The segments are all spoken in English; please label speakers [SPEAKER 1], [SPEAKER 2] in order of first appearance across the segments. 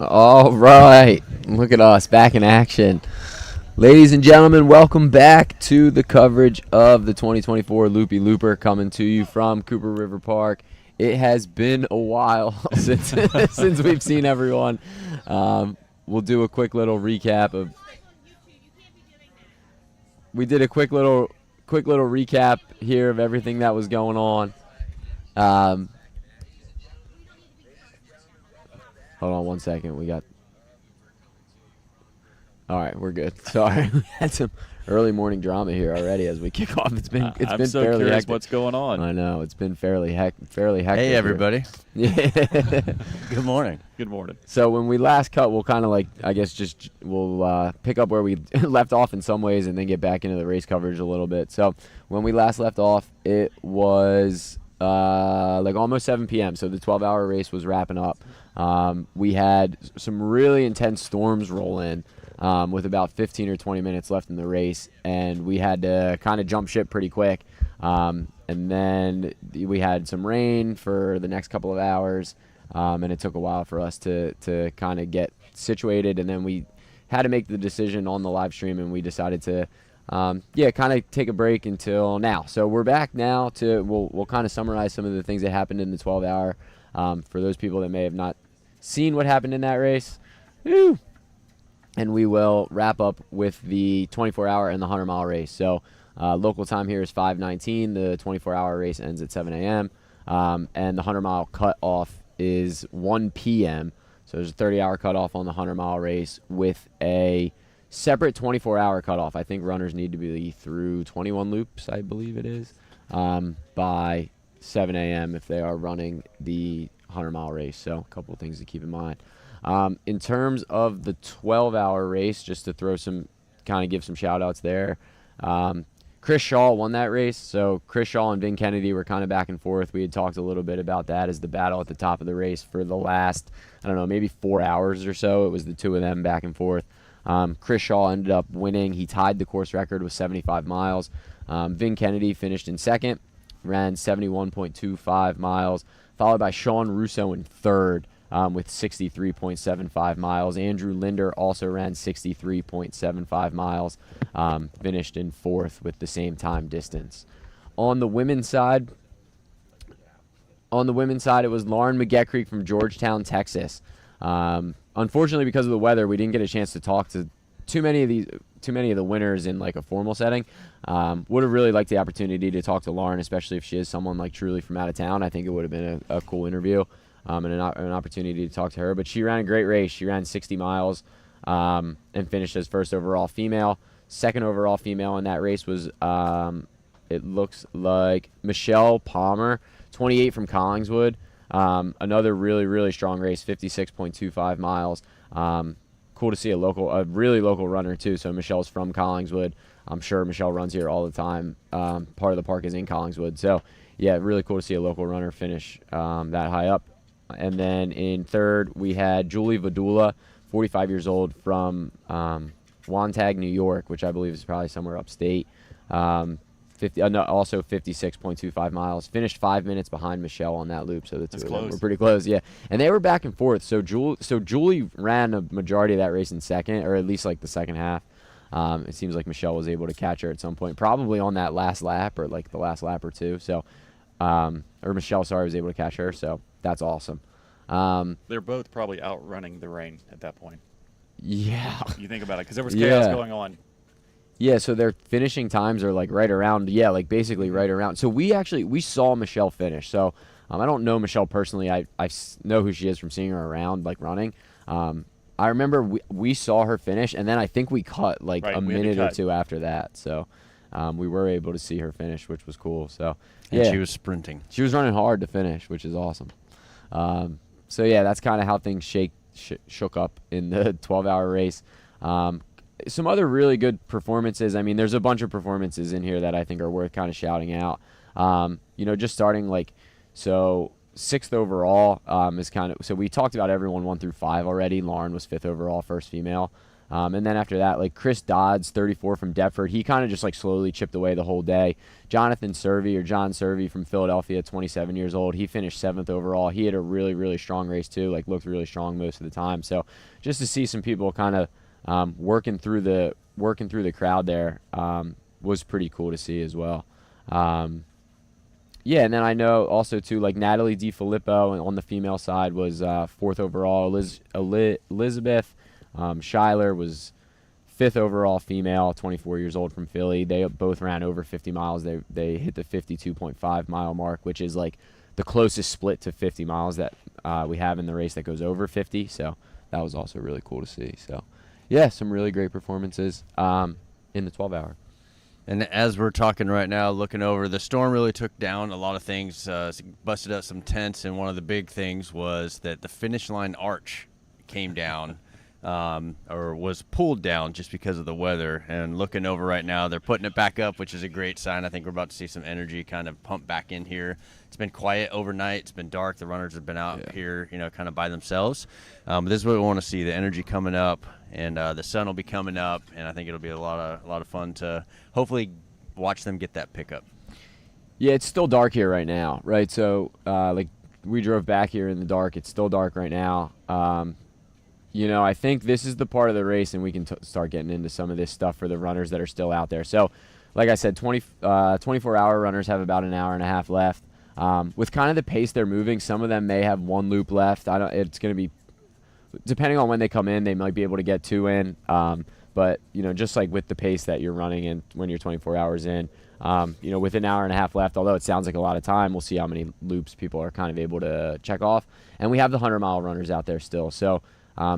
[SPEAKER 1] All right, look at us back in action. Ladies and gentlemen, welcome back to the coverage of the 2024 Loopy Looper, coming to you from Cooper River Park. It has been a while since we've seen everyone. We'll do a quick little recap of. We did a quick little recap here of everything that was going on. Hold on 1 second. All right, we're good. Sorry, we had some early morning drama here already as we kick off. It's been
[SPEAKER 2] I'm so
[SPEAKER 1] fairly
[SPEAKER 2] curious
[SPEAKER 1] hectic.
[SPEAKER 2] what's going on.
[SPEAKER 1] I know it's been fairly hectic.
[SPEAKER 3] Hey, everybody.
[SPEAKER 1] Yeah.
[SPEAKER 3] Good morning.
[SPEAKER 2] Good morning.
[SPEAKER 1] So when we last cut, we'll kind of we'll pick up where we left off in some ways, and then get back into the race coverage a little bit. So when we last left off, it was almost 7 p.m. So the 12-hour race was wrapping up. We had some really intense storms roll in. With about 15 or 20 minutes left in the race, and we had to kind of jump ship pretty quick. And then we had some rain for the next couple of hours, and it took a while for us to kind of get situated. And then we had to make the decision on the live stream, and we decided to, kind of take a break until now. So we're back now we'll kind of summarize some of the things that happened in the 12-hour for those people that may have not seen what happened in that race. Woo! And we will wrap up with the 24-hour and the 100-mile race. So local time here is 5:19. The 24-hour race ends at 7 a.m. And the 100-mile cutoff is 1 p.m. So there's a 30-hour cutoff on the 100-mile race with a separate 24-hour cutoff. I think runners need to be through 21 loops, I believe it is, by 7 a.m. if they are running the 100-mile race. So a couple of things to keep in mind. In terms of the 12-hour race, just to give some shout-outs there, Chris Shaw won that race. So Chris Shaw and Vin Kennedy were kind of back and forth. We had talked a little bit about that as the battle at the top of the race for the last, maybe 4 hours or so. It was the two of them back and forth. Chris Shaw ended up winning. He tied the course record with 75 miles. Vin Kennedy finished in second, ran 71.25 miles, followed by Sean Russo in third. With 63.75 miles. Andrew Linder also ran 63.75 miles, finished in fourth with the same time distance. On the women's side, it was Lauren McGetcreek from Georgetown, Texas. Unfortunately, because of the weather, we didn't get a chance to talk to too many of the winners in like a formal setting. Would have really liked the opportunity to talk to Lauren, especially if she is someone like truly from out of town. I think it would have been a cool interview. And an opportunity to talk to her. But she ran a great race. She ran 60 miles and finished as first overall female. Second overall female in that race was, it looks like, Michelle Palmer, 28 from Collingswood. Another really, really strong race, 56.25 miles. Cool to see a really local runner, too. So Michelle's from Collingswood. I'm sure Michelle runs here all the time. Part of the park is in Collingswood. So, yeah, really cool to see a local runner finish that high up. And then in third, we had Julie Vadula, 45 years old, from Wantagh, New York, which I believe is probably somewhere upstate. Also 56.25 miles. Finished 5 minutes behind Michelle on that loop, so the two of them were pretty close. Yeah, and they were back and forth. So Julie ran a majority of that race in second, or at least like the second half. It seems like Michelle was able to catch her at some point, probably on that last lap or like the last lap or two. So, Michelle, was able to catch her. So. That's awesome.
[SPEAKER 2] They're both probably outrunning the rain at that point.
[SPEAKER 1] Yeah.
[SPEAKER 2] You think about it, because there was chaos going on.
[SPEAKER 1] Yeah, so their finishing times are like right around, basically right around. So we saw Michelle finish. So I don't know Michelle personally. I know who she is from seeing her around, like running. I remember we saw her finish, and then I think we cut like a minute or two after that. So we were able to see her finish, which was cool. So
[SPEAKER 3] and she was sprinting.
[SPEAKER 1] She was running hard to finish, which is awesome. That's kind of how things shook up in the 12-hour race. Some other really good performances. I mean, there's a bunch of performances in here that I think are worth kind of shouting out. Just starting sixth overall is kind of. So we talked about everyone 1 through 5 already. Lauren was fifth overall, first female. And then after that, like Chris Dodds, 34 from Deptford, he kind of just like slowly chipped away the whole day. John Servey from Philadelphia, 27 years old, he finished 7th overall. He had a really, really strong race too, like looked really strong most of the time. So just to see some people kind of working through the crowd there was pretty cool to see as well. Yeah, and then I know also too, like Natalie DiFilippo on the female side was 4th overall. Elizabeth Schuyler was 5th overall female, 24 years old from Philly. They both ran over 50 miles. They hit the 52.5 mile mark, which is like the closest split to 50 miles that we have in the race that goes over 50. So that was also really cool to see. So yeah, some really great performances in the 12-hour.
[SPEAKER 3] And as we're talking right now, looking over, the storm really took down a lot of things, busted up some tents, and one of the big things was that the finish line arch came down or was pulled down just because of the weather. And looking over right now, they're putting it back up, which is a great sign. I think we're about to see some energy kind of pump back in here. It's been quiet overnight. It's been dark. The runners have been out here, kind of by themselves. This is what we want to see, the energy coming up, and the sun will be coming up, and I think it'll be a lot of fun to hopefully watch them get that pickup.
[SPEAKER 1] Yeah, it's still dark here right now, right? So, like, we drove back here in the dark. It's still dark right now. I think this is the part of the race, and we can start getting into some of this stuff for the runners that are still out there. So, like I said, 24-hour runners have about an hour and a half left. With kind of the pace they're moving, some of them may have 1 loop left. It's going to be, depending on when they come in, they might be able to get 2 in. But, just like with the pace that you're running in when you're 24 hours in, with an hour and a half left, although it sounds like a lot of time, we'll see how many loops people are kind of able to check off. And we have the 100-mile runners out there still. So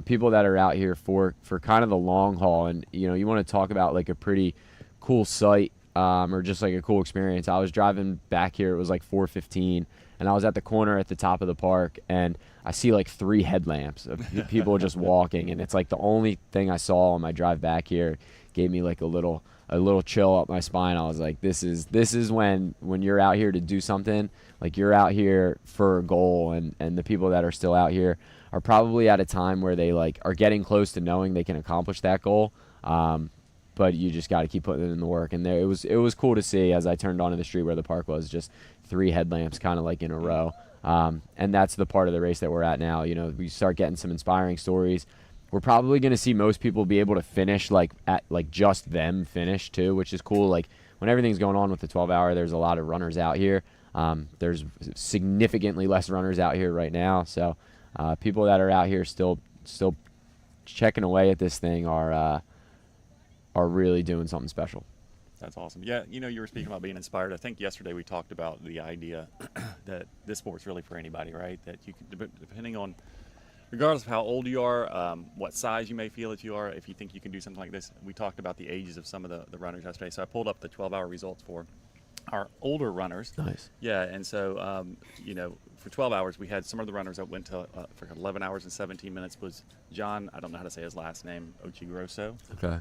[SPEAKER 1] people that are out here for kind of the long haul, and, you want to talk about like a pretty cool sight or just like a cool experience. I was driving back here. It was like 4:15, and I was at the corner at the top of the park, and I see like 3 headlamps of people just walking, and it's like the only thing I saw on my drive back here gave me like a little chill up my spine. I was like, this is when you're out here to do something, like you're out here for a goal, and the people that are still out here are probably at a time where they like are getting close to knowing they can accomplish that goal. But you just got to keep putting in the work. And it was cool to see as I turned onto the street where the park was, just 3 headlamps kind of like in a row. And that's the part of the race that we're at now. We start getting some inspiring stories. We're probably going to see most people be able to finish at just them finish too, which is cool. Like when everything's going on with the 12-hour, there's a lot of runners out here. There's significantly less runners out here right now. So people that are out here still checking away at this thing are really doing something special.
[SPEAKER 2] That's awesome. Yeah, you were speaking about being inspired. I think yesterday we talked about the idea that this sport's really for anybody, right? That you can, depending on, regardless of how old you are, what size you may feel that you are, if you think you can do something like this. We talked about the ages of some of the runners yesterday. So I pulled up the 12-hour results for our older runners.
[SPEAKER 1] Nice.
[SPEAKER 2] Yeah, and so, for 12 hours, we had some of the runners that went to for 11 hours and 17 minutes was John, I don't know how to say his last name, Ochigroso.
[SPEAKER 1] Okay.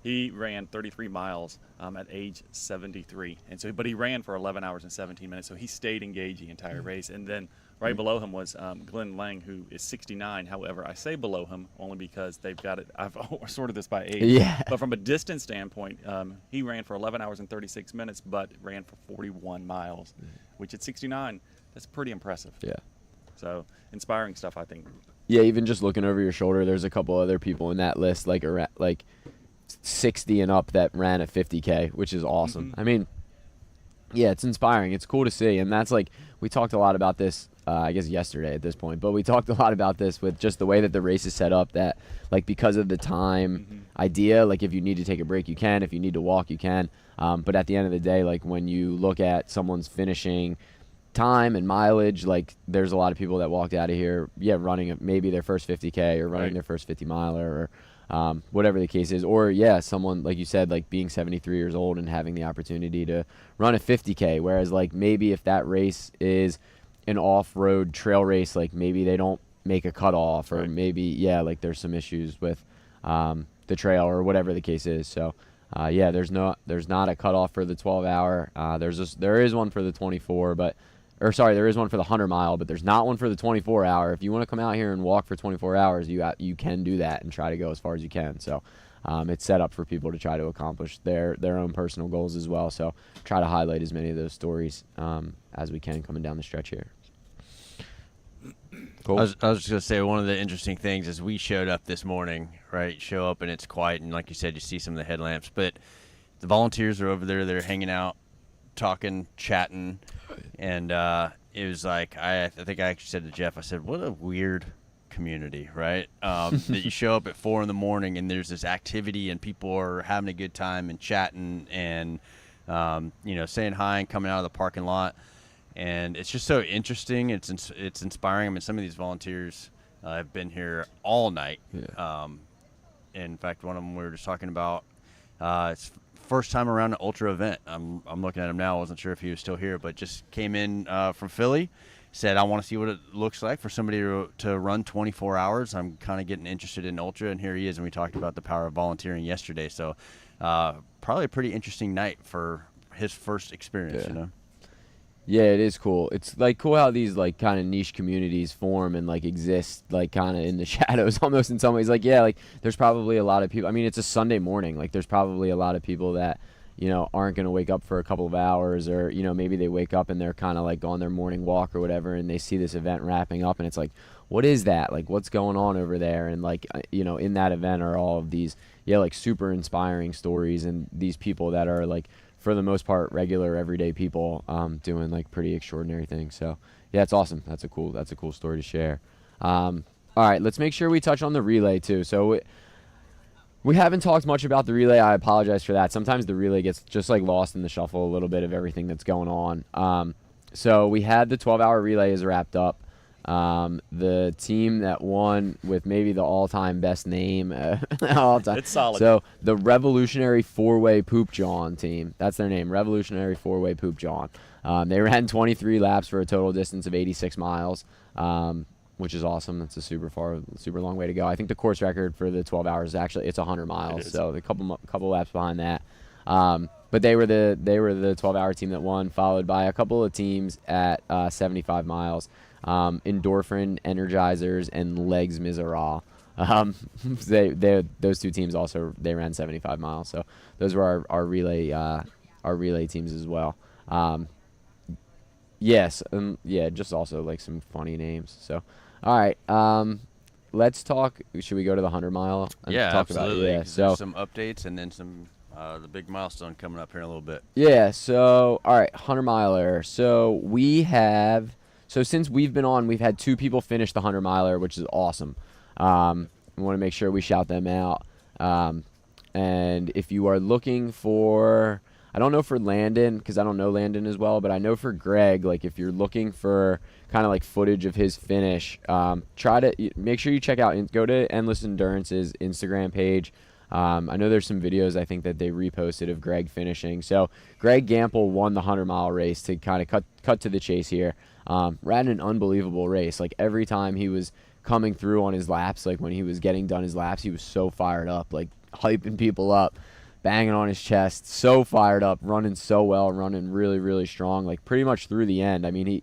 [SPEAKER 2] He ran 33 miles at age 73, but he ran for 11 hours and 17 minutes, so he stayed engaged the entire race. And then right below him was Glenn Lang, who is 69. However, I say below him only because they've got it. I've sorted this by age.
[SPEAKER 1] Yeah.
[SPEAKER 2] But from a distance standpoint, he ran for 11 hours and 36 minutes, but ran for 41 miles, which at 69, that's pretty impressive.
[SPEAKER 1] Yeah.
[SPEAKER 2] So inspiring stuff, I think.
[SPEAKER 1] Yeah, even just looking over your shoulder, there's a couple other people in that list, like 60 and up that ran a 50K, which is awesome.
[SPEAKER 2] Mm-hmm.
[SPEAKER 1] I mean, yeah, it's inspiring. It's cool to see. And that's like, we talked a lot about this, I guess yesterday at this point, but we talked a lot about this with just the way that the race is set up, that like because of the time idea, like if you need to take a break, you can. If you need to walk, you can. But at the end of the day, like when you look at someone's finishing time and mileage, like there's a lot of people that walked out of here, running maybe their first 50K or running their first 50 miler or whatever the case is, or someone like you said, like being 73 years old and having the opportunity to run a 50K, whereas like maybe if that race is an off-road trail race, like maybe they don't make a cutoff, or maybe like there's some issues with the trail or whatever the case is. So there's not a cutoff for the 12-hour. There is one for the 24, but or sorry, there is one for the 100 mile, but there's not one for the 24 hour. If you want to come out here and walk for 24 hours, you can do that and try to go as far as you can. So it's set up for people to try to accomplish their own personal goals as well. So try to highlight as many of those stories as we can coming down the stretch here. Cool.
[SPEAKER 3] I was just going to say, one of the interesting things is we showed up this morning, right? Show up and it's quiet, and like you said, you see some of the headlamps. But the volunteers are over there. They're hanging out, talking, chatting. And it was like, I think I actually said to Jeff, I said, what a weird community, right? That you show up at 4 a.m. and there's this activity and people are having a good time and chatting and, saying hi and coming out of the parking lot. And it's just so interesting. It's inspiring. I mean, some of these volunteers have been here all night.
[SPEAKER 1] Yeah.
[SPEAKER 3] In fact, one of them we were just talking about, it's first time around an ultra event. I'm looking at him now. I wasn't sure if he was still here, but just came in from Philly. Said, I want to see what it looks like for somebody to run 24 hours. I'm kind of getting interested in ultra, and here he is. And we talked about the power of volunteering yesterday. So probably a pretty interesting night for his first experience,
[SPEAKER 1] Yeah, it is cool. It's like cool how these like kind of niche communities form and like exist like kind of in the shadows almost in some ways. Like, yeah, like there's probably a lot of people. I mean, it's a Sunday morning. Like there's probably a lot of people that, aren't going to wake up for a couple of hours, or, maybe they wake up and they're kind of like on their morning walk or whatever, and they see this event wrapping up and it's like, what is that? Like, what's going on over there? And like, in that event are all of these, like super inspiring stories, and these people that are like, for the most part, regular everyday people doing like pretty extraordinary things. So yeah, it's awesome. That's a cool story to share. All right, let's make sure we touch on the relay too. So we haven't talked much about the relay. I apologize for that. Sometimes the relay gets just like lost in the shuffle a little bit of everything that's going on. So we had the 12-hour relay is wrapped up. The team that won with maybe the all-time best name all time.
[SPEAKER 2] It's solid.
[SPEAKER 1] So the Revolutionary Four-Way Poop John team. That's their name, Revolutionary Four-Way Poop John. They ran 23 laps for a total distance of 86 miles, which is awesome. That's a super long way to go. I think the course record for the 12 hours it's 100 miles. So a couple laps behind that. But they were the 12-hour team that won, followed by a couple of teams at 75 miles. Endorphin, Energizers, and Legs Miserable. Those two teams also ran 75 miles. So those were our relay teams as well. Yes, just also like some funny names. So, all right, let's talk. Should we go to the 100 mile? And talk
[SPEAKER 3] absolutely.
[SPEAKER 1] About, so
[SPEAKER 3] some updates and then some the big milestone coming up here in a little bit.
[SPEAKER 1] Yeah. So all right, 100 miler. So we have. So since we've been on, we've had 2 people finish the 100 miler, which is awesome. We want to make sure we shout them out. And if you are looking for, I don't know for Landon, because I don't know Landon as well, but I know for Greg, like if you're looking for kind of like footage of his finish, try to make sure you check out and go to Endless Endurance's Instagram page. I know there's some videos I think that they reposted of Greg finishing. So Greg Gample won the 100-mile race to kind of cut to the chase here. Ran an unbelievable race. Like every time he was coming through on his laps, like when he was getting done his laps, he was so fired up, like hyping people up, banging on his chest, so fired up, running so well, running really, really strong, like pretty much through the end. I mean,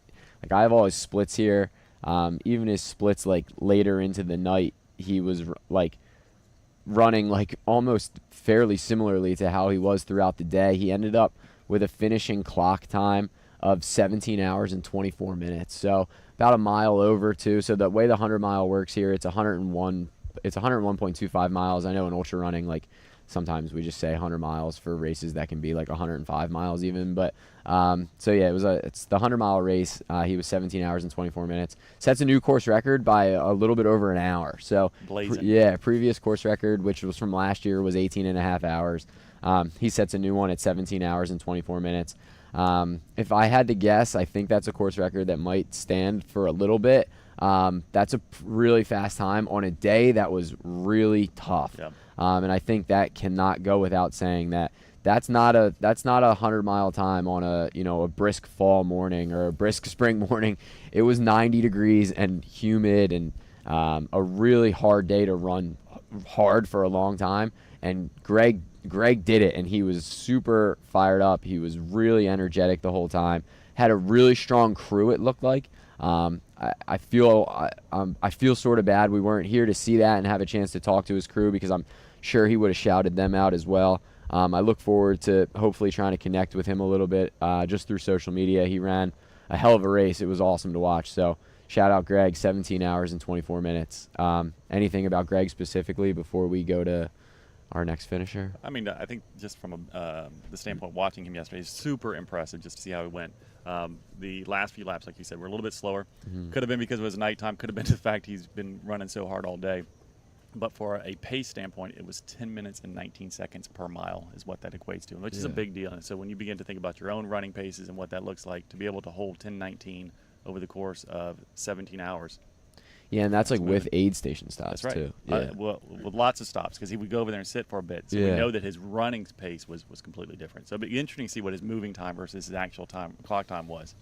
[SPEAKER 1] I have all his splits here. Even his splits like later into the night, he was like running like almost fairly similarly to how he was throughout the day. He ended up with a finishing clock time of 17 hours and 24 minutes. So about a mile over too. So the way the 100 mile works here, it's 101.25 miles. I know in ultra running, like sometimes we just say 100 miles for races that can be like 105 miles even. But so yeah, it's the 100 mile race. He was 17 hours and 24 minutes. Sets a new course record by a little bit over an hour. So previous course record, which was from last year, was 18 and a half hours. He sets a new one at 17 hours and 24 minutes. If I had to guess, I think that's a course record that might stand for a little bit. That's a really fast time on a day that was really tough.
[SPEAKER 2] Yep.
[SPEAKER 1] And I think that cannot go without saying that that's not a 100-mile time on a brisk fall morning or a brisk spring morning. It was 90 degrees and humid and a really hard day to run hard for a long time. And Greg Greg did it, and he was super fired up. He was really energetic the whole time. Had a really strong crew, it looked like. I feel sort of bad we weren't here to see that and have a chance to talk to his crew, because I'm sure he would have shouted them out as well. I look forward to hopefully trying to connect with him a little bit just through social media. He ran a hell of a race. It was awesome to watch. So shout out Greg, 17 hours and 24 minutes. Anything about Greg specifically before we go to our next finisher?
[SPEAKER 2] I mean, I think just from the standpoint watching him yesterday, it's super impressive just to see how he went. The last few laps, like you said, were a little bit slower. Could have been because it was nighttime. Could have been the fact he's been running so hard all day. But for a pace standpoint, it was 10 minutes and 19 seconds per mile is what that equates to, which is a big deal. And so when you begin to think about your own running paces and what that looks like, to be able to hold 10:19 over the course of 17 hours.
[SPEAKER 1] Yeah, and that's like with aid station stops
[SPEAKER 2] That's right.
[SPEAKER 1] too. Yeah.
[SPEAKER 2] Well, with lots of stops, because he would go over there and sit for a bit. So we know that his running pace was completely different. So it'd be interesting to see what his moving time versus his actual time, clock time was.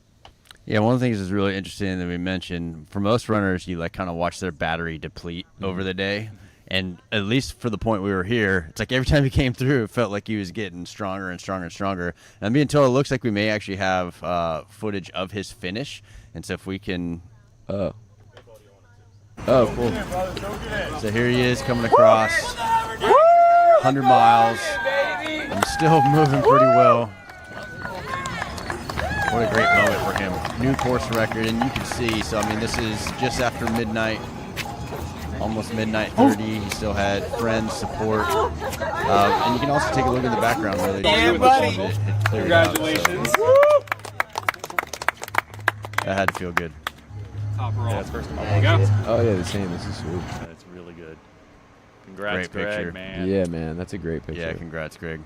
[SPEAKER 3] Yeah, one of the things that's really interesting that we mentioned, for most runners, you like kind of watch their battery deplete over the day. And at least for the point we were here, it's like every time he came through, it felt like he was getting stronger and stronger and stronger. And I'm being told it looks like we may actually have footage of his finish. And so if we can...
[SPEAKER 1] Oh, cool.
[SPEAKER 3] So here he is coming across 100 miles. I'm still moving pretty well. What a great moment for him. New course record, and you can see, so I mean, this is just after midnight, almost midnight 30. He still had friends, support. And you can also take a look at the background, really.
[SPEAKER 4] Yeah, buddy.
[SPEAKER 3] Congratulations. That had to feel good.
[SPEAKER 4] Top roll.
[SPEAKER 2] Yeah, that's first time
[SPEAKER 4] There you go.
[SPEAKER 1] Oh yeah, the same. This is sweet.
[SPEAKER 2] That's really good. Congrats,
[SPEAKER 3] Great picture.
[SPEAKER 2] Greg, man.
[SPEAKER 1] Yeah, man, that's a great picture.
[SPEAKER 3] Yeah, congrats, Greg.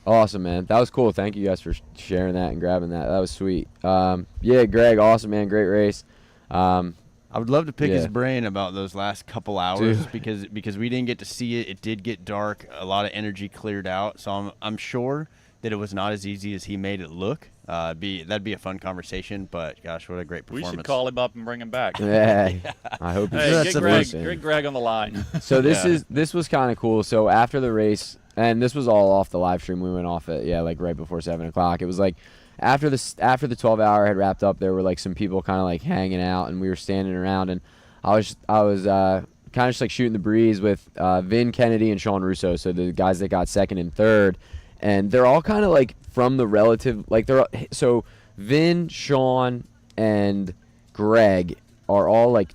[SPEAKER 1] Awesome, man. That was cool. Thank you guys for sharing that and grabbing that. That was sweet. Yeah, Greg, awesome, man. Great race.
[SPEAKER 3] I would love to pick his
[SPEAKER 1] Yeah.
[SPEAKER 3] brain about those last couple hours
[SPEAKER 1] Dude.
[SPEAKER 3] because we didn't get to see it. It did get dark. A lot of energy cleared out. So I'm sure that it was not as easy as he made it look. That'd be a fun conversation. But gosh, what a great
[SPEAKER 2] We
[SPEAKER 3] performance!
[SPEAKER 2] should call him up and bring him back.
[SPEAKER 1] Yeah, I hope he's
[SPEAKER 2] Hey,
[SPEAKER 3] That's
[SPEAKER 2] get
[SPEAKER 3] the
[SPEAKER 2] Greg,
[SPEAKER 3] first
[SPEAKER 1] thing.
[SPEAKER 2] get Greg on the line.
[SPEAKER 1] So
[SPEAKER 3] Yeah.
[SPEAKER 1] this was kind of cool. So after the race, and this was all off the live stream. We went off at like right before 7 o'clock. It was like after the 12-hour had wrapped up, there were like some people kind of like hanging out, and we were standing around, and I was kind of just like shooting the breeze with Vin Kennedy and Sean Russo. So the guys that got second and third, and they're all kind of like from the relative, like so Vin, Sean, and Greg are all like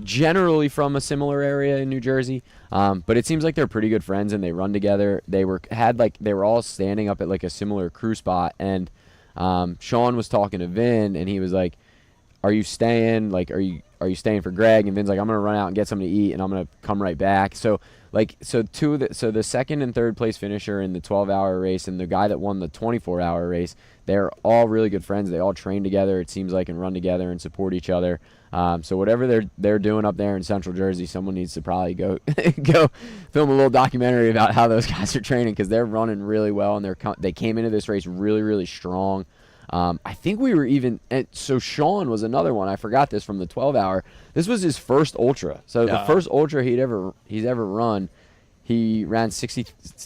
[SPEAKER 1] generally from a similar area in New Jersey, but it seems like they're pretty good friends and they run together. They were all standing up at like a similar crew spot, and Sean was talking to Vin, and he was like, "Are you staying? Like, are you staying for Greg?" And Vin's like, "I'm gonna run out and get something to eat, and I'm gonna come right back." So the second and third place finisher in the 12-hour race and the guy that won the 24-hour race, they're all really good friends. They all train together, it seems like, and run together and support each other. So whatever they're doing up there in Central Jersey, someone needs to probably go film a little documentary about how those guys are training, because they're running really well, and they came into this race really, really strong. I think we were even – so Sean was another one. I forgot this from the 12-hour. This was his first ultra. So the first ultra he's ever run, he ran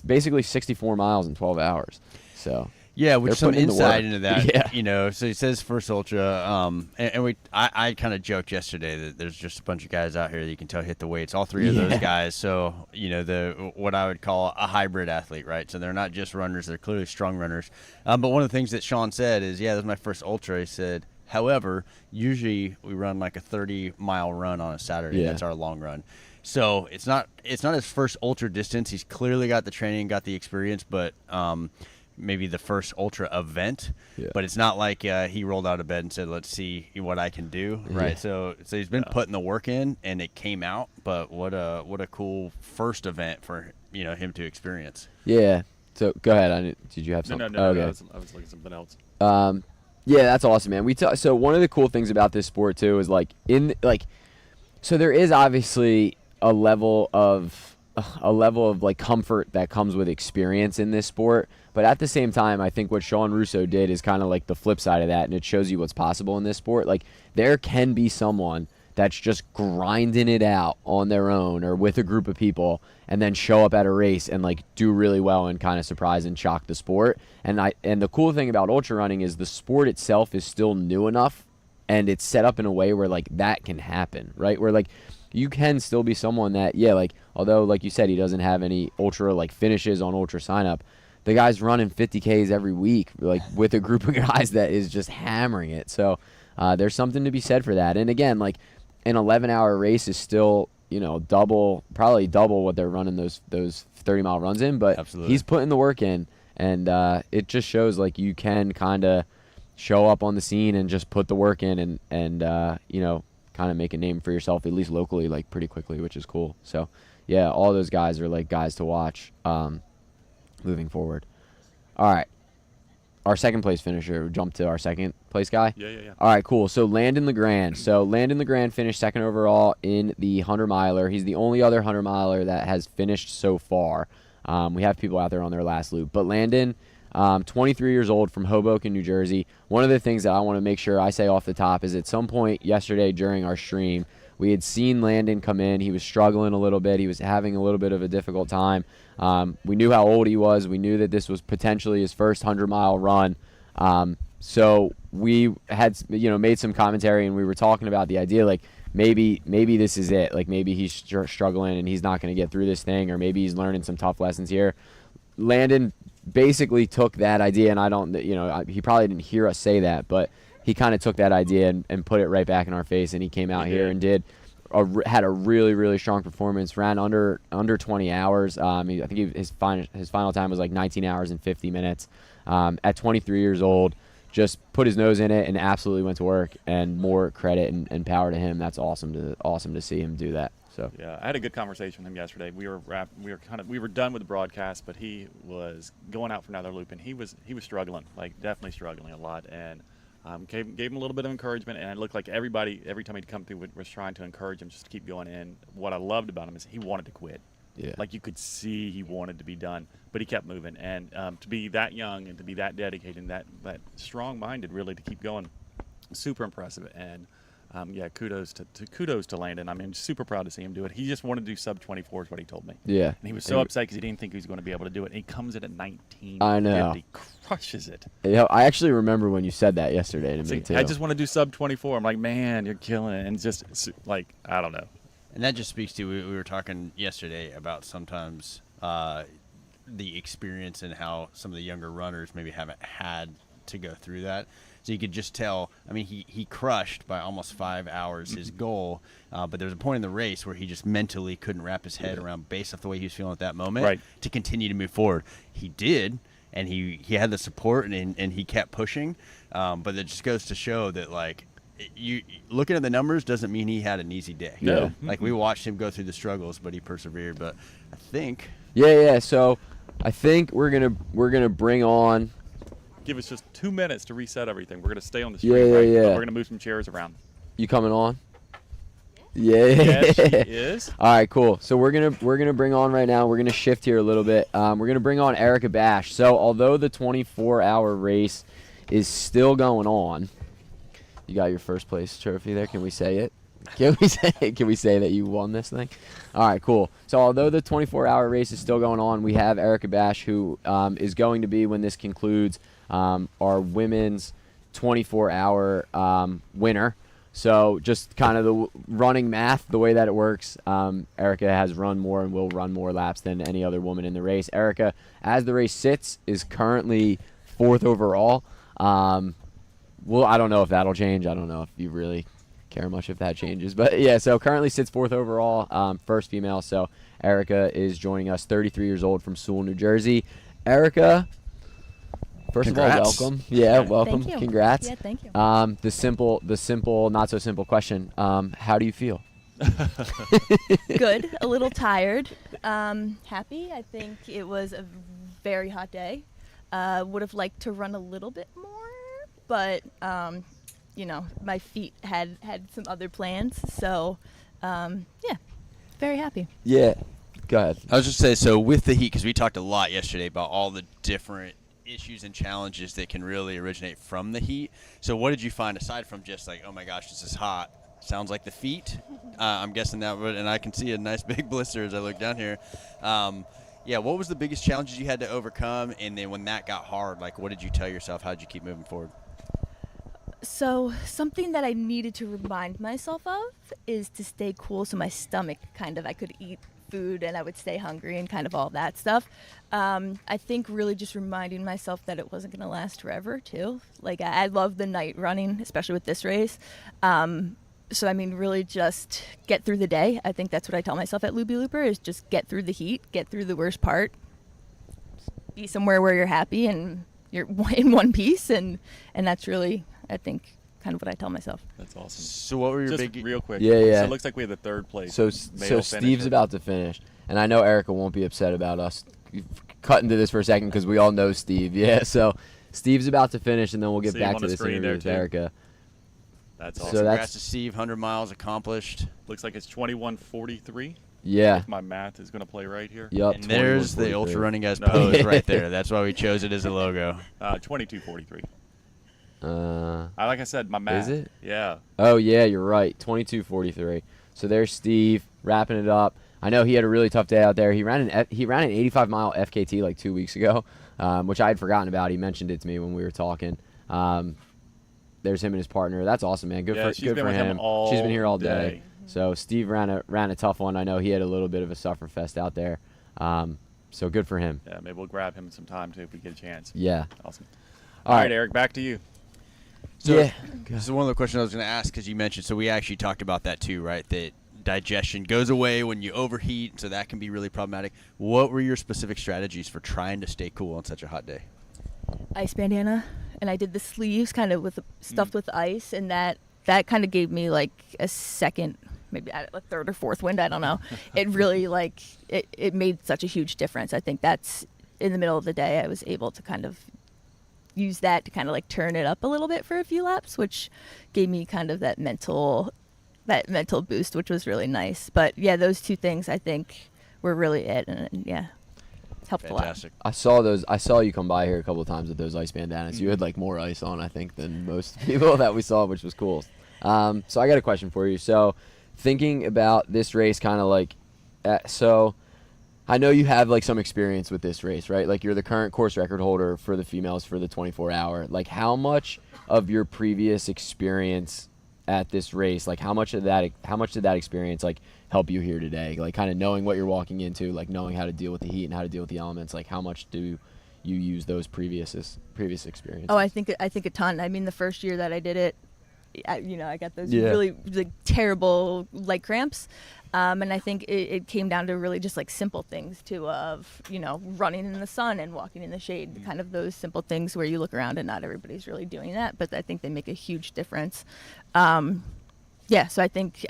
[SPEAKER 1] basically 64 miles in 12 hours. So –
[SPEAKER 3] Yeah, which
[SPEAKER 1] They're
[SPEAKER 3] some
[SPEAKER 1] putting in the
[SPEAKER 3] insight
[SPEAKER 1] work.
[SPEAKER 3] into that,
[SPEAKER 1] Yeah.
[SPEAKER 3] you know. So he says first ultra, and I kind of joked yesterday that there's just a bunch of guys out here that you can tell hit the weights. All three of those guys. So you know what I would call a hybrid athlete, right? So they're not just runners; they're clearly strong runners. But one of the things that Sean said is, yeah, this is my first ultra. He said, however, usually we run like a 30-mile run on a Saturday.
[SPEAKER 1] Yeah.
[SPEAKER 3] That's our long run. So it's not his first ultra distance. He's clearly got the training, got the experience, but maybe the first ultra event, but it's not like he rolled out of bed and said, "Let's see what I can do." Right. So he's been putting the work in, and it came out. But what a cool first event for him to experience.
[SPEAKER 1] Yeah. So go ahead. Did you have something?
[SPEAKER 2] No.
[SPEAKER 1] Okay.
[SPEAKER 2] I was looking at something else.
[SPEAKER 1] Yeah, that's awesome, man. So one of the cool things about this sport too is so there is obviously a level of like comfort that comes with experience in this sport, but at the same time, I think what Sean Russo did is kind of like the flip side of that, and it shows you what's possible in this sport. Like there can be someone that's just grinding it out on their own or with a group of people and then show up at a race and like do really well and kind of surprise and shock the sport. And the cool thing about ultra running is the sport itself is still new enough and it's set up in a way where like that can happen, right? Where like you can still be someone that, yeah, like although like you said he doesn't have any ultra like finishes on ultra sign up, the guy's running 50Ks every week like with a group of guys that is just hammering it. So there's something to be said for that. And again, like an 11-hour race is still, you know, probably double what they're running those 30-mile runs in, but
[SPEAKER 3] Absolutely.
[SPEAKER 1] he's putting the work in, and it just shows like you can kind of show up on the scene and just put the work in and you know, kind of make a name for yourself at least locally like pretty quickly, which is cool. So yeah, all those guys are like guys to watch moving forward. All right. Our second place finisher, we jumped to our second place guy.
[SPEAKER 2] Yeah.
[SPEAKER 1] All right, cool. So Landon Legrand. Landon Legrand finished second overall in the 100-miler. He's the only other 100-miler that has finished so far. We have people out there on their last loop. But Landon, 23 years old from Hoboken, New Jersey. One of the things that I want to make sure I say off the top is at some point yesterday during our stream, we had seen Landon come in. He was struggling a little bit. He was having a little bit of a difficult time. We knew how old he was. We knew that this was potentially his first 100-mile run. So we had, you know, made some commentary and we were talking about the idea like maybe this is it. Like maybe he's struggling and he's not going to get through this thing, or maybe he's learning some tough lessons here. Landon basically took that idea, and I don't, you know, he probably didn't hear us say that, but he kind of took that idea and put it right back in our face, and he came out here and had a really, really strong performance, ran under 20 hours. I think his final time was like 19 hours and 50 minutes. At 23 years old, just put his nose in it and absolutely went to work, and more credit and power to him. That's awesome to see him do that. So
[SPEAKER 2] Yeah, I had a good conversation with him yesterday. We were done with the broadcast, but he was going out for another loop, and he was struggling, like definitely struggling a lot, and gave him a little bit of encouragement, and it looked like everybody, every time he'd come through, was trying to encourage him just to keep going. And what I loved about him is he wanted to quit.
[SPEAKER 1] yeah,
[SPEAKER 2] Like you could see he wanted to be done, but he kept moving. And to be that young and to be that dedicated and that strong-minded, really, to keep going, super impressive. And yeah, kudos to Landon. I mean, super proud to see him do it. He just wanted to do sub 24 is what he told me.
[SPEAKER 1] yeah.
[SPEAKER 2] And he was so upset because he didn't think he was going to be able to do it. And he comes in at 19.
[SPEAKER 1] I know.
[SPEAKER 2] He crushes it.
[SPEAKER 1] Yeah, I actually remember when you said that yesterday to me too.
[SPEAKER 2] I just want to do sub 24. I'm like, man, you're killing it. And just like, I don't know.
[SPEAKER 3] And that just speaks to, we were talking yesterday about sometimes the experience and how some of the younger runners maybe haven't had to go through that. So you could just tell, I mean, he crushed by almost 5 hours his goal, but there was a point in the race where he just mentally couldn't wrap his head around, based off the way he was feeling at that moment, to continue to move forward. He did, and he had the support, and he kept pushing, but it just goes to show that, like, you looking at the numbers doesn't mean he had an easy day.
[SPEAKER 1] Yeah.
[SPEAKER 3] Like, we watched him go through the struggles, but he persevered. But I think
[SPEAKER 1] So I think we're gonna bring on.
[SPEAKER 2] Give us just 2 minutes to reset everything. We're going to stay on the stream,
[SPEAKER 1] Yeah.
[SPEAKER 2] But we're going to move some chairs around.
[SPEAKER 1] You coming on? Yeah.
[SPEAKER 2] Yes, she is.
[SPEAKER 1] All right, cool. So we're gonna bring on right now. We're gonna shift here a little bit. We're gonna bring on Erica Bash. So although the 24-hour race is still going on, you got your first place trophy there. Can we say it? Can we say that you won this thing? All right, cool. So although the 24-hour race is still going on, we have Erica Bash, who is going to be, when this concludes, our women's 24-hour winner. So just kind of the running math, the way that it works, Erica has run more and will run more laps than any other woman in the race. Erica, as the race sits, is currently 4th overall. Well, I don't know if that'll change. I don't know if you really care much if that changes. But, yeah, so currently sits 4th overall, first female. So Erica is joining us, 33 years old, from Sewell, New Jersey. Erica, first
[SPEAKER 3] Congrats.
[SPEAKER 1] of all, welcome. Yeah, welcome.
[SPEAKER 4] Thank you.
[SPEAKER 1] Congrats.
[SPEAKER 4] Yeah, thank you.
[SPEAKER 1] The simple, not so simple question. How do you feel?
[SPEAKER 4] Good. A little tired. Happy. I think it was a very hot day. Would have liked to run a little bit more, but you know, my feet had some other plans. So, yeah, very happy.
[SPEAKER 1] Yeah. Go ahead.
[SPEAKER 3] I was just saying, so with the heat, because we talked a lot yesterday about all the different issues and challenges that can really originate from the heat. So what did you find, aside from just like, oh my gosh, this is hot? sounds like the feet. I'm guessing that would, and I can see a nice big blister as I look down here. Yeah, what was the biggest challenges you had to overcome? And then when that got hard, like, what did you tell yourself? How did you keep moving forward?
[SPEAKER 4] So something that I needed to remind myself of is to stay cool, so my stomach I could eat food and I would stay hungry and kind of all that stuff. I think really just reminding myself that it wasn't going to last forever too. Like I love the night running, especially with this race. So I mean, really just get through the day. I think that's what I tell myself at Loopy Looper is just get through the heat, get through the worst part, be somewhere where you're happy and you're in one piece, and that's really, I think, kind of what I tell myself.
[SPEAKER 2] That's awesome.
[SPEAKER 3] So what were your
[SPEAKER 2] Just
[SPEAKER 3] big?
[SPEAKER 2] real quick.
[SPEAKER 1] Yeah.
[SPEAKER 2] So it looks like we have the third place.
[SPEAKER 1] So
[SPEAKER 2] male
[SPEAKER 1] Steve's
[SPEAKER 2] finisher.
[SPEAKER 1] about to finish, and I know Erica won't be upset about us cutting to this for a second because we all know Steve. Yeah, so Steve's about to finish, and then we'll get
[SPEAKER 2] See him
[SPEAKER 1] back
[SPEAKER 2] on
[SPEAKER 1] to
[SPEAKER 2] the
[SPEAKER 1] this
[SPEAKER 2] screen
[SPEAKER 1] interview
[SPEAKER 2] there,
[SPEAKER 1] with
[SPEAKER 2] too.
[SPEAKER 1] Erica.
[SPEAKER 2] That's
[SPEAKER 1] So
[SPEAKER 2] awesome.
[SPEAKER 1] that's-
[SPEAKER 3] Congrats to Steve. 100 miles accomplished.
[SPEAKER 2] Looks like it's 21:43.
[SPEAKER 1] Yeah.
[SPEAKER 2] If my math is going to play right here.
[SPEAKER 1] Yep.
[SPEAKER 3] And there's the
[SPEAKER 1] 21:43.
[SPEAKER 3] ultra running guys
[SPEAKER 2] No.
[SPEAKER 3] pose right there. That's why we chose it as a logo.
[SPEAKER 2] 22:43.
[SPEAKER 1] Uh,
[SPEAKER 2] Like I said, my math.
[SPEAKER 1] it?
[SPEAKER 2] Yeah.
[SPEAKER 1] oh yeah, you're right. 22:43. So there's Steve wrapping it up. I know he had a really tough day out there. He ran an 85-mile FKT like 2 weeks ago, which I had forgotten about. He mentioned it to me when we were talking. There's him and his partner. That's awesome, man. Good
[SPEAKER 2] Yeah,
[SPEAKER 1] for
[SPEAKER 2] she's
[SPEAKER 1] good
[SPEAKER 2] been
[SPEAKER 1] for
[SPEAKER 2] with him
[SPEAKER 1] him.
[SPEAKER 2] all
[SPEAKER 1] She's been here all day.
[SPEAKER 2] day.
[SPEAKER 1] So Steve ran a tough one. I know he had a little bit of a suffer fest out there. So good for him.
[SPEAKER 2] Yeah, maybe we'll grab him some time too if we get a chance.
[SPEAKER 1] Yeah.
[SPEAKER 2] Awesome.
[SPEAKER 1] All
[SPEAKER 2] All
[SPEAKER 1] right.
[SPEAKER 2] right, Eric, back to you.
[SPEAKER 3] So,
[SPEAKER 1] Yeah.
[SPEAKER 3] This is one of the questions I was going to ask because you mentioned. So we actually talked about that too, right? That digestion goes away when you overheat, so that can be really problematic. What were your specific strategies for trying to stay cool on such a hot day?
[SPEAKER 4] Ice bandana, and I did the sleeves kind of stuffed with ice, and that kind of gave me like a second, maybe a third or fourth wind. I don't know. It really it made such a huge difference. I think that's in the middle of the day. I was able to kind of use that to kind of like turn it up a little bit for a few laps, which gave me kind of that mental boost, which was really nice. But yeah, those two things I think were really it, and yeah, helped
[SPEAKER 3] Fantastic.
[SPEAKER 1] I saw you come by here a couple of times with those ice bandanas. You had like more ice on, I think, than most people that we saw, which was cool. So I got a question for you. So thinking about this race, kind of like, so I know you have like some experience with this race, right? Like you're the current course record holder for the females for the 24-hour. Like how much of your previous experience at this race, like how much did that experience like help you here today? Like kind of knowing what you're walking into, like knowing how to deal with the heat and how to deal with the elements. Like how much do you use those previous experiences?
[SPEAKER 4] Oh, I think a ton. I mean, the first year that I did it, I got those
[SPEAKER 1] Yeah.
[SPEAKER 4] really like terrible leg cramps, and I think it came down to really just like simple things too, of running in the sun and walking in the shade, kind of those simple things where you look around and not everybody's really doing that, but I think they make a huge difference. Yeah, so I think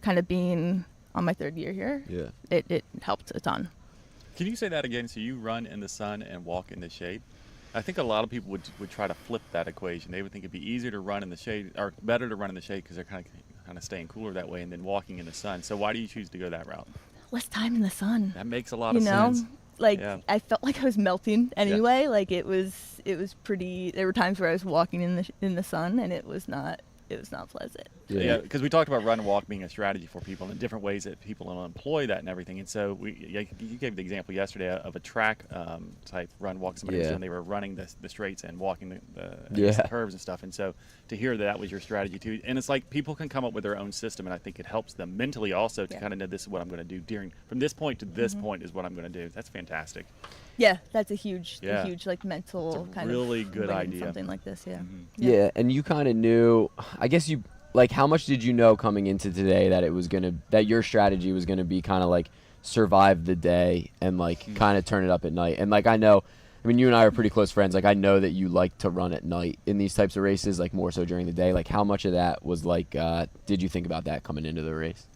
[SPEAKER 4] kind of being on my third year here,
[SPEAKER 1] Yeah.
[SPEAKER 4] it helped a ton.
[SPEAKER 2] Can you say that again? So you run in the sun and walk in the shade? I think a lot of people would try to flip that equation. They would think it'd be easier to run in the shade, or better to run in the shade because they're kind of staying cooler that way, and then walking in the sun. So why do you choose to go that route?
[SPEAKER 4] Less time in the sun.
[SPEAKER 2] That makes a lot of sense.
[SPEAKER 4] Like
[SPEAKER 2] Yeah.
[SPEAKER 4] I felt like I was melting anyway. Like it was pretty. There were times where I was walking in the sun, and it was not pleasant.
[SPEAKER 2] Yeah, because we talked about run and walk being a strategy for people and different ways that people will employ that and everything. And so you gave the example yesterday of a track type run walk. Somebody was
[SPEAKER 1] Yeah.
[SPEAKER 2] doing, they were running the straights and walking the
[SPEAKER 1] Yeah.
[SPEAKER 2] curves and stuff. And so to hear that was your strategy too. And it's like people can come up with their own system, and I think it helps them mentally also to kind of know this is what I'm going to do from this point to this point is what I'm going to do. That's fantastic.
[SPEAKER 4] Yeah, that's a huge
[SPEAKER 2] Yeah.
[SPEAKER 4] like mental
[SPEAKER 2] It's a
[SPEAKER 4] kind
[SPEAKER 2] really
[SPEAKER 4] of
[SPEAKER 2] good
[SPEAKER 4] bringing
[SPEAKER 2] idea.
[SPEAKER 4] something like this. Yeah.
[SPEAKER 1] Yeah, and you kind of knew. I guess you like. How much did you know coming into today that your strategy was gonna be kind of like survive the day and like kind of turn it up at night? And like I mean, you and I are pretty close friends. Like I know that you like to run at night in these types of races, like more so during the day. Like how much of that was like? Did you think about that coming into the race?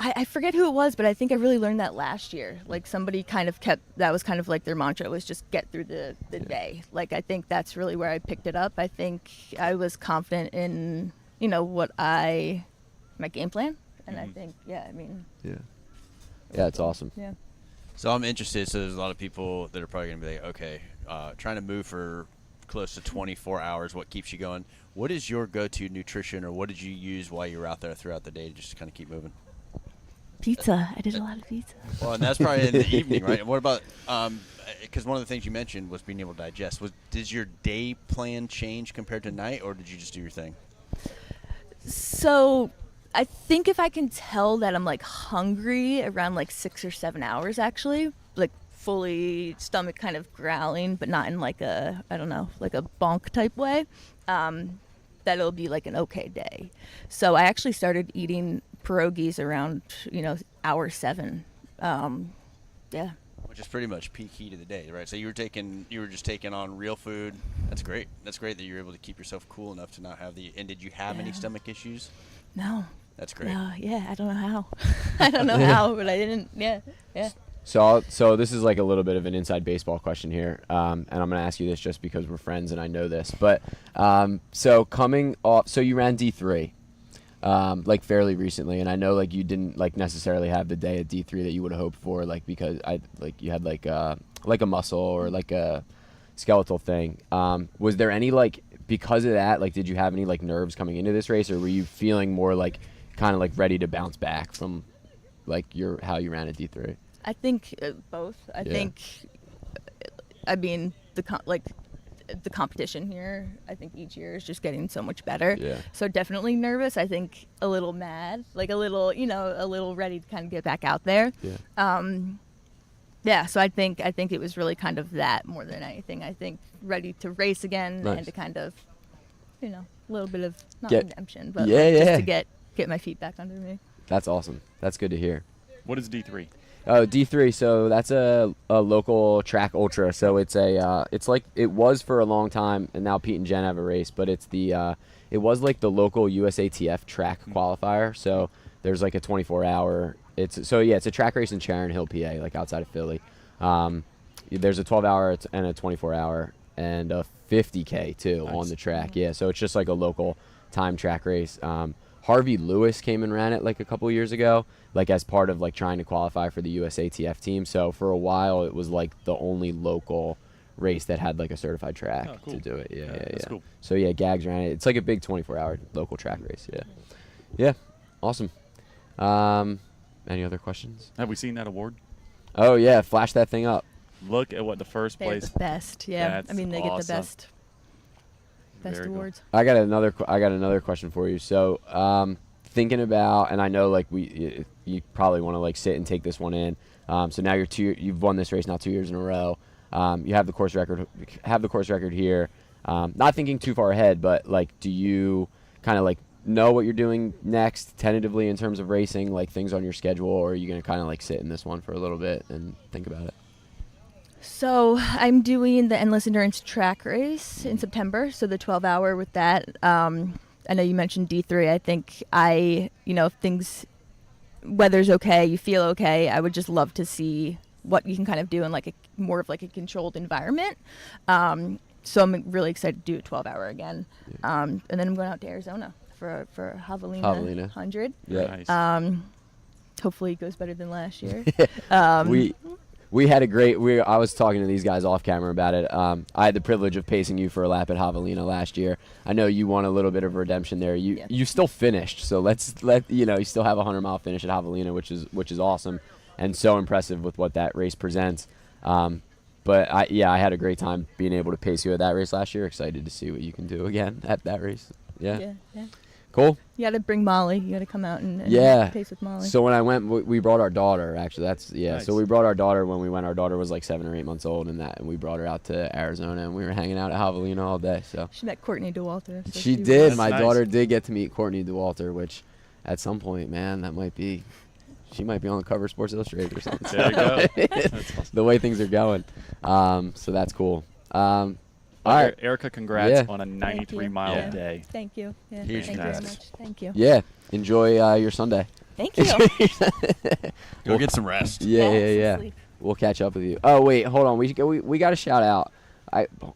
[SPEAKER 4] I forget who it was, but I think I really learned that last year. Like somebody kind of that was kind of like their mantra, was just get through the day. Like I think that's really where I picked it up. I think I was confident in my game plan, and I think
[SPEAKER 1] Yeah, it's awesome.
[SPEAKER 4] yeah.
[SPEAKER 3] So I'm interested. So there's a lot of people that are probably going to be like, okay, trying to move for close to 24 hours. What keeps you going? What is your go-to nutrition, or what did you use while you were out there throughout the day to just kind of keep moving?
[SPEAKER 4] Pizza. I did a lot of pizza.
[SPEAKER 3] Well, and that's probably in the evening, right? What about because one of the things you mentioned was being able to digest. Did your day plan change compared to night, or did you just do your thing?
[SPEAKER 4] So I think if I can tell that I'm like hungry around like 6 or 7 hours, actually, like fully stomach kind of growling, but not in like a, I don't know, like a bonk type way, that it'll be like an okay day. So I actually started eating pierogies around, hour 7. Yeah.
[SPEAKER 3] Which is pretty much peak heat of the day, right? So you were just taking on real food. That's great. That's great that you're able to keep yourself cool enough to not have and did you have any stomach issues?
[SPEAKER 4] No.
[SPEAKER 3] That's great.
[SPEAKER 4] Yeah, I don't know how. I don't know how, but I didn't. Yeah.
[SPEAKER 1] So this is like a little bit of an inside baseball question here, and I'm gonna ask you this just because we're friends and I know this. But so coming off, so you ran D3, like fairly recently, and I know like you didn't like necessarily have the day at D3 that you would have hoped for, like because you had like a muscle or like a skeletal thing. Was there any like because of that, like did you have any like nerves coming into this race, or were you feeling more like kind of like ready to bounce back from like how you ran at D3?
[SPEAKER 4] I think both. I think, I mean, the competition here, I think each year is just getting so much better.
[SPEAKER 1] Yeah.
[SPEAKER 4] So definitely nervous. I think a little mad, like a little ready to kind of get back out there.
[SPEAKER 1] Yeah.
[SPEAKER 4] Yeah. So I think it was really kind of that more than anything. I think ready to race again and to kind of, a little bit of not redemption, but just to get my feet back under me.
[SPEAKER 1] That's awesome. That's good to hear.
[SPEAKER 2] What is D3?
[SPEAKER 1] Oh, D3. So that's a local track ultra. So it's it's like it was for a long time, and now Pete and Jen have a race. But it's it was like the local USATF track qualifier. So there's like a 24-hour. It's a track race in Sharon Hill, PA, like outside of Philly. There's a 12-hour and a 24-hour and a 50K too on the track. Yeah. So it's just like a local time track race. Harvey Lewis came and ran it like a couple of years ago, like as part of like trying to qualify for the USATF team. So for a while it was like the only local race that had like a certified track to do it. Yeah.
[SPEAKER 2] That's cool.
[SPEAKER 1] So yeah, Gags ran it. It's like a big 24-hour local track race. Yeah. Awesome. Any other questions?
[SPEAKER 2] Have we seen that award?
[SPEAKER 1] Oh yeah, flash that thing up.
[SPEAKER 2] Look at what the first
[SPEAKER 4] They're
[SPEAKER 2] place.
[SPEAKER 4] the best. Yeah.
[SPEAKER 2] That's
[SPEAKER 4] I mean, they get the
[SPEAKER 2] awesome.
[SPEAKER 4] best
[SPEAKER 2] Very cool.
[SPEAKER 4] awards.
[SPEAKER 1] I got another question for you. So, thinking about, and I know like you probably want to like sit and take this one in. So now you've won this race now 2 years in a row. You have the course record here. Not thinking too far ahead, but like, do you kind of like know what you're doing next tentatively in terms of racing, like things on your schedule, or are you gonna kind of like sit in this one for a little bit and think about it?
[SPEAKER 4] So I'm doing the Endless Endurance track race in September, so the 12-hour with that. I know you mentioned D3. I think if weather's okay, you feel okay, I would just love to see what you can kind of do in like more of like a controlled environment. So I'm really excited to do a 12-hour again. And then I'm going out to Arizona for Javelina 100.
[SPEAKER 1] Yeah.
[SPEAKER 2] Nice.
[SPEAKER 4] Hopefully it goes better than last year.
[SPEAKER 1] We had a great. I was talking to these guys off camera about it. I had the privilege of pacing you for a lap at Javelina last year. I know you won a little bit of redemption there. You still finished, so you still have a 100-mile finish at Javelina, which is awesome, and so impressive with what that race presents. But I had a great time being able to pace you at that race last year. Excited to see what you can do again at that race. Yeah. Cool.
[SPEAKER 4] You got to bring Molly. You got to come out and pace with Molly.
[SPEAKER 1] So when I went, we brought our daughter. Actually,
[SPEAKER 2] Nice.
[SPEAKER 1] So we brought our daughter when we went. Our daughter was like 7 or 8 months old, and we brought her out to Arizona, and we were hanging out at Javelina all day. So
[SPEAKER 4] she met Courtney DeWalter. So
[SPEAKER 1] she did.
[SPEAKER 2] That's
[SPEAKER 1] My
[SPEAKER 2] nice.
[SPEAKER 1] daughter did get to meet Courtney DeWalter, which at some point, man, she might be on the cover of Sports Illustrated or something.
[SPEAKER 2] There you go. That's awesome.
[SPEAKER 1] The way things are going. So that's cool. All right.
[SPEAKER 2] Erica, congrats on a
[SPEAKER 4] Thank you.
[SPEAKER 2] 93-mile
[SPEAKER 3] Yeah.
[SPEAKER 2] day.
[SPEAKER 4] Thank you. Yeah,
[SPEAKER 3] Huge
[SPEAKER 4] thank you very
[SPEAKER 2] congrats.
[SPEAKER 4] much. Thank you.
[SPEAKER 1] Yeah. Enjoy your Sunday.
[SPEAKER 4] Thank you.
[SPEAKER 3] Go get some rest.
[SPEAKER 1] Yeah.
[SPEAKER 4] Sleep.
[SPEAKER 1] We'll catch up with you. Oh wait, hold on. We got to shout out.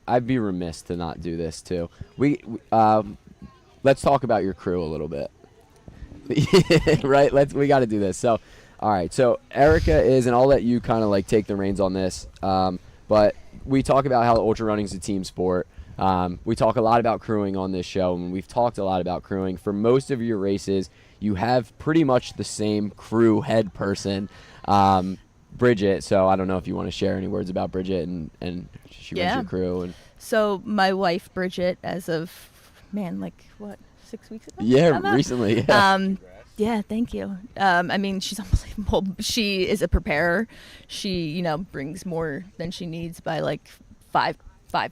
[SPEAKER 1] I'd be remiss to not do this too. Let's talk about your crew a little bit. Right? We got to do this. So, all right. So Erica is, and I'll let you kind of like take the reins on this. But we talk about how ultra running is a team sport. We talk a lot about crewing on this show, and we've talked a lot about crewing. For most of your races, you have pretty much the same crew head person, Bridget. So I don't know if you want to share any words about Bridget and she runs
[SPEAKER 4] Yeah.
[SPEAKER 1] your crew. And
[SPEAKER 4] So my wife Bridget, as of 6 weeks ago?
[SPEAKER 1] yeah,
[SPEAKER 4] About?
[SPEAKER 1] recently. Yeah.
[SPEAKER 4] Yeah, thank you. I mean, she's unbelievable. She is a preparer. She, brings more than she needs by like five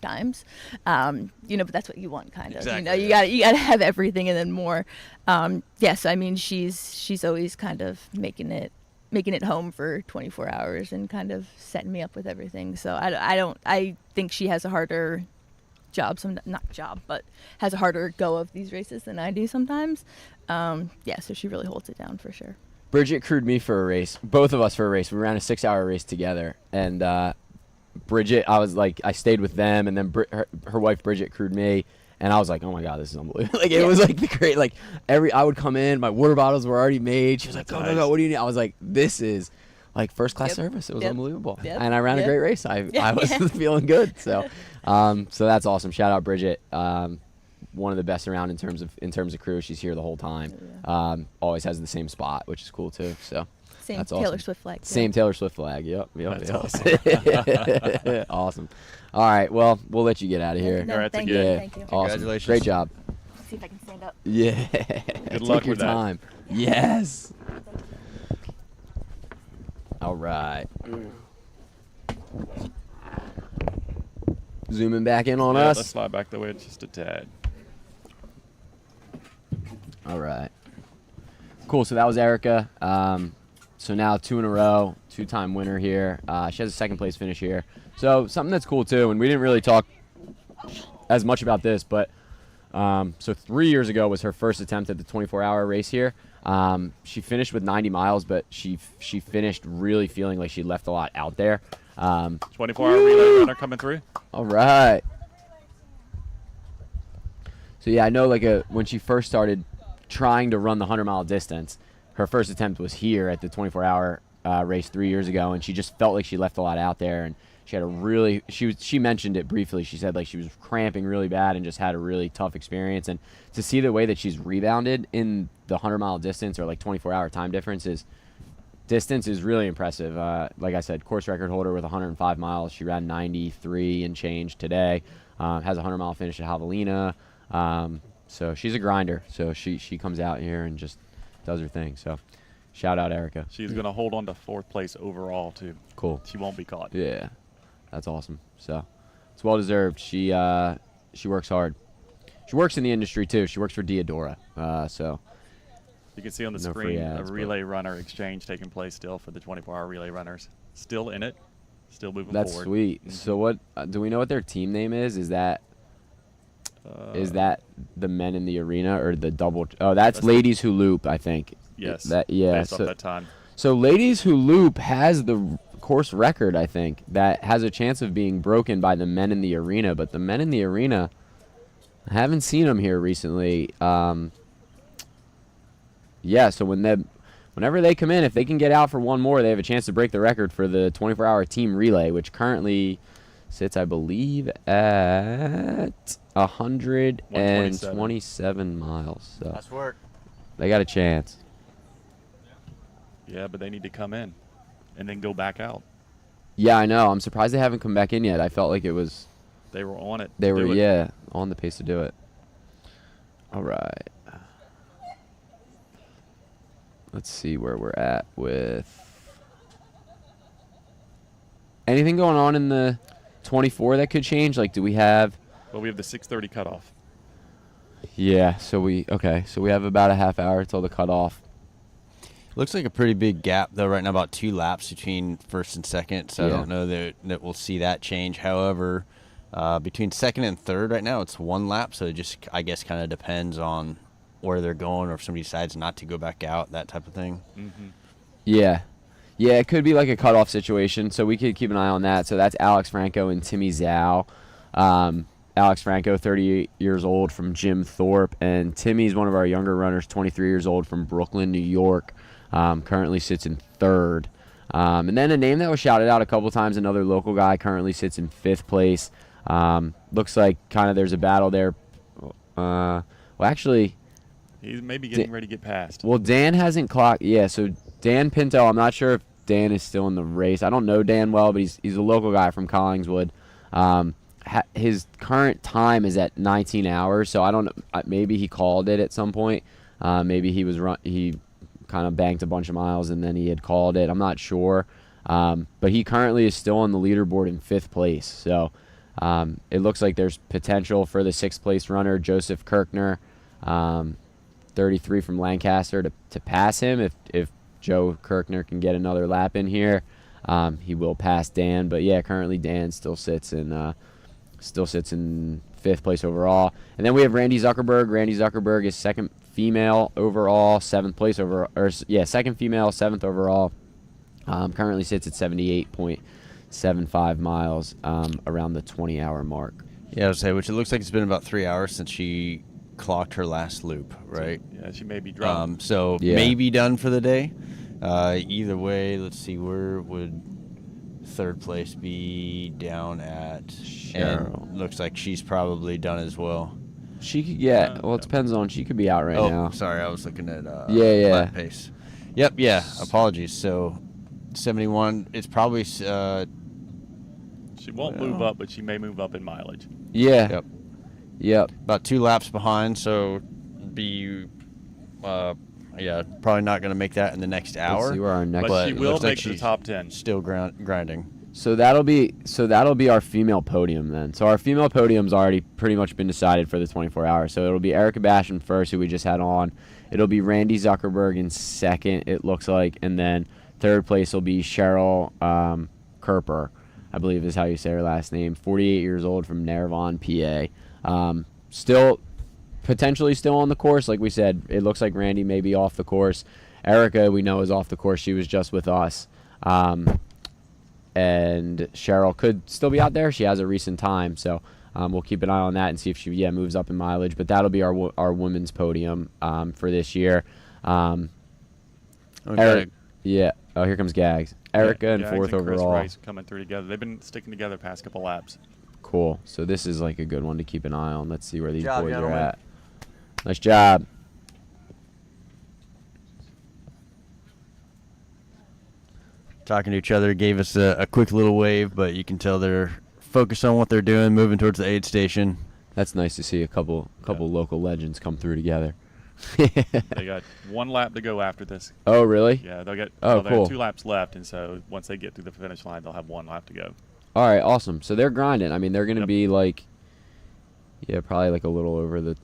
[SPEAKER 4] times. But that's what you want, kind of.
[SPEAKER 3] Exactly,
[SPEAKER 4] You gotta have everything and then more. Yes, I mean, she's always kind of making it home for 24 hours and kind of setting me up with everything. So I think she has a harder but has a harder go of these races than I do sometimes. So she really holds it down for sure.
[SPEAKER 1] Bridget crewed me for a race, both of us for a race. We ran a 6-hour race together, and Bridget, I stayed with them, and then her wife Bridget crewed me, and I was like, oh my God, this is unbelievable. It was like the great, I would come in, my water bottles were already made. She was like,
[SPEAKER 2] That's
[SPEAKER 1] go, what do you need? I was like, this is like first class
[SPEAKER 4] Yep.
[SPEAKER 1] service. It was
[SPEAKER 4] Yep.
[SPEAKER 1] unbelievable.
[SPEAKER 4] Yep.
[SPEAKER 1] And I ran a
[SPEAKER 4] Yep.
[SPEAKER 1] great race. I was feeling good. So that's awesome. Shout out Bridget. One of the best around in terms of crew. She's here the whole time. Always has the same spot, which is cool too. So
[SPEAKER 4] Same
[SPEAKER 1] that's
[SPEAKER 4] Taylor
[SPEAKER 1] awesome.
[SPEAKER 4] Swift flag. too.
[SPEAKER 1] Same Taylor Swift flag. Yep.
[SPEAKER 2] That's
[SPEAKER 1] Awesome. Awesome. All right. Well, we'll let you get out of here.
[SPEAKER 2] All right,
[SPEAKER 4] Thank
[SPEAKER 2] again.
[SPEAKER 4] you.
[SPEAKER 1] Yeah.
[SPEAKER 4] Thank you.
[SPEAKER 1] Awesome.
[SPEAKER 3] Congratulations.
[SPEAKER 1] Great job.
[SPEAKER 4] Let's see if I can stand up.
[SPEAKER 1] Yeah.
[SPEAKER 2] Good
[SPEAKER 1] Take
[SPEAKER 2] luck
[SPEAKER 1] your
[SPEAKER 2] with that.
[SPEAKER 1] time. Yes. All right. Zooming back in on
[SPEAKER 2] Yeah, let's
[SPEAKER 1] us.
[SPEAKER 2] slide back the way just a tad.
[SPEAKER 1] All right. Cool. So that was Erica. So now 2 in a row, 2-time winner here. She has a second place finish here. So something that's cool too, and we didn't really talk as much about this, but so 3 years ago was her first attempt at the 24-hour race here. She finished with 90 miles, but she finished really feeling like she left a lot out there.
[SPEAKER 2] 24-hour relay runner coming through.
[SPEAKER 1] All right. So yeah, I know when she first started trying to run the 100-mile distance, her first attempt was here at the 24-hour race 3 years ago, and she just felt like she left a lot out there, and she had she mentioned it briefly. She said she was cramping really bad and just had a really tough experience. And to see the way that she's rebounded in the 100-mile distance or 24-hour time difference is really impressive. Like I said, course record holder with 105 miles. She ran 93 and change today. Has a 100-mile finish at Javelina. So she's a grinder. So she comes out here and just does her thing. So shout out Erica.
[SPEAKER 2] She's going to hold on to 4th place overall, too.
[SPEAKER 1] Cool.
[SPEAKER 2] She won't be caught.
[SPEAKER 1] Yeah, that's awesome. So it's well deserved. She works hard. She works in the industry too. She works for Diodora. So
[SPEAKER 2] You can see on the
[SPEAKER 1] No free
[SPEAKER 2] screen
[SPEAKER 1] ads,
[SPEAKER 2] a
[SPEAKER 1] but-
[SPEAKER 2] relay runner exchange taking place still for the 24-hour relay runners. Still in it. Still moving
[SPEAKER 1] that's
[SPEAKER 2] forward.
[SPEAKER 1] sweet.
[SPEAKER 2] Mhm.
[SPEAKER 1] So what do we know what their team name is? Is that the men in the arena or the double? Oh, that's
[SPEAKER 2] That's
[SPEAKER 1] Ladies Who Loop, I think.
[SPEAKER 2] Yes.
[SPEAKER 1] Yeah.
[SPEAKER 2] Based off that time.
[SPEAKER 1] So Ladies Who Loop has the course record, I think, that has a chance of being broken by the men in the arena. But the men in the arena, I haven't seen them here recently. Yeah, so whenever they come in, if they can get out for one more, they have a chance to break the record for the 24-hour team relay, which currently sits, I believe, at 127 miles. So
[SPEAKER 3] Nice work.
[SPEAKER 1] they got a chance.
[SPEAKER 2] Yeah, but they need to come in and then go back out.
[SPEAKER 1] Yeah, I know. I'm surprised they haven't come back in yet. I felt like it was
[SPEAKER 2] They were on it.
[SPEAKER 1] they
[SPEAKER 2] to
[SPEAKER 1] were
[SPEAKER 2] do it.
[SPEAKER 1] on the pace to do it. All right. Let's see where we're at with anything going on in the 24 that could change. Do we have?
[SPEAKER 2] Well, we have the 6:30 cutoff.
[SPEAKER 1] Yeah. So we have about a half hour till the cutoff.
[SPEAKER 3] Looks like a pretty big gap, though, right now, about 2 laps between first and second. So
[SPEAKER 1] Yeah.
[SPEAKER 3] I don't know that we'll see that change. However, between second and third right now, it's 1 lap. So it just, I guess, kind of depends on where they're going or if somebody decides not to go back out, that type of thing.
[SPEAKER 2] Mm-hmm.
[SPEAKER 1] Yeah. Yeah, it could be like a cutoff situation, so we could keep an eye on that. So that's Alex Franco and Timmy Zhao. Alex Franco, 38 years old from Jim Thorpe, and Timmy's one of our younger runners, 23 years old from Brooklyn, New York. Currently sits in 3rd. And then a name that was shouted out a couple times, another local guy, currently sits in 5th place. Looks like kind of there's a battle there. Well, actually,
[SPEAKER 2] He's maybe getting ready to get past.
[SPEAKER 1] well, Dan hasn't clocked. Yeah, so Dan Pinto, I'm not sure if Dan is still in the race. I don't know Dan well, but he's a local guy from Collingswood. His current time is at 19 hours, so I don't know. Maybe he called it at some point. Maybe he kind of banked a bunch of miles and then he had called it. I'm not sure. But he currently is still on the leaderboard in 5th place. So it looks like there's potential for the 6th place runner, Joseph Kirkner, 33 from Lancaster, to pass him. If Joe Kirkner can get another lap in here, he will pass Dan. But yeah, currently Dan still sits in 5th place overall. And then we have Randy Zuckerberg. Randy Zuckerberg is 2nd female overall, 7th place over, or yeah, 2nd female, 7th overall. Currently sits at 78.75 miles, around the 20-hour mark.
[SPEAKER 3] Yeah, I would say, which it looks like it's been about 3 hours since she clocked her last loop, right?
[SPEAKER 2] Yeah, she may be dropped.
[SPEAKER 3] So
[SPEAKER 1] Yeah.
[SPEAKER 3] maybe done for the day. Either way, let's see, where would 3rd place be down at?
[SPEAKER 1] Cheryl.
[SPEAKER 3] And looks like she's probably done as well.
[SPEAKER 1] She could, yeah. Well, it depends on. She could be out right now.
[SPEAKER 3] Sorry, I was looking at
[SPEAKER 1] Yeah.
[SPEAKER 3] lap pace. Yep, yeah. Apologies. So 71. It's probably
[SPEAKER 2] She won't move up, but she may move up in mileage.
[SPEAKER 1] Yeah. Yep.
[SPEAKER 3] about 2 laps behind. So probably not going to make that in the next hour.
[SPEAKER 1] Let's see where our next.
[SPEAKER 2] But she
[SPEAKER 3] it
[SPEAKER 2] will
[SPEAKER 3] looks like
[SPEAKER 2] make the
[SPEAKER 3] she's
[SPEAKER 2] top 10.
[SPEAKER 3] Still grinding.
[SPEAKER 1] So that'll be our female podium then. So our female podium's already pretty much been decided for the 24 hours. So it'll be Erica Basham first, who we just had on. It'll be Randy Zuckerberg in 2nd, it looks like, and then 3rd place will be Cheryl Kerper, I believe is how you say her last name. 48 years old from Narvon, PA. Potentially still on the course, like we said. It looks like Randy may be off the course. Erica, we know, is off the course. She was just with us. And Cheryl could still be out there. She has a recent time, so we'll keep an eye on that and see if she moves up in mileage. But that'll be our women's podium for this year.
[SPEAKER 3] Okay.
[SPEAKER 1] Yeah. Oh, here comes Gags. Erica in
[SPEAKER 2] Gags
[SPEAKER 1] 4th
[SPEAKER 2] and Chris
[SPEAKER 1] overall.
[SPEAKER 2] Rice coming through together. They've been sticking together past couple laps.
[SPEAKER 1] Cool. So this is like a good one to keep an eye on. Let's see where these
[SPEAKER 3] Job,
[SPEAKER 1] boys are
[SPEAKER 3] gentlemen.
[SPEAKER 1] at. Nice job.
[SPEAKER 3] Talking to each other, gave us a quick little wave, but you can tell they're focused on what they're doing, moving towards the aid station.
[SPEAKER 1] That's nice to see a couple local legends come through together.
[SPEAKER 2] They got 1 lap to go after this.
[SPEAKER 1] Oh, really?
[SPEAKER 2] Yeah, they'll get
[SPEAKER 1] Oh,
[SPEAKER 2] they
[SPEAKER 1] cool.
[SPEAKER 2] have 2 laps left, and so once they get to the finish line, they'll have 1 lap to go.
[SPEAKER 1] All right, awesome. So they're grinding. I mean, they're going to
[SPEAKER 2] Yep.
[SPEAKER 1] be like, probably like a little over the.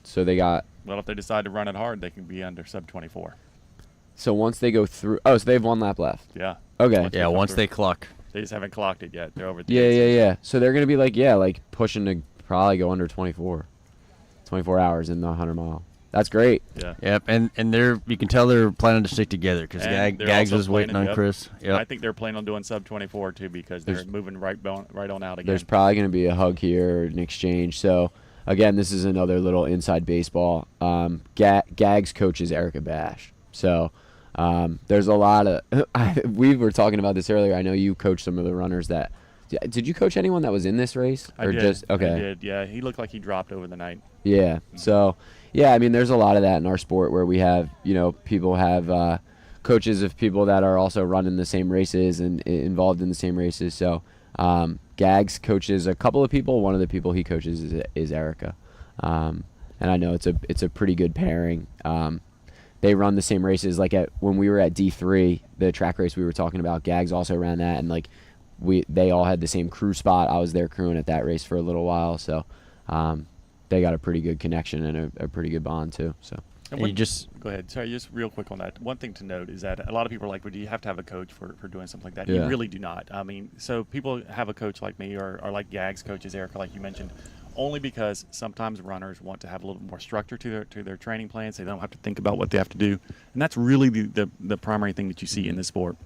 [SPEAKER 1] So they got.
[SPEAKER 2] Well, if they decide to run it hard, they can be under sub 24.
[SPEAKER 1] So once they go through. Oh, so they have 1 lap left.
[SPEAKER 2] Yeah.
[SPEAKER 1] Okay.
[SPEAKER 2] Once
[SPEAKER 3] Yeah,
[SPEAKER 2] come
[SPEAKER 3] once
[SPEAKER 2] through.
[SPEAKER 3] they clock.
[SPEAKER 2] They just haven't clocked it yet. They're over the
[SPEAKER 1] Yeah,
[SPEAKER 2] aid station.
[SPEAKER 1] yeah. So they're going to be like pushing to probably go under 24 hours in the 100-mile. That's great.
[SPEAKER 2] Yeah.
[SPEAKER 3] Yep, and you can tell they're planning to stick together because
[SPEAKER 2] And they're
[SPEAKER 3] Gags
[SPEAKER 2] also
[SPEAKER 3] was waiting
[SPEAKER 2] planning-
[SPEAKER 3] on
[SPEAKER 2] yep.
[SPEAKER 3] Chris.
[SPEAKER 2] I
[SPEAKER 3] Yep.
[SPEAKER 2] think they're planning on doing sub 24 too because they're
[SPEAKER 1] There's-
[SPEAKER 2] moving right on out again.
[SPEAKER 1] There's probably going to be a hug here, an exchange. So, again, this is another little inside baseball. Gags coaches Erica Bash. So, there's a lot of we were talking about this earlier. I know you coached some of the runners that. Did you coach anyone that was in this race?
[SPEAKER 2] I
[SPEAKER 1] Or
[SPEAKER 2] did.
[SPEAKER 1] just okay.
[SPEAKER 2] I did. Yeah, he looked like he dropped over the night.
[SPEAKER 1] Yeah. So, yeah, I mean, there's a lot of that in our sport where we have, people have coaches of people that are also running the same races and involved in the same races. So, Gags coaches a couple of people. One of the people he coaches is Erica, and I know it's a pretty good pairing. They run the same races. Like when we were at D3, the track race we were talking about, Gags also ran that, and like they all had the same crew spot. I was there crewing at that race for a little while, so they got a pretty good connection and a pretty good bond too. So
[SPEAKER 2] And
[SPEAKER 3] You just
[SPEAKER 2] Go ahead. Sorry, just real quick on that. One thing to note is that a lot of people are like, well, do you have to have a coach for doing something like that?
[SPEAKER 1] Yeah.
[SPEAKER 2] You really do not. I mean, so people have a coach like me or like Gags coaches, Erica, like you mentioned, only because sometimes runners want to have a little bit more structure to their training plans. They don't have to think about what they have to do. And that's really the primary thing that you see in this sport.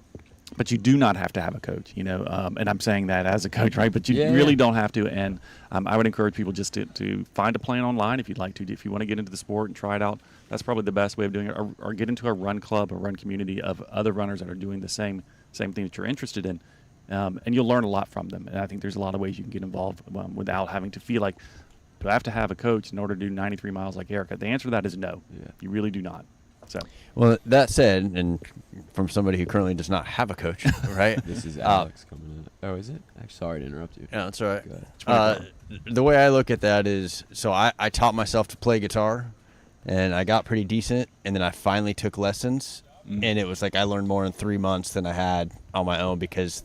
[SPEAKER 2] But you do not have to have a coach, and I'm saying that as a coach, right? But you really don't have to. And I would encourage people just to find a plan online if you'd like to. If you want to get into the sport and try it out, that's probably the best way of doing it. Or get into a run club, a run community of other runners that are doing the same thing that you're interested in. and you'll learn a lot from them. And I think there's a lot of ways you can get involved without having to feel like, do I have to have a coach in order to do 93 miles like Erica? The answer to that is no.
[SPEAKER 1] Yeah.
[SPEAKER 2] You really do not. So,
[SPEAKER 3] Well, that said, and from somebody who currently does not have a coach, right?
[SPEAKER 1] This is Alex coming in. Oh, is it? I'm sorry to interrupt you.
[SPEAKER 3] Yeah, that's all right.
[SPEAKER 1] Go ahead.
[SPEAKER 3] The way I look at that is, so I taught myself to play guitar, and I got pretty decent, and then I finally took lessons, and it was like I learned more in 3 months than I had on my own because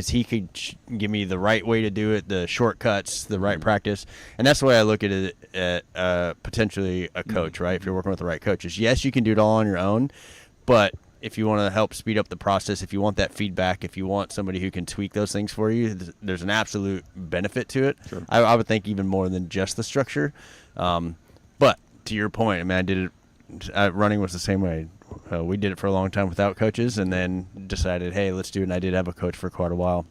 [SPEAKER 3] he could give me the right way to do it, the shortcuts, the right practice, and that's the way I look at it at potentially a coach, right? If you're working with the right coaches, yes, you can do it all on your own, but if you want to help speed up the process, if you want that feedback, if you want somebody who can tweak those things for you, there's an absolute benefit to it.
[SPEAKER 2] Sure.
[SPEAKER 3] I would think even more than just the structure. But to your point, I mean, I did it. Running was the same way. We did it for a long time without coaches, and then decided, hey, let's do it. And I did have a coach for quite a while.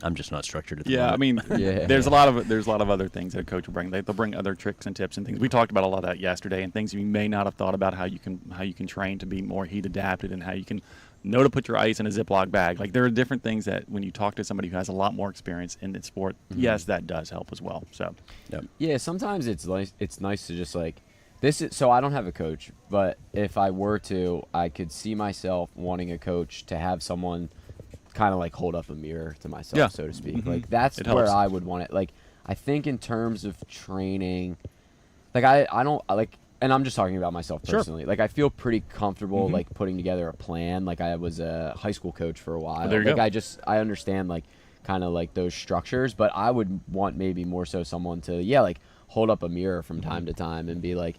[SPEAKER 3] I'm just not structured at the
[SPEAKER 2] yeah, I
[SPEAKER 3] moment.
[SPEAKER 2] mean,
[SPEAKER 1] Yeah.
[SPEAKER 2] there's a lot of other things that a coach will bring. They'll bring other tricks and tips and things. We talked about a lot of that yesterday, and things you may not have thought about how you can train to be more heat adapted and how you can know to put your ice in a Ziploc bag. Like there are different things that when you talk to somebody who has a lot more experience in the sport, yes, that does help as well. So,
[SPEAKER 1] Yeah, sometimes it's nice to just like this is so I don't have a coach, but if I were to, I could see myself wanting a coach to have someone kind of like hold up a mirror to myself,
[SPEAKER 2] Yeah.
[SPEAKER 1] so to speak.
[SPEAKER 2] Mhm.
[SPEAKER 1] Like that's
[SPEAKER 2] It
[SPEAKER 1] where
[SPEAKER 2] helps.
[SPEAKER 1] I would want it. Like I think in terms of training, like I don't like, and I'm just talking about myself
[SPEAKER 2] Sure.
[SPEAKER 1] personally. Like I feel pretty comfortable
[SPEAKER 2] Mhm.
[SPEAKER 1] like putting together a plan. Like I was a high school coach for a while.
[SPEAKER 2] there you
[SPEAKER 1] like
[SPEAKER 2] go.
[SPEAKER 1] I understand like kind of like those structures, but I would want maybe more so someone to like hold up a mirror from time to time and be like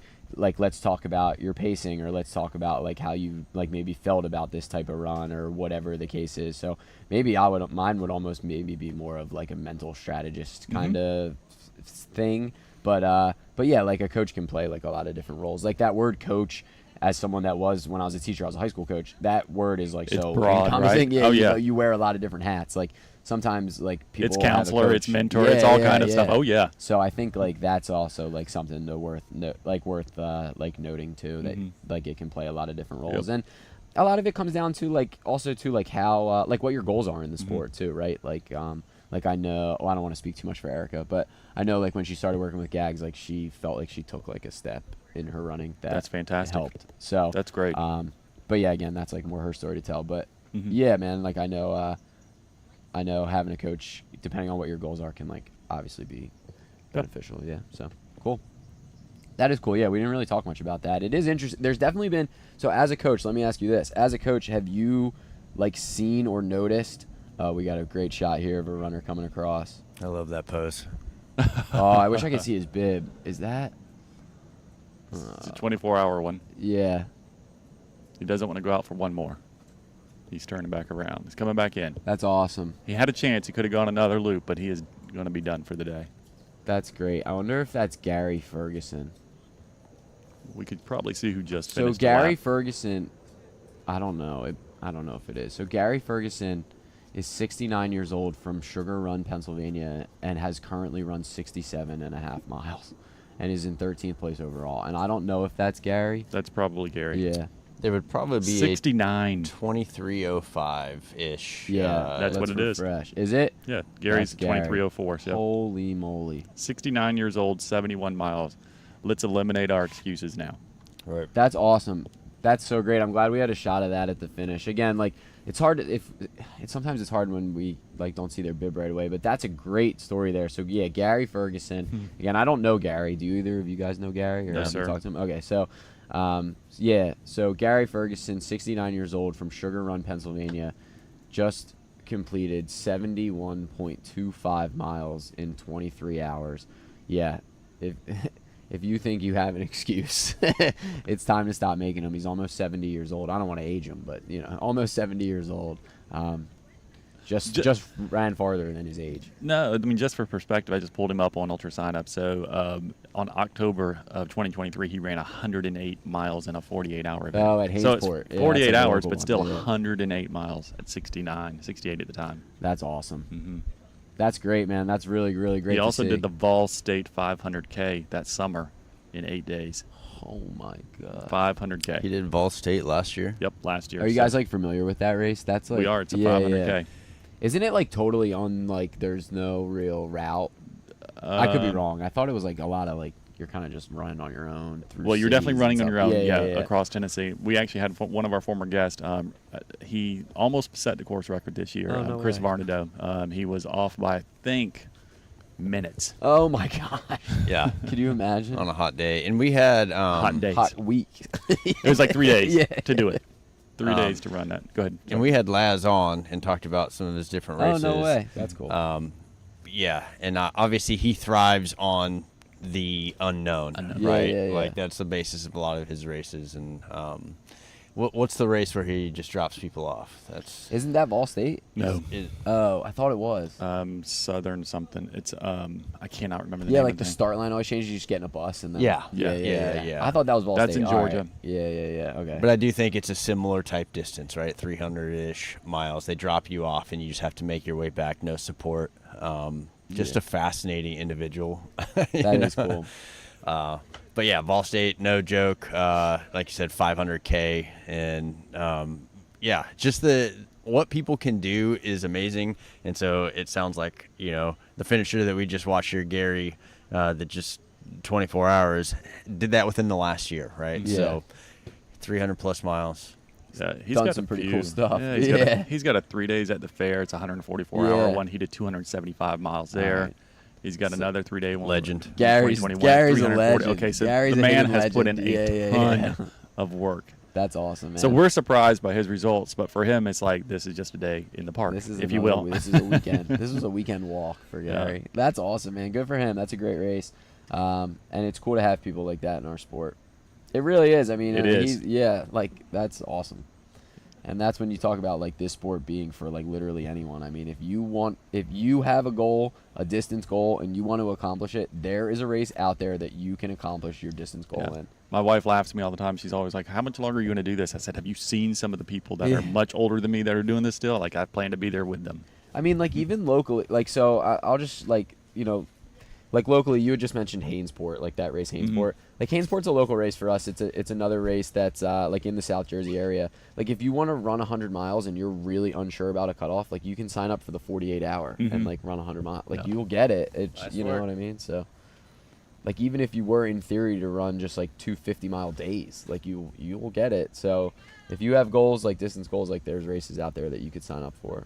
[SPEAKER 1] let's talk about your pacing, or let's talk about like how you like maybe felt about this type of run or whatever the case is. So maybe mine would almost maybe be more of like a mental strategist kind of thing, but yeah, like a coach can play like a lot of different roles. Like that word coach, as someone that was, when I was a teacher, I was a high school coach, that word is like
[SPEAKER 2] It's
[SPEAKER 1] so
[SPEAKER 2] broad,
[SPEAKER 1] encompassing.
[SPEAKER 2] right?
[SPEAKER 1] Yeah,
[SPEAKER 2] Oh,
[SPEAKER 1] you
[SPEAKER 2] yeah.
[SPEAKER 1] know, you wear a lot of different hats. Like sometimes like people
[SPEAKER 2] it's
[SPEAKER 1] will have a
[SPEAKER 2] counselor, it's
[SPEAKER 1] coach.
[SPEAKER 2] mentor,
[SPEAKER 1] Yeah,
[SPEAKER 2] it's all
[SPEAKER 1] yeah,
[SPEAKER 2] kind of stuff.
[SPEAKER 1] yeah.
[SPEAKER 2] Oh yeah.
[SPEAKER 1] So I think like that's also like something to worth like noting too, that like it can play a lot of different roles. And a lot of it comes down to like also to like how like what your goals are in the sport too, right? Like I know, I don't want to speak too much for Erica, but I know like when she started working with Gags, like she felt like she took like a step in her running
[SPEAKER 2] That's fantastic.
[SPEAKER 1] helped. So
[SPEAKER 2] That's great.
[SPEAKER 1] but yeah, again, that's like more her story to tell. But
[SPEAKER 2] Mhm.
[SPEAKER 1] yeah, man, like I know having a coach, depending on what your goals are, can like obviously be beneficial. Yeah, so cool. That is cool. Yeah, we didn't really talk much about that. It is interesting. There's definitely been, so as a coach, let me ask you this: as a coach, have you like seen or noticed? We got a great shot here of a runner coming across.
[SPEAKER 3] I love that pose.
[SPEAKER 1] Oh, I wish I could see his bib. Is that?
[SPEAKER 2] It's a 24-hour one.
[SPEAKER 1] Yeah.
[SPEAKER 2] He doesn't want to go out for one more. He's turning back around. He's coming back in.
[SPEAKER 1] That's awesome.
[SPEAKER 2] He had a chance. He could have gone another loop, but he is going to be done for the day.
[SPEAKER 1] That's great. I wonder if that's Gary Ferguson.
[SPEAKER 2] We could probably see who just
[SPEAKER 1] So
[SPEAKER 2] finished. the
[SPEAKER 1] Gary
[SPEAKER 2] lap.
[SPEAKER 1] Ferguson, I don't know. I don't know if it is. So Gary Ferguson is 69 years old from Sugar Run, Pennsylvania, and has currently run 67.5 miles, and is in 13th place overall. And I don't know if that's Gary.
[SPEAKER 2] That's probably Gary.
[SPEAKER 1] Yeah.
[SPEAKER 3] There would probably be
[SPEAKER 2] 69.
[SPEAKER 3] a 23:05-ish.
[SPEAKER 1] Yeah.
[SPEAKER 2] That's what
[SPEAKER 1] let's
[SPEAKER 2] it is.
[SPEAKER 1] refresh. Is it?
[SPEAKER 2] Yeah, Gary's
[SPEAKER 1] That's Gary.
[SPEAKER 2] 23:04. So
[SPEAKER 1] Holy moly.
[SPEAKER 2] 69 years old, 71 miles. Let's eliminate our excuses now.
[SPEAKER 3] Right.
[SPEAKER 1] That's awesome. That's so great. I'm glad we had a shot of that at the finish. Again, like it's hard sometimes it's hard when we like don't see their bib right away, but that's a great story there. So yeah, Gary Ferguson. Again, I don't know Gary. Do either of you guys know Gary, or
[SPEAKER 2] No,
[SPEAKER 1] have you
[SPEAKER 2] sir.
[SPEAKER 1] talked to him? Okay, so yeah, so Gary Ferguson, 69 years old from Sugar Run, Pennsylvania, just completed 71.25 miles in 23 hours. Yeah, if you think you have an excuse, it's time to stop making them. He's almost 70 years old. I don't want to age him, but almost 70 years old. Just ran farther than his age.
[SPEAKER 2] No, I mean, just for perspective, I just pulled him up on Ultra Sign Up. So on October of 2023, he ran 108 miles in a 48-hour event.
[SPEAKER 1] Oh, at
[SPEAKER 2] So it's
[SPEAKER 1] Hayesport. Yeah,
[SPEAKER 2] 48
[SPEAKER 1] that's a
[SPEAKER 2] hours,
[SPEAKER 1] local
[SPEAKER 2] but
[SPEAKER 1] one.
[SPEAKER 2] still
[SPEAKER 1] Yeah.
[SPEAKER 2] 108 miles at 68 at the time.
[SPEAKER 1] That's awesome.
[SPEAKER 2] hmm
[SPEAKER 1] That's great, man. That's really, really great.
[SPEAKER 2] He
[SPEAKER 1] to
[SPEAKER 2] also
[SPEAKER 1] see.
[SPEAKER 2] did the Vol State 500K that summer in 8 days.
[SPEAKER 1] Oh my god.
[SPEAKER 2] 500K.
[SPEAKER 3] He did Vol State last year.
[SPEAKER 2] Yep, last year.
[SPEAKER 1] Are you
[SPEAKER 2] So
[SPEAKER 1] guys like familiar with that race? That's like
[SPEAKER 2] we are. It's a
[SPEAKER 1] yeah,
[SPEAKER 2] 500K.
[SPEAKER 1] yeah. Isn't it like totally on like there's no real route? I could be wrong. I thought it was like a lot of like you're kind of just running on your own through.
[SPEAKER 2] Well, you're definitely
[SPEAKER 1] cities
[SPEAKER 2] running
[SPEAKER 1] and
[SPEAKER 2] on your
[SPEAKER 1] stuff.
[SPEAKER 2] own,
[SPEAKER 1] Yeah.
[SPEAKER 2] across Tennessee. We actually had one of our former guests. He almost set the course record this year.
[SPEAKER 1] Oh, no
[SPEAKER 2] Chris
[SPEAKER 1] way.
[SPEAKER 2] Varnado. He was off by, I think, minutes.
[SPEAKER 1] Oh my gosh.
[SPEAKER 3] Yeah.
[SPEAKER 1] Could you imagine?
[SPEAKER 3] On a hot day. And we had
[SPEAKER 2] Hot days.
[SPEAKER 1] Hot week.
[SPEAKER 2] It was like 3 days
[SPEAKER 1] Yeah.
[SPEAKER 2] to do it. 3 days to run that. Go ahead.
[SPEAKER 3] and we had Laz on and talked about some of his different
[SPEAKER 1] Oh
[SPEAKER 3] races.
[SPEAKER 1] no way. That's cool.
[SPEAKER 3] Yeah, and obviously he thrives on the unknown,
[SPEAKER 1] Yeah,
[SPEAKER 3] right?
[SPEAKER 1] yeah, yeah.
[SPEAKER 3] Like that's the basis of a lot of his races. And what's the race where he just drops people off? That's
[SPEAKER 1] Isn't that Ball State?
[SPEAKER 2] No.
[SPEAKER 1] Oh, I thought it was.
[SPEAKER 2] Southern something. It's I cannot remember the
[SPEAKER 1] Yeah,
[SPEAKER 2] name
[SPEAKER 1] like
[SPEAKER 2] of
[SPEAKER 1] the
[SPEAKER 2] thing.
[SPEAKER 1] start line always changes. You just get in a bus and then.
[SPEAKER 3] Yeah.
[SPEAKER 1] Yeah.
[SPEAKER 3] Yeah.
[SPEAKER 1] I thought that was Ball
[SPEAKER 2] That's
[SPEAKER 1] State.
[SPEAKER 2] in
[SPEAKER 1] All right.
[SPEAKER 2] Georgia.
[SPEAKER 1] Yeah. Okay.
[SPEAKER 3] But I do think it's a similar type distance, right? 300-ish miles. They drop you off, and you just have to make your way back. No support. Just a fascinating individual.
[SPEAKER 1] That is cool.
[SPEAKER 3] But yeah, Ball State, no joke. Like you said, 500K, and just what people can do is amazing. And so it sounds like the finisher that we just watched here, Gary, that just 24 hours did that within the last year, right?
[SPEAKER 1] Yeah.
[SPEAKER 3] So 300 plus miles.
[SPEAKER 2] He's
[SPEAKER 1] Done
[SPEAKER 2] got
[SPEAKER 1] some
[SPEAKER 2] a
[SPEAKER 1] pretty
[SPEAKER 2] few.
[SPEAKER 1] cool stuff.
[SPEAKER 2] Yeah, he's got a 3 days at the fair. It's a 144-hour
[SPEAKER 1] Yeah.
[SPEAKER 2] one. He did 275 miles there.
[SPEAKER 1] Right.
[SPEAKER 2] He's got another 3-day one.
[SPEAKER 3] Legend.
[SPEAKER 1] Gary's
[SPEAKER 2] 2021,
[SPEAKER 1] a
[SPEAKER 2] 340.
[SPEAKER 1] legend.
[SPEAKER 2] Okay, so
[SPEAKER 1] Gary's
[SPEAKER 2] the
[SPEAKER 1] a
[SPEAKER 2] man
[SPEAKER 1] hidden
[SPEAKER 2] has put in
[SPEAKER 1] legend.
[SPEAKER 2] a
[SPEAKER 1] Yeah.
[SPEAKER 2] ton of work.
[SPEAKER 1] That's awesome, man.
[SPEAKER 2] So we're surprised by his results, but for him, it's like this is just a day in the park,
[SPEAKER 1] This is
[SPEAKER 2] if you
[SPEAKER 1] another-
[SPEAKER 2] will.
[SPEAKER 1] This is a weekend. This was a weekend walk for Gary.
[SPEAKER 2] Yeah.
[SPEAKER 1] That's awesome, man. Good for him. That's a great race, and it's cool to have people like that in our sport. It really is. I mean,
[SPEAKER 2] It is.
[SPEAKER 1] like that's awesome. And that's when you talk about like this sport being for like literally anyone. I mean, if you have a goal, a distance goal, and you want to accomplish it, there is a race out there that you can accomplish your distance goal
[SPEAKER 2] Yeah.
[SPEAKER 1] in.
[SPEAKER 2] My wife laughs at me all the time. She's always like, "How much longer are you going to do this?" I said, "Have you seen some of the people that
[SPEAKER 1] Yeah.
[SPEAKER 2] are much older than me that are doing this still? Like, I plan to be there with them."
[SPEAKER 1] I mean, like even locally, like so I'll just like like locally, you had just mentioned Hainsport, like that race Hainsport. Like Hainsport's a local race for us. It's another race that's like in the South Jersey area. Like if you want to run 100 miles and you're really unsure about a cutoff, like you can sign up for the 48 hour and like run 100 miles. Like you'll get it. It's
[SPEAKER 3] Nice
[SPEAKER 1] you know
[SPEAKER 3] work.
[SPEAKER 1] what I mean. So like even if you were in theory to run just like 2 50-mile days, like you will get it. So if you have goals like distance goals, like there's races out there that you could sign up for.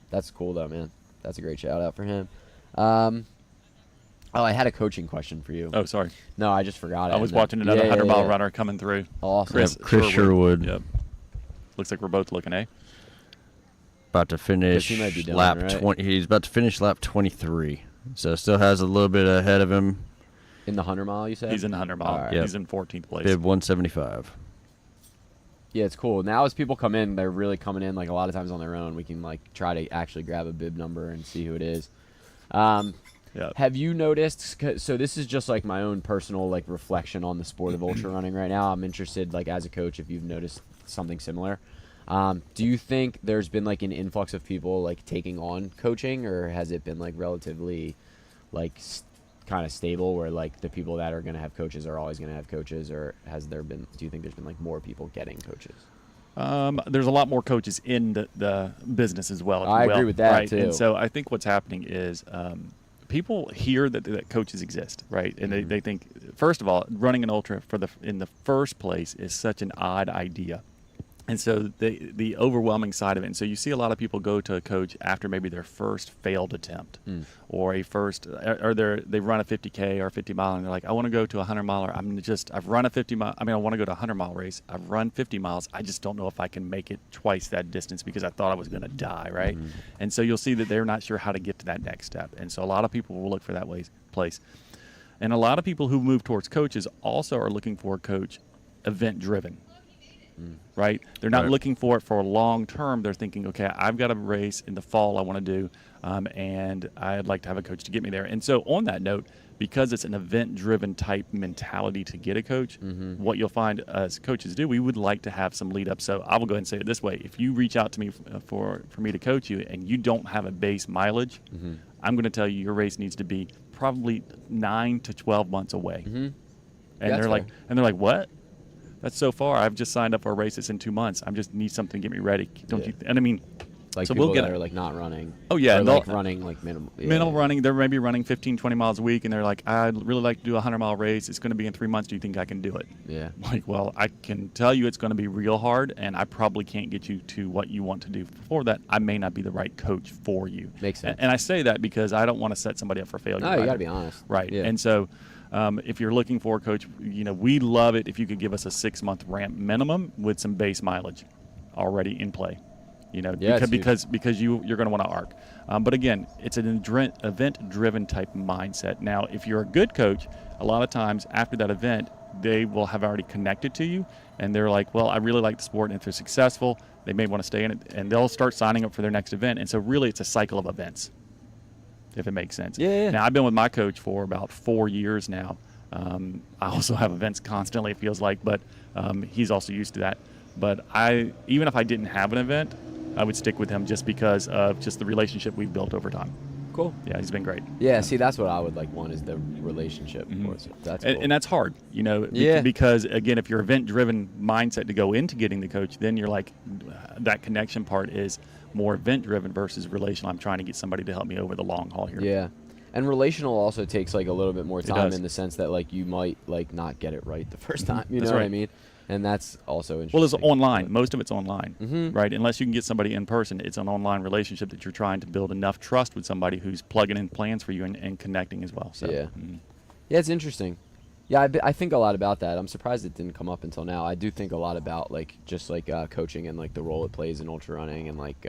[SPEAKER 1] That's cool though, man. That's a great shout out for him. Oh, I had a coaching question for you.
[SPEAKER 2] Oh, sorry.
[SPEAKER 1] No, I just forgot it.
[SPEAKER 2] I was
[SPEAKER 1] And then-
[SPEAKER 2] watching another
[SPEAKER 1] Yeah,
[SPEAKER 2] 100-mile
[SPEAKER 1] yeah.
[SPEAKER 2] runner coming through.
[SPEAKER 1] Awesome.
[SPEAKER 3] Chris Sherwood.
[SPEAKER 2] Yep. Looks like we're both looking, eh?
[SPEAKER 3] About to finish
[SPEAKER 1] he might be done,
[SPEAKER 3] lap
[SPEAKER 1] right?
[SPEAKER 3] 20. He's about to finish lap 23. So still has a little bit ahead of him.
[SPEAKER 1] In the 100-mile, you said?
[SPEAKER 2] He's in the 100-mile.
[SPEAKER 1] All right.
[SPEAKER 3] Yep.
[SPEAKER 2] He's in 14th place.
[SPEAKER 3] Bib 175.
[SPEAKER 1] Yeah, it's cool. Now as people come in, they're really coming in like a lot of times on their own. We can like try to actually grab a bib number and see who it is.
[SPEAKER 2] Yep.
[SPEAKER 1] Have you noticed, so this is just like my own personal like reflection on the sport of ultra running right now. I'm interested like as a coach if you've noticed something similar. Do you think there's been like an influx of people like taking on coaching, or has it been like relatively like kind of stable where like the people that are going to have coaches are always going to have coaches, or do you think there's been like more people getting coaches?
[SPEAKER 2] There's a lot more coaches in the business as well. if
[SPEAKER 1] I
[SPEAKER 2] you will,
[SPEAKER 1] agree with that,
[SPEAKER 2] right?
[SPEAKER 1] too.
[SPEAKER 2] And so I think what's happening is people hear that coaches exist, right? And they think, first of all, running an ultra in the first place is such an odd idea. And so the overwhelming side of it, and so you see a lot of people go to a coach after maybe their first failed attempt, or they run a 50K or a 50 mile, and they're like, I want to go to a 100 miler. I've run a 50 mile. I want to go to a 100 mile race. I've run 50 miles. I just don't know if I can make it twice that distance because I thought I was going to die, right? And so you'll see that they're not sure how to get to that next step. And so a lot of people will look for that place. And a lot of people who move towards coaches also are looking for a coach event driven. Right? They're not
[SPEAKER 3] Right.
[SPEAKER 2] looking for it for a long term. They're thinking, okay, I've got a race in the fall I want to do, and I'd like to have a coach to get me there. And so on that note, because it's an event-driven type mentality to get a coach, what you'll find as coaches do, we would like to have some lead up. So I will go ahead and say it this way. If you reach out to me for me to coach you and you don't have a base mileage, I'm going to tell you your race needs to be probably 9 to 12 months away. And
[SPEAKER 1] That's
[SPEAKER 2] they're like, what? That's so far. I've just signed up for a race that's in 2 months. I just need something to get me ready. Don't
[SPEAKER 1] Yeah.
[SPEAKER 2] you? And I mean,
[SPEAKER 1] Like
[SPEAKER 2] So
[SPEAKER 1] people
[SPEAKER 2] we'll get
[SPEAKER 1] that
[SPEAKER 2] it.
[SPEAKER 1] are like not running.
[SPEAKER 2] Oh, yeah,
[SPEAKER 1] Or
[SPEAKER 2] they'll-
[SPEAKER 1] like running like minimal. Yeah.
[SPEAKER 2] Minimal running, they're maybe running 15, 20 miles a week, and they're like, I'd really like to do a 100-mile race. It's going to be in 3 months. Do you think I can do it?
[SPEAKER 1] Yeah.
[SPEAKER 2] Like, well, I can tell you it's going to be real hard, and I probably can't get you to what you want to do. Before that, I may not be the right coach for you.
[SPEAKER 1] Makes sense.
[SPEAKER 2] And I say that because I don't want to set somebody up for failure.
[SPEAKER 1] No, you got to
[SPEAKER 2] either.
[SPEAKER 1] be honest.
[SPEAKER 2] Right.
[SPEAKER 1] Yeah.
[SPEAKER 2] And so if you're looking for a coach, we'd love it if you could give us a 6-month ramp minimum with some base mileage already in play.
[SPEAKER 1] Yeah, it's
[SPEAKER 2] because you're going to want to arc. But again, it's an event-driven type mindset. Now, if you're a good coach, a lot of times after that event, they will have already connected to you, and they're like, well, I really like the sport, and if they're successful, they may want to stay in it, and they'll start signing up for their next event. And so really it's a cycle of events, if it makes sense.
[SPEAKER 1] Yeah.
[SPEAKER 2] Now, I've been with my coach for about 4 years now. I also have events constantly, it feels like, but he's also used to that. But even if I didn't have an event, I would stick with him just because of just the relationship we've built over time.
[SPEAKER 1] Cool.
[SPEAKER 2] Yeah, he's been great.
[SPEAKER 1] Yeah, see, that's what I would like want is the relationship. So that's cool.
[SPEAKER 2] And that's hard,
[SPEAKER 1] Yeah.
[SPEAKER 2] because, again, if you're event-driven mindset to go into getting the coach, then you're like, that connection part is more event-driven versus relational. I'm trying to get somebody to help me over the long haul here.
[SPEAKER 1] Yeah. And relational also takes like a little bit more time
[SPEAKER 2] does.
[SPEAKER 1] in the sense that like you might like not get it right the first time. You know
[SPEAKER 2] That's
[SPEAKER 1] what I
[SPEAKER 2] right.
[SPEAKER 1] mean? And that's also interesting.
[SPEAKER 2] Well, it's online. Most of it's online,
[SPEAKER 1] Mhm.
[SPEAKER 2] right? Unless you can get somebody in person, it's an online relationship that you're trying to build enough trust with somebody who's plugging in plans for you and connecting as well. So,
[SPEAKER 1] Yeah. Yeah, it's interesting. Yeah, I think a lot about that. I'm surprised it didn't come up until now. I do think a lot about like just like coaching and like the role it plays in ultra running and like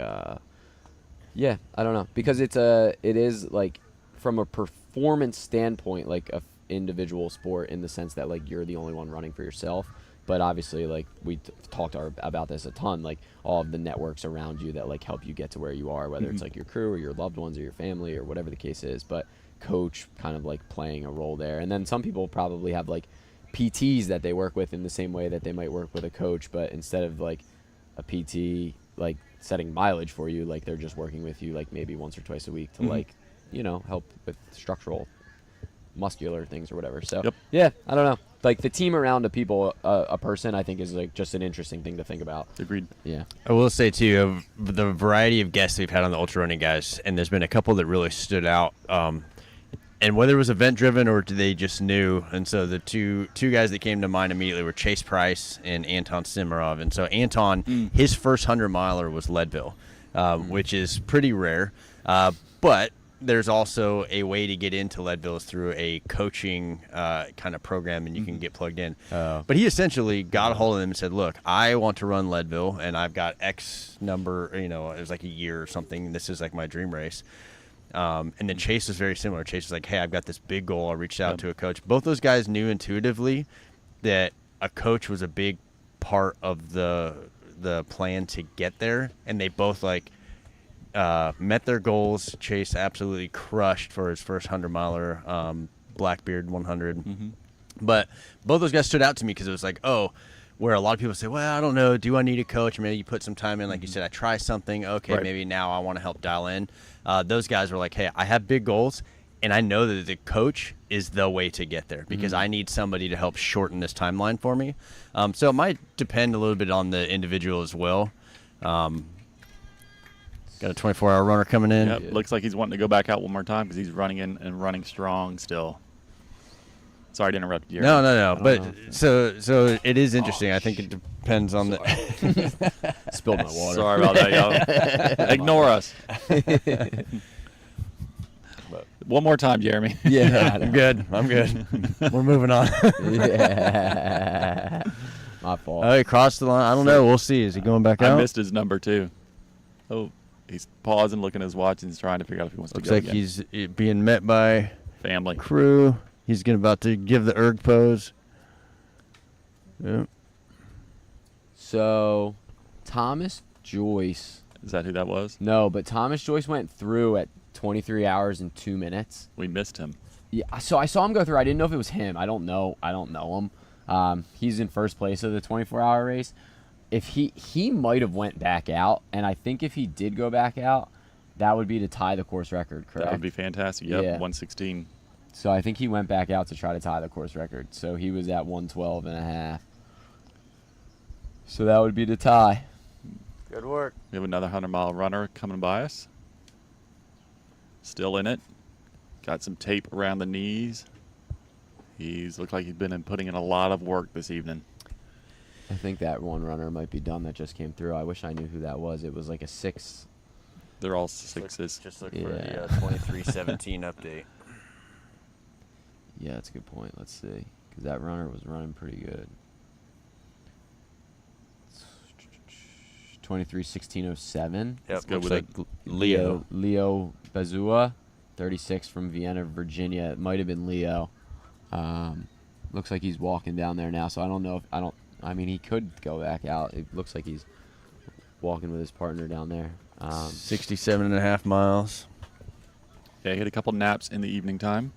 [SPEAKER 1] yeah, I don't know, because it is like from a performance standpoint like a individual sport in the sense that like you're the only one running for yourself. But obviously, like we talked about this a ton, like all of the networks around you that like help you get to where you are, whether it's like your crew or your loved ones or your family or whatever the case is. But coach kind of like playing a role there. And then some people probably have like PTs that they work with in the same way that they might work with a coach, but instead of like a PT like setting mileage for you, like they're just working with you like maybe once or twice a week to like, help with structural muscular things or whatever. So yeah, I don't know. Like the team around a person, I think is like just an interesting thing to think about.
[SPEAKER 2] Agreed.
[SPEAKER 1] Yeah.
[SPEAKER 3] I will say too, of the variety of guests we've had on the ultra running guys, and there's been a couple that really stood out. And whether it was event driven or they just knew, and so the two guys that came to mind immediately were Chase Price and Anton Simarov. And so Anton, his first 100-miler was Leadville, which is pretty rare, but there's also a way to get into Leadville is through a coaching kind of program, and you can get plugged in. But he essentially got a hold of them and said, look, I want to run Leadville, and I've got X number, it was like a year or something. This is like my dream race. And then Chase was very similar. Chase was like, hey, I've got this big goal. I reached out to a coach. Both those guys knew intuitively that a coach was a big part of the plan to get there, and they both met their goals. Chase absolutely crushed for his first 100-miler, Blackbeard 100. But both those guys stood out to me because it was like, where a lot of people say, well, I don't know, do I need a coach? Maybe you put some time in, like you said, I try something. Okay,
[SPEAKER 2] Right.
[SPEAKER 3] maybe now I want to help dial in. Those guys were like, hey, I have big goals, and I know that the coach is the way to get there because I need somebody to help shorten this timeline for me. So it might depend a little bit on the individual as well. Got a 24-hour runner coming in.
[SPEAKER 2] Yep. Looks like he's wanting to go back out one more time because he's running in and running strong still. Sorry to interrupt you.
[SPEAKER 3] No. But so it is interesting. I think it depends on the.
[SPEAKER 1] Spilled my water.
[SPEAKER 2] Sorry about that, y'all. Ignore us. One more time, Jeremy.
[SPEAKER 1] Yeah.
[SPEAKER 3] I'm good. We're moving on.
[SPEAKER 1] Yeah. My fault.
[SPEAKER 3] Oh, he crossed the line. I don't know. We'll see. Is he going back out?
[SPEAKER 2] I missed his number too. Oh, he's pausing, looking at his watch, and he's trying to figure out if he wants
[SPEAKER 3] Looks
[SPEAKER 2] to go
[SPEAKER 3] like
[SPEAKER 2] again.
[SPEAKER 3] he's being met by
[SPEAKER 2] Family.
[SPEAKER 3] crew. He's about to give the erg pose. Yep.
[SPEAKER 1] So, Thomas Joyce.
[SPEAKER 2] Is that who that was?
[SPEAKER 1] No, but Thomas Joyce went through at 23 hours and 2 minutes.
[SPEAKER 2] We missed him.
[SPEAKER 1] Yeah, so I saw him go through. I didn't know if it was him. I don't know him. He's in first place of the 24-hour race. If he might have went back out, and I think if he did go back out, that would be to tie the course record, correct?
[SPEAKER 2] That would be fantastic. Yep,
[SPEAKER 1] Yeah.
[SPEAKER 2] 116.
[SPEAKER 1] So I think he went back out to try to tie the course record. So he was at 112 and a half. So that would be to tie.
[SPEAKER 3] Good work.
[SPEAKER 2] We have another 100-mile runner coming by us. Still in it. Got some tape around the knees. He's looked like he's been putting in a lot of work this evening.
[SPEAKER 1] I think that one runner might be done that just came through. I wish I knew who that was. It was like a 6.
[SPEAKER 2] They're all sixes.
[SPEAKER 3] Just look
[SPEAKER 1] Yeah.
[SPEAKER 3] for the 23:17 update.
[SPEAKER 1] Yeah, that's a good point. Let's see. Because that runner was running pretty good. 23:16:07.
[SPEAKER 2] Let's
[SPEAKER 3] Yep,
[SPEAKER 2] go
[SPEAKER 3] looks
[SPEAKER 2] with
[SPEAKER 3] like Leo.
[SPEAKER 1] Leo Bazua, 36 from Vienna, Virginia. It might have been Leo. Looks like he's walking down there now, so I don't know if I mean, he could go back out. It looks like he's walking with his partner down there.
[SPEAKER 3] 67.5 miles.
[SPEAKER 2] Yeah, he had a couple naps in the evening time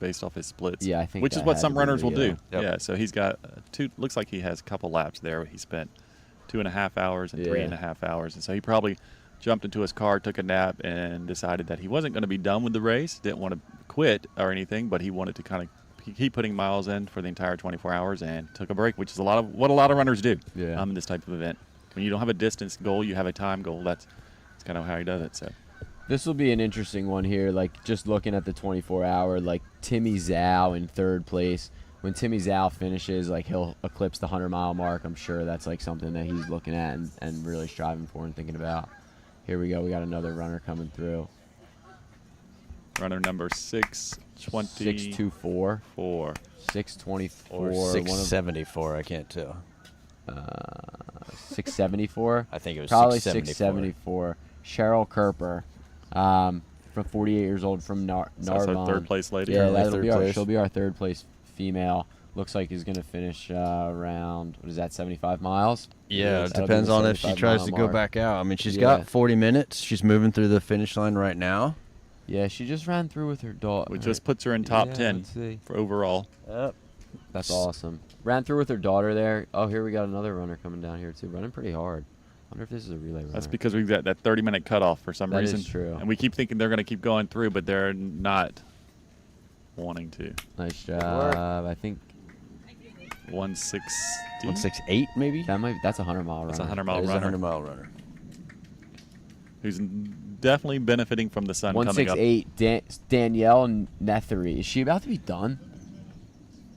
[SPEAKER 2] based off his splits.
[SPEAKER 1] Yeah, I think
[SPEAKER 2] which is
[SPEAKER 1] that
[SPEAKER 2] what
[SPEAKER 1] had
[SPEAKER 2] some
[SPEAKER 1] to be
[SPEAKER 2] runners will
[SPEAKER 1] Leo.
[SPEAKER 2] do.
[SPEAKER 3] Yep.
[SPEAKER 2] Yeah, so he's got looks like he has a couple laps there. He spent 2.5 hours and
[SPEAKER 1] Yeah.
[SPEAKER 2] 3.5 hours. And so he probably jumped into his car, took a nap, and decided that he wasn't going to be done with the race, didn't want to quit or anything, but he wanted to kind of keep putting miles in for the entire 24 hours and took a break, which is what a lot of runners do
[SPEAKER 1] Yeah.
[SPEAKER 2] in this type of event. When you don't have a distance goal, you have a time goal. That's kind of how he does it. So
[SPEAKER 1] This will be an interesting one here. Like, just looking at the 24-hour, like, Timmy Zhao in third place. When Timmy Zhao finishes, like, he'll eclipse the 100-mile mark. I'm sure that's, like, something that he's looking at and really striving for and thinking about. Here we go. We got another runner coming through.
[SPEAKER 2] runner number 624.
[SPEAKER 1] 624. 624.
[SPEAKER 3] Or 674, I can't tell.
[SPEAKER 1] 674.
[SPEAKER 3] I think it was
[SPEAKER 1] Probably
[SPEAKER 3] 674.
[SPEAKER 1] 674. Cheryl Kerper, from 48 years old from
[SPEAKER 2] So that's
[SPEAKER 1] Narbonne.
[SPEAKER 2] our third place lady.
[SPEAKER 1] Yeah,
[SPEAKER 3] Currently
[SPEAKER 1] that'll
[SPEAKER 3] third
[SPEAKER 1] be
[SPEAKER 3] place.
[SPEAKER 1] she'll be our third place female. Looks like he's going to finish around, what is that, 75 miles?
[SPEAKER 3] Yeah, it
[SPEAKER 1] That'll be
[SPEAKER 3] depends
[SPEAKER 1] the
[SPEAKER 3] on if she
[SPEAKER 1] 75
[SPEAKER 3] tries
[SPEAKER 1] mile
[SPEAKER 3] to go
[SPEAKER 1] mark.
[SPEAKER 3] back out. I mean, she's
[SPEAKER 1] Yeah.
[SPEAKER 3] got 40 minutes. She's moving through the finish line right now.
[SPEAKER 1] Yeah, she just ran through with her daughter.
[SPEAKER 2] Which just puts her in top 10
[SPEAKER 1] let's see.
[SPEAKER 2] for overall.
[SPEAKER 3] Yep.
[SPEAKER 1] That's awesome. Ran through with her daughter there. Oh, here we got another runner coming down here, too. Running pretty hard. Wonder if this is a relay runner.
[SPEAKER 2] That's because we've got that 30-minute cutoff for some
[SPEAKER 1] That is
[SPEAKER 2] reason.
[SPEAKER 1] true.
[SPEAKER 2] And we keep thinking they're going to keep going through, but they're not wanting to.
[SPEAKER 1] Nice
[SPEAKER 3] work.
[SPEAKER 1] job. I think
[SPEAKER 2] 160.
[SPEAKER 3] 168 maybe?
[SPEAKER 1] that's a 100-mile runner.
[SPEAKER 2] That's a 100-mile
[SPEAKER 3] That is a
[SPEAKER 2] runner
[SPEAKER 3] 100-mile runner.
[SPEAKER 2] who's definitely benefiting from the sun coming up.
[SPEAKER 1] 168. Danielle Ney. Is she about to be done?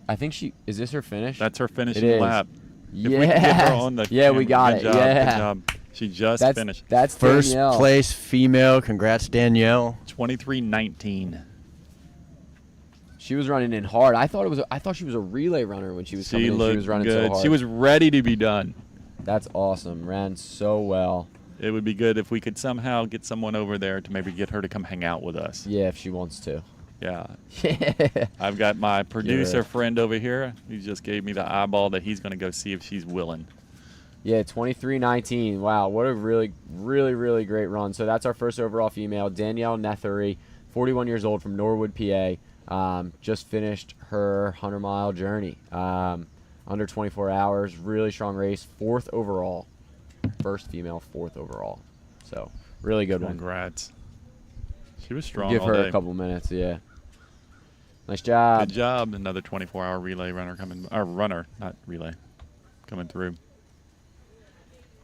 [SPEAKER 1] I think is this her finish?
[SPEAKER 2] That's her
[SPEAKER 1] It
[SPEAKER 2] finishing
[SPEAKER 1] is.
[SPEAKER 2] lap. If we
[SPEAKER 1] Yeah.
[SPEAKER 2] can get her on the
[SPEAKER 1] Yeah, we
[SPEAKER 2] camera,
[SPEAKER 1] got
[SPEAKER 2] good
[SPEAKER 1] it.
[SPEAKER 2] job,
[SPEAKER 1] Yeah.
[SPEAKER 2] Good job. She just finished.
[SPEAKER 1] That's
[SPEAKER 3] First
[SPEAKER 1] Danielle.
[SPEAKER 3] place female. Congrats, Danielle.
[SPEAKER 2] 23:19.
[SPEAKER 1] She was running in hard. I thought she was a relay runner when she was coming
[SPEAKER 2] She
[SPEAKER 1] in.
[SPEAKER 2] looked
[SPEAKER 1] She was running
[SPEAKER 2] good.
[SPEAKER 1] so hard.
[SPEAKER 2] She was ready to be done.
[SPEAKER 1] That's awesome. Ran so well.
[SPEAKER 2] It would be good if we could somehow get someone over there to maybe get her to come hang out with us.
[SPEAKER 1] Yeah, if she wants to.
[SPEAKER 2] Yeah.
[SPEAKER 1] Yeah.
[SPEAKER 2] I've got my producer
[SPEAKER 1] Yeah.
[SPEAKER 2] friend over here who just gave me the eyeball that he's going to go see if she's willing.
[SPEAKER 1] Yeah, 23:19. Wow, what a really, really, really great run. So that's our first overall female, Danielle Ney, 41 years old from Norwood, PA. Just finished her 100-mile journey. Under 24 hours. Really strong race. 4th overall. First female, 4th overall. So really good one.
[SPEAKER 2] Congrats. She was strong
[SPEAKER 1] Give
[SPEAKER 2] all
[SPEAKER 1] her
[SPEAKER 2] day.
[SPEAKER 1] a couple minutes. Yeah. Nice job.
[SPEAKER 2] Good job. Another 24-hour relay runner runner, not relay, coming through.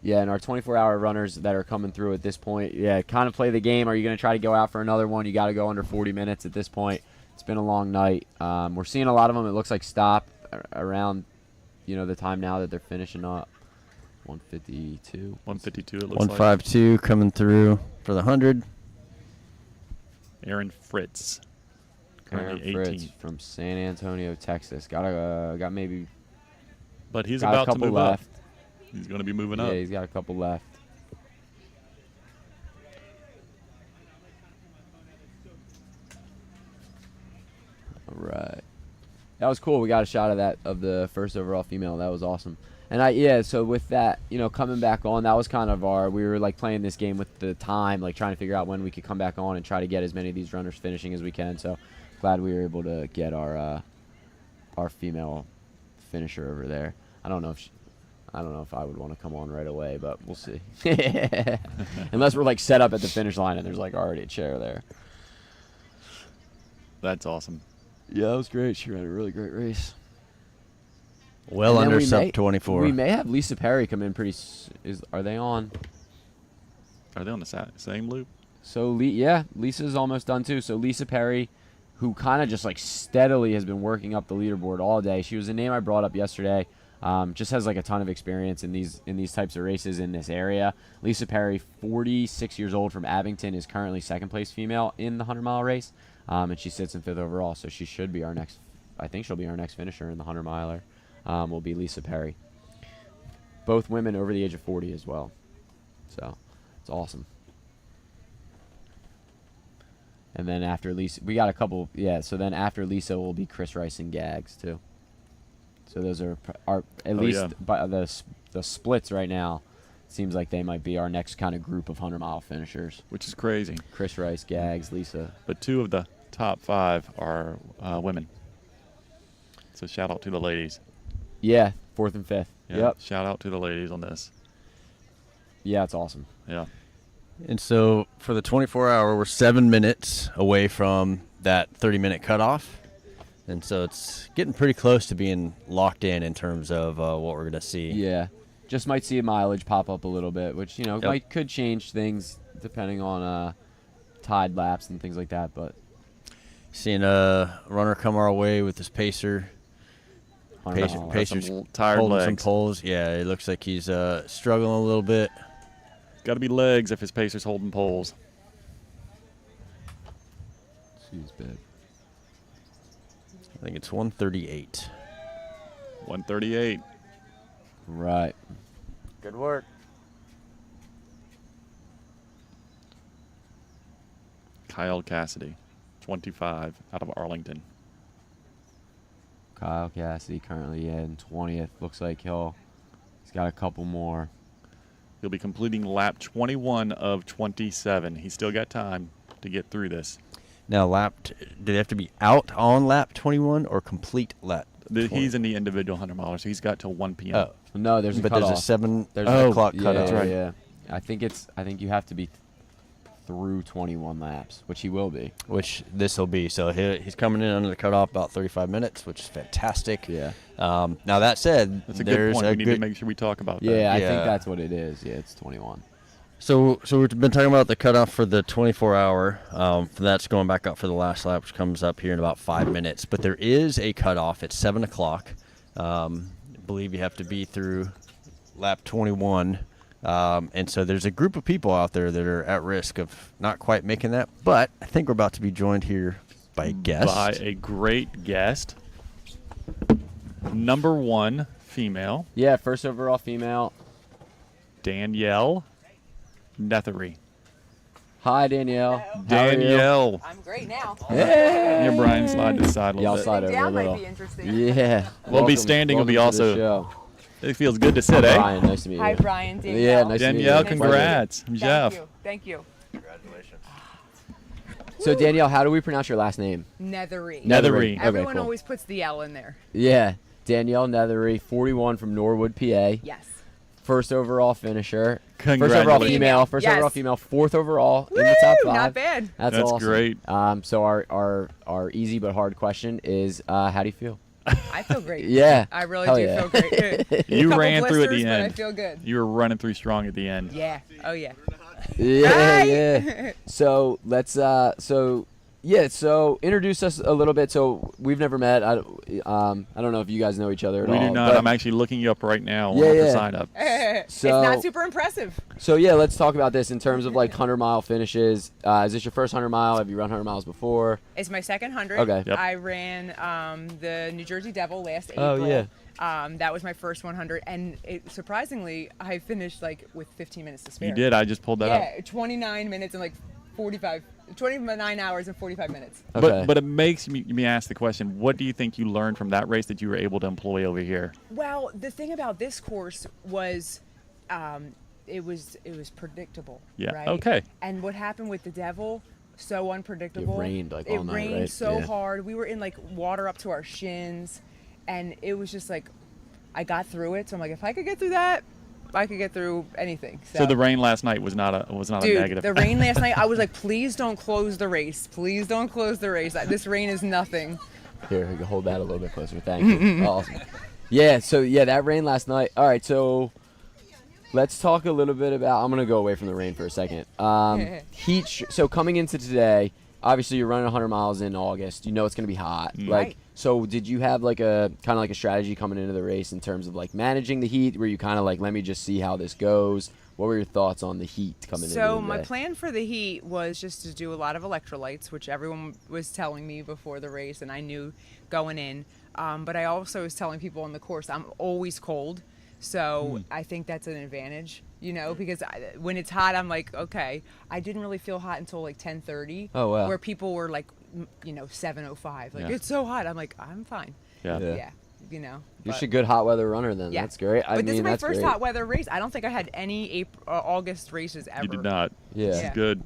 [SPEAKER 1] Yeah, and our 24-hour runners that are coming through at this point, yeah, kind of play the game. Are you going to try to go out for another one? You got to go under 40 minutes at this point. It's been a long night. We're seeing a lot of them, it looks like, stop around, the time now that they're finishing up. 152.
[SPEAKER 2] 152 it looks like.
[SPEAKER 3] 152 coming through for the 100.
[SPEAKER 2] Aaron Fritz.
[SPEAKER 1] Aaron
[SPEAKER 2] Currently
[SPEAKER 1] Fritz
[SPEAKER 2] 18.
[SPEAKER 1] from San Antonio, Texas. Got maybe
[SPEAKER 2] But he's
[SPEAKER 1] got a
[SPEAKER 2] about to
[SPEAKER 1] couple
[SPEAKER 2] move
[SPEAKER 1] left.
[SPEAKER 2] up. He's going to be moving
[SPEAKER 1] Yeah,
[SPEAKER 2] up.
[SPEAKER 1] he's got a couple left. All right. That was cool. We got a shot of the first overall female. That was awesome. And so with that, coming back on, that was kind of we were like playing this game with the time, like trying to figure out when we could come back on and try to get as many of these runners finishing as we can. So glad we were able to get our female finisher over there. I don't know if I would want to come on right away, but we'll see. Unless we're like set up at the finish line and there's like already a chair there.
[SPEAKER 2] That's awesome.
[SPEAKER 1] Yeah, that was great. She ran a really great race.
[SPEAKER 3] Well
[SPEAKER 1] And then
[SPEAKER 3] under
[SPEAKER 1] we
[SPEAKER 3] sub
[SPEAKER 1] may-
[SPEAKER 3] 24.
[SPEAKER 1] We may have Lisa Perry come in pretty. Are they on?
[SPEAKER 2] Are they on the same loop?
[SPEAKER 1] So Lisa's almost done too. So Lisa Perry, who kind of just like steadily has been working up the leaderboard all day. She was a name I brought up yesterday. Just has like a ton of experience in these types of races in this area. Lisa Perry, 46 years old, from Abington, is currently second place female in the 100-mile race, and she sits in 5th overall. So she should be our next. I think she'll be our next finisher in the 100-miler. Will be Lisa Perry. Both women over the age of 40 as well. So it's awesome. And then after Lisa, we got a couple. Yeah. So then after Lisa will be Chris Rice and Gags too. So those are at least by the splits right now. Seems like they might be our next kind of group of 100-mile finishers.
[SPEAKER 2] Which is crazy.
[SPEAKER 1] Chris Rice, Gags, Lisa.
[SPEAKER 2] But 2 of the top 5 are women. So shout out to the ladies.
[SPEAKER 1] Yeah, 4th and 5th.
[SPEAKER 2] Yeah,
[SPEAKER 1] Yep.
[SPEAKER 2] Shout out to the ladies on this.
[SPEAKER 1] Yeah, it's awesome.
[SPEAKER 2] Yeah.
[SPEAKER 3] And so for the 24-hour, we're 7 minutes away from that 30-minute cutoff. And so it's getting pretty close to being locked in terms of what we're going to see.
[SPEAKER 1] Yeah, just might see a mileage pop up a little bit, which could change things depending on tide laps and things like that. But
[SPEAKER 3] seeing a runner come our way with his pacer.
[SPEAKER 1] $100.
[SPEAKER 3] Pacer's
[SPEAKER 2] Some tired
[SPEAKER 3] holding
[SPEAKER 2] legs.
[SPEAKER 3] some poles. Yeah, it looks like he's struggling a little bit.
[SPEAKER 2] Got to be legs if his pacer's holding poles.
[SPEAKER 1] She's big.
[SPEAKER 3] I think it's 138.
[SPEAKER 2] 138.
[SPEAKER 1] Right.
[SPEAKER 3] Good work.
[SPEAKER 2] Kyle Cassidy, 25, out of Arlington.
[SPEAKER 1] Kyle Cassidy currently in 20th. Looks like he's got a couple more.
[SPEAKER 2] He'll be completing lap 21 of 27. He's still got time to get through this.
[SPEAKER 3] Now, do they have to be out on lap 21 or complete lap?
[SPEAKER 2] He's in the individual 100 miler, so he's got till 1 p.m.
[SPEAKER 3] Oh,
[SPEAKER 1] No, there's a
[SPEAKER 3] but
[SPEAKER 1] cutoff.
[SPEAKER 3] there's a 7
[SPEAKER 1] There's a
[SPEAKER 3] o'clock
[SPEAKER 1] yeah,
[SPEAKER 3] cutoff.
[SPEAKER 1] Yeah, yeah. I think you have to be through 21 laps, which he will be.
[SPEAKER 3] Which this will be. So he's coming in under the cutoff about 35 minutes, which is fantastic.
[SPEAKER 1] Yeah.
[SPEAKER 3] Now, that said,
[SPEAKER 2] That's a good
[SPEAKER 3] there's
[SPEAKER 2] point.
[SPEAKER 3] a
[SPEAKER 2] We need
[SPEAKER 3] good
[SPEAKER 2] to make sure we talk about that.
[SPEAKER 1] Yeah, I
[SPEAKER 3] Yeah.
[SPEAKER 1] think that's what it is. Yeah, it's 21.
[SPEAKER 3] So we've been talking about the cutoff for the 24-hour. That's going back up for the last lap, which comes up here in about 5 minutes. But there is a cutoff at 7 o'clock. I believe you have to be through lap 21. And so there's a group of people out there that are at risk of not quite making that. But I think we're about to be joined here by a guest.
[SPEAKER 2] By a great guest. Number 1 female,
[SPEAKER 1] Yeah, first overall female.
[SPEAKER 2] Danielle Ney.
[SPEAKER 1] Hi, Danielle. How are you?
[SPEAKER 2] Danielle.
[SPEAKER 5] I'm great now.
[SPEAKER 1] Hey.
[SPEAKER 2] Here, Brian, slide to the side a
[SPEAKER 1] Yeah, I'll
[SPEAKER 2] little bit.
[SPEAKER 1] slide over a
[SPEAKER 5] Down might
[SPEAKER 1] little.
[SPEAKER 5] be interesting.
[SPEAKER 1] Yeah.
[SPEAKER 2] We'll be standing, we'll be
[SPEAKER 1] welcome to the
[SPEAKER 2] also-
[SPEAKER 1] show.
[SPEAKER 2] It feels good to sit, eh?
[SPEAKER 1] Brian, nice to meet you.
[SPEAKER 5] Hi, Brian. Danielle.
[SPEAKER 1] Yeah, nice to meet you.
[SPEAKER 2] Danielle,
[SPEAKER 1] Pleasure.
[SPEAKER 2] congrats. I'm Jeff.
[SPEAKER 5] Thank you. Thank you.
[SPEAKER 3] Congratulations.
[SPEAKER 1] So, Danielle, how do we pronounce your last name?
[SPEAKER 5] Nethery.
[SPEAKER 2] Nethery.
[SPEAKER 1] Okay,
[SPEAKER 5] Everyone
[SPEAKER 1] cool.
[SPEAKER 5] always puts the L in there.
[SPEAKER 1] Yeah, Danielle Nethery, 41 from Norwood, PA.
[SPEAKER 5] Yes.
[SPEAKER 1] First overall finisher. First overall
[SPEAKER 2] Congratulations.
[SPEAKER 1] female. First
[SPEAKER 5] Yes.
[SPEAKER 1] overall female. 4th overall in the top
[SPEAKER 5] Woo,
[SPEAKER 1] 5.
[SPEAKER 5] not bad.
[SPEAKER 2] That's
[SPEAKER 1] awesome.
[SPEAKER 2] great.
[SPEAKER 1] So our easy but hard question is, how do you feel?
[SPEAKER 5] I feel great.
[SPEAKER 1] Yeah.
[SPEAKER 5] I really
[SPEAKER 1] Hell
[SPEAKER 5] do
[SPEAKER 1] yeah.
[SPEAKER 5] feel great.
[SPEAKER 2] You
[SPEAKER 5] Couple
[SPEAKER 2] ran through at
[SPEAKER 5] blisters,
[SPEAKER 2] the
[SPEAKER 5] but I
[SPEAKER 2] end.
[SPEAKER 5] feel good.
[SPEAKER 2] You were running through strong at the end.
[SPEAKER 5] Yeah. Oh, yeah.
[SPEAKER 1] Yeah,
[SPEAKER 5] Right?
[SPEAKER 1] yeah. So let's so introduce us a little bit. So we've never met. I don't know if you guys know each other at
[SPEAKER 2] We
[SPEAKER 1] all.
[SPEAKER 2] do not.
[SPEAKER 1] but-
[SPEAKER 2] I'm actually looking you up right now
[SPEAKER 1] Yeah,
[SPEAKER 2] on the
[SPEAKER 1] yeah.
[SPEAKER 2] sign up.
[SPEAKER 5] It's
[SPEAKER 1] So-
[SPEAKER 5] not super impressive.
[SPEAKER 1] So yeah, let's talk about this in terms of like 100-mile finishes. Is this your first 100 mile? Have you run 100 miles before?
[SPEAKER 5] It's my second 100.
[SPEAKER 1] Okay.
[SPEAKER 2] Yep.
[SPEAKER 5] I ran the New Jersey Devil last
[SPEAKER 1] Oh,
[SPEAKER 5] April.
[SPEAKER 1] yeah.
[SPEAKER 5] That was my first 100, and surprisingly, I finished like with 15 minutes to spare.
[SPEAKER 2] You did. I just pulled that up.
[SPEAKER 5] Yeah, 29 minutes and like 29 hours and 45 minutes.
[SPEAKER 1] Okay.
[SPEAKER 2] But it makes me ask the question, what do you think you learned from that race that you were able to employ over here?
[SPEAKER 5] Well, the thing about this course was, it was predictable.
[SPEAKER 2] Yeah,
[SPEAKER 5] Right?
[SPEAKER 2] okay.
[SPEAKER 5] And what happened with the Devil, so unpredictable.
[SPEAKER 1] It rained, like,
[SPEAKER 5] it
[SPEAKER 1] all night,
[SPEAKER 5] rained
[SPEAKER 1] right?
[SPEAKER 5] so
[SPEAKER 1] Yeah.
[SPEAKER 5] hard. We were in like water up to our shins, and it was just like, I got through it. So I'm like, if I could get through that, I could get through anything.
[SPEAKER 2] So the rain last night was not a
[SPEAKER 5] Dude,
[SPEAKER 2] negative.
[SPEAKER 5] the rain last night, I was like, please don't close the race. Please don't close the race. This rain is nothing.
[SPEAKER 1] Here, you can hold that a little bit closer. Thank you. Awesome. Yeah, so, that rain last night. All right, so let's talk a little bit about – I'm going to go away from the rain for a second. So coming into today, obviously you're running 100 miles in August. You know it's going to be hot.
[SPEAKER 5] Right.
[SPEAKER 1] So did you have like a kind of like a strategy coming into the race in terms of like managing the heat? Were you kind of like, let me just see how this goes? What were your thoughts on the heat coming into the
[SPEAKER 5] So
[SPEAKER 1] day?
[SPEAKER 5] my plan for the heat was just to do a lot of electrolytes, which everyone was telling me before the race, and I knew going in. But I also was telling people on the course, I'm always cold. So I think that's an advantage, because when it's hot, I'm like, okay. I didn't really feel hot until like 10:30.
[SPEAKER 1] Oh, wow.
[SPEAKER 5] Where people were like, 7:05. Like, it's so hot. I'm like, I'm fine.
[SPEAKER 2] Yeah.
[SPEAKER 5] Yeah.
[SPEAKER 1] You're
[SPEAKER 5] but-
[SPEAKER 1] just a good hot weather runner then.
[SPEAKER 5] Yeah.
[SPEAKER 1] That's great.
[SPEAKER 5] But this is my
[SPEAKER 1] that's
[SPEAKER 5] first
[SPEAKER 1] great.
[SPEAKER 5] hot weather race. I don't think I had any August races ever.
[SPEAKER 2] You did not.
[SPEAKER 1] Yeah.
[SPEAKER 2] This is good.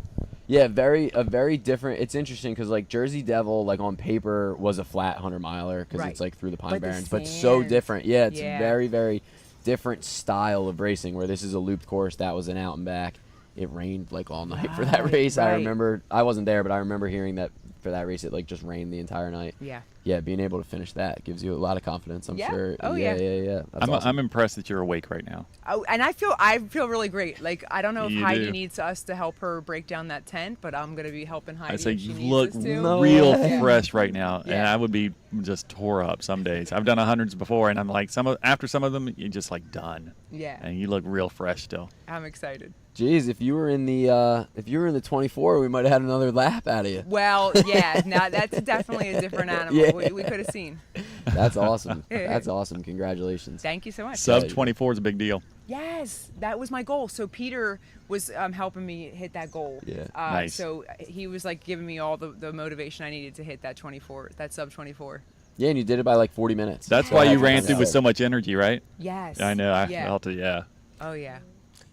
[SPEAKER 1] Yeah, a very different. It's interesting because like Jersey Devil, like on paper, was a flat 100-miler because
[SPEAKER 5] Right.
[SPEAKER 1] it's like through the Pine
[SPEAKER 5] But the
[SPEAKER 1] Barrens, but so
[SPEAKER 5] sands.
[SPEAKER 1] different. Yeah, it's
[SPEAKER 5] Yeah.
[SPEAKER 1] very, very different style of racing. Where this is a looped course, that was an out and back. It rained like all night for that
[SPEAKER 5] Right,
[SPEAKER 1] race. I
[SPEAKER 5] right.
[SPEAKER 1] remember I wasn't there, but I remember hearing that for that race it like just rained the entire night.
[SPEAKER 5] Yeah.
[SPEAKER 1] Yeah, being able to finish that gives you a lot of confidence. I'm
[SPEAKER 5] Yeah.
[SPEAKER 1] sure.
[SPEAKER 5] Oh,
[SPEAKER 1] yeah.
[SPEAKER 5] yeah.
[SPEAKER 1] That's awesome.
[SPEAKER 2] I'm impressed that you're awake right now.
[SPEAKER 5] Oh, and I feel really great. Like, I don't know if
[SPEAKER 2] You
[SPEAKER 5] Heidi
[SPEAKER 2] do.
[SPEAKER 5] needs us to help her break down that tent, but I'm gonna be helping Heidi.
[SPEAKER 2] I say
[SPEAKER 5] if she
[SPEAKER 2] you
[SPEAKER 5] needs
[SPEAKER 2] look
[SPEAKER 5] us to.
[SPEAKER 1] No
[SPEAKER 2] real
[SPEAKER 1] way.
[SPEAKER 2] fresh right now, and
[SPEAKER 5] Yeah.
[SPEAKER 2] I would be just tore up some days. I've done hundreds before, and I'm like after some of them, you're just like done,
[SPEAKER 5] Yeah,
[SPEAKER 2] and you look real fresh still.
[SPEAKER 5] I'm excited.
[SPEAKER 1] Jeez, if you were in the 24, we might have had another lap out of you.
[SPEAKER 5] Well, yeah, now that's definitely a different animal.
[SPEAKER 1] Yeah.
[SPEAKER 5] We could have seen.
[SPEAKER 1] That's awesome. That's awesome. Congratulations.
[SPEAKER 5] Thank you so much.
[SPEAKER 2] Sub 24 is a big deal.
[SPEAKER 5] Yes, that was my goal. So Peter was helping me hit that goal.
[SPEAKER 1] Yeah.
[SPEAKER 2] Nice.
[SPEAKER 5] So he was like giving me all the motivation I needed to hit that 24, that sub 24.
[SPEAKER 1] Yeah, and you did it by like 40 minutes.
[SPEAKER 2] That's
[SPEAKER 1] So
[SPEAKER 2] why you
[SPEAKER 1] that's
[SPEAKER 2] ran
[SPEAKER 1] kinda
[SPEAKER 2] through with
[SPEAKER 1] sick.
[SPEAKER 2] so much energy, right?
[SPEAKER 5] Yes.
[SPEAKER 2] I know. I
[SPEAKER 5] yeah.
[SPEAKER 2] felt it. Yeah.
[SPEAKER 5] Oh yeah.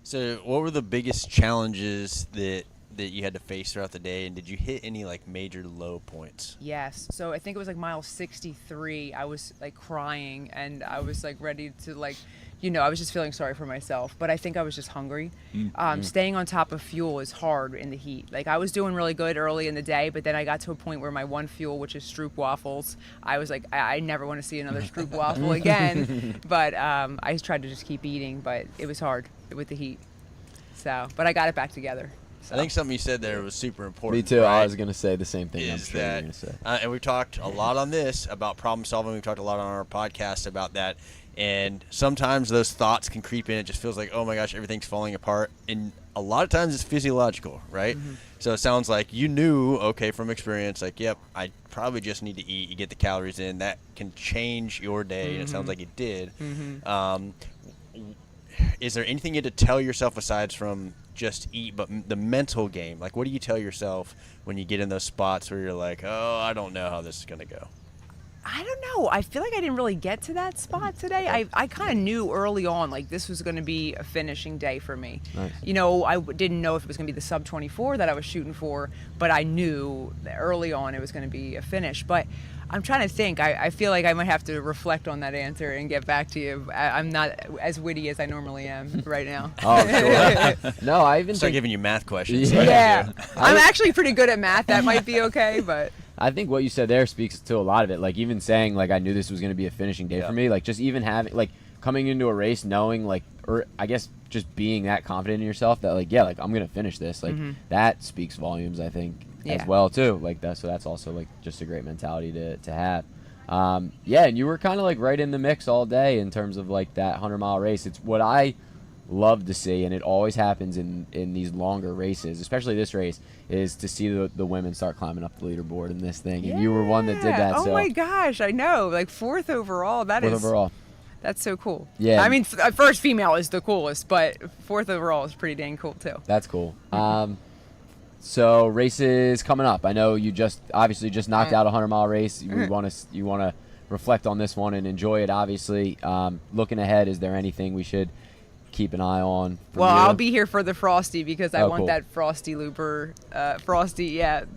[SPEAKER 3] So, what were the biggest challenges that you had to face throughout the day, and did you hit any like major low points?
[SPEAKER 5] Yes. So I think it was like mile 63. I was like crying, and I was like ready to like, I was just feeling sorry for myself. But I think I was just hungry. Staying on top of fuel is hard in the heat. Like, I was doing really good early in the day, but then I got to a point where my one fuel, which is Stroop waffles, I was like, I never want to see another Stroop waffle again. But I tried to just keep eating, but it was hard with the heat. So, but I got it back together. So.
[SPEAKER 3] I think something you said there was super important.
[SPEAKER 1] Me too.
[SPEAKER 3] Right?
[SPEAKER 1] I was going to say the same thing. I'm
[SPEAKER 3] Is
[SPEAKER 1] sure you're
[SPEAKER 3] that,
[SPEAKER 1] going to say.
[SPEAKER 3] and we've talked a lot on this about problem solving. We've talked a lot on our podcast about that. And sometimes those thoughts can creep in. It just feels like, oh my gosh, everything's falling apart. And a lot of times it's physiological, right?
[SPEAKER 5] Mm-hmm.
[SPEAKER 3] So it sounds like you knew, okay, from experience, like, yep, I probably just need to eat. You get the calories in. That can change your day. And it sounds like it did. Is there anything you had to tell yourself aside from just eat, but the mental game? Like, what do you tell yourself when you get in those spots where you're like, oh, I don't know how this is going to go?
[SPEAKER 5] I don't know. I feel like I didn't really get to that spot today. I kind of knew early on, like, this was going to be a finishing day for me.
[SPEAKER 1] Nice.
[SPEAKER 5] I didn't know if it was going to be the sub 24 that I was shooting for, but I knew that early on it was going to be a finish. But I'm trying to think. I feel like I might have to reflect on that answer and get back to you. I'm not as witty as I normally am right now.
[SPEAKER 1] Oh, sure. No, I even
[SPEAKER 3] Start
[SPEAKER 1] think,
[SPEAKER 3] giving you math questions.
[SPEAKER 1] Yeah.
[SPEAKER 5] Yeah. I'm actually pretty good at math. That might be okay, but...
[SPEAKER 1] I think what you said there speaks to a lot of it. Like, even saying, like, I knew this was going to be a finishing day
[SPEAKER 3] Yeah.
[SPEAKER 1] for me. Like, just even having, like, coming into a race knowing, like, or I guess just being that confident in yourself that, like, yeah, like, I'm going to finish this. Like, that speaks volumes, I think,
[SPEAKER 5] Yeah.
[SPEAKER 1] as well, too. Like, so that's also, like, just a great mentality to have. Yeah, and you were kind of, like, right in the mix all day in terms of, like, that 100-mile race. It's what I love to see, and it always happens in these longer races, especially this race, is to see the women start climbing up the leaderboard in this thing. And you were one that did that.
[SPEAKER 5] Oh
[SPEAKER 1] so
[SPEAKER 5] my gosh, I know. Like, fourth overall.
[SPEAKER 1] fourth overall.
[SPEAKER 5] That's so cool.
[SPEAKER 1] Yeah.
[SPEAKER 5] I mean, first female is the coolest, but fourth overall is pretty dang cool too.
[SPEAKER 1] That's cool. So races coming up. I know you obviously just knocked out a 100-mile race. You want to reflect on this one and enjoy it. Obviously, looking ahead, is there anything we should keep an eye on?
[SPEAKER 5] Well,
[SPEAKER 1] you?
[SPEAKER 5] I'll be here for the Frosty because I
[SPEAKER 1] Oh,
[SPEAKER 5] want
[SPEAKER 1] cool.
[SPEAKER 5] that Frosty Looper,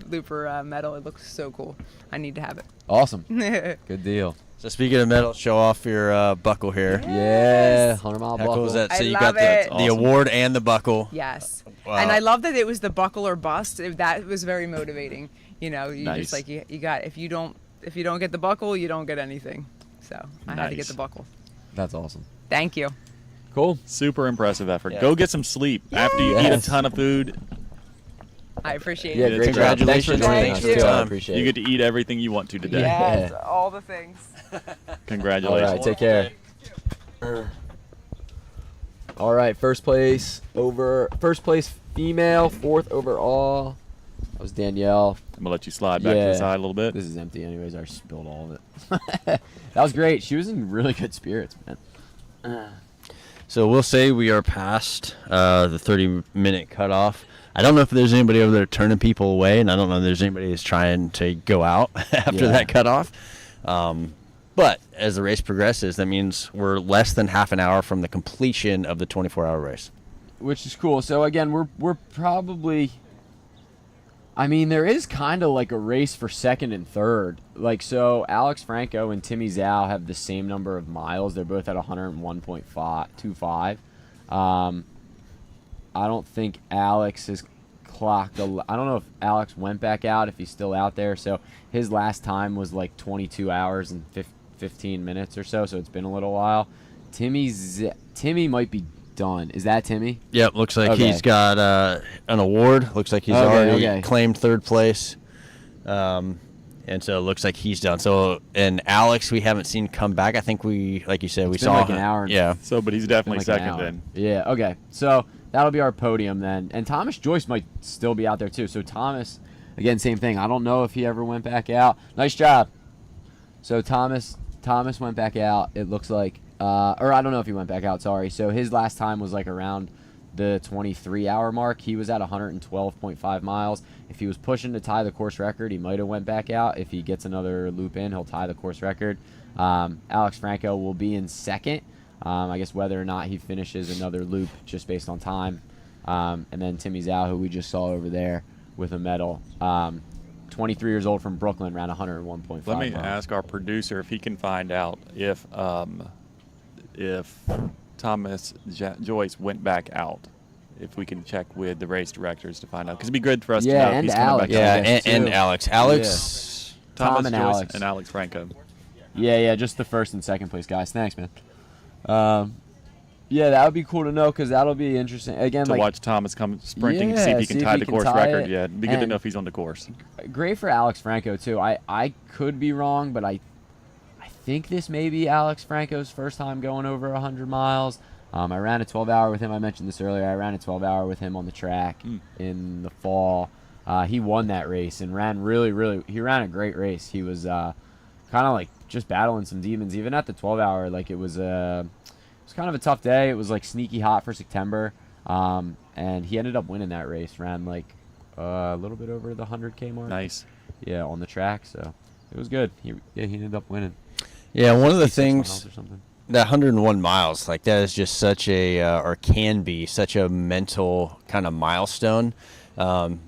[SPEAKER 5] Looper medal. It looks so cool. I need to have it.
[SPEAKER 1] Awesome. Good deal.
[SPEAKER 3] So speaking of medals, show off your buckle here.
[SPEAKER 1] Yeah, 100-mile
[SPEAKER 3] How cool
[SPEAKER 1] buckle.
[SPEAKER 3] is that?
[SPEAKER 5] I
[SPEAKER 3] So you
[SPEAKER 5] love
[SPEAKER 3] got the
[SPEAKER 5] it.
[SPEAKER 2] Awesome.
[SPEAKER 3] award and the buckle.
[SPEAKER 5] Yes.
[SPEAKER 3] Wow.
[SPEAKER 5] And I love that it was the buckle or bust. That was very motivating. You
[SPEAKER 2] Nice.
[SPEAKER 5] just like you got, if you don't if you don't get the buckle, you don't get anything. So I had to get
[SPEAKER 2] Nice.
[SPEAKER 5] the buckle.
[SPEAKER 1] That's awesome.
[SPEAKER 5] Thank you.
[SPEAKER 1] Cool.
[SPEAKER 2] Super impressive effort.
[SPEAKER 3] Yeah.
[SPEAKER 2] Go get some sleep after you eat a
[SPEAKER 1] Yes.
[SPEAKER 2] ton of food.
[SPEAKER 5] I appreciate
[SPEAKER 1] Yeah,
[SPEAKER 5] it.
[SPEAKER 1] great job. Thanks for
[SPEAKER 3] Congratulations.
[SPEAKER 1] joining
[SPEAKER 5] Thank
[SPEAKER 1] us
[SPEAKER 5] you.
[SPEAKER 1] too. I appreciate
[SPEAKER 2] You
[SPEAKER 1] it.
[SPEAKER 2] get to eat everything you want to today.
[SPEAKER 5] Yes,
[SPEAKER 1] Yeah.
[SPEAKER 5] all the things.
[SPEAKER 1] All
[SPEAKER 2] Congratulations.
[SPEAKER 1] right, take care. All right, first place female, 4th overall. That was Danielle.
[SPEAKER 2] I'm gonna let you slide back to
[SPEAKER 1] Yeah.
[SPEAKER 2] the side a little bit.
[SPEAKER 1] This is empty anyways. I spilled all of it. That was great. She was in really good spirits, man.
[SPEAKER 3] So we'll say we are past the 30-minute cutoff. I don't know if there's anybody over there turning people away, and I don't know if there's anybody that's trying to go out after
[SPEAKER 1] Yeah.
[SPEAKER 3] that cutoff. But as the race progresses, that means we're less than half an hour from the completion of the 24-hour race.
[SPEAKER 1] Which is cool. So again, we're probably. I mean, there is kind of like a race for second and third. Like, so Alex Franco and Timmy Zhao have the same number of miles. They're both at 101.25. I don't think Alex has clocked. I don't know if Alex went back out, if he's still out there. So his last time was like 22 hours and 15 minutes or so. So it's been a little while. Timmy might be done. Is that Timmy?
[SPEAKER 3] Yep, looks like
[SPEAKER 1] Okay.
[SPEAKER 3] he's got an award. Looks like he's
[SPEAKER 1] Okay,
[SPEAKER 3] already
[SPEAKER 1] okay.
[SPEAKER 3] claimed 3rd place. And so it looks like he's done. So, and Alex, we haven't seen come back. I think we, like you said, we
[SPEAKER 1] It's been
[SPEAKER 3] saw
[SPEAKER 1] like an
[SPEAKER 3] him.
[SPEAKER 1] hour and
[SPEAKER 3] Yeah.
[SPEAKER 2] So, but he's
[SPEAKER 1] Been
[SPEAKER 2] definitely
[SPEAKER 1] like an
[SPEAKER 2] second
[SPEAKER 1] hour.
[SPEAKER 2] then.
[SPEAKER 1] Yeah, okay. So that'll be our podium then. And Thomas Joyce might still be out there too. So Thomas, again, same thing. I don't know if he ever went back out. Nice job. So Thomas went back out. It looks like, or I don't know if he went back out, sorry. So his last time was like around the 23-hour mark. He was at 112.5 miles. If he was pushing to tie the course record, he might have went back out. If he gets another loop in, he'll tie the course record. Alex Franco will be in second. I guess whether or not he finishes another loop just based on time. And then Timmy Zhao, who we just saw over there with a medal. 23 years old from Brooklyn, ran 101.5
[SPEAKER 2] Let me
[SPEAKER 1] miles.
[SPEAKER 2] ask our producer if he can find out if Thomas Joyce went back out. If we can check with the race directors to find out, because it'd be good for us to
[SPEAKER 1] Yeah,
[SPEAKER 2] know if
[SPEAKER 1] and
[SPEAKER 2] he's coming
[SPEAKER 1] Alex.
[SPEAKER 2] back
[SPEAKER 3] Yeah,
[SPEAKER 2] out.
[SPEAKER 1] guess,
[SPEAKER 3] and
[SPEAKER 1] too.
[SPEAKER 3] Alex. Alex.
[SPEAKER 2] Thomas
[SPEAKER 1] Tom and
[SPEAKER 2] Joyce
[SPEAKER 1] Alex.
[SPEAKER 2] and Alex Franco.
[SPEAKER 1] Yeah, just the first and second place guys. Thanks, man. Yeah, that would be cool to know because that'll be interesting. Again,
[SPEAKER 2] To
[SPEAKER 1] like
[SPEAKER 2] watch Thomas come sprinting,
[SPEAKER 1] Yeah,
[SPEAKER 2] see if he can tie the course record.
[SPEAKER 1] it.
[SPEAKER 2] Yeah, it'd be good to
[SPEAKER 1] And
[SPEAKER 2] know if he's on the course.
[SPEAKER 1] great for Alex Franco too. I could be wrong, but I think this may be Alex Franco's first time going over 100 miles. I ran a 12-hour with him. I mentioned this earlier. I ran a 12-hour with him on the track in the fall. He won that race and ran he ran a great race. He was kind of like just battling some demons even at the 12-hour. Like it was kind of a tough day. It was like sneaky hot for September. And he ended up winning that race. Ran like a little bit over the 100K mark.
[SPEAKER 2] Nice.
[SPEAKER 1] Yeah, on the track. So it was good. He ended up winning.
[SPEAKER 3] Yeah, one of the
[SPEAKER 1] 66
[SPEAKER 3] things,
[SPEAKER 1] miles or something.
[SPEAKER 3] that 101 miles, like that is just such a, or can be such a mental kind of milestone. You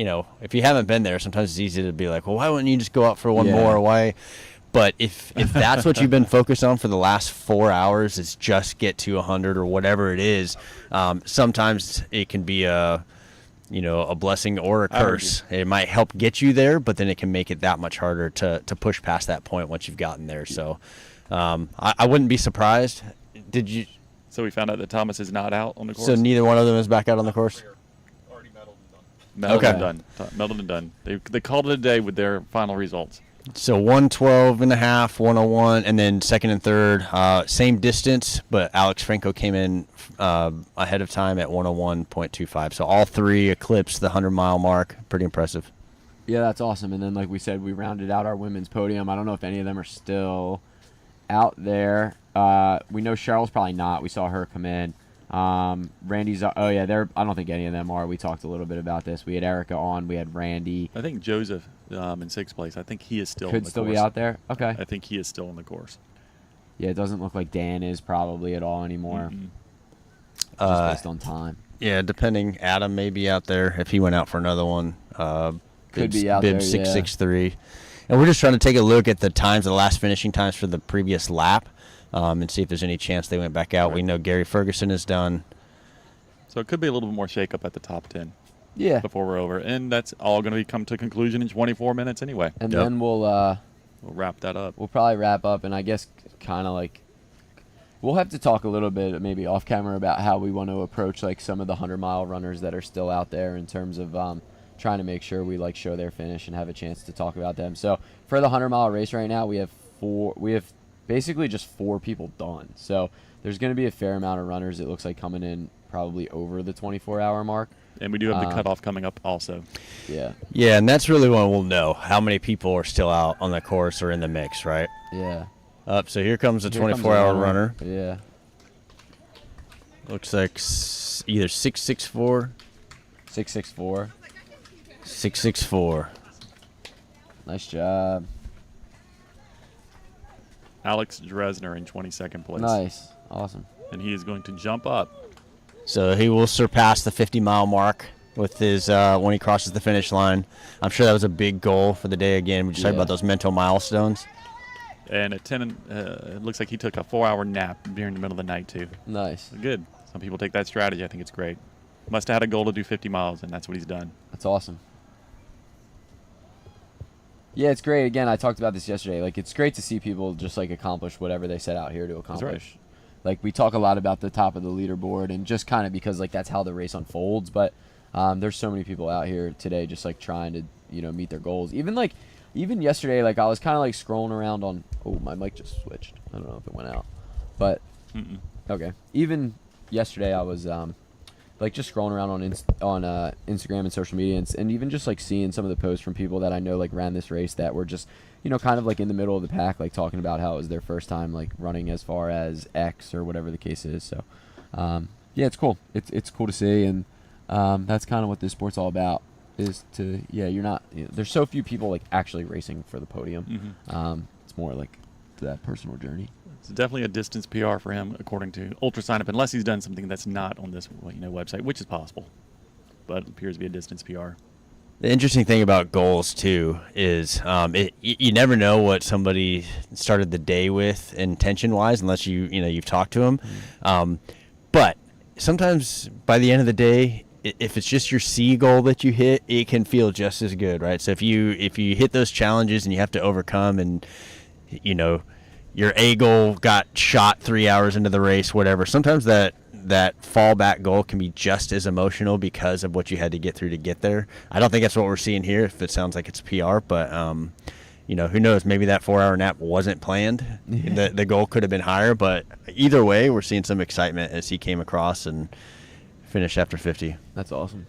[SPEAKER 3] know, if you haven't been there, sometimes it's easy to be like, well, why wouldn't you just go out for one
[SPEAKER 1] Yeah.
[SPEAKER 3] more? Why? But if that's what you've been focused on for the last 4 hours, is just get to 100 or whatever it is, sometimes it can be a blessing or a
[SPEAKER 2] I heard
[SPEAKER 3] curse. It might help get you there, but then it can make it that much harder to push past that point once you've gotten there. So I wouldn't be surprised. Did you?
[SPEAKER 2] So we found out that Thomas is not out on the course.
[SPEAKER 3] So neither one of them is back out on the course?
[SPEAKER 2] Melded
[SPEAKER 3] Okay.
[SPEAKER 2] and done. Melded and done. They called it a day with their final results.
[SPEAKER 3] So 112 and a half, 101, and then second and third, same distance, but Alex Franco came in ahead of time at 101.25. So all three eclipsed the 100-mile mark. Pretty impressive.
[SPEAKER 1] Yeah, that's awesome. And then, like we said, we rounded out our women's podium. I don't know if any of them are still out there. We know Cheryl's probably not. We saw her come in. Randy's. Oh yeah, I don't think any of them are. We talked a little bit about this. We had Erica on. We had Randy.
[SPEAKER 2] I think Joseph in sixth place. I think he is still on
[SPEAKER 1] Could
[SPEAKER 2] the
[SPEAKER 1] still
[SPEAKER 2] course.
[SPEAKER 1] be out there. Okay.
[SPEAKER 2] I think he is still on the course.
[SPEAKER 1] Yeah, it doesn't look like Dan is probably at all anymore,
[SPEAKER 2] Mm-mm.
[SPEAKER 1] just based on time.
[SPEAKER 3] Yeah, depending. Adam may be out there if he went out for another one.
[SPEAKER 1] Could be out there,
[SPEAKER 3] Bib
[SPEAKER 1] yeah.
[SPEAKER 3] 663. And we're just trying to take a look at the times, the last finishing times for the previous lap, and see if there's any chance they went back out.
[SPEAKER 2] Right.
[SPEAKER 3] We know Gary Ferguson is done.
[SPEAKER 2] So it could be a little bit more shakeup at the top 10.
[SPEAKER 1] Yeah.
[SPEAKER 2] before we're over, and that's all going to come to conclusion in 24 minutes anyway.
[SPEAKER 1] And
[SPEAKER 3] Yep.
[SPEAKER 1] then
[SPEAKER 2] We'll wrap that up.
[SPEAKER 1] we'll probably wrap up, and I guess kind of like we'll have to talk a little bit maybe off camera about how we want to approach like some of the 100-mile runners that are still out there in terms of trying to make sure we like show their finish and have a chance to talk about them. So for the 100-mile race right now, we have basically just 4 people done. So there's going to be a fair amount of runners, it looks like, coming in probably over the 24-hour mark.
[SPEAKER 2] And we do have the cutoff coming up also.
[SPEAKER 1] Yeah.
[SPEAKER 3] Yeah, and that's really when we'll know how many people are still out on the course or in the mix, right?
[SPEAKER 1] Yeah.
[SPEAKER 3] Up. So here comes the
[SPEAKER 1] Here comes
[SPEAKER 3] 24-hour
[SPEAKER 1] the
[SPEAKER 3] runner.
[SPEAKER 1] Yeah.
[SPEAKER 3] Looks like either 664,
[SPEAKER 1] 664.
[SPEAKER 3] 664.
[SPEAKER 1] Nice job.
[SPEAKER 2] Alex Dresner in 22nd place.
[SPEAKER 1] Nice. Awesome.
[SPEAKER 2] And he is going to jump up.
[SPEAKER 3] So he will surpass the 50-mile mark with his when he crosses the finish line. I'm sure that was a big goal for the day again. We just talked
[SPEAKER 1] Yeah.
[SPEAKER 3] about those mental milestones.
[SPEAKER 2] And at 10, it looks like he took a 4-hour nap during the middle of the night, too.
[SPEAKER 1] Nice.
[SPEAKER 2] Good. Some people take that strategy. I think it's great. Must have had a goal to do 50 miles, and that's what he's done.
[SPEAKER 1] That's awesome. Yeah, it's great. Again, I talked about this yesterday. Like, it's great to see people just like accomplish whatever they set out here to accomplish. Like, we talk a lot about the top of the leaderboard, and just kind of because like that's how the race unfolds. But there's so many people out here today just like trying to meet their goals. Even yesterday, like I was kind of like scrolling around on. Oh, my mic just switched. I don't know if it went out, but okay. Even yesterday, I was like just scrolling around on Instagram and social media, and even just like seeing some of the posts from people that I know like ran this race that were just kind of like in the middle of the pack, like talking about how it was their first time like running as far as X or whatever the case is. So yeah, it's cool. It's cool to see, and that's kind of what this sport's all about. Is to you're not there's so few people like actually racing for the podium. It's more like that personal journey.
[SPEAKER 2] It's definitely a distance PR for him, according to Ultra Sign Up, unless he's done something that's not on this website, which is possible. But it appears to be a distance PR.
[SPEAKER 3] The interesting thing about goals too is you never know what somebody started the day with intention-wise unless you've talked to them. But sometimes by the end of the day, if it's just your C goal that you hit, it can feel just as good, right? So if you hit those challenges and you have to overcome, and your A goal got shot 3 hours into the race, whatever, sometimes that fallback goal can be just as emotional because of what you had to get through to get there. I don't think that's what we're seeing here, if it sounds like it's PR, but who knows? Maybe that 4-hour nap wasn't planned. The goal could have been higher, but either way, we're seeing some excitement as he came across and finished after 50.
[SPEAKER 1] That's awesome.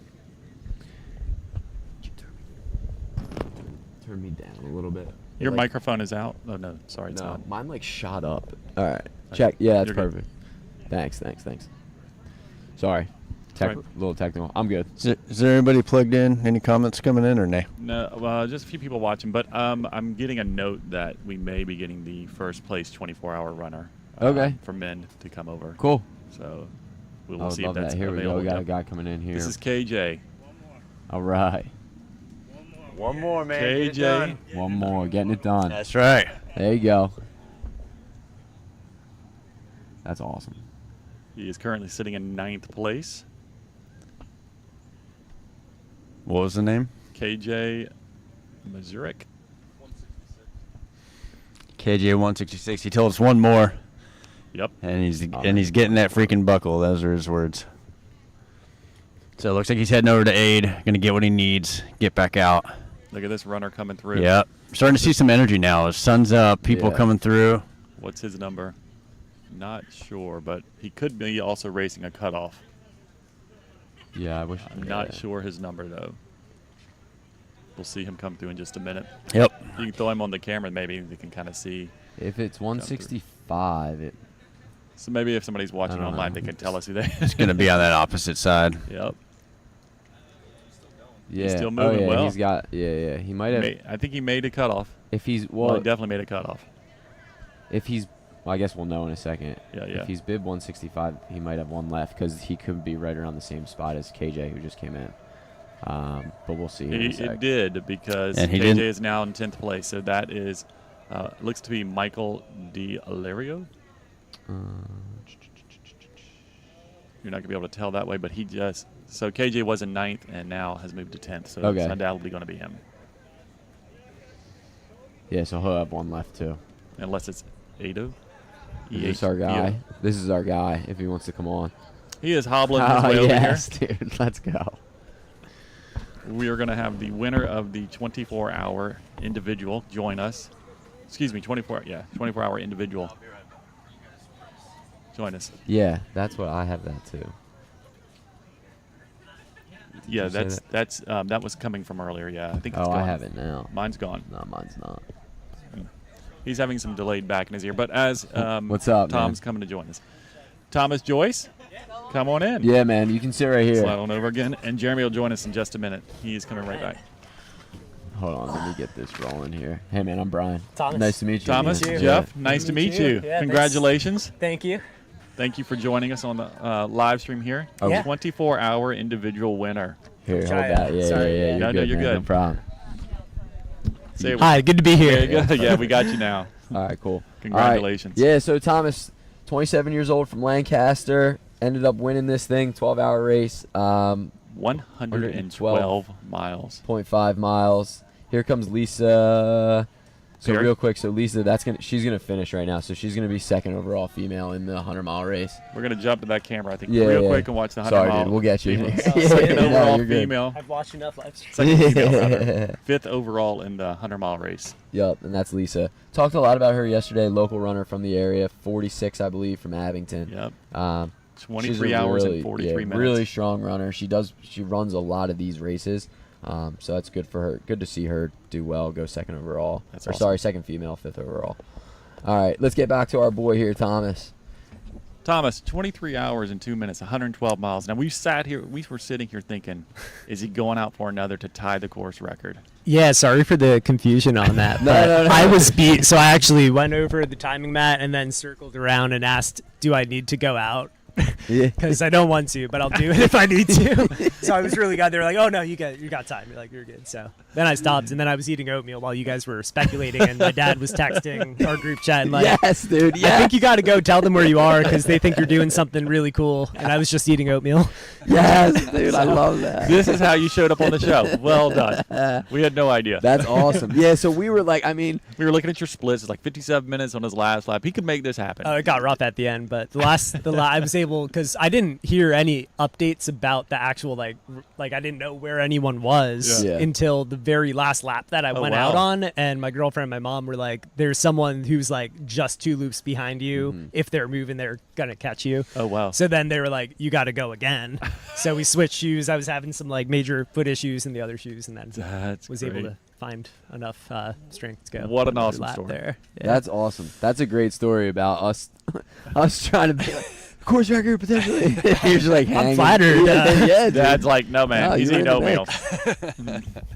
[SPEAKER 1] Turn me down a little bit.
[SPEAKER 2] Your microphone is out. Oh, no. Sorry, it's
[SPEAKER 1] No,
[SPEAKER 2] not.
[SPEAKER 1] mine like shot up. All right, check. Yeah, that's
[SPEAKER 2] You're good.
[SPEAKER 1] perfect. Thanks. Sorry,
[SPEAKER 2] Right.
[SPEAKER 1] little technical. I'm good.
[SPEAKER 3] Is there anybody plugged in? Any comments coming in or nay?
[SPEAKER 2] No, well, just a few people watching, but I'm getting a note that we may be getting the first place 24-hour runner
[SPEAKER 1] Okay.
[SPEAKER 2] for men to come over.
[SPEAKER 1] Cool.
[SPEAKER 2] So we
[SPEAKER 1] I
[SPEAKER 2] will
[SPEAKER 1] would
[SPEAKER 2] see
[SPEAKER 1] love
[SPEAKER 2] if that's
[SPEAKER 1] that. Here we
[SPEAKER 2] available.
[SPEAKER 1] go. We got a
[SPEAKER 2] Yep.
[SPEAKER 1] guy coming in here.
[SPEAKER 2] This is KJ.
[SPEAKER 1] All right.
[SPEAKER 3] One more, man.
[SPEAKER 2] KJ.
[SPEAKER 1] One more. Getting it done.
[SPEAKER 3] That's right.
[SPEAKER 1] There you go. That's awesome.
[SPEAKER 2] He is currently sitting in 9th place.
[SPEAKER 3] What was the name?
[SPEAKER 2] KJ Mazurek.
[SPEAKER 3] KJ 166. He told us one more,
[SPEAKER 2] Yep.
[SPEAKER 3] and he's getting that freaking buckle. Those are his words. So it looks like he's heading over to Aid, going to get what he needs, get back out.
[SPEAKER 2] Look at this runner coming through.
[SPEAKER 3] Yep. Starting to see some energy now. His sun's up, people
[SPEAKER 1] Yeah.
[SPEAKER 3] coming through.
[SPEAKER 2] What's his number? Not sure, but he could be also racing a cutoff.
[SPEAKER 1] Yeah, I wish.
[SPEAKER 2] I'm not sure his number, though. We'll see him come through in just a minute.
[SPEAKER 3] Yep.
[SPEAKER 2] You can throw him on the camera, maybe they can kind of see.
[SPEAKER 1] If it's 165,
[SPEAKER 2] So maybe if somebody's watching
[SPEAKER 1] don't
[SPEAKER 2] online,
[SPEAKER 1] know.
[SPEAKER 2] they can tell us who they
[SPEAKER 3] He's going to be on that opposite side.
[SPEAKER 2] Yep.
[SPEAKER 1] yeah.
[SPEAKER 2] still moving
[SPEAKER 1] yeah,
[SPEAKER 2] well.
[SPEAKER 1] He's got. Yeah. He might have.
[SPEAKER 2] I think he made a cutoff.
[SPEAKER 1] If he's
[SPEAKER 2] Well, he definitely made a cutoff.
[SPEAKER 1] if he's. Well, I guess we'll know in a second.
[SPEAKER 2] Yeah.
[SPEAKER 1] If he's bib 165, he might have one left because he could be right around the same spot as KJ who just came in. But we'll see. In a sec.
[SPEAKER 2] It did because
[SPEAKER 3] And he
[SPEAKER 2] KJ
[SPEAKER 3] didn't-
[SPEAKER 2] is now in 10th place. So that is, looks to be Michael D'Alerio. You're not going to be able to tell that way, but he just So KJ was in 9th and now has moved to 10th. So
[SPEAKER 1] Okay.
[SPEAKER 2] it's undoubtedly going to be him.
[SPEAKER 1] Yeah, so he'll have one left too.
[SPEAKER 2] Unless it's Ado.
[SPEAKER 1] Is this our guy? This is our guy if he wants to come on.
[SPEAKER 2] He is hobbling his way over
[SPEAKER 1] yes,
[SPEAKER 2] here.
[SPEAKER 1] dude. Let's go.
[SPEAKER 2] We are going to have the winner of the 24-hour individual join us. Excuse me, 24-hour individual. Join us.
[SPEAKER 1] Yeah, that's what I have that too.
[SPEAKER 2] Yeah,
[SPEAKER 1] you say
[SPEAKER 2] that was coming from earlier. Yeah, I think. It's
[SPEAKER 1] Oh,
[SPEAKER 2] gone.
[SPEAKER 1] I have it now.
[SPEAKER 2] Mine's gone.
[SPEAKER 1] No, mine's not.
[SPEAKER 2] He's having some delayed back in his ear. But as
[SPEAKER 1] What's up,
[SPEAKER 2] Tom's coming to join us. Thomas Joyce, come on in.
[SPEAKER 1] Yeah, man, you can sit right here.
[SPEAKER 2] Slide on over again. And Jeremy will join us in just a minute. He is coming right back.
[SPEAKER 1] Hold on, let me get this rolling here. Hey, man, I'm Brian.
[SPEAKER 6] Thomas.
[SPEAKER 1] Nice to meet you.
[SPEAKER 2] Thomas,
[SPEAKER 1] man.
[SPEAKER 2] Jeff, nice to meet you.
[SPEAKER 6] Yeah,
[SPEAKER 2] Congratulations.
[SPEAKER 6] Thank you.
[SPEAKER 2] Thank you for joining us on the live stream here.
[SPEAKER 1] Oh,
[SPEAKER 6] Yeah.
[SPEAKER 2] 24-hour individual winner.
[SPEAKER 1] Here, hold
[SPEAKER 6] Try it.
[SPEAKER 1] that. Yeah,
[SPEAKER 6] Sorry.
[SPEAKER 1] yeah, yeah.
[SPEAKER 2] No,
[SPEAKER 1] You're
[SPEAKER 2] no,
[SPEAKER 1] good,
[SPEAKER 2] you're
[SPEAKER 1] man. No
[SPEAKER 2] good.
[SPEAKER 1] problem.
[SPEAKER 2] Say it
[SPEAKER 6] Hi, good to be here.
[SPEAKER 2] There you go. Yeah, we got you now.
[SPEAKER 1] All right, cool.
[SPEAKER 2] Congratulations.
[SPEAKER 1] All right. Yeah, so Thomas, 27 years old from Lancaster, ended up winning this thing, 12-hour race,
[SPEAKER 2] 112 miles.
[SPEAKER 1] 0.5 miles. Here comes Lisa. So
[SPEAKER 2] Perry?
[SPEAKER 1] real quick, so Lisa, she's gonna finish right now. So she's gonna be second overall female in the 100-mile race.
[SPEAKER 2] We're going to jump to that camera, I think,
[SPEAKER 1] Yeah,
[SPEAKER 2] real
[SPEAKER 1] yeah.
[SPEAKER 2] quick and watch the 100
[SPEAKER 1] Sorry,
[SPEAKER 2] mile.
[SPEAKER 1] dude, we'll get you.
[SPEAKER 2] female.
[SPEAKER 6] Oh,
[SPEAKER 2] Second
[SPEAKER 6] yeah,
[SPEAKER 2] overall
[SPEAKER 1] you're good.
[SPEAKER 2] female.
[SPEAKER 6] I've watched enough live streams.
[SPEAKER 2] Second female, rather. 5th overall in the 100-mile race.
[SPEAKER 1] Yep, and that's Lisa. Talked a lot about her yesterday. Local runner from the area, 46, I believe, from Abington.
[SPEAKER 2] Yep.
[SPEAKER 1] She's
[SPEAKER 2] 23
[SPEAKER 1] a
[SPEAKER 2] hours
[SPEAKER 1] really,
[SPEAKER 2] and 43 minutes.
[SPEAKER 1] Really strong runner. She runs a lot of these races, so that's good for her. Good to see her do well, go second overall.
[SPEAKER 2] That's
[SPEAKER 1] or
[SPEAKER 2] awesome.
[SPEAKER 1] sorry, second female, 5th overall. All right, let's get back to our boy here, Thomas.
[SPEAKER 2] Thomas, 23 hours and 2 minutes, 112 miles. Now, we were sitting here thinking, is he going out for another to tie the course record?
[SPEAKER 6] Yeah, sorry for the confusion on that.
[SPEAKER 1] No,
[SPEAKER 6] but
[SPEAKER 1] no, no.
[SPEAKER 6] I was beat, so I actually went over the timing mat and then circled around and asked, do I need to go out?
[SPEAKER 1] Yeah.
[SPEAKER 6] Because I don't want to, but I'll do it if I need to. So I was really glad. They were like, "Oh no, you got time. You're like, you're good." So then I stopped, and then I was eating oatmeal while you guys were speculating, and my dad was texting our group chat and like,
[SPEAKER 1] Yes, dude.
[SPEAKER 6] I
[SPEAKER 1] Yes.
[SPEAKER 6] think you got to go tell them where you are because they think you're doing something really cool. And I was just eating oatmeal.
[SPEAKER 1] Yes, dude. I love that.
[SPEAKER 2] This is how you showed up on the show. Well done. We had no idea.
[SPEAKER 1] That's awesome. Yeah, so we were like, I mean,
[SPEAKER 2] We were looking at your splits. It's like 57 minutes on his last lap. He could make this happen.
[SPEAKER 6] It got rough at the end, but I was able because I didn't hear any updates about the actual like I didn't know where anyone was
[SPEAKER 1] Yeah.
[SPEAKER 6] until the very last lap that I went
[SPEAKER 2] wow.
[SPEAKER 6] out on, and my girlfriend and my mom were like, "There's someone who's like just 2 loops behind you.
[SPEAKER 1] Mm-hmm.
[SPEAKER 6] If they're moving, they're gonna catch you."
[SPEAKER 2] Oh, wow.
[SPEAKER 6] So then they were like, "You got to go again." So we switched shoes. I was having some like major foot issues in the other shoes, and then
[SPEAKER 2] That's
[SPEAKER 6] was
[SPEAKER 2] great.
[SPEAKER 6] able to find enough strength to go.
[SPEAKER 2] What an
[SPEAKER 6] another
[SPEAKER 2] awesome
[SPEAKER 6] lap
[SPEAKER 2] story.
[SPEAKER 6] there. Yeah.
[SPEAKER 1] that's awesome. That's a great story about us trying to be like, course record potentially. You're just like hanging.
[SPEAKER 6] flattered,
[SPEAKER 1] Yeah, dude.
[SPEAKER 2] Dad's like, no, man.
[SPEAKER 1] No,
[SPEAKER 2] He's
[SPEAKER 1] you
[SPEAKER 2] eating
[SPEAKER 1] win
[SPEAKER 2] oatmeal.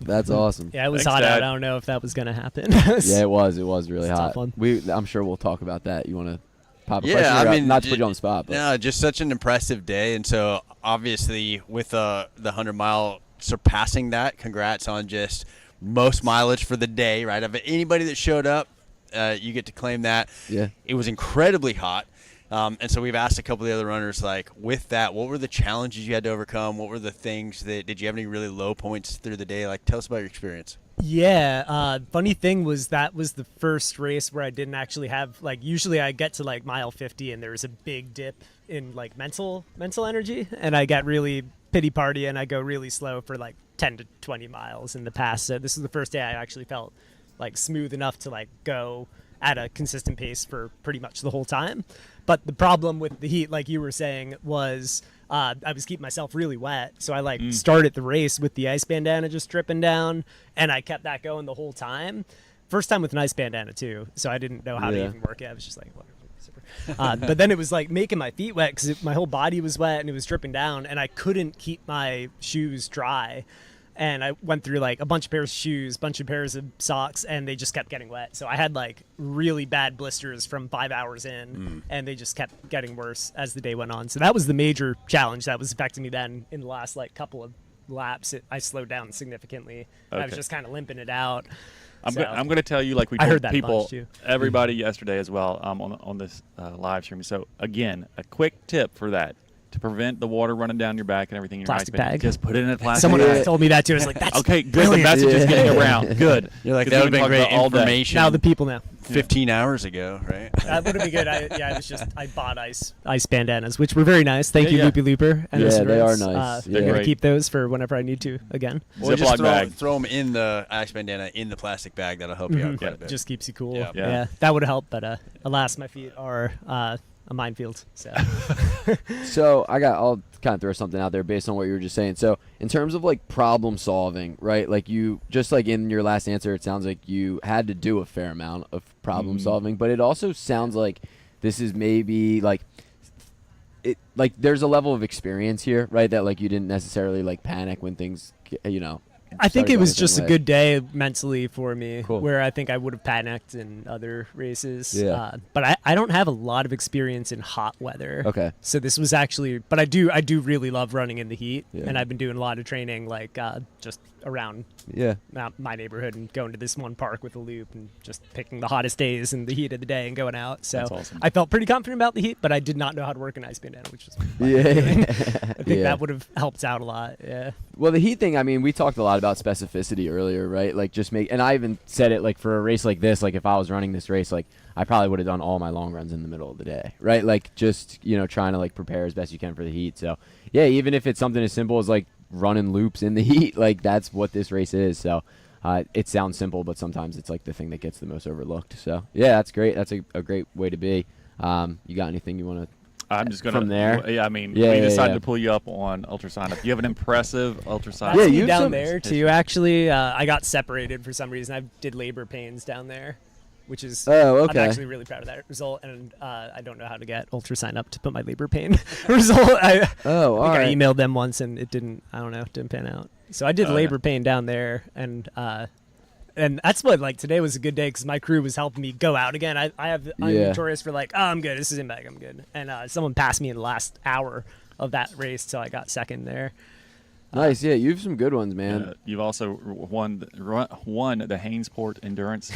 [SPEAKER 1] That's awesome.
[SPEAKER 6] Yeah, it was
[SPEAKER 2] Thanks,
[SPEAKER 6] hot
[SPEAKER 2] Dad.
[SPEAKER 6] out. I don't know if that was gonna happen.
[SPEAKER 1] Yeah, it was. It was really
[SPEAKER 6] It's a
[SPEAKER 1] hot.
[SPEAKER 6] tough one.
[SPEAKER 1] I'm sure we'll talk about that. You want to pop a
[SPEAKER 3] Yeah,
[SPEAKER 1] question?
[SPEAKER 3] I
[SPEAKER 1] Or,
[SPEAKER 3] mean,
[SPEAKER 1] not to put you on the spot, but
[SPEAKER 3] No, just such an impressive day, and so obviously with the 100-mile surpassing that, congrats on just most mileage for the day, right? Of anybody that showed up, you get to claim that.
[SPEAKER 1] yeah.
[SPEAKER 3] It was incredibly hot, and so we've asked a couple of the other runners, like, with that, what were the challenges you had to overcome? What were the things did you have any really low points through the day? Like, tell us about your experience.
[SPEAKER 6] Yeah, funny thing was that was the first race where I didn't actually have like usually I get to like mile 50 and there was a big dip in like mental energy and I got really pity party and I go really slow for like 10 to 20 miles in the past. So this is the first day I actually felt like smooth enough to like go at a consistent pace for pretty much the whole time. But the problem with the heat, like you were saying, was I was keeping myself really wet. So I like started the race with the ice bandana just dripping down, and I kept that going the whole time. First time with an ice bandana too, so I didn't know how to
[SPEAKER 1] Yeah.
[SPEAKER 6] even work it. I was just like, whatever. But then it was like making my feet wet because my whole body was wet and it was dripping down, and I couldn't keep my shoes dry. And I went through like a bunch of pairs of shoes, bunch of pairs of socks, and they just kept getting wet. So I had like really bad blisters from 5 hours in, and they just kept getting worse as the day went on. So that was the major challenge that was affecting me then in the last like couple of laps. I slowed down significantly. I was
[SPEAKER 2] Okay.
[SPEAKER 6] just kind of limping it out.
[SPEAKER 2] I'm
[SPEAKER 6] So-
[SPEAKER 2] going to tell you, like we
[SPEAKER 6] I
[SPEAKER 2] told
[SPEAKER 6] heard that
[SPEAKER 2] people,
[SPEAKER 6] bunch, too.
[SPEAKER 2] everybody yesterday as well on this live stream. So, again, a quick tip for that. to prevent the water running down your back and everything in your
[SPEAKER 6] Plastic
[SPEAKER 2] ice
[SPEAKER 6] bag.
[SPEAKER 2] Just put it in a plastic
[SPEAKER 6] Someone
[SPEAKER 2] bag.
[SPEAKER 6] told me that too. I was like, that's
[SPEAKER 2] Okay, good.
[SPEAKER 6] brilliant.
[SPEAKER 2] The message is
[SPEAKER 1] Yeah.
[SPEAKER 2] getting around. Good.
[SPEAKER 3] You're like,
[SPEAKER 2] 'Cause
[SPEAKER 3] that
[SPEAKER 2] we
[SPEAKER 3] would have been
[SPEAKER 2] can
[SPEAKER 3] great
[SPEAKER 2] talk about all day.
[SPEAKER 3] information.
[SPEAKER 6] Now the people know.
[SPEAKER 3] 15 hours ago, right?
[SPEAKER 6] That would have been good. I bought ice bandanas, which were very nice. Thank
[SPEAKER 2] Yeah,
[SPEAKER 6] you,
[SPEAKER 2] yeah.
[SPEAKER 6] Loopy Looper. And
[SPEAKER 1] Yeah,
[SPEAKER 6] Mr.
[SPEAKER 1] they are
[SPEAKER 6] Rhodes.
[SPEAKER 1] nice.
[SPEAKER 2] They're
[SPEAKER 6] I'm gonna
[SPEAKER 2] great.
[SPEAKER 6] keep those for whenever I need to again.
[SPEAKER 3] Or just
[SPEAKER 2] Ziploc bag.
[SPEAKER 3] throw them in the ice bandana in the plastic bag. That'll help you out quite a bit.
[SPEAKER 6] Just keeps you cool.
[SPEAKER 3] Yeah.
[SPEAKER 2] Yeah.
[SPEAKER 6] That would have helped, but alas, my feet are a minefield. So
[SPEAKER 1] So I'll kind of throw something out there based on what you were just saying. So in terms of like problem solving, right? Like you just like in your last answer, it sounds like you had to do a fair amount of problem solving, but it also sounds like this is maybe like it like there's a level of experience here, right? That like you didn't necessarily like panic when things, you know.
[SPEAKER 6] I think
[SPEAKER 1] started
[SPEAKER 6] it
[SPEAKER 1] going
[SPEAKER 6] was
[SPEAKER 1] a certain
[SPEAKER 6] just a
[SPEAKER 1] way.
[SPEAKER 6] good day mentally for me,
[SPEAKER 1] Cool.
[SPEAKER 6] where I think I would have panicked in other races.
[SPEAKER 1] Yeah.
[SPEAKER 6] But I don't have a lot of experience in hot weather.
[SPEAKER 1] Okay.
[SPEAKER 6] So this was actually, but I do really love running in the heat,
[SPEAKER 1] Yeah.
[SPEAKER 6] and I've been doing a lot of training like just around
[SPEAKER 1] Yeah.
[SPEAKER 6] my neighborhood and going to this one park with a loop and just picking the hottest days in the heat of the day and going out. So
[SPEAKER 2] That's awesome.
[SPEAKER 6] I felt pretty confident about the heat, but I did not know how to work an ice bandana, which was
[SPEAKER 1] Yeah.
[SPEAKER 6] I think
[SPEAKER 1] Yeah.
[SPEAKER 6] that would have helped out a lot. Yeah.
[SPEAKER 1] Well, the heat thing, I mean, we talked a lot about specificity earlier, right? Like just and I even said it like for a race like this, like if I was running this race, like I probably would have done all my long runs in the middle of the day, right? Like just, you know, trying to like prepare as best you can for the heat. So yeah, even if it's something as simple as like running loops in the heat, like that's what this race is. So it sounds simple, but sometimes it's like the thing that gets the most overlooked. So yeah, that's great. That's a great way to be. You got anything you want to?
[SPEAKER 2] I'm just gonna
[SPEAKER 1] From there?
[SPEAKER 2] Yeah, I mean,
[SPEAKER 1] Yeah,
[SPEAKER 2] we
[SPEAKER 1] yeah,
[SPEAKER 2] decided
[SPEAKER 1] yeah.
[SPEAKER 2] to pull you up on ultrasign up. You have an impressive ultrasign.
[SPEAKER 1] Yeah,
[SPEAKER 6] I've
[SPEAKER 1] you
[SPEAKER 6] seen
[SPEAKER 1] have
[SPEAKER 6] down
[SPEAKER 1] some-
[SPEAKER 6] there too. Actually, I got separated for some reason. I did labor pains down there, which is
[SPEAKER 1] Oh, okay.
[SPEAKER 6] I'm actually really proud of that result. And I don't know how to get ultrasign up to put my labor pain result. I
[SPEAKER 1] Oh, all
[SPEAKER 6] think I
[SPEAKER 1] right.
[SPEAKER 6] emailed them once and it didn't. I don't know. It didn't pan out. So I did
[SPEAKER 2] Oh,
[SPEAKER 6] labor pain down there, and that's what like today was a good day because my crew was helping me go out again. I'm
[SPEAKER 1] Yeah.
[SPEAKER 6] notorious for like, oh, I'm good. This is in bag. I'm good. And someone passed me in the last hour of that race, so I got second there.
[SPEAKER 1] Nice. Yeah, you have some good ones, man.
[SPEAKER 2] You've also won the Hainesport Endurance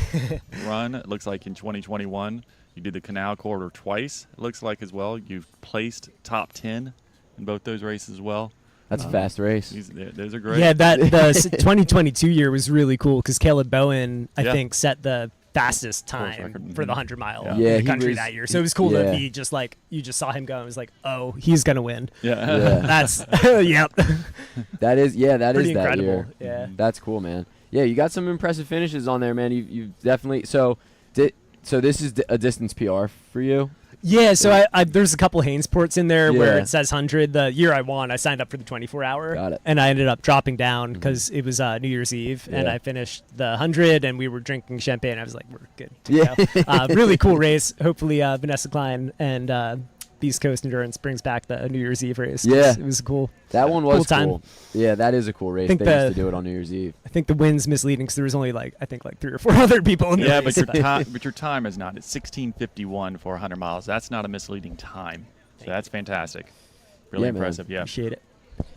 [SPEAKER 2] Run. It looks like in 2021. You did the Canal Corridor twice. It looks like as well. You've placed top 10 in both those races as well.
[SPEAKER 1] That's a fast race.
[SPEAKER 2] Those are great.
[SPEAKER 6] Yeah, the 2022 year was really cool because Caleb Bowen, I
[SPEAKER 2] Yeah.
[SPEAKER 6] think, set the fastest
[SPEAKER 2] Course
[SPEAKER 6] time
[SPEAKER 2] record.
[SPEAKER 6] for the
[SPEAKER 2] Mhm.
[SPEAKER 6] 100 mile
[SPEAKER 2] Yeah.
[SPEAKER 6] in
[SPEAKER 1] Yeah,
[SPEAKER 6] the
[SPEAKER 1] he
[SPEAKER 6] country
[SPEAKER 1] was-
[SPEAKER 6] that year. So it was cool to
[SPEAKER 1] yeah.
[SPEAKER 6] be just like you just saw him go and was like, oh, he's gonna win.
[SPEAKER 2] Yeah.
[SPEAKER 1] Yeah.
[SPEAKER 6] That's yep.
[SPEAKER 1] That is that
[SPEAKER 6] Pretty
[SPEAKER 1] is that
[SPEAKER 6] incredible.
[SPEAKER 1] year.
[SPEAKER 6] Yeah.
[SPEAKER 1] That's cool, man. Yeah, you got some impressive finishes on there, man. You definitely so this is a distance PR for you.
[SPEAKER 6] Yeah, so I there's a couple Hainesports in there where
[SPEAKER 1] Yeah.
[SPEAKER 6] it says 100. The year I won, I signed up for the 24-hour.
[SPEAKER 1] Got it.
[SPEAKER 6] And I ended up dropping down because it was New Year's Eve, and
[SPEAKER 1] Yeah.
[SPEAKER 6] I finished the 100, and we were drinking champagne. I was like, we're good to
[SPEAKER 1] Yeah.
[SPEAKER 6] go. Really cool race. Hopefully Vanessa Klein and Beast Coast Endurance brings back the New Year's Eve race. 'cause
[SPEAKER 1] Yeah.
[SPEAKER 6] It was cool.
[SPEAKER 1] That one was
[SPEAKER 6] Cool time.
[SPEAKER 1] cool. Yeah, that is a cool race.
[SPEAKER 6] Think
[SPEAKER 1] They used to do it on New Year's Eve.
[SPEAKER 6] I think the win's misleading because there was only like 3 or 4 other people in the
[SPEAKER 2] Yeah,
[SPEAKER 6] race.
[SPEAKER 2] but your time is not. It's 16:51 for 100 miles. That's not a misleading time. So that's fantastic. Really
[SPEAKER 1] Yeah, man.
[SPEAKER 2] impressive. Yeah.
[SPEAKER 6] Appreciate it.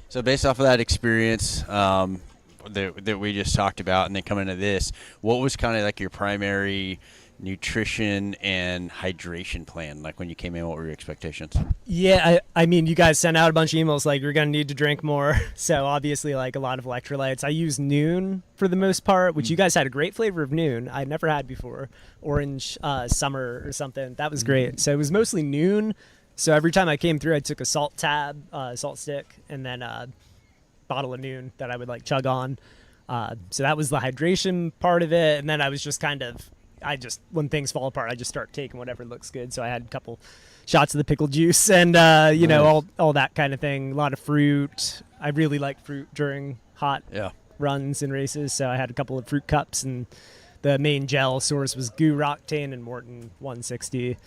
[SPEAKER 3] So based off of that experience that we just talked about, and then coming to this, what was kind of like your primary nutrition and hydration plan? Like when you came in, what were your expectations?
[SPEAKER 6] Yeah, I mean, you guys sent out a bunch of emails like you're gonna need to drink more. So obviously, like a lot of electrolytes. I use Noon for the most part, which you guys had a great flavor of Noon. I'd never had before, orange summer or something. That was great. So it was mostly Noon. So every time I came through, I took a salt tab, salt stick, and then a bottle of Noon that I would like chug on. So that was the hydration part of it, and then I was just when things fall apart, I just start taking whatever looks good. So I had a couple shots of the pickle juice and you know all that kind of thing. A lot of fruit. I really like fruit during hot runs and races, so I had a couple of fruit cups, and the main gel source was Goo Roctane and Morton 160.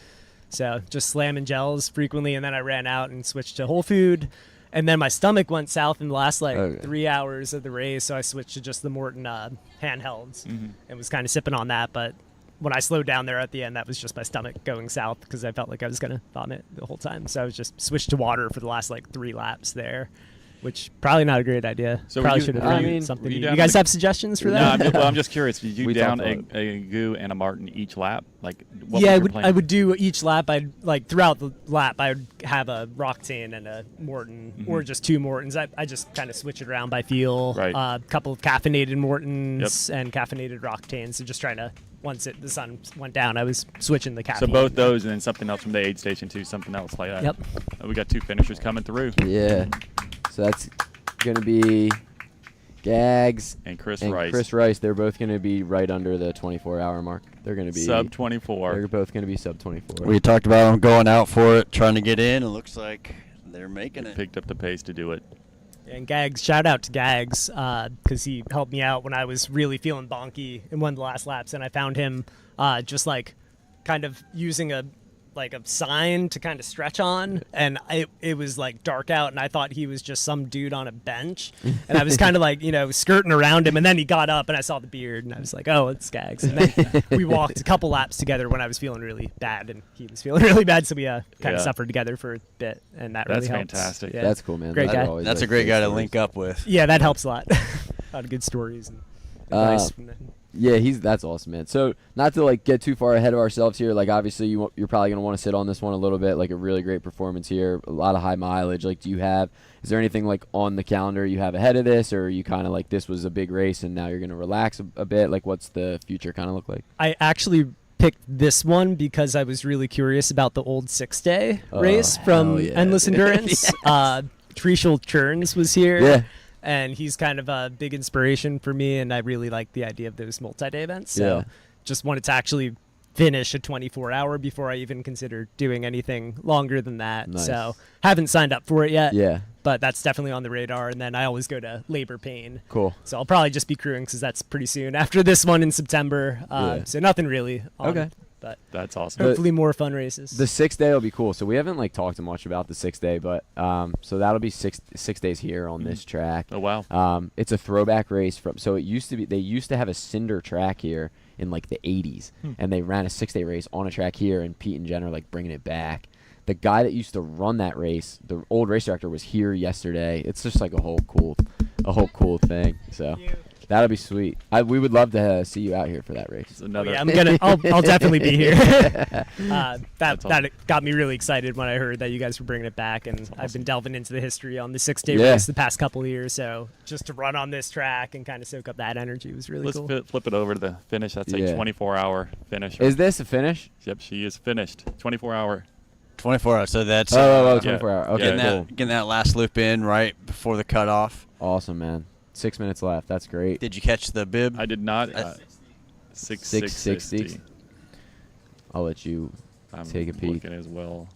[SPEAKER 6] So just slamming gels frequently, and then I ran out and switched to whole food. And then my stomach went south in the last 3 hours of the race, so I switched to just the Morton handhelds and was kind of sipping on that. But when I slowed down there at the end, that was just my stomach going south because I felt like I was going to vomit the whole time. So I was just switched to water for the last 3 laps there. which probably not a great idea.
[SPEAKER 2] So
[SPEAKER 6] Probably
[SPEAKER 2] were
[SPEAKER 6] should
[SPEAKER 2] you-
[SPEAKER 6] have
[SPEAKER 2] were
[SPEAKER 6] done
[SPEAKER 2] you-
[SPEAKER 6] something.
[SPEAKER 2] were you
[SPEAKER 6] You
[SPEAKER 2] down
[SPEAKER 6] guys
[SPEAKER 2] the-
[SPEAKER 6] have suggestions for
[SPEAKER 2] No,
[SPEAKER 6] that?
[SPEAKER 2] I'm just curious. Did you
[SPEAKER 1] We
[SPEAKER 2] down
[SPEAKER 1] talked about
[SPEAKER 2] a Goo and a Martin each lap? Like, what
[SPEAKER 6] Yeah,
[SPEAKER 2] was
[SPEAKER 6] I
[SPEAKER 2] your
[SPEAKER 6] would,
[SPEAKER 2] plan?
[SPEAKER 6] I would do each lap. I'd like throughout the lap, I would have a Roctane and a Morton, or just 2 Mortons. I just kind of switch it around by feel.
[SPEAKER 2] Right.
[SPEAKER 6] A couple of caffeinated Mortons and caffeinated Roctanes. So just trying to, once the sun went down, I was switching the
[SPEAKER 2] So
[SPEAKER 6] caffeine.
[SPEAKER 2] both those and then something else from the aid station too, something else like that.
[SPEAKER 6] Yep.
[SPEAKER 2] We got 2 finishers coming through.
[SPEAKER 1] Yeah. So that's going to be Gags
[SPEAKER 2] And Chris
[SPEAKER 1] and
[SPEAKER 2] Rice.
[SPEAKER 1] Chris Rice. They're both going to be right under the 24-hour mark. They're going to be
[SPEAKER 2] Sub 24.
[SPEAKER 1] They're both going to be sub 24.
[SPEAKER 3] We talked about them going out for it, trying to get in. It looks like they're making it.
[SPEAKER 2] Picked up the pace to do it.
[SPEAKER 6] And Gags, shout out to Gags, because he helped me out when I was really feeling bonky in one of the last laps, and I found him just like kind of using a sign to kind of stretch on, and it was like dark out, and I thought he was just some dude on a bench, and I was kind of like, skirting around him, and then he got up, and I saw the beard, and I was like, oh, it's Gags. And then we walked a couple laps together when I was feeling really bad, and he was feeling really bad, so we kind
[SPEAKER 2] Yeah.
[SPEAKER 6] of suffered together for a bit, and that
[SPEAKER 2] That's
[SPEAKER 6] really helped.
[SPEAKER 2] fantastic.
[SPEAKER 6] Yeah.
[SPEAKER 1] That's cool, man.
[SPEAKER 6] Great
[SPEAKER 1] Those
[SPEAKER 6] guy.
[SPEAKER 1] are always,
[SPEAKER 3] That's
[SPEAKER 1] like,
[SPEAKER 3] a great guy to
[SPEAKER 1] stories.
[SPEAKER 3] link up with.
[SPEAKER 6] Yeah, that helps a lot. A lot of good stories and advice. from them.
[SPEAKER 1] Yeah, that's awesome, man. So not to like get too far ahead of ourselves here. Like obviously you're probably gonna want to sit on this one a little bit. Like a really great performance here, a lot of high mileage. Like, is there anything like on the calendar you have ahead of this, or are you kind of like this was a big race and now you're gonna relax a bit? Like, what's the future kind of look like?
[SPEAKER 6] I actually picked this one because I was really curious about the old 6-day race from
[SPEAKER 1] hell yeah,
[SPEAKER 6] Endless
[SPEAKER 1] dude.
[SPEAKER 6] Endurance. Trishul Churns was here.
[SPEAKER 1] Yeah.
[SPEAKER 6] And he's kind of a big inspiration for me, and I really like the idea of those multi-day events. So
[SPEAKER 1] Yeah.
[SPEAKER 6] just wanted to actually finish a 24-hour before I even considered doing anything longer than that.
[SPEAKER 1] Nice.
[SPEAKER 6] So haven't signed up for it yet.
[SPEAKER 1] Yeah.
[SPEAKER 6] But that's definitely on the radar. And then I always go to Labor Pain.
[SPEAKER 1] Cool.
[SPEAKER 6] So I'll probably just be crewing because that's pretty soon after this one in September.
[SPEAKER 1] Yeah.
[SPEAKER 6] So nothing really on,
[SPEAKER 1] Okay.
[SPEAKER 6] but
[SPEAKER 2] That's awesome.
[SPEAKER 6] hopefully more fun races.
[SPEAKER 1] The 6-day will be cool. So we haven't like talked much about the 6-day, but so that'll be six days here on this track.
[SPEAKER 2] Oh, wow.
[SPEAKER 1] It's a throwback race so it used to be, they used to have a cinder track here in like the 80s, and they ran a 6-day race on a track here, and Pete and Jen are like bringing it back. The guy that used to run that race, the old race director, was here yesterday. It's just like a whole cool thing. So that'll be sweet. We would love to see you out here for that race.
[SPEAKER 2] It's another.
[SPEAKER 6] Yeah, I'll definitely be here.
[SPEAKER 2] That's
[SPEAKER 6] That got me really excited when I heard that you guys were bringing it back, and I've been delving into the history on the 6-day
[SPEAKER 1] Yeah.
[SPEAKER 6] race the past couple of years. So just to run on this track and kind of soak up that energy was really
[SPEAKER 2] Let's
[SPEAKER 6] cool.
[SPEAKER 2] flip it over to the finish. That's
[SPEAKER 1] Yeah.
[SPEAKER 2] a 24-hour finish.
[SPEAKER 1] Is this a finish?
[SPEAKER 2] Yep, she is finished. 24-hour.
[SPEAKER 3] 24 hours. So that's
[SPEAKER 1] Oh,
[SPEAKER 2] yeah.
[SPEAKER 1] 24 hour. Okay,
[SPEAKER 3] getting,
[SPEAKER 1] cool.
[SPEAKER 3] getting that last loop in right before the cutoff.
[SPEAKER 1] Awesome, man. 6 minutes left. That's great.
[SPEAKER 3] Did you catch the bib?
[SPEAKER 2] I did not.
[SPEAKER 3] I-
[SPEAKER 2] 660.
[SPEAKER 1] I'll let you
[SPEAKER 2] I'm
[SPEAKER 1] take a peek.
[SPEAKER 2] looking as well.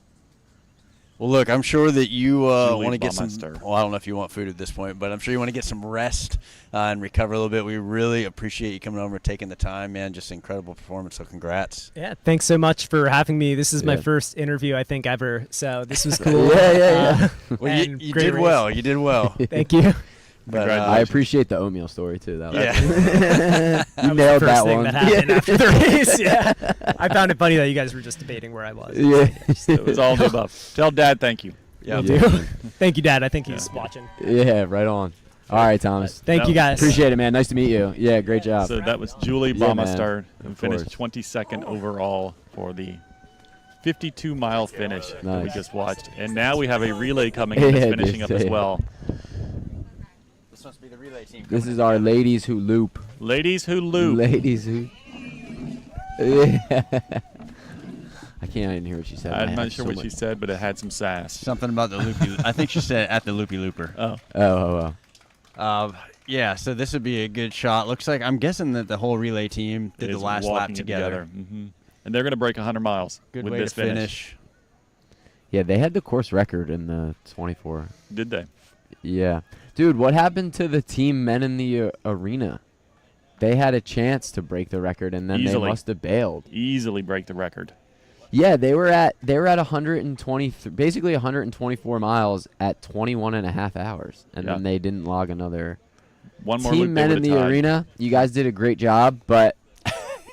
[SPEAKER 3] Well, look, I'm sure that you
[SPEAKER 2] Julie
[SPEAKER 3] want to get some.
[SPEAKER 2] Baumeister.
[SPEAKER 3] Well, I don't know if you want food at this point, but I'm sure you want to get some rest and recover a little bit. We really appreciate you coming over, taking the time, man. Just incredible performance. So, congrats.
[SPEAKER 6] Yeah, thanks so much for having me. This is my
[SPEAKER 1] Yeah.
[SPEAKER 6] first interview, I think, ever. So this was cool.
[SPEAKER 1] Yeah.
[SPEAKER 3] Well, you,
[SPEAKER 6] and
[SPEAKER 3] you
[SPEAKER 6] great
[SPEAKER 3] did
[SPEAKER 6] race.
[SPEAKER 3] well. You did well.
[SPEAKER 6] Thank you.
[SPEAKER 3] But,
[SPEAKER 2] Congratulations.
[SPEAKER 1] I appreciate the oatmeal story too. That was
[SPEAKER 3] Yeah.
[SPEAKER 1] you nailed
[SPEAKER 6] First
[SPEAKER 1] that
[SPEAKER 6] thing
[SPEAKER 1] one.
[SPEAKER 6] that happened after the race. Yeah, I found it funny that you guys were just debating where I was.
[SPEAKER 1] Yeah.
[SPEAKER 2] It was all of the above. Tell Dad thank you.
[SPEAKER 3] Yeah.
[SPEAKER 6] Will do. Thank you, Dad. I think he's watching.
[SPEAKER 1] Yeah, right on. All right, Thomas.
[SPEAKER 6] Thank you, guys.
[SPEAKER 1] Appreciate it, man. Nice to meet you. Yeah, great job.
[SPEAKER 2] So that was Julie
[SPEAKER 1] Yeah, man.
[SPEAKER 2] Baumeister, who
[SPEAKER 1] Of
[SPEAKER 2] finished
[SPEAKER 1] course.
[SPEAKER 2] 22nd overall for the 52-mile finish that we
[SPEAKER 1] Nice.
[SPEAKER 2] just watched. And now we have a relay coming in that's
[SPEAKER 1] Yeah,
[SPEAKER 2] finishing up
[SPEAKER 1] dude.
[SPEAKER 2] as well.
[SPEAKER 3] This must be the relay team.
[SPEAKER 1] This is our ladies who loop.
[SPEAKER 2] Ladies who loop.
[SPEAKER 1] Ladies who. Yeah. I can't even hear what she said. I
[SPEAKER 2] I'm
[SPEAKER 1] have
[SPEAKER 2] not sure
[SPEAKER 1] so
[SPEAKER 2] what
[SPEAKER 1] much-
[SPEAKER 2] she said, but it had some sass.
[SPEAKER 3] Something about the loopy. I think she said at the loopy looper.
[SPEAKER 2] Oh,
[SPEAKER 1] Oh.
[SPEAKER 3] Yeah, so this would be a good shot. Looks like I'm guessing that the whole relay team did the
[SPEAKER 2] is
[SPEAKER 3] last lap
[SPEAKER 2] walking it
[SPEAKER 3] together.
[SPEAKER 2] hmm And they're going to break 100 miles
[SPEAKER 3] Good
[SPEAKER 2] with
[SPEAKER 3] way
[SPEAKER 2] this
[SPEAKER 3] to finish.
[SPEAKER 1] Yeah, they had the course record in the 24.
[SPEAKER 2] Did they?
[SPEAKER 1] Yeah. Dude, what happened to the team men in the arena? They had a chance to break the record, and then
[SPEAKER 2] Easily.
[SPEAKER 1] they must have bailed.
[SPEAKER 2] Easily break the record.
[SPEAKER 1] Yeah, they were at 120, basically 124 miles at 21 and a half hours, and
[SPEAKER 2] Yeah.
[SPEAKER 1] then they didn't log another.
[SPEAKER 2] One more
[SPEAKER 1] Team
[SPEAKER 2] loop they
[SPEAKER 1] men in
[SPEAKER 2] would've
[SPEAKER 1] the
[SPEAKER 2] tied.
[SPEAKER 1] arena, you guys did a great job, but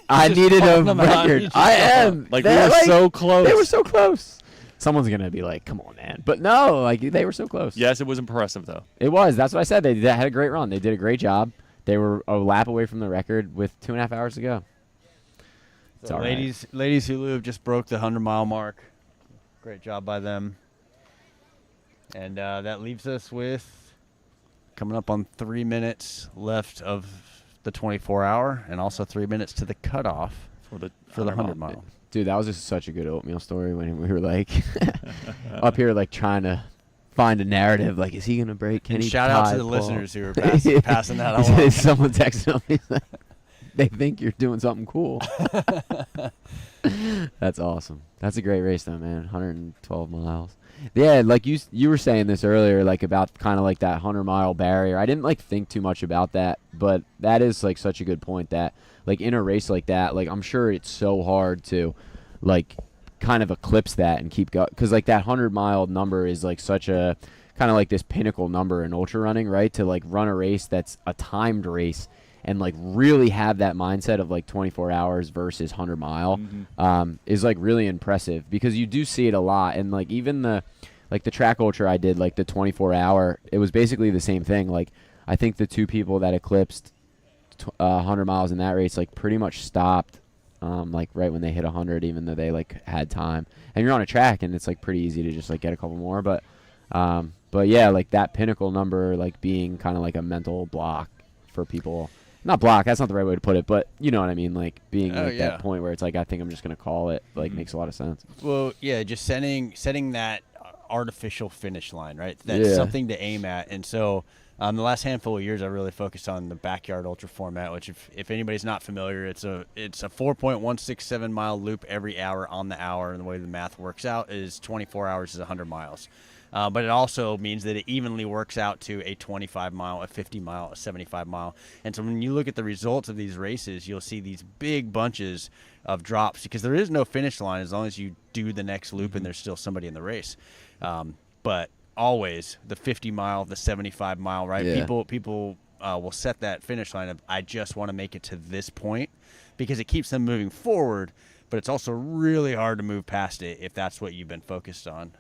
[SPEAKER 1] I
[SPEAKER 3] Just
[SPEAKER 1] needed a
[SPEAKER 3] calling them out.
[SPEAKER 1] record.
[SPEAKER 3] You just
[SPEAKER 1] I
[SPEAKER 3] calling
[SPEAKER 1] am.
[SPEAKER 2] Like,
[SPEAKER 1] They're
[SPEAKER 2] we were so close.
[SPEAKER 1] They were so close. Someone's gonna be like, "Come on, man!" But no, like they were so close.
[SPEAKER 2] Yes, it was impressive though.
[SPEAKER 1] It was. That's what I said. They had a great run. They did a great job. They were a lap away from the record with 2.5 hours to go. It's
[SPEAKER 3] So
[SPEAKER 1] all right.
[SPEAKER 3] ladies Hulu have just broke the 100-mile mark. Great job by them. And that leaves us with coming up on 3 minutes left of the 24-hour, and also 3 minutes to the cutoff
[SPEAKER 2] For the
[SPEAKER 3] for the
[SPEAKER 2] 100
[SPEAKER 3] 100-mile.
[SPEAKER 1] Dude, that was just such a good oatmeal story when we were like up here, like trying to find a narrative. Like, is he gonna break? Can
[SPEAKER 3] And
[SPEAKER 1] he
[SPEAKER 3] shout out
[SPEAKER 1] tie
[SPEAKER 3] to the
[SPEAKER 1] Paul?
[SPEAKER 3] listeners who are passing that along.
[SPEAKER 1] Someone texted me. They think you're doing something cool. That's awesome. That's a great race, though, man. 112 miles. Yeah, like you were saying this earlier, like about kind of like that 100-mile barrier. I didn't like think too much about that, but that is like such a good point that like in a race like that, like I'm sure it's so hard to like kind of eclipse that and keep going, because like that 100-mile number is like such a kind of like this pinnacle number in ultra running, right? To like run a race that's a timed race and like really have that mindset of like 24 hours versus 100-mile is like really impressive, because you do see it a lot. And like even the track ultra I did, like the 24-hour, it was basically the same thing. Like I think the two people that eclipsed 100 miles in that race like pretty much stopped like right when they hit 100, even though they like had time. And you're on a track and it's like pretty easy to just like get a couple more, but yeah, like that pinnacle number like being kind of like a mental block for people. Not block, that's not the right way to put it, but you know what I mean, like being like that point where it's like I think I'm just going to call it, like makes a lot of sense.
[SPEAKER 3] Well, yeah, just setting that artificial finish line, right? That's something to aim at. And so the last handful of years I really focused on the backyard ultra format, which if anybody's not familiar, it's a 4.167 mile loop every hour on the hour, and the way the math works out is 24 hours is 100 miles. But it also means that it evenly works out to a 25-mile, a 50-mile, a 75-mile. And so when you look at the results of these races, you'll see these big bunches of drops, because there is no finish line as long as you do the next loop and there's still somebody in the race. But always the 50-mile, the 75-mile, right?
[SPEAKER 1] Yeah.
[SPEAKER 3] People will set that finish line of, I just want to make it to this point, because it keeps them moving forward, but it's also really hard to move past it if that's what you've been focused on.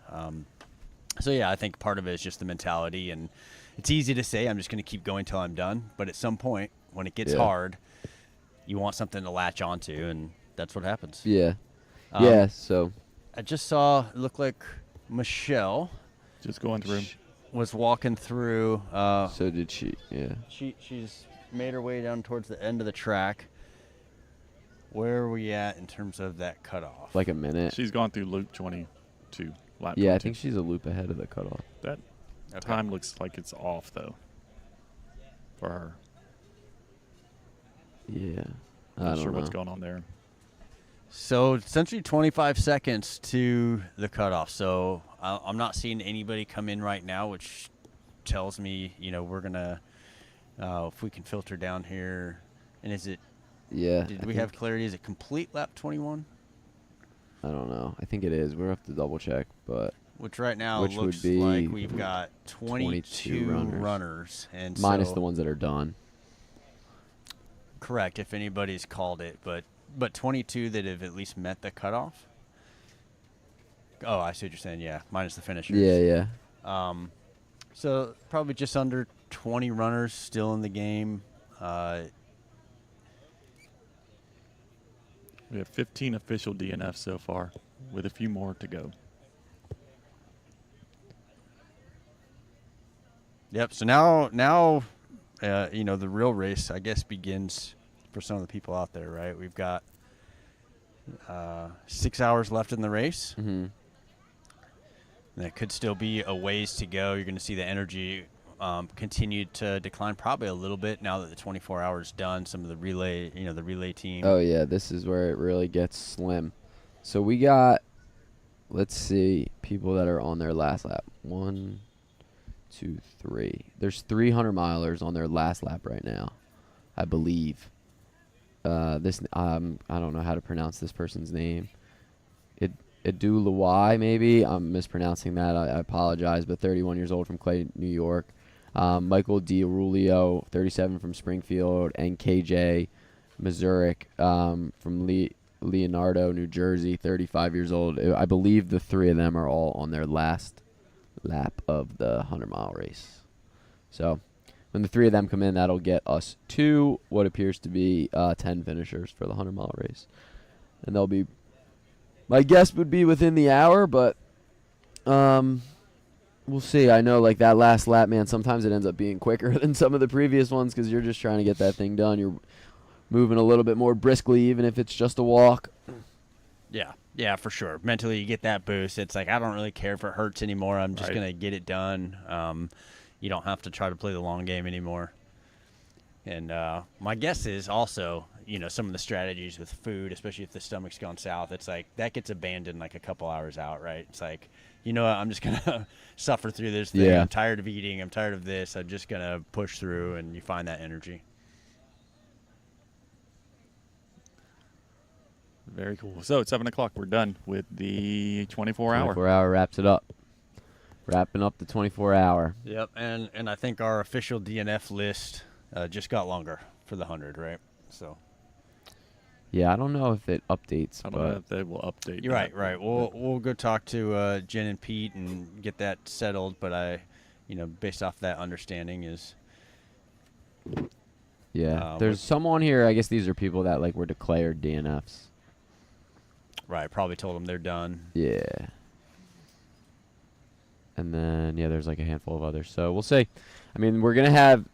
[SPEAKER 3] So, yeah, I think part of it is just the mentality, and it's easy to say I'm just going to keep going till I'm done, but at some point when it gets hard, you want something to latch onto, and that's what happens.
[SPEAKER 1] Yeah. So
[SPEAKER 3] I just saw, it looked like Michelle
[SPEAKER 2] Just going through.
[SPEAKER 3] was walking through.
[SPEAKER 1] so did she. Yeah.
[SPEAKER 3] She's made her way down towards the end of the track. Where are we at in terms of that cutoff?
[SPEAKER 1] Like a minute.
[SPEAKER 2] She's gone through loop 22. Lap
[SPEAKER 1] Yeah,
[SPEAKER 2] 22.
[SPEAKER 1] I think she's a loop ahead of the cutoff.
[SPEAKER 2] That time looks like it's off, though, for her.
[SPEAKER 1] Yeah. I
[SPEAKER 2] Not
[SPEAKER 1] don't
[SPEAKER 2] sure
[SPEAKER 1] know.
[SPEAKER 2] what's going on there.
[SPEAKER 3] So essentially 25 seconds to the cutoff. So I'm not seeing anybody come in right now, which tells me, we're going to, if we can filter down here. And is it,
[SPEAKER 1] Yeah.
[SPEAKER 3] did we have clarity? Is it complete lap 21?
[SPEAKER 1] I don't know. I think it is. We'll have to double check, but
[SPEAKER 3] Which right now
[SPEAKER 1] Which would
[SPEAKER 3] looks
[SPEAKER 1] be
[SPEAKER 3] like we've got 22
[SPEAKER 1] runners.
[SPEAKER 3] runners. And
[SPEAKER 1] minus
[SPEAKER 3] so,
[SPEAKER 1] the ones that are done.
[SPEAKER 3] correct, if anybody's called it, but 22 that have at least met the cutoff. Oh, I see what you're saying. Yeah, minus the finishers.
[SPEAKER 1] Yeah.
[SPEAKER 3] So probably just under 20 runners still in the game.
[SPEAKER 2] We have 15 official DNFs so far, with a few more to go.
[SPEAKER 3] Yep. So now, the real race, I guess, begins for some of the people out there, right? We've got 6 hours left in the race.
[SPEAKER 1] Mm-hmm.
[SPEAKER 3] And it could still be a ways to go. You're going to see the energy continue to decline probably a little bit now that the 24 hours done. Some of the relay, the relay team.
[SPEAKER 1] Oh, yeah. This is where it really gets slim. So we got, let's see, people that are on their last lap. 1, 2, 3. There's 300 milers on their last lap right now, I believe. I don't know how to pronounce this person's name. Edu Lawai, maybe. I'm mispronouncing that. I apologize, but 31 years old from Clay, New York. Michael D'Aurelio, 37 from Springfield, and KJ Mazurek from Leonardo, New Jersey, 35 years old. I believe the 3 of them are all on their last lap of the 100-mile race. So when the 3 of them come in, that'll get us to what appears to be 10 finishers for the 100-mile race. And they'll be, my guess would be within the hour, but we'll see. I know, like, that last lap, man, sometimes it ends up being quicker than some of the previous ones because you're just trying to get that thing done. You're moving a little bit more briskly, even if it's just a walk.
[SPEAKER 3] Yeah, for sure. Mentally, you get that boost. It's like, I don't really care if it hurts anymore. I'm just
[SPEAKER 2] Right.
[SPEAKER 3] going to get it done. You don't have to try to play the long game anymore. And my guess is also, some of the strategies with food, especially if the stomach's gone south, it's like that gets abandoned like a couple hours out, right? It's like, you know what, I'm just going to suffer through this thing.
[SPEAKER 1] Yeah.
[SPEAKER 3] I'm tired of eating. I'm tired of this. I'm just going to push through, and you find that energy.
[SPEAKER 2] Very cool. So at 7 o'clock, we're done with the 24-hour.
[SPEAKER 1] 24-hour wraps it up. Wrapping up the 24-hour.
[SPEAKER 3] Yep, and I think our official DNF list just got longer for the 100, right? So
[SPEAKER 1] Yeah, I don't know if it updates,
[SPEAKER 2] I don't know if they will update.
[SPEAKER 3] you're
[SPEAKER 2] that.
[SPEAKER 3] right. We'll go talk to Jen and Pete and get that settled. But based off that understanding is.
[SPEAKER 1] Yeah, there's some on here. I guess these are people that like were declared DNFs.
[SPEAKER 3] Right, probably told them they're done.
[SPEAKER 1] Yeah. And then, there's like a handful of others. So we'll see. I mean, we're going to have,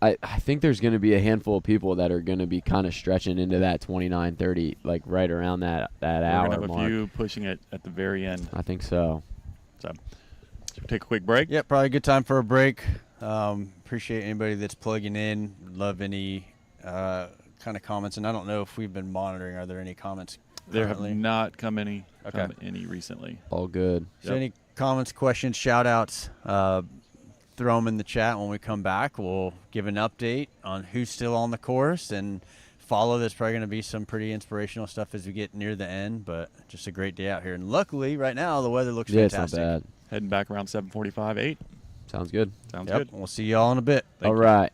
[SPEAKER 1] I think there's going to be a handful of people that are going to be kind of stretching into that 29, 30, like right around that
[SPEAKER 2] We're
[SPEAKER 1] hour
[SPEAKER 2] going to have
[SPEAKER 1] mark.
[SPEAKER 2] a few pushing it at the very end.
[SPEAKER 1] I think so.
[SPEAKER 2] So should we take a quick break?
[SPEAKER 3] Yep, probably a good time for a break. Appreciate anybody that's plugging in. Love any kind of comments. And I don't know if we've been monitoring. Are there any comments
[SPEAKER 2] There have
[SPEAKER 3] currently?
[SPEAKER 2] not come any recently.
[SPEAKER 1] All good.
[SPEAKER 3] So any comments, questions, shout-outs, throw them in the chat when we come back. We'll give an update on who's still on the course and follow. There's probably going to be some pretty inspirational stuff as we get near the end, but just a great day out here. And luckily, right now, the weather looks fantastic.
[SPEAKER 1] It's not bad.
[SPEAKER 2] Heading back around 7:45, 8.
[SPEAKER 1] Sounds good.
[SPEAKER 2] Sounds
[SPEAKER 3] Yep,
[SPEAKER 2] good.
[SPEAKER 3] we'll see y'all in a bit.
[SPEAKER 1] All right.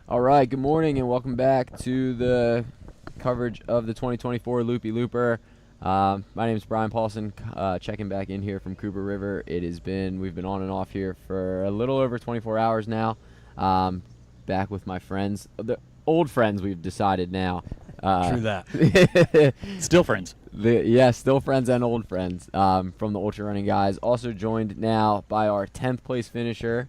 [SPEAKER 1] All right, good morning and welcome back to the coverage of the 2024 Loopy Looper. My name is Brian Paulson, checking back in here from Cooper River. We've been on and off here for a little over 24 hours now. Back with my friends, the old friends we've decided now.
[SPEAKER 3] True that.
[SPEAKER 2] Still friends.
[SPEAKER 1] Still friends and old friends from the ultra running guys. Also joined now by our 10th place finisher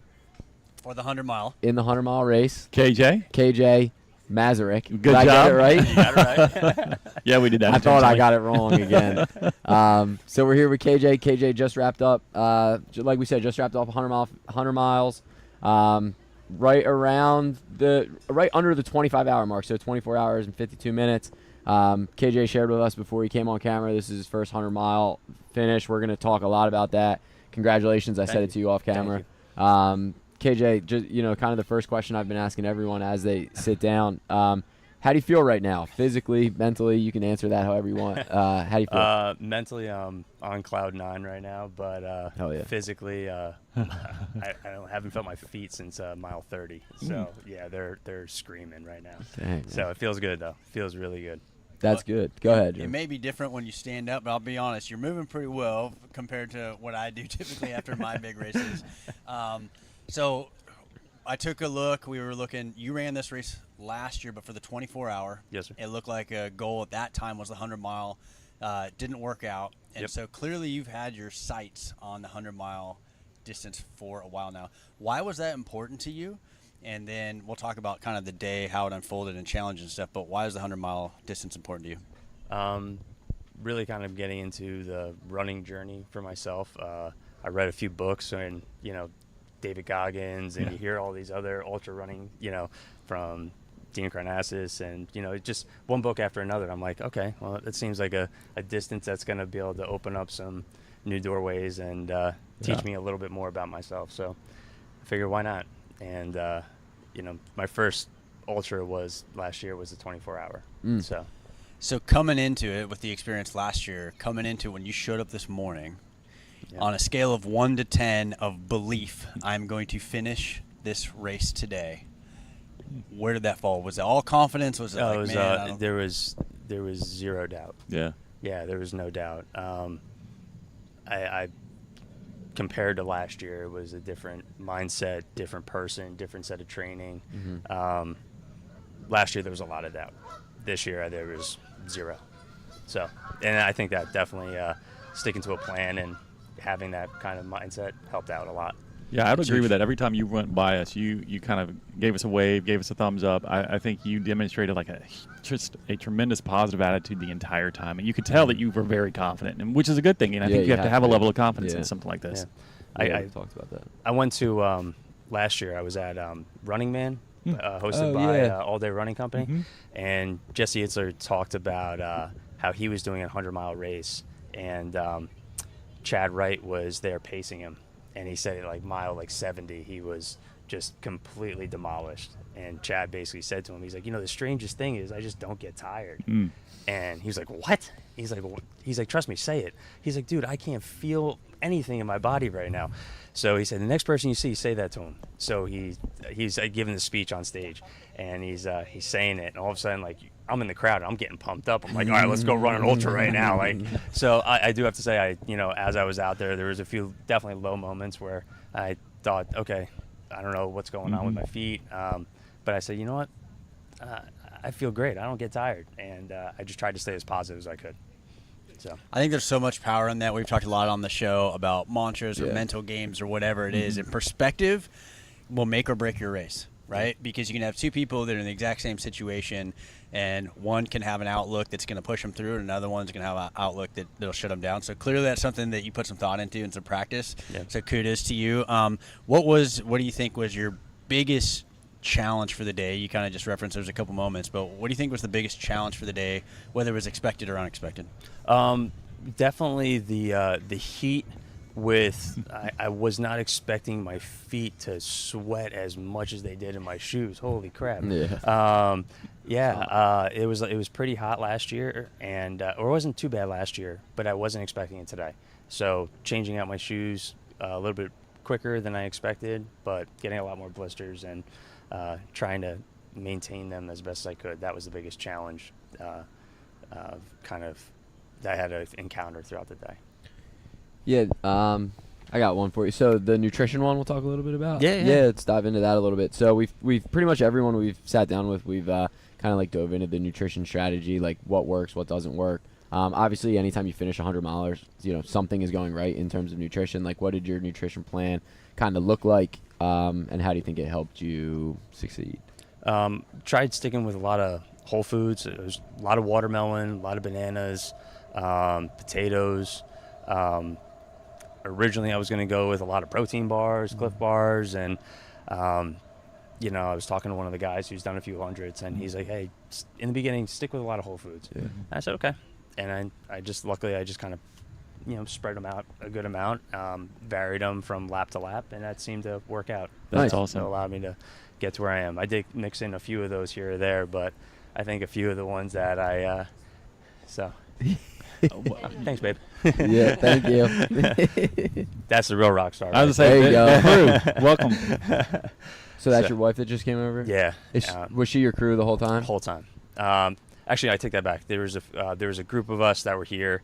[SPEAKER 3] For the 100-mile.
[SPEAKER 1] in the 100-mile race,
[SPEAKER 2] KJ,
[SPEAKER 1] Masaryk.
[SPEAKER 2] good
[SPEAKER 1] Did I
[SPEAKER 2] job.
[SPEAKER 1] get it right?
[SPEAKER 2] You got it right. Yeah, we did that.
[SPEAKER 1] I thought I
[SPEAKER 2] intentionally.
[SPEAKER 1] got it wrong again. So we're here with KJ. KJ just wrapped up, like we said, 100 miles, right under the 25-hour mark, so 24 hours and 52 minutes. KJ shared with us before he came on camera. This is his first 100-mile finish. We're going to talk a lot about that. Congratulations. I said it to you off camera. KJ, just, kind of the first question I've been asking everyone as they sit down. How do you feel right now? Physically, mentally, you can answer that however you want. How do you feel?
[SPEAKER 7] Mentally, I'm on cloud 9 right now, but
[SPEAKER 1] Hell yeah.
[SPEAKER 7] physically, I haven't felt my feet since mile 30. So yeah, they're screaming right now.
[SPEAKER 1] Dang,
[SPEAKER 7] So it feels good though. Feels really good.
[SPEAKER 1] That's good. Go ahead,
[SPEAKER 3] It
[SPEAKER 1] Jim.
[SPEAKER 3] may be different when you stand up, but I'll be honest, you're moving pretty well compared to what I do typically after my big races. So I took a look. We were looking. You ran this race last year, but for the 24-hour.
[SPEAKER 7] Yes, sir.
[SPEAKER 3] It looked like a goal at that time was the 100-mile. Didn't work out. And
[SPEAKER 7] Yep.
[SPEAKER 3] so clearly you've had your sights on the 100-mile distance for a while now. Why was that important to you? And then we'll talk about kind of the day, how it unfolded and challenges and stuff, but why is the 100-mile distance important to you?
[SPEAKER 7] Really kind of getting into the running journey for myself. I read a few books and, David Goggins, and you hear all these other ultra running, from Dean Karnassus, and, just one book after another. I'm like, okay, well, it seems like a distance that's going to be able to open up some new doorways and teach me a little bit more about myself. So I figured, why not? And, my first ultra last year was the 24-hour.
[SPEAKER 3] So coming into it with the experience last year, coming into when you showed up this morning, on a scale of 1 to 10 of belief, I'm going to finish this race today, where did that fall? Was it all confidence? Was it
[SPEAKER 7] there was zero doubt.
[SPEAKER 2] Yeah.
[SPEAKER 7] Yeah, there was no doubt. I compared to last year, it was a different mindset, different person, different set of training. Last year there was a lot of doubt. This year there was zero. So, and I think that definitely sticking to a plan and having that kind of mindset helped out a lot.
[SPEAKER 2] Yeah, I would agree with that. Every time you went by us, you kind of gave us a wave, gave us a thumbs up. I think you demonstrated like just a tremendous positive attitude the entire time, and you could tell that you were very confident, and which is a good thing. And I think you have to have a level of confidence in something like this.
[SPEAKER 7] Yeah.
[SPEAKER 1] I talked about that.
[SPEAKER 7] I went to last year. I was at Running Man, hosted by All Day Running Company, and Jesse Itzler talked about how he was doing a 100-mile race, and Chad Wright was there pacing him. And he said at mile 70, he was just completely demolished. And Chad basically said to him, he's like, the strangest thing is I just don't get tired. And he was like, what? He's like, trust me, say it. He's like, dude, I can't feel anything in my body right now. So he said, the next person you see, say that to him. So he's giving the speech on stage, and he's saying it, and all of a sudden, I'm in the crowd, and I'm getting pumped up. I'm like, all right, let's go run an ultra right now. So I do have to say, as I was out there was a few definitely low moments where I thought, okay, I don't know what's going on with my feet. But I said, you know what? I feel great. I don't get tired. And I just tried to stay as positive as I could. So
[SPEAKER 3] I think there's so much power in that. We've talked a lot on the show about mantras or mental games or whatever it is. And perspective will make or break your race, right? Because you can have two people that are in the exact same situation, and one can have an outlook that's going to push them through, and another one's going to have an outlook that'll shut them down. So clearly that's something that you put some thought into and some practice.
[SPEAKER 7] Yeah.
[SPEAKER 3] So kudos to you. What do you think was your biggest challenge for the day? You kind of just referenced there's a couple moments, but what do you think was the biggest challenge for the day, whether it was expected or unexpected?
[SPEAKER 7] Definitely the heat. I was not expecting my feet to sweat as much as they did in my shoes. Holy crap! It was pretty hot last year, and or it wasn't too bad last year, but I wasn't expecting it today. So changing out my shoes a little bit quicker than I expected, but getting a lot more blisters and trying to maintain them as best as I could. That was the biggest challenge kind of that I had to encounter throughout the day.
[SPEAKER 1] Yeah, I got one for you. So the nutrition one we'll talk a little bit about.
[SPEAKER 3] Yeah.
[SPEAKER 1] Let's dive into that a little bit. So we've pretty much everyone we've sat down with, we've kind of like dove into the nutrition strategy, like what works, what doesn't work. Obviously, anytime you finish 100 milers, something is going right in terms of nutrition. Like, what did your nutrition plan kind of look like, and how do you think it helped you succeed?
[SPEAKER 7] Tried sticking with a lot of whole foods. It was a lot of watermelon, a lot of bananas, potatoes. Originally, I was going to go with a lot of protein bars, Cliff bars, and I was talking to one of the guys who's done a few hundreds, and he's like, "Hey, in the beginning, stick with a lot of whole foods."
[SPEAKER 1] Yeah.
[SPEAKER 7] I said, "Okay," and I just kind of spread them out a good amount, varied them from lap to lap, and that seemed to work out.
[SPEAKER 2] That's
[SPEAKER 1] Nice.
[SPEAKER 2] awesome.
[SPEAKER 7] So it allowed me to get to where I am. I did mix in a few of those here or there, but I think a few of the ones that thanks, babe.
[SPEAKER 1] Yeah, thank you.
[SPEAKER 7] That's the real rock star.
[SPEAKER 2] I was
[SPEAKER 7] right
[SPEAKER 2] going to say,
[SPEAKER 1] There you
[SPEAKER 2] crew, welcome.
[SPEAKER 1] So that's
[SPEAKER 7] So-
[SPEAKER 1] your wife that just came over?
[SPEAKER 7] Yeah.
[SPEAKER 1] Was she your crew the whole time?
[SPEAKER 7] Whole time. Actually, I take that back. There was a group of us that were here.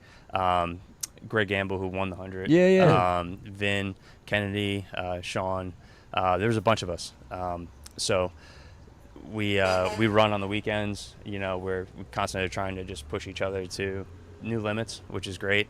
[SPEAKER 7] Greg Gamble, who won the 100.
[SPEAKER 1] Yeah.
[SPEAKER 7] Vin, Kennedy, Sean. There was a bunch of us. So we run on the weekends. We're constantly trying to just push each other to new limits, which is great.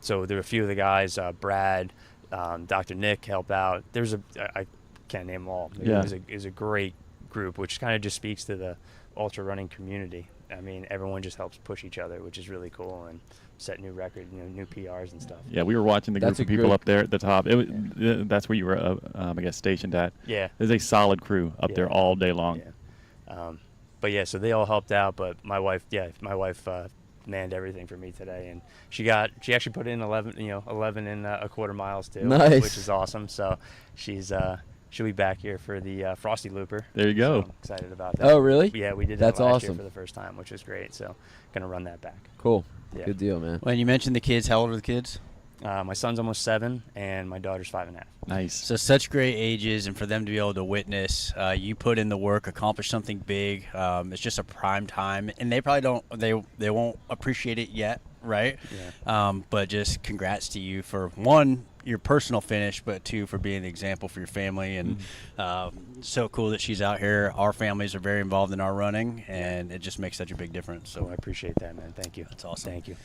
[SPEAKER 7] So there were a few of the guys. Brad, Dr. Nick helped out. I can't name them all.
[SPEAKER 2] Yeah.
[SPEAKER 7] It was a great group, which kind of just speaks to the ultra running community. I mean, everyone just helps push each other, which is really cool, and set new record, new PRs and stuff.
[SPEAKER 2] Yeah, we were watching the
[SPEAKER 1] That's
[SPEAKER 2] group of
[SPEAKER 1] a
[SPEAKER 2] people
[SPEAKER 1] good-
[SPEAKER 2] up there at the top. That's where you were, I guess, stationed at.
[SPEAKER 7] Yeah.
[SPEAKER 2] There's a solid crew up there all day long.
[SPEAKER 7] Yeah. But yeah, so they all helped out. But my wife manned everything for me today, and she actually put in 11 and a quarter miles too,
[SPEAKER 1] Nice.
[SPEAKER 7] which is awesome. So she'll be back here for the Frosty Looper.
[SPEAKER 2] There you go.
[SPEAKER 7] So I'm excited about that.
[SPEAKER 1] Oh, really?
[SPEAKER 7] Yeah, we did
[SPEAKER 1] That's
[SPEAKER 7] that last year
[SPEAKER 1] awesome.
[SPEAKER 7] for the first time, which was great. So gonna run that back.
[SPEAKER 1] Cool.
[SPEAKER 7] Yeah.
[SPEAKER 1] Good deal, man.
[SPEAKER 3] When you mentioned the kids, how old are the kids?
[SPEAKER 7] My son's almost 7, and my daughter's 5.5.
[SPEAKER 2] Nice.
[SPEAKER 3] So such great ages, and for them to be able to witness you put in the work, accomplish something big. It's just a prime time, and they probably they won't appreciate it yet, right?
[SPEAKER 7] Yeah.
[SPEAKER 3] But just congrats to you for one, your personal finish, but two, for being an example for your family. And so cool that she's out here. Our families are very involved in our running, and it just makes such a big difference.
[SPEAKER 7] So
[SPEAKER 3] So
[SPEAKER 7] I appreciate that, man. Thank you.
[SPEAKER 3] That's awesome.
[SPEAKER 7] Thank you.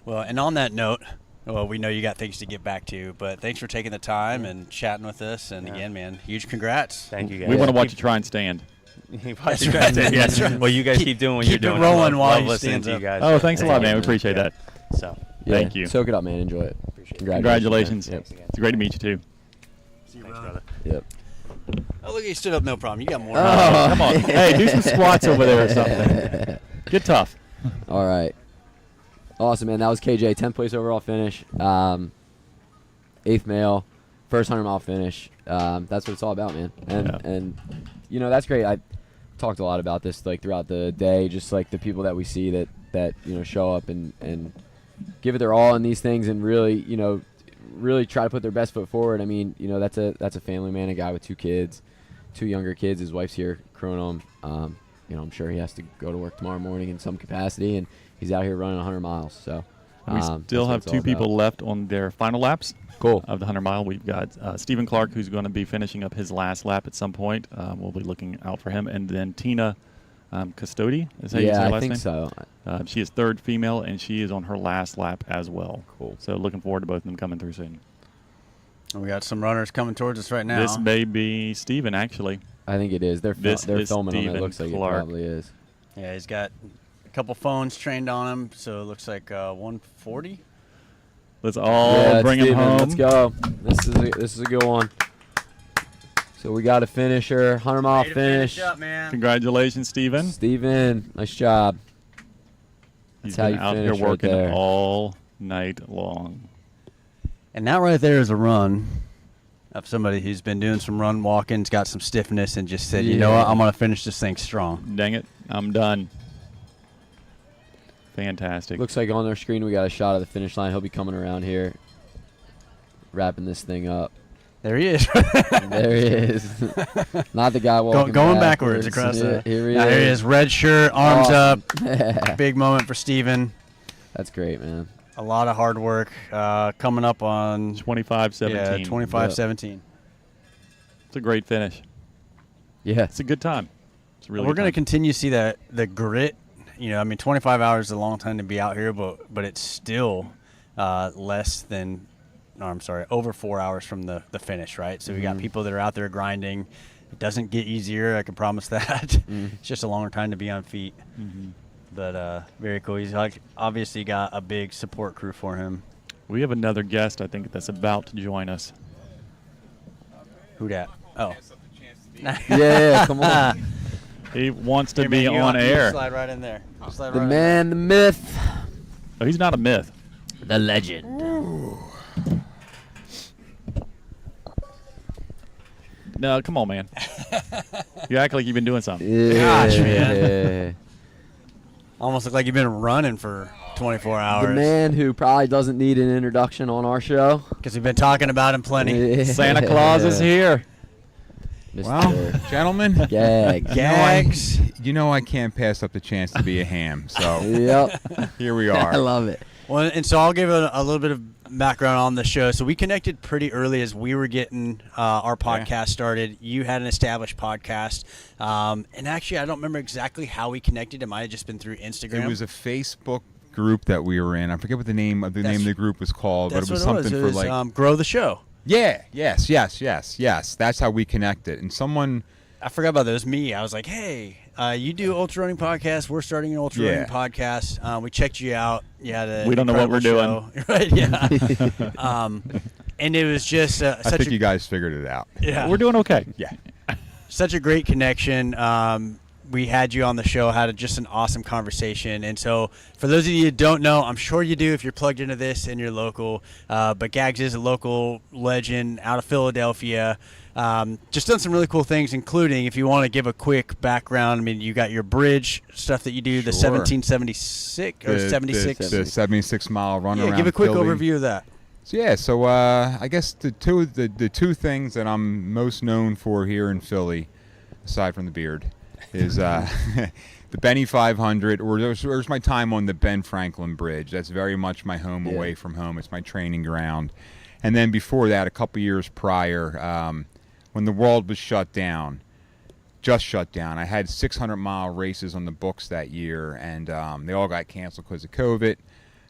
[SPEAKER 3] well, and on that note. Well, we know you got things to get back to, but thanks for taking the time and chatting with us. And
[SPEAKER 7] Yeah.
[SPEAKER 3] again, man, huge congrats.
[SPEAKER 7] Thank you, guys.
[SPEAKER 2] We want to watch you try and stand.
[SPEAKER 3] That's right.
[SPEAKER 7] Yes. Well, you guys keep doing what you're
[SPEAKER 3] keep it
[SPEAKER 7] doing.
[SPEAKER 3] rolling while
[SPEAKER 7] Love
[SPEAKER 3] he
[SPEAKER 7] listening
[SPEAKER 3] stands
[SPEAKER 7] to you
[SPEAKER 3] up.
[SPEAKER 7] guys.
[SPEAKER 2] Oh, thanks a lot, man. We
[SPEAKER 7] you.
[SPEAKER 2] appreciate
[SPEAKER 7] Yeah.
[SPEAKER 2] that.
[SPEAKER 7] So,
[SPEAKER 1] Yeah.
[SPEAKER 2] Thank you.
[SPEAKER 1] Soak it up, man. Enjoy it.
[SPEAKER 7] appreciate it.
[SPEAKER 2] Congratulations.
[SPEAKER 1] Yep.
[SPEAKER 7] Thanks again.
[SPEAKER 2] It's great to meet you, too.
[SPEAKER 7] Thanks, brother.
[SPEAKER 1] Yep.
[SPEAKER 3] Oh, look, he stood up, no problem. You got more.
[SPEAKER 2] Come on. Hey, do some squats over there or something. Get tough.
[SPEAKER 1] All right. Awesome, man. That was KJ. 10th place overall finish. 8th male. First 100-mile finish. That's what it's all about, man. And that's great. I talked a lot about this throughout the day. Just the people that we see that show up and give it their all in these things and really really try to put their best foot forward. I mean, that's a family man, a guy with 2 kids, 2 younger kids. His wife's here crewing him. I'm sure he has to go to work tomorrow morning in some capacity, and he's out here running 100 miles. So
[SPEAKER 2] We
[SPEAKER 1] that's
[SPEAKER 2] still
[SPEAKER 1] what
[SPEAKER 2] have
[SPEAKER 1] it's all
[SPEAKER 2] 2
[SPEAKER 1] about.
[SPEAKER 2] people left on their final laps
[SPEAKER 1] Cool.
[SPEAKER 2] of the 100-mile. We've got Stephen Clark, who's going to be finishing up his last lap at some point. We'll be looking out for him. And then Tina Custodi, is that how you say
[SPEAKER 1] Yeah,
[SPEAKER 2] her
[SPEAKER 1] I
[SPEAKER 2] last
[SPEAKER 1] think
[SPEAKER 2] name?
[SPEAKER 1] so.
[SPEAKER 2] She is 3rd female, and she is on her last lap as well.
[SPEAKER 1] Cool.
[SPEAKER 2] So looking forward to both of them coming through soon.
[SPEAKER 3] We got some runners coming towards us right now.
[SPEAKER 2] This may be Stephen, actually.
[SPEAKER 1] I think it is. They're
[SPEAKER 2] This is
[SPEAKER 1] filming him. It
[SPEAKER 2] Stephen
[SPEAKER 1] looks like
[SPEAKER 2] Clark.
[SPEAKER 1] it probably is.
[SPEAKER 3] Yeah, he's got a couple phones trained on him, so it looks like 140.
[SPEAKER 2] Let's all
[SPEAKER 1] Yeah,
[SPEAKER 2] bring him
[SPEAKER 1] Steven,
[SPEAKER 2] home.
[SPEAKER 1] Let's go. This is a good one. So we got a finisher, 100-mile finish.
[SPEAKER 3] Up, man.
[SPEAKER 2] Congratulations, Stephen.
[SPEAKER 1] Steven, nice job.
[SPEAKER 2] He's
[SPEAKER 1] That's how
[SPEAKER 2] been
[SPEAKER 1] you
[SPEAKER 2] out here
[SPEAKER 1] finish right
[SPEAKER 2] working
[SPEAKER 1] there.
[SPEAKER 2] all night long.
[SPEAKER 3] And that right there is a run of somebody who's been doing some run walking, got some stiffness, and just said, you know what, I'm going to finish this thing strong.
[SPEAKER 2] Dang it, I'm done. Fantastic.
[SPEAKER 1] Looks like on our screen we got a shot of the finish line. He'll be coming around here, wrapping this thing up.
[SPEAKER 3] There he is.
[SPEAKER 1] There he is. Not the guy walking
[SPEAKER 3] Going backwards across
[SPEAKER 1] Here he
[SPEAKER 3] There he
[SPEAKER 1] is.
[SPEAKER 3] is. Red shirt, arms
[SPEAKER 1] Awesome.
[SPEAKER 3] up. Big moment for Steven.
[SPEAKER 1] That's great, man.
[SPEAKER 3] A lot of hard work coming up on
[SPEAKER 2] 25-17.
[SPEAKER 3] Yeah, 25-17.
[SPEAKER 2] It's a great finish.
[SPEAKER 1] Yeah.
[SPEAKER 2] It's a good time. It's a really
[SPEAKER 3] We're
[SPEAKER 2] good
[SPEAKER 3] going to
[SPEAKER 2] time.
[SPEAKER 3] continue to see that the grit. 25 hours is a long time to be out here, but it's still over 4 hours from the finish, right? So we got people that are out there grinding. It doesn't get easier, I can promise that. It's just a longer time to be on feet. But very cool. He's obviously got a big support crew for him.
[SPEAKER 2] We have another guest, I think, that's about to join us.
[SPEAKER 3] Who dat? Oh.
[SPEAKER 1] Yeah, come on.
[SPEAKER 2] He wants to
[SPEAKER 3] Here,
[SPEAKER 2] be
[SPEAKER 3] man, you
[SPEAKER 2] on
[SPEAKER 3] you
[SPEAKER 2] air.
[SPEAKER 3] Slide right in there. Slide
[SPEAKER 1] The
[SPEAKER 3] right in
[SPEAKER 1] man, the myth,
[SPEAKER 2] Oh, he's not a myth.
[SPEAKER 1] the legend.
[SPEAKER 2] No, come on, man. You act like you've been doing something.
[SPEAKER 1] Yeah.
[SPEAKER 3] Gosh, man. Almost look like you've been running for 24
[SPEAKER 1] The
[SPEAKER 3] hours.
[SPEAKER 1] man who probably doesn't need an introduction on our show.
[SPEAKER 3] Because we've been talking about him plenty.
[SPEAKER 2] Santa Claus is here.
[SPEAKER 1] Mr.
[SPEAKER 8] Well, gentlemen,
[SPEAKER 1] Gag.
[SPEAKER 3] Gags.
[SPEAKER 8] you know I can't pass up the chance to be a ham. So
[SPEAKER 1] Yep.
[SPEAKER 8] here we
[SPEAKER 1] I
[SPEAKER 8] are.
[SPEAKER 1] love it.
[SPEAKER 3] Well, and so I'll give a little bit of background on the show. So we connected pretty early as we were getting our podcast started. You had an established podcast. And actually, I don't remember exactly how we connected. It might have just been through Instagram.
[SPEAKER 8] It was a Facebook group that we were in. I forget what the name of the group was called, but
[SPEAKER 3] That's
[SPEAKER 8] it was
[SPEAKER 3] what
[SPEAKER 8] something
[SPEAKER 3] it was.
[SPEAKER 8] for like
[SPEAKER 3] Grow the Show.
[SPEAKER 8] yeah, yes. That's how we connected. And someone
[SPEAKER 3] I forgot about that. It was me. I was like, hey, you do ultra running podcast. We're starting an ultra running podcast. We checked you out. You had a
[SPEAKER 2] We don't know what we're
[SPEAKER 3] incredible show. Right? Yeah. And it was just
[SPEAKER 8] I
[SPEAKER 3] such
[SPEAKER 8] think
[SPEAKER 3] a
[SPEAKER 8] you guys figured it out.
[SPEAKER 3] yeah,
[SPEAKER 2] We're doing okay.
[SPEAKER 8] Yeah.
[SPEAKER 3] such a great connection. We had you on the show, had just an awesome conversation. And so for those of you who don't know, I'm sure you do if you're plugged into this and you're local, but Gags is a local legend out of Philadelphia. Just done some really cool things, including, if you want to give a quick background, I mean, you got your bridge stuff that you do, the
[SPEAKER 8] Sure.
[SPEAKER 3] 1776 or 76.
[SPEAKER 8] The 76-mile run
[SPEAKER 3] Yeah,
[SPEAKER 8] around
[SPEAKER 3] give a quick
[SPEAKER 8] Philly.
[SPEAKER 3] overview of that.
[SPEAKER 8] So I guess the two things that I'm most known for here in Philly, aside from the beard, is the Benny 500, or there's my time on the Ben Franklin Bridge. That's very much my home away from home. It's my training ground. And then before that, a couple years prior, when the world was just shut down, I had 600-mile races on the books that year, and they all got canceled because of COVID.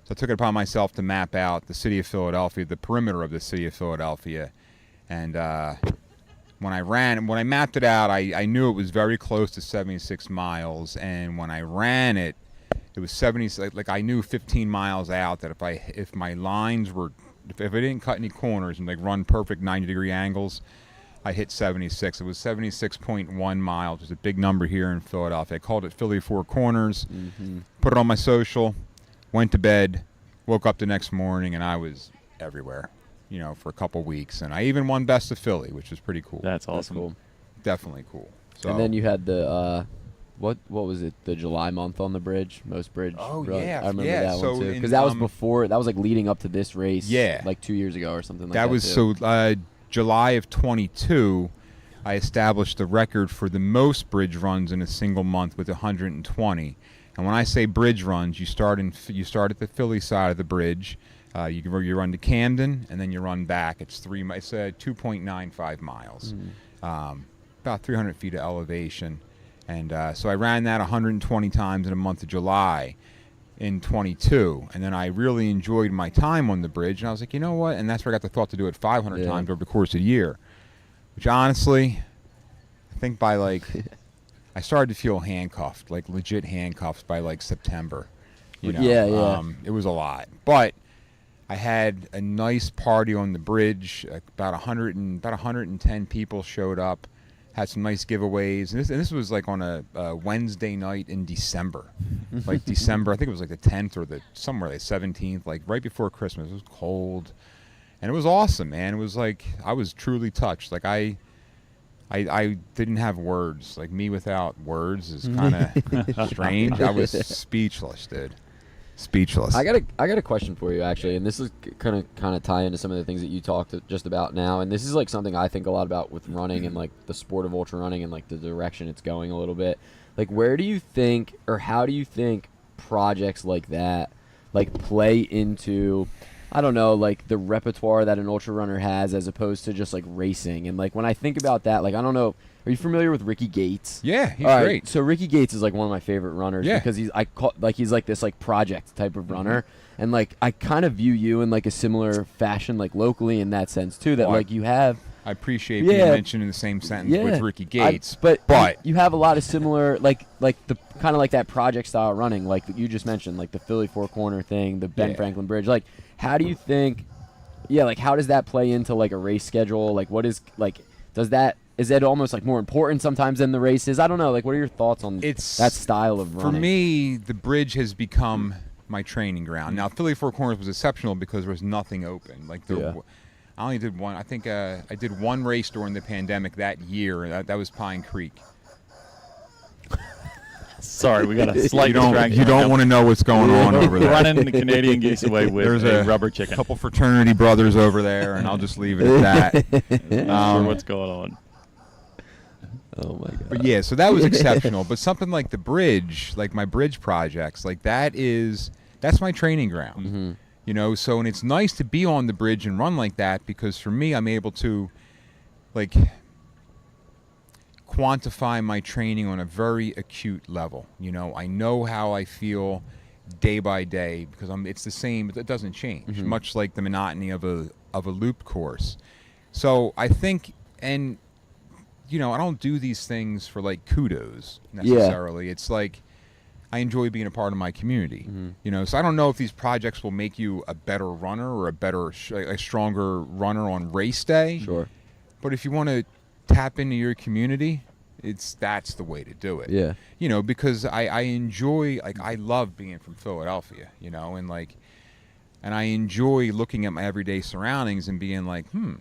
[SPEAKER 8] So I took it upon myself to map out the city of Philadelphia, the perimeter of the city of Philadelphia. And when I mapped it out, I knew it was very close to 76 miles. And when I ran it, it was 70. Like I knew 15 miles out that if my lines were, if I didn't cut any corners and like run perfect 90-degree angles, I hit 76. It was 76.1 miles. It was a big number here in Philadelphia. I called it Philly Four Corners. Put it on my social. Went to bed, woke up the next morning, and I was everywhere, for a couple weeks. And I even won Best of Philly, which was pretty cool.
[SPEAKER 2] That's awesome.
[SPEAKER 1] That's cool.
[SPEAKER 8] Definitely cool. So,
[SPEAKER 1] And then you had the what was it? The July month on the bridge, most bridge.
[SPEAKER 8] Oh,
[SPEAKER 1] run.
[SPEAKER 8] yeah,
[SPEAKER 1] I remember
[SPEAKER 8] yeah.
[SPEAKER 1] that
[SPEAKER 8] So
[SPEAKER 1] one too.
[SPEAKER 8] in,
[SPEAKER 1] Because that was before. That was like leading up to this race.
[SPEAKER 8] Yeah.
[SPEAKER 1] Like 2 years ago or something like that.
[SPEAKER 8] that was
[SPEAKER 1] too.
[SPEAKER 8] July of 22, I established the record for the most bridge runs in a single month with 120. And when I say bridge runs, you start at the Philly side of the bridge. You run to Camden, and then you run back. It's 2.95 miles, about 300 feet of elevation. And so I ran that 120 times in the month of July in 22. And then I really enjoyed my time on the bridge. And I was like, you know what? And that's where I got the thought to do it 500 times over the course of the year. Which honestly, I think by I started to feel handcuffed, like legit handcuffed by like September.
[SPEAKER 1] Yeah.
[SPEAKER 8] It was a lot. But I had a nice party on the bridge. About 110 people showed up. Had some nice giveaways, and this was like on a Wednesday night in December, like December. I think it was like the 10th or somewhere like 17th, like right before Christmas. It was cold, and it was awesome, man. It was like I was truly touched. Like I didn't have words. Like me without words is kind of strange. I was speechless, dude. speechless.
[SPEAKER 1] I got a question for you actually, and this is kind of tie into some of the things that you talked just about now, and this is like something I think a lot about with running and like the sport of ultra running and like the direction it's going a little bit. Like, where do you think, or how do you think projects like that like play into, I don't know, like the repertoire that an ultra runner has as opposed to just like racing? And like when I think about that, like I don't know, are you familiar with Ricky Gates?
[SPEAKER 8] Yeah, he's
[SPEAKER 1] All right,
[SPEAKER 8] great.
[SPEAKER 1] so Ricky Gates is like one of my favorite runners because he's like this like project type of runner, and like I kind of view you in like a similar fashion, like locally in that sense too. That like you have.
[SPEAKER 8] I appreciate being mentioned in the same sentence with Ricky Gates,
[SPEAKER 1] but
[SPEAKER 8] you
[SPEAKER 1] have a lot of similar like the kind of like that project style running, like you just mentioned, like the Philly Four Corner thing, the Ben Franklin Bridge. Like, how do you think? Yeah, like how does that play into like a race schedule? Like, what is like is that almost like more important sometimes than the races? I don't know. Like, what are your thoughts on that style of running?
[SPEAKER 8] For me, the bridge has become my training ground. Now, Philly Four Corners was exceptional because there was nothing open. Like, I only did one. I think I did one race during the pandemic that year. That was Pine Creek.
[SPEAKER 2] Sorry, we got a slight distraction.
[SPEAKER 8] You don't want to know what's going on over there.
[SPEAKER 2] Running the Canadian geese away with
[SPEAKER 8] There's
[SPEAKER 2] a rubber chicken.
[SPEAKER 8] A couple fraternity brothers over there, and I'll just leave it at that.
[SPEAKER 2] Not sure what's going on.
[SPEAKER 1] Oh my god.
[SPEAKER 8] But yeah, so that was exceptional. But something like the bridge, like my bridge projects, like that's my training ground.
[SPEAKER 1] Mm-hmm.
[SPEAKER 8] You know, so and it's nice to be on the bridge and run like that because for me, I'm able to like quantify my training on a very acute level. You know, I know how I feel day by day because it's the same. It doesn't change, much like the monotony of a loop course. So I think, and you know, I don't do these things for like kudos necessarily. It's like I enjoy being a part of my community. You know, so I don't know if these projects will make you a better runner or a stronger runner on race day.
[SPEAKER 1] Sure.
[SPEAKER 8] But if you want to tap into your community, that's the way to do it.
[SPEAKER 1] Yeah.
[SPEAKER 8] You know, because I enjoy, like, I love being from Philadelphia, you know, and I enjoy looking at my everyday surroundings and being like, you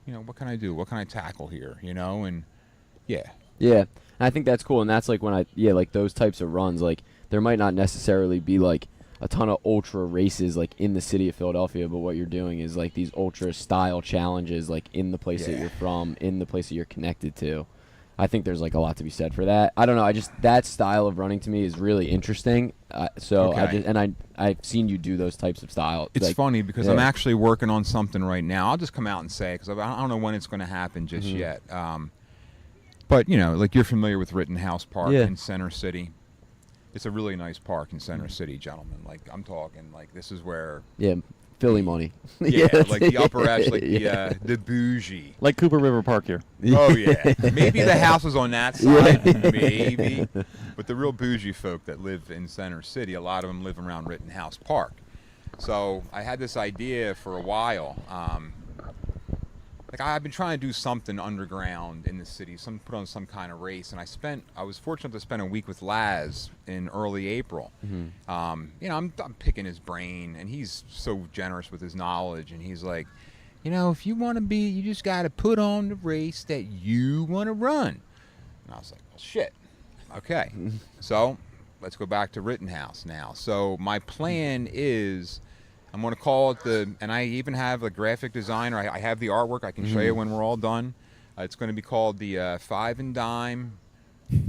[SPEAKER 8] know, what can I do? What can I tackle here? You know, and yeah.
[SPEAKER 1] Yeah. And I think that's cool. And that's like when like those types of runs, like there might not necessarily be like a ton of ultra races like in the city of Philadelphia, but what you're doing is like these ultra style challenges like in the place that you're from, in the place that you're connected to. I think there's like a lot to be said for that. I don't know. That style of running to me is really interesting. I've seen you do those types of styles.
[SPEAKER 8] It's like, funny because I'm actually working on something right now. I'll just come out and say because I don't know when it's going to happen just yet. But you know, like you're familiar with Rittenhouse Park in Center City. It's a really nice park in Center City, gentlemen. Like I'm talking, like this is where
[SPEAKER 1] Philly money.
[SPEAKER 8] Like the upper edge, like the bougie.
[SPEAKER 2] Like Cooper River Park here.
[SPEAKER 8] Oh yeah, maybe the house is on that side, maybe. But the real bougie folk that live in Center City, a lot of them live around Rittenhouse Park. So I had this idea for a while. Like I've been trying to do something underground in the city, put on some kind of race, and I was fortunate to spend a week with Laz in early April. You know, I'm picking his brain, and he's so generous with his knowledge, and he's like, you know, if you want to be, you just got to put on the race that you want to run. And I was like, well, shit, okay. So let's go back to Rittenhouse now. So my plan is, I'm going to call it and I even have a graphic designer. I have the artwork. I can show you when we're all done. It's going to be called the 5 and Dime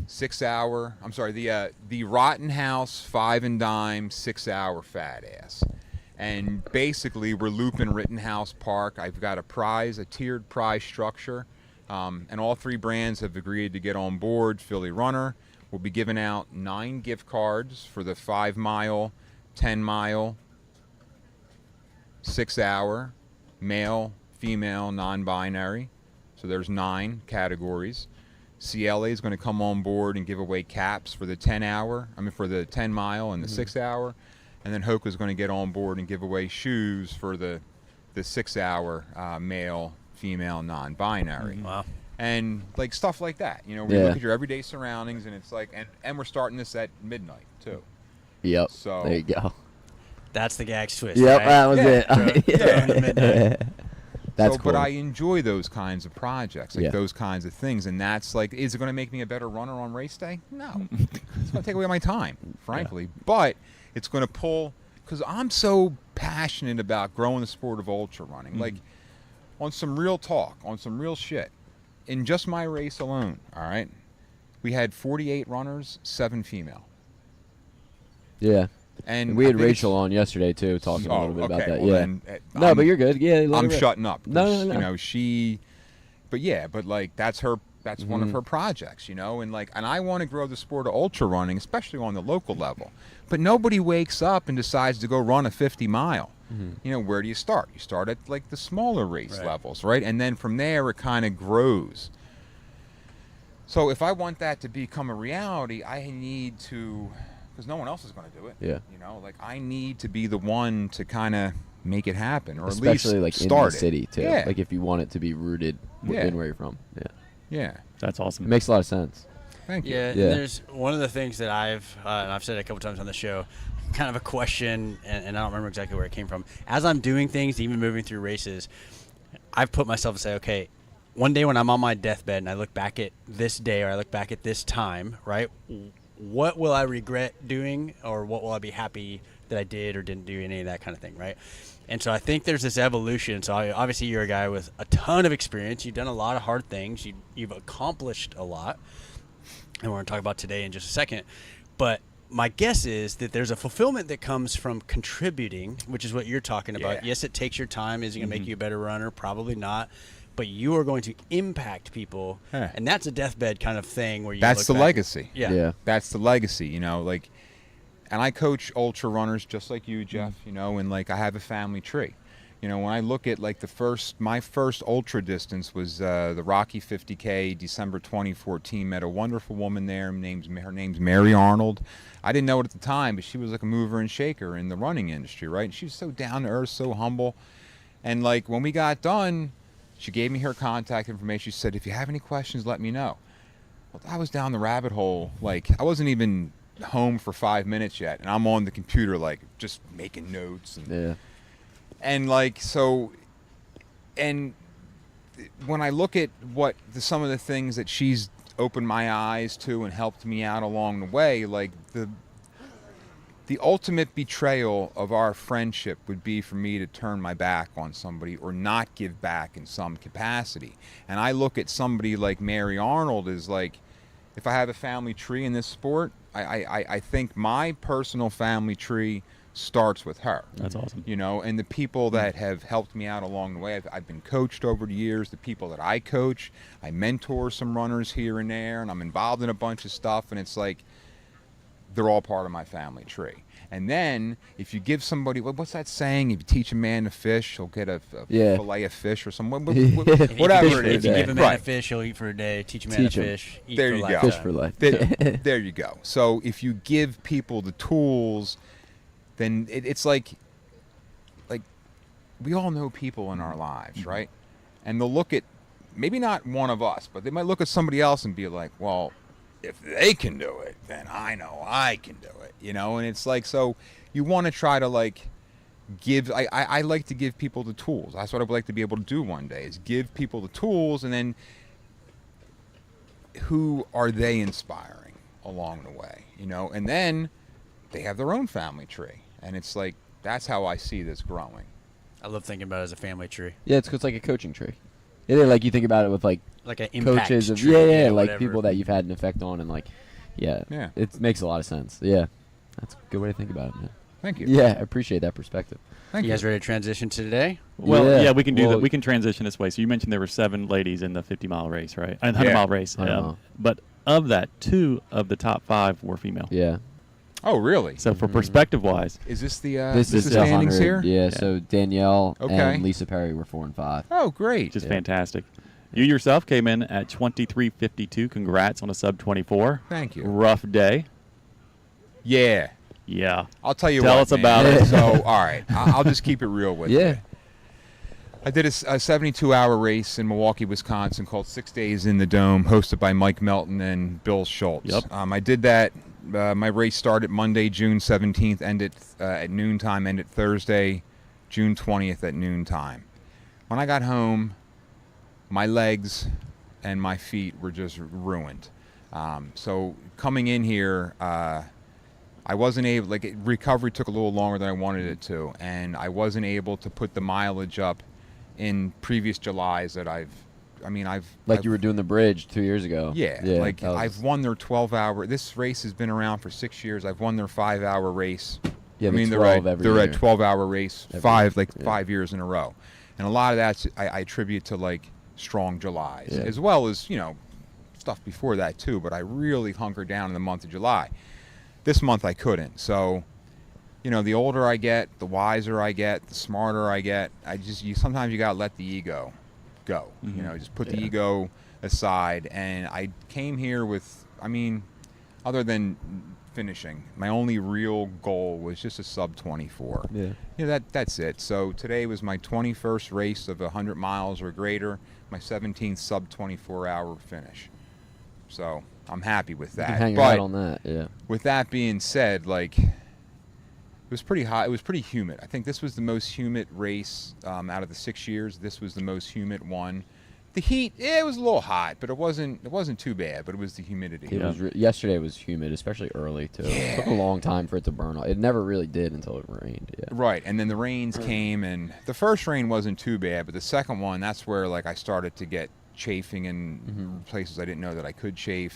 [SPEAKER 8] 6 hour. I'm sorry, the Rittenhouse 5 and Dime 6 hour fat ass. And basically, we're looping Rittenhouse Park. I've got a tiered prize structure, and all three brands have agreed to get on board. Philly Runner will be giving out 9 gift cards for the 5 mile, 10 mile. 6 hour, male, female, non-binary. So there's 9 categories. CLA is going to come on board and give away caps for the 10 mile and the 6 hour. And then Hoka is going to get on board and give away shoes for the 6 hour, male, female, non-binary.
[SPEAKER 3] Wow.
[SPEAKER 8] And like stuff like that. You know, we look at your everyday surroundings, and it's like, and we're starting this at midnight too.
[SPEAKER 1] Yep.
[SPEAKER 8] So
[SPEAKER 1] there you go.
[SPEAKER 3] That's the gag twist.
[SPEAKER 1] Yep,
[SPEAKER 3] right?
[SPEAKER 1] that was
[SPEAKER 3] it.
[SPEAKER 1] That's
[SPEAKER 8] cool.
[SPEAKER 1] cool.
[SPEAKER 8] But I enjoy those kinds of projects, like those kinds of things. And that's like, is it going to make me a better runner on race day? No. It's going to take away my time, frankly. But it's going to pull because I'm so passionate about growing the sport of ultra running. Like, on some real talk, on some real shit, in just my race alone, all right, we had 48 runners, 7 female.
[SPEAKER 1] Yeah.
[SPEAKER 8] And
[SPEAKER 1] we
[SPEAKER 8] I
[SPEAKER 1] had
[SPEAKER 8] think
[SPEAKER 1] Rachel on yesterday too, talking a little bit about that.
[SPEAKER 8] well
[SPEAKER 1] Yeah.
[SPEAKER 8] then,
[SPEAKER 1] No, but you're good. Yeah. let
[SPEAKER 8] I'm
[SPEAKER 1] her rip.
[SPEAKER 8] shutting up.
[SPEAKER 1] No,
[SPEAKER 8] 'cause,
[SPEAKER 1] no.
[SPEAKER 8] You know, but yeah, but like that's one
[SPEAKER 1] Mm-hmm.
[SPEAKER 8] of her projects, you know, and I want to grow the sport of ultra running, especially on the local level. But nobody wakes up and decides to go run a 50 mile.
[SPEAKER 1] Mm-hmm.
[SPEAKER 8] You know, where do you start? You start at like the smaller race levels, right? And then from there it kind of grows. So if I want that to become a reality, I need to, because no one else is going to do it.
[SPEAKER 1] Yeah.
[SPEAKER 8] You know, like I need to be the one to kind of make it happen, or
[SPEAKER 1] Especially
[SPEAKER 8] at
[SPEAKER 1] like
[SPEAKER 8] least
[SPEAKER 1] in the
[SPEAKER 8] start
[SPEAKER 1] city
[SPEAKER 8] it.
[SPEAKER 1] too.
[SPEAKER 8] Yeah.
[SPEAKER 1] Like if you want it to be rooted
[SPEAKER 8] Yeah.
[SPEAKER 1] in where you're from. Yeah.
[SPEAKER 8] Yeah.
[SPEAKER 2] That's awesome.
[SPEAKER 1] It makes a lot of sense.
[SPEAKER 8] Thank you.
[SPEAKER 3] Yeah,
[SPEAKER 1] Yeah.
[SPEAKER 3] And there's one of the things that I've said a couple times on the show, kind of a question, and I don't remember exactly where it came from. As I'm doing things, even moving through races, I've put myself to say, okay, one day when I'm on my deathbed and I look back at this day or I look back at this time, right, what will I regret doing, or what will I be happy that I did or didn't do, any of that kind of thing, right? And so I think there's this evolution. So obviously you're a guy with a ton of experience. You've done a lot of hard things. You've accomplished a lot. And we're going to talk about today in just a second. But my guess is that there's a fulfillment that comes from contributing, which is what you're talking about.
[SPEAKER 8] Yeah.
[SPEAKER 3] Yes, it takes your time. Is it going to make you a better runner? Probably not. But you are going to impact people.
[SPEAKER 8] Huh.
[SPEAKER 3] And that's a deathbed kind of thing where you
[SPEAKER 8] That's
[SPEAKER 3] look
[SPEAKER 8] the
[SPEAKER 3] back.
[SPEAKER 8] legacy.
[SPEAKER 3] Yeah.
[SPEAKER 1] Yeah.
[SPEAKER 8] That's the legacy, you know, like, and I coach ultra runners just like you, Jeff, you know, and like I have a family tree. You know, when I look at like my first ultra distance was the Rocky 50K, December 2014. Met a wonderful woman there. Her name's Mary Arnold. I didn't know it at the time, but she was like a mover and shaker in the running industry, right? And she was so down to earth, so humble. And like when we got done, she gave me her contact information. She said, if you have any questions, let me know. Well, I was down the rabbit hole. Like I wasn't even home for 5 minutes yet, and I'm on the computer like just making notes and like so. And when I look at some of the things that she's opened my eyes to and helped me out along the way, like the ultimate betrayal of our friendship would be for me to turn my back on somebody or not give back in some capacity. And I look at somebody like Mary Arnold as like, if I have a family tree in this sport, I think my personal family tree starts with her.
[SPEAKER 2] That's awesome.
[SPEAKER 8] You know, and the people that have helped me out along the way. I've been coached over the years. The people that I coach, I mentor some runners here and there, and I'm involved in a bunch of stuff. And it's like they're all part of my family tree. And then if you give somebody, what's that saying? If you teach a man to fish, he'll get a fillet of fish or something. Whatever it is.
[SPEAKER 3] If you give a man
[SPEAKER 8] Right.
[SPEAKER 3] a fish, he'll eat for a day. Teach a man
[SPEAKER 1] Teach
[SPEAKER 3] to
[SPEAKER 1] him.
[SPEAKER 3] fish. Eat
[SPEAKER 8] There
[SPEAKER 3] for
[SPEAKER 8] you
[SPEAKER 3] a
[SPEAKER 8] go.
[SPEAKER 3] lifetime.
[SPEAKER 1] Fish for life.
[SPEAKER 8] There you go. So if you give people the tools, then it's like we all know people in our lives, right? And they'll look at maybe not one of us, but they might look at somebody else and be like, well, if they can do it, then I know I can do it, you know? And it's like, so you want to try to like give, I like to give people the tools. That's what I would like to be able to do one day, is give people the tools, and then who are they inspiring along the way, you know? And then they have their own family tree. And it's like, that's how I see this growing.
[SPEAKER 3] I love thinking about it as a family tree.
[SPEAKER 1] Yeah, it's like a coaching tree. Yeah, like you think about it with like
[SPEAKER 3] Like an impact
[SPEAKER 1] coaches of
[SPEAKER 3] tree.
[SPEAKER 1] like
[SPEAKER 3] whatever.
[SPEAKER 1] people that you've had an effect on, and like
[SPEAKER 8] Yeah.
[SPEAKER 1] it makes a lot of sense. Yeah, that's a good way to think about it, man.
[SPEAKER 8] Thank you.
[SPEAKER 1] Yeah, I appreciate that perspective.
[SPEAKER 8] Thank
[SPEAKER 3] You guys ready to transition to today?
[SPEAKER 2] Well,
[SPEAKER 1] Yeah.
[SPEAKER 2] yeah, we can do
[SPEAKER 1] Well-
[SPEAKER 2] that. We can transition this way. So you mentioned there were 7 ladies in the 50-mile race, right? 100-mile race.
[SPEAKER 1] 100-mile.
[SPEAKER 2] But of that, 2 of the top 5 were female.
[SPEAKER 1] Yeah,
[SPEAKER 8] Oh, really?
[SPEAKER 2] So for perspective-wise,
[SPEAKER 8] Is this the
[SPEAKER 1] this is
[SPEAKER 8] the
[SPEAKER 1] the
[SPEAKER 8] standings
[SPEAKER 1] 100.
[SPEAKER 8] here?
[SPEAKER 1] Yeah, so Danielle
[SPEAKER 8] Okay.
[SPEAKER 1] and Lisa Perry were 4 and 5.
[SPEAKER 8] Oh, great.
[SPEAKER 2] which is
[SPEAKER 1] Yeah.
[SPEAKER 2] fantastic. You yourself came in at 23:52. Congrats on a sub 24.
[SPEAKER 8] Thank you.
[SPEAKER 2] Rough day.
[SPEAKER 8] Yeah.
[SPEAKER 2] Yeah.
[SPEAKER 8] I'll tell you
[SPEAKER 2] Tell
[SPEAKER 8] what,
[SPEAKER 2] us
[SPEAKER 8] man.
[SPEAKER 2] about it.
[SPEAKER 8] So, all right. I'll just keep it real with you.
[SPEAKER 1] Yeah.
[SPEAKER 8] I did a 72-hour race in Milwaukee, Wisconsin called 6 Days in the Dome, hosted by Mike Melton and Bill Schultz.
[SPEAKER 2] Yep.
[SPEAKER 8] I did that. My race started Monday, June 17th, ended at noontime, ended Thursday, June 20th at noontime. When I got home, my legs and my feet were just ruined. So coming in here, I wasn't able, recovery took a little longer than I wanted it to, and I wasn't able to put the mileage up in previous Julys that I've
[SPEAKER 1] you were doing the bridge 2 years ago.
[SPEAKER 8] Yeah, I've won their 12-hour. This race has been around for 6 years. I've won their 5-hour race.
[SPEAKER 1] Yeah,
[SPEAKER 8] they're at 12-hour race
[SPEAKER 1] Every
[SPEAKER 8] 5 years in a row, and a lot of that I attribute to strong Julys,
[SPEAKER 1] Yeah.
[SPEAKER 8] as well as stuff before that too. But I really hunkered down in the month of July. This month I couldn't. So, the older I get, the wiser I get, the smarter I get. Sometimes you gotta let the ego go.
[SPEAKER 2] Mm-hmm.
[SPEAKER 8] Just put the ego aside. And I came here with, other than finishing, my only real goal was just a sub 24.
[SPEAKER 1] Yeah.
[SPEAKER 8] That's it. So today was my 21st race of 100 miles or greater, my 17th sub 24-hour finish. So I'm happy with that.
[SPEAKER 1] You can hang your
[SPEAKER 8] But
[SPEAKER 1] hat on that. Yeah.
[SPEAKER 8] with that being said, it was pretty hot. It was pretty humid. I think this was the most humid race out of the 6 years. This was the most humid one. The heat, it was a little hot, but it wasn't too bad. But it was the humidity.
[SPEAKER 1] It was yesterday was humid, especially early too. It took a long time for it to burn off. It never really did until it rained. Yeah.
[SPEAKER 8] Right, and then the rains came, and the first rain wasn't too bad, but the second one, that's where I started to get chafing in places I didn't know that I could chafe.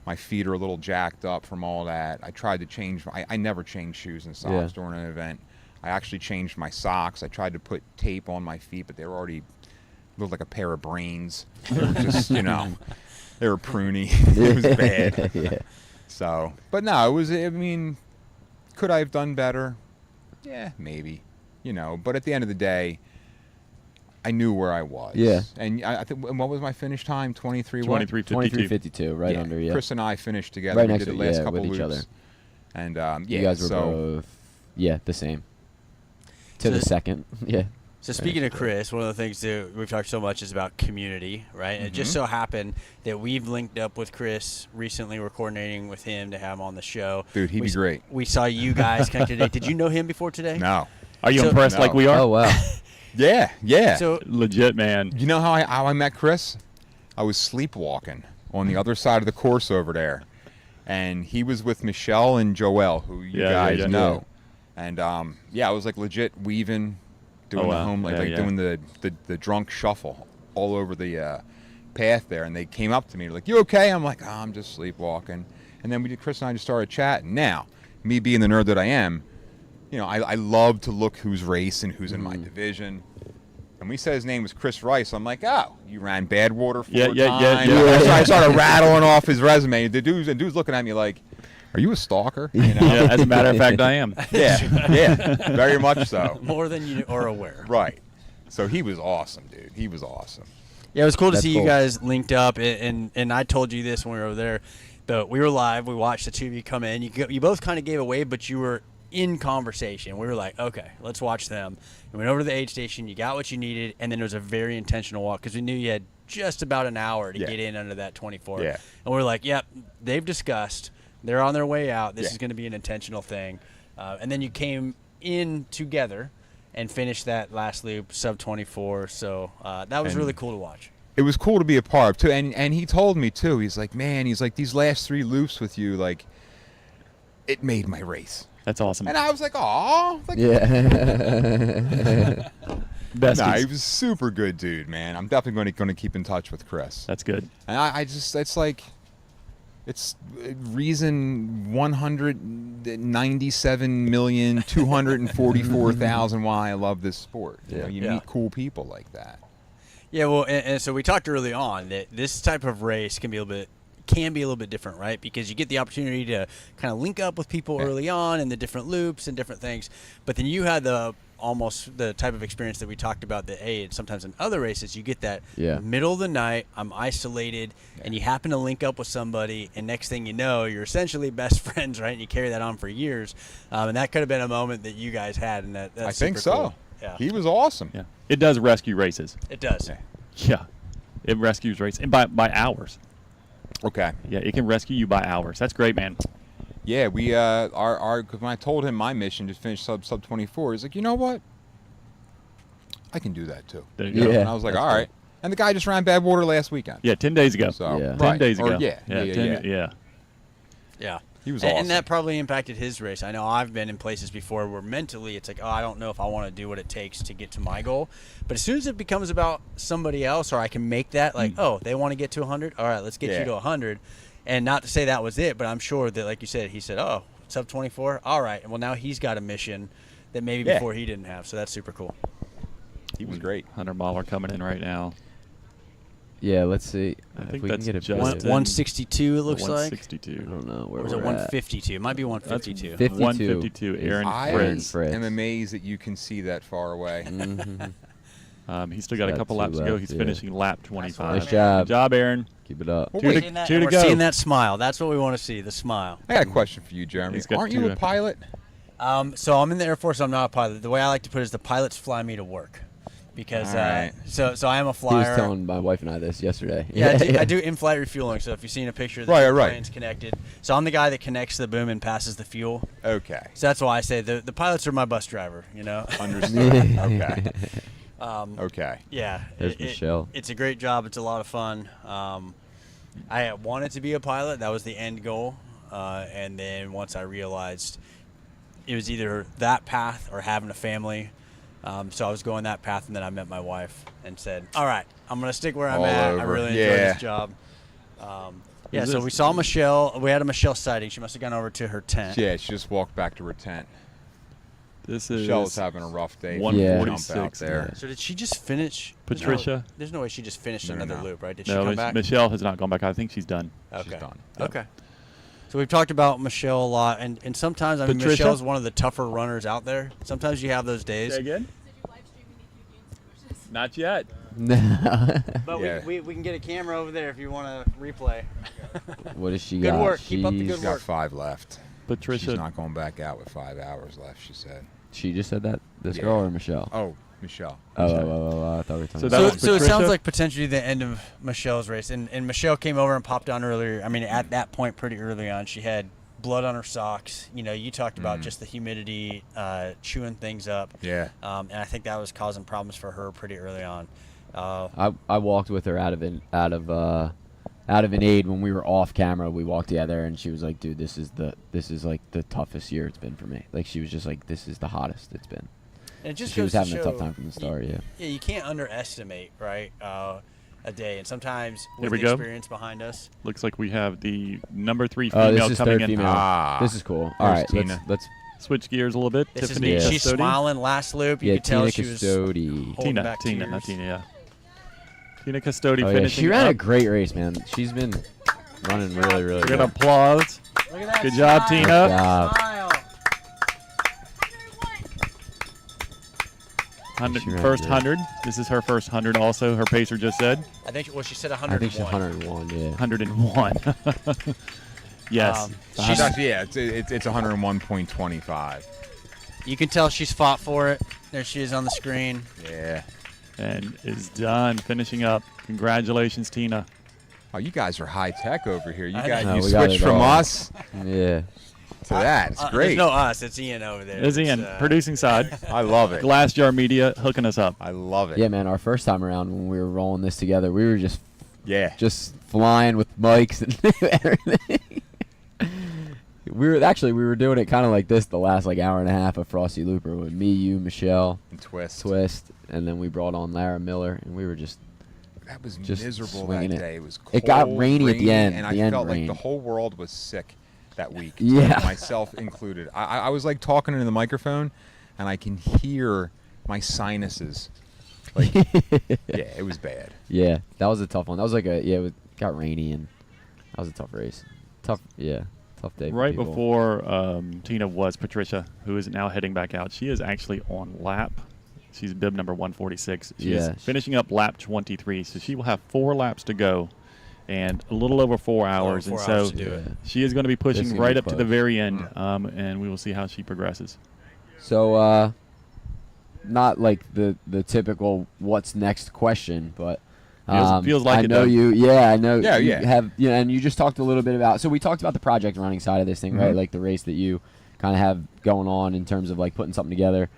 [SPEAKER 8] My feet are a little jacked up from all that. I tried to change. I never change shoes and socks during an event. I actually changed my socks. I tried to put tape on my feet, but they were already looked like a pair of brains. They were just, they were pruny. It was bad.
[SPEAKER 1] Yeah.
[SPEAKER 8] So, but no, it was. Could I have done better? Yeah, maybe. But at the end of the day, I knew where I was.
[SPEAKER 1] Yeah.
[SPEAKER 8] And I think, what was my finish time? 23 what?
[SPEAKER 2] 23:52.
[SPEAKER 1] 23:52, right under. Yeah.
[SPEAKER 8] Chris and I finished together.
[SPEAKER 1] Right
[SPEAKER 8] We
[SPEAKER 1] next
[SPEAKER 8] did
[SPEAKER 1] to
[SPEAKER 8] the last couple
[SPEAKER 1] with each
[SPEAKER 8] loops.
[SPEAKER 1] other.
[SPEAKER 8] And
[SPEAKER 1] You guys were
[SPEAKER 8] so
[SPEAKER 1] both, the same. To the second. Yeah.
[SPEAKER 3] So speaking of Chris, one of the things that we've talked so much is about community, right? And it just so happened that we've linked up with Chris recently. We're coordinating with him to have him on the show.
[SPEAKER 8] Dude, he'd be great.
[SPEAKER 3] We saw you guys connected today. Did you know him before today?
[SPEAKER 8] No.
[SPEAKER 2] Are you
[SPEAKER 3] So-
[SPEAKER 2] impressed like we are?
[SPEAKER 1] Oh wow.
[SPEAKER 8] Yeah.
[SPEAKER 3] So
[SPEAKER 2] Legit, man.
[SPEAKER 8] You know how I met Chris? I was sleepwalking on the other side of the course over there, and he was with Michelle and Joelle, who you guys know. And I was legit weaving, doing the home, doing the drunk shuffle all over the path there. And they came up to me like, "You okay?" I'm like, "Oh, I'm just sleepwalking." And then Chris and I just started chatting. Now, me being the nerd that I am, I love to look who's racing, who's in my division. And we said his name was Chris Rice. I'm like, "Oh, you ran Badwater 4 times." So I started rattling off his resume. The dude's looking at me like, "Are you a stalker?"
[SPEAKER 2] Yeah, as a matter of fact, I am.
[SPEAKER 8] Yeah, very much so.
[SPEAKER 3] more than you are aware.
[SPEAKER 8] Right. So he was awesome, dude. He was awesome.
[SPEAKER 3] Yeah, it was cool to
[SPEAKER 1] That's
[SPEAKER 3] see you
[SPEAKER 1] cool.
[SPEAKER 3] guys linked up, and I told you this when we were over there, but we were live. We watched the two of you come in. You both kind of gave away, but you were in conversation. We were like, okay, let's watch them. We went over to the aid station. You got what you needed, and then it was a very intentional walk because we knew you had just about an hour to get in under that 24.
[SPEAKER 8] Yeah.
[SPEAKER 3] And we're like, yep, they've discussed. They're on their way out. This
[SPEAKER 8] Yeah.
[SPEAKER 3] is going to be an intentional thing. And then you came in together and finished that last loop, sub 24. So that was really cool to watch.
[SPEAKER 8] It was cool to be a part of, too. And he told me, too, he's like, "Man," he's like, "these last 3 loops with you, it made my race."
[SPEAKER 2] That's awesome.
[SPEAKER 8] And I was like, "Aw."
[SPEAKER 1] Yeah.
[SPEAKER 2] Best.
[SPEAKER 8] Nah, he was a super good dude, man. I'm definitely going to keep in touch with Chris.
[SPEAKER 2] That's good.
[SPEAKER 8] And I just, it's reason 197,244,000 why I love this sport. You
[SPEAKER 3] Yeah.
[SPEAKER 8] meet cool people like that.
[SPEAKER 3] Yeah, well, and so we talked early on that this type of race can be a little bit different, right? Because you get the opportunity to kind of link up with people early on in the different loops and different things. But then you had almost the type of experience that we talked about that, sometimes in other races, you get that middle of the night, I'm isolated, and you happen to link up with somebody, and next thing you know, you're essentially best friends, right? And you carry that on for years. And that could have been a moment that you guys had, and that's
[SPEAKER 8] I think
[SPEAKER 3] super
[SPEAKER 8] so.
[SPEAKER 3] cool. Yeah.
[SPEAKER 8] He was awesome.
[SPEAKER 2] Yeah. It does rescue races.
[SPEAKER 3] It does.
[SPEAKER 2] Yeah. It rescues races. And by hours.
[SPEAKER 8] Okay.
[SPEAKER 2] Yeah, it can rescue you by hours. That's great, man.
[SPEAKER 8] Yeah, we cause when I told him my mission to finish sub 24, he's like, "You know what? I can do that too."
[SPEAKER 2] There you go.
[SPEAKER 1] Yeah.
[SPEAKER 8] And I was like,
[SPEAKER 1] that's
[SPEAKER 8] "All right." And the guy just ran Badwater last weekend.
[SPEAKER 2] Yeah, 10 days ago.
[SPEAKER 8] So,
[SPEAKER 1] Yeah.
[SPEAKER 2] 10
[SPEAKER 8] right.
[SPEAKER 2] days ago.
[SPEAKER 8] Or, yeah.
[SPEAKER 2] Yeah.
[SPEAKER 8] He was
[SPEAKER 3] And
[SPEAKER 8] awesome.
[SPEAKER 3] that probably impacted his race. I know I've been in places before where mentally it's like, oh, I don't know if I want to do what it takes to get to my goal. But as soon as it becomes about somebody else, or I can make that like, oh, they want to get to 100. All right, let's get you to 100. And not to say that was it, but I'm sure that, like you said, he said, oh, sub 24. All right. And well, now he's got a mission that maybe before he didn't have. So that's super cool.
[SPEAKER 8] He was great.
[SPEAKER 2] 100-miler coming in right now.
[SPEAKER 1] Yeah, let's see.
[SPEAKER 2] I
[SPEAKER 1] if
[SPEAKER 2] think
[SPEAKER 1] we can
[SPEAKER 2] that's
[SPEAKER 1] get it
[SPEAKER 2] just
[SPEAKER 1] posted.
[SPEAKER 3] 162, it looks like.
[SPEAKER 2] 162.
[SPEAKER 1] I don't know where
[SPEAKER 3] Or was it
[SPEAKER 1] we're at.
[SPEAKER 3] 152? It might be 152.
[SPEAKER 1] 50.
[SPEAKER 2] 152. Aaron
[SPEAKER 8] I
[SPEAKER 2] Fritz.
[SPEAKER 1] Fritz.
[SPEAKER 8] am amazed that you can see that far away.
[SPEAKER 2] He's still got a
[SPEAKER 1] Got
[SPEAKER 2] couple
[SPEAKER 1] 2
[SPEAKER 2] laps to go.
[SPEAKER 1] left,
[SPEAKER 2] He's
[SPEAKER 1] yeah.
[SPEAKER 2] finishing lap 25.
[SPEAKER 1] Nice job.
[SPEAKER 2] Good job, Aaron.
[SPEAKER 1] Keep it up.
[SPEAKER 8] Well,
[SPEAKER 2] Two
[SPEAKER 8] wait,
[SPEAKER 2] to,
[SPEAKER 3] And
[SPEAKER 2] two to
[SPEAKER 3] we're
[SPEAKER 2] go.
[SPEAKER 3] seeing that smile. That's what we want to see, the smile.
[SPEAKER 8] I got a question for you, Jeremy.
[SPEAKER 2] He's got
[SPEAKER 8] Aren't
[SPEAKER 2] 2
[SPEAKER 8] you a
[SPEAKER 2] after.
[SPEAKER 8] pilot?
[SPEAKER 3] So I'm in the Air Force. I'm not a pilot. The way I like to put it is the pilots fly me to work. Because
[SPEAKER 8] All right.
[SPEAKER 3] so I am a
[SPEAKER 1] He
[SPEAKER 3] flyer.
[SPEAKER 1] was telling my wife and I this yesterday.
[SPEAKER 3] Yeah, I do in-flight refueling. So if you've seen a picture, the plane's connected. So I'm the guy that connects the boom and passes the fuel.
[SPEAKER 8] Okay.
[SPEAKER 3] So that's why I say the pilots are my bus driver. You know.
[SPEAKER 8] Understood. Okay. Okay.
[SPEAKER 3] Yeah.
[SPEAKER 1] There's Michelle.
[SPEAKER 3] It's a great job. It's a lot of fun. I wanted to be a pilot. That was the end goal. And then once I realized it was either that path or having a family. So I was going that path, and then I met my wife and said, all right, I'm going to stick where I'm
[SPEAKER 8] All
[SPEAKER 3] at. I
[SPEAKER 8] over.
[SPEAKER 3] really enjoy this job. Yeah, so we saw Michelle. We had a Michelle sighting. She must have gone over to her tent.
[SPEAKER 8] Yeah, she just walked back to her tent.
[SPEAKER 2] This is
[SPEAKER 8] Michelle was having a rough day.
[SPEAKER 2] 146
[SPEAKER 8] Jump out there.
[SPEAKER 3] So did she just finish?
[SPEAKER 2] Patricia?
[SPEAKER 3] There's no way she just finished
[SPEAKER 8] No,
[SPEAKER 3] another
[SPEAKER 8] no.
[SPEAKER 3] loop, right? Did she
[SPEAKER 2] No,
[SPEAKER 3] come back?
[SPEAKER 2] Michelle has not gone back. I think she's done.
[SPEAKER 3] Okay.
[SPEAKER 8] She's done.
[SPEAKER 3] Okay. So we've talked about Michelle a lot, and sometimes, I mean,
[SPEAKER 2] Patricia?
[SPEAKER 3] Michelle's one of the tougher runners out there. Sometimes you have those days.
[SPEAKER 2] again? Not yet.
[SPEAKER 3] But
[SPEAKER 8] Yeah.
[SPEAKER 3] we can get a camera over there if you want to replay.
[SPEAKER 1] What does she
[SPEAKER 3] Good
[SPEAKER 1] got?
[SPEAKER 3] work. Keep up the
[SPEAKER 1] She's-
[SPEAKER 3] good
[SPEAKER 8] She's got
[SPEAKER 3] work.
[SPEAKER 8] 5 left.
[SPEAKER 2] Patricia.
[SPEAKER 8] She's not going back out with 5 hours left, she said.
[SPEAKER 1] She just said that? This
[SPEAKER 8] Yeah.
[SPEAKER 1] girl or Michelle?
[SPEAKER 8] Oh, Michelle.
[SPEAKER 1] Oh, I thought we were talking
[SPEAKER 2] So
[SPEAKER 1] about
[SPEAKER 2] that
[SPEAKER 3] So,
[SPEAKER 2] was
[SPEAKER 3] so it sounds
[SPEAKER 2] Patricia?
[SPEAKER 3] like potentially the end of Michelle's race. And Michelle came over and popped on earlier. I mean, at that point, pretty early on, she had blood on her socks. You know, you talked about just the humidity chewing things up.
[SPEAKER 8] Yeah.
[SPEAKER 3] And I think that was causing problems for her pretty early on.
[SPEAKER 1] I walked with her out of an aid when we were off camera. We walked together, and she was like, "Dude, this is like the toughest year it's been for me." Like she was just like, "This is the hottest it's been."
[SPEAKER 3] And it just
[SPEAKER 1] She was
[SPEAKER 3] goes to
[SPEAKER 1] having a tough
[SPEAKER 3] show
[SPEAKER 1] time from the start. Yeah.
[SPEAKER 3] Yeah, you can't underestimate, right? A day, and sometimes
[SPEAKER 2] Here
[SPEAKER 3] with
[SPEAKER 2] we
[SPEAKER 3] the
[SPEAKER 2] go.
[SPEAKER 3] experience behind us.
[SPEAKER 2] Looks like we have the number 3
[SPEAKER 1] Oh,
[SPEAKER 2] female
[SPEAKER 1] this is
[SPEAKER 2] coming
[SPEAKER 1] third
[SPEAKER 2] in.
[SPEAKER 1] female.
[SPEAKER 8] Ah.
[SPEAKER 1] This is cool. All
[SPEAKER 8] There's
[SPEAKER 1] right,
[SPEAKER 8] Tina.
[SPEAKER 1] let's
[SPEAKER 2] Switch gears a little bit.
[SPEAKER 3] This is
[SPEAKER 2] Tiffany
[SPEAKER 3] me.
[SPEAKER 1] Yeah.
[SPEAKER 3] She's
[SPEAKER 2] Custodi.
[SPEAKER 3] smiling last loop. You
[SPEAKER 1] yeah,
[SPEAKER 3] could tell
[SPEAKER 1] Tina
[SPEAKER 3] she was
[SPEAKER 1] Custodi.
[SPEAKER 3] holding
[SPEAKER 2] Tina,
[SPEAKER 3] back
[SPEAKER 2] Tina,
[SPEAKER 3] tears.
[SPEAKER 2] not Tina, yeah. Tina Custodi
[SPEAKER 1] Oh yeah,
[SPEAKER 2] finishing
[SPEAKER 1] she ran a
[SPEAKER 2] up.
[SPEAKER 1] great race, man. She's been running really, really
[SPEAKER 2] Good
[SPEAKER 1] good.
[SPEAKER 2] applause.
[SPEAKER 3] Look at that
[SPEAKER 2] Good job,
[SPEAKER 3] smile.
[SPEAKER 2] Tina.
[SPEAKER 1] Good job.
[SPEAKER 3] Smile.
[SPEAKER 2] 100,
[SPEAKER 1] She ran
[SPEAKER 2] first
[SPEAKER 1] good.
[SPEAKER 2] 100. This is her first 100 also. Her pacer just said
[SPEAKER 3] I think. Well, she said
[SPEAKER 1] I
[SPEAKER 3] 101.
[SPEAKER 1] think she's 101. Yeah.
[SPEAKER 2] 101. Yes.
[SPEAKER 8] She's actually, yeah, it's 101.25.
[SPEAKER 3] You can tell she's fought for it. There she is on the screen.
[SPEAKER 8] Yeah.
[SPEAKER 2] And is done. Finishing up. Congratulations, Tina.
[SPEAKER 8] Oh, you guys are high tech over here. You
[SPEAKER 3] I
[SPEAKER 8] guys,
[SPEAKER 1] know.
[SPEAKER 8] you
[SPEAKER 1] We got
[SPEAKER 8] switched
[SPEAKER 1] it
[SPEAKER 8] from
[SPEAKER 1] all.
[SPEAKER 8] us
[SPEAKER 1] Yeah.
[SPEAKER 8] to that. It's
[SPEAKER 3] There's
[SPEAKER 8] great.
[SPEAKER 3] no us. It's Ian over there.
[SPEAKER 2] There's Ian,
[SPEAKER 3] It's,
[SPEAKER 2] producing side.
[SPEAKER 8] I love it.
[SPEAKER 2] Glass Jar Media hooking us up.
[SPEAKER 8] I love it.
[SPEAKER 1] Yeah, man. Our first time around when we were rolling this together, we were just
[SPEAKER 8] Yeah.
[SPEAKER 1] flying with mics and everything. We were doing it kind of like this the last like hour and a half of Frosty Looper with me, you, Michelle,
[SPEAKER 8] And twist.
[SPEAKER 1] and then we brought on Lara Miller, and we were just
[SPEAKER 8] That was
[SPEAKER 1] Just
[SPEAKER 8] miserable
[SPEAKER 1] swinging
[SPEAKER 8] that
[SPEAKER 1] it.
[SPEAKER 8] day. It was cold.
[SPEAKER 1] It got rainy at the end.
[SPEAKER 8] And
[SPEAKER 1] The
[SPEAKER 8] I
[SPEAKER 1] end
[SPEAKER 8] felt like
[SPEAKER 1] rained.
[SPEAKER 8] the whole world was sick that week.
[SPEAKER 1] Yeah.
[SPEAKER 8] Myself included. I was like talking into the microphone, and I can hear my sinuses. Like, yeah, it was bad.
[SPEAKER 1] yeah, that was a tough one. That was like it got rainy, and that was a tough race. Tough day. For
[SPEAKER 2] Right
[SPEAKER 1] people.
[SPEAKER 2] before Tina was Patricia, who is now heading back out. She is actually on lap. She's bib number 146. She
[SPEAKER 1] Yeah.
[SPEAKER 2] is finishing up lap 23, so she will have 4 laps to go and a little over 4 hours.
[SPEAKER 3] 4
[SPEAKER 2] and
[SPEAKER 3] hours
[SPEAKER 2] so
[SPEAKER 3] to do it.
[SPEAKER 2] she is going to be
[SPEAKER 1] This
[SPEAKER 2] pushing
[SPEAKER 1] is gonna
[SPEAKER 2] right
[SPEAKER 1] be
[SPEAKER 2] up to the
[SPEAKER 1] close.
[SPEAKER 2] very end, and we will see how she progresses.
[SPEAKER 1] So, not like the typical what's next question, but
[SPEAKER 2] Feels like
[SPEAKER 1] I
[SPEAKER 2] it,
[SPEAKER 1] know
[SPEAKER 2] though.
[SPEAKER 1] you. Yeah, I know.
[SPEAKER 8] Yeah,
[SPEAKER 1] you
[SPEAKER 8] yeah.
[SPEAKER 1] Have and you just talked a little bit about. So we talked about the project running side of this thing, right?
[SPEAKER 8] Mhm.
[SPEAKER 1] Like the race that you kind of have going on in terms of like putting something together.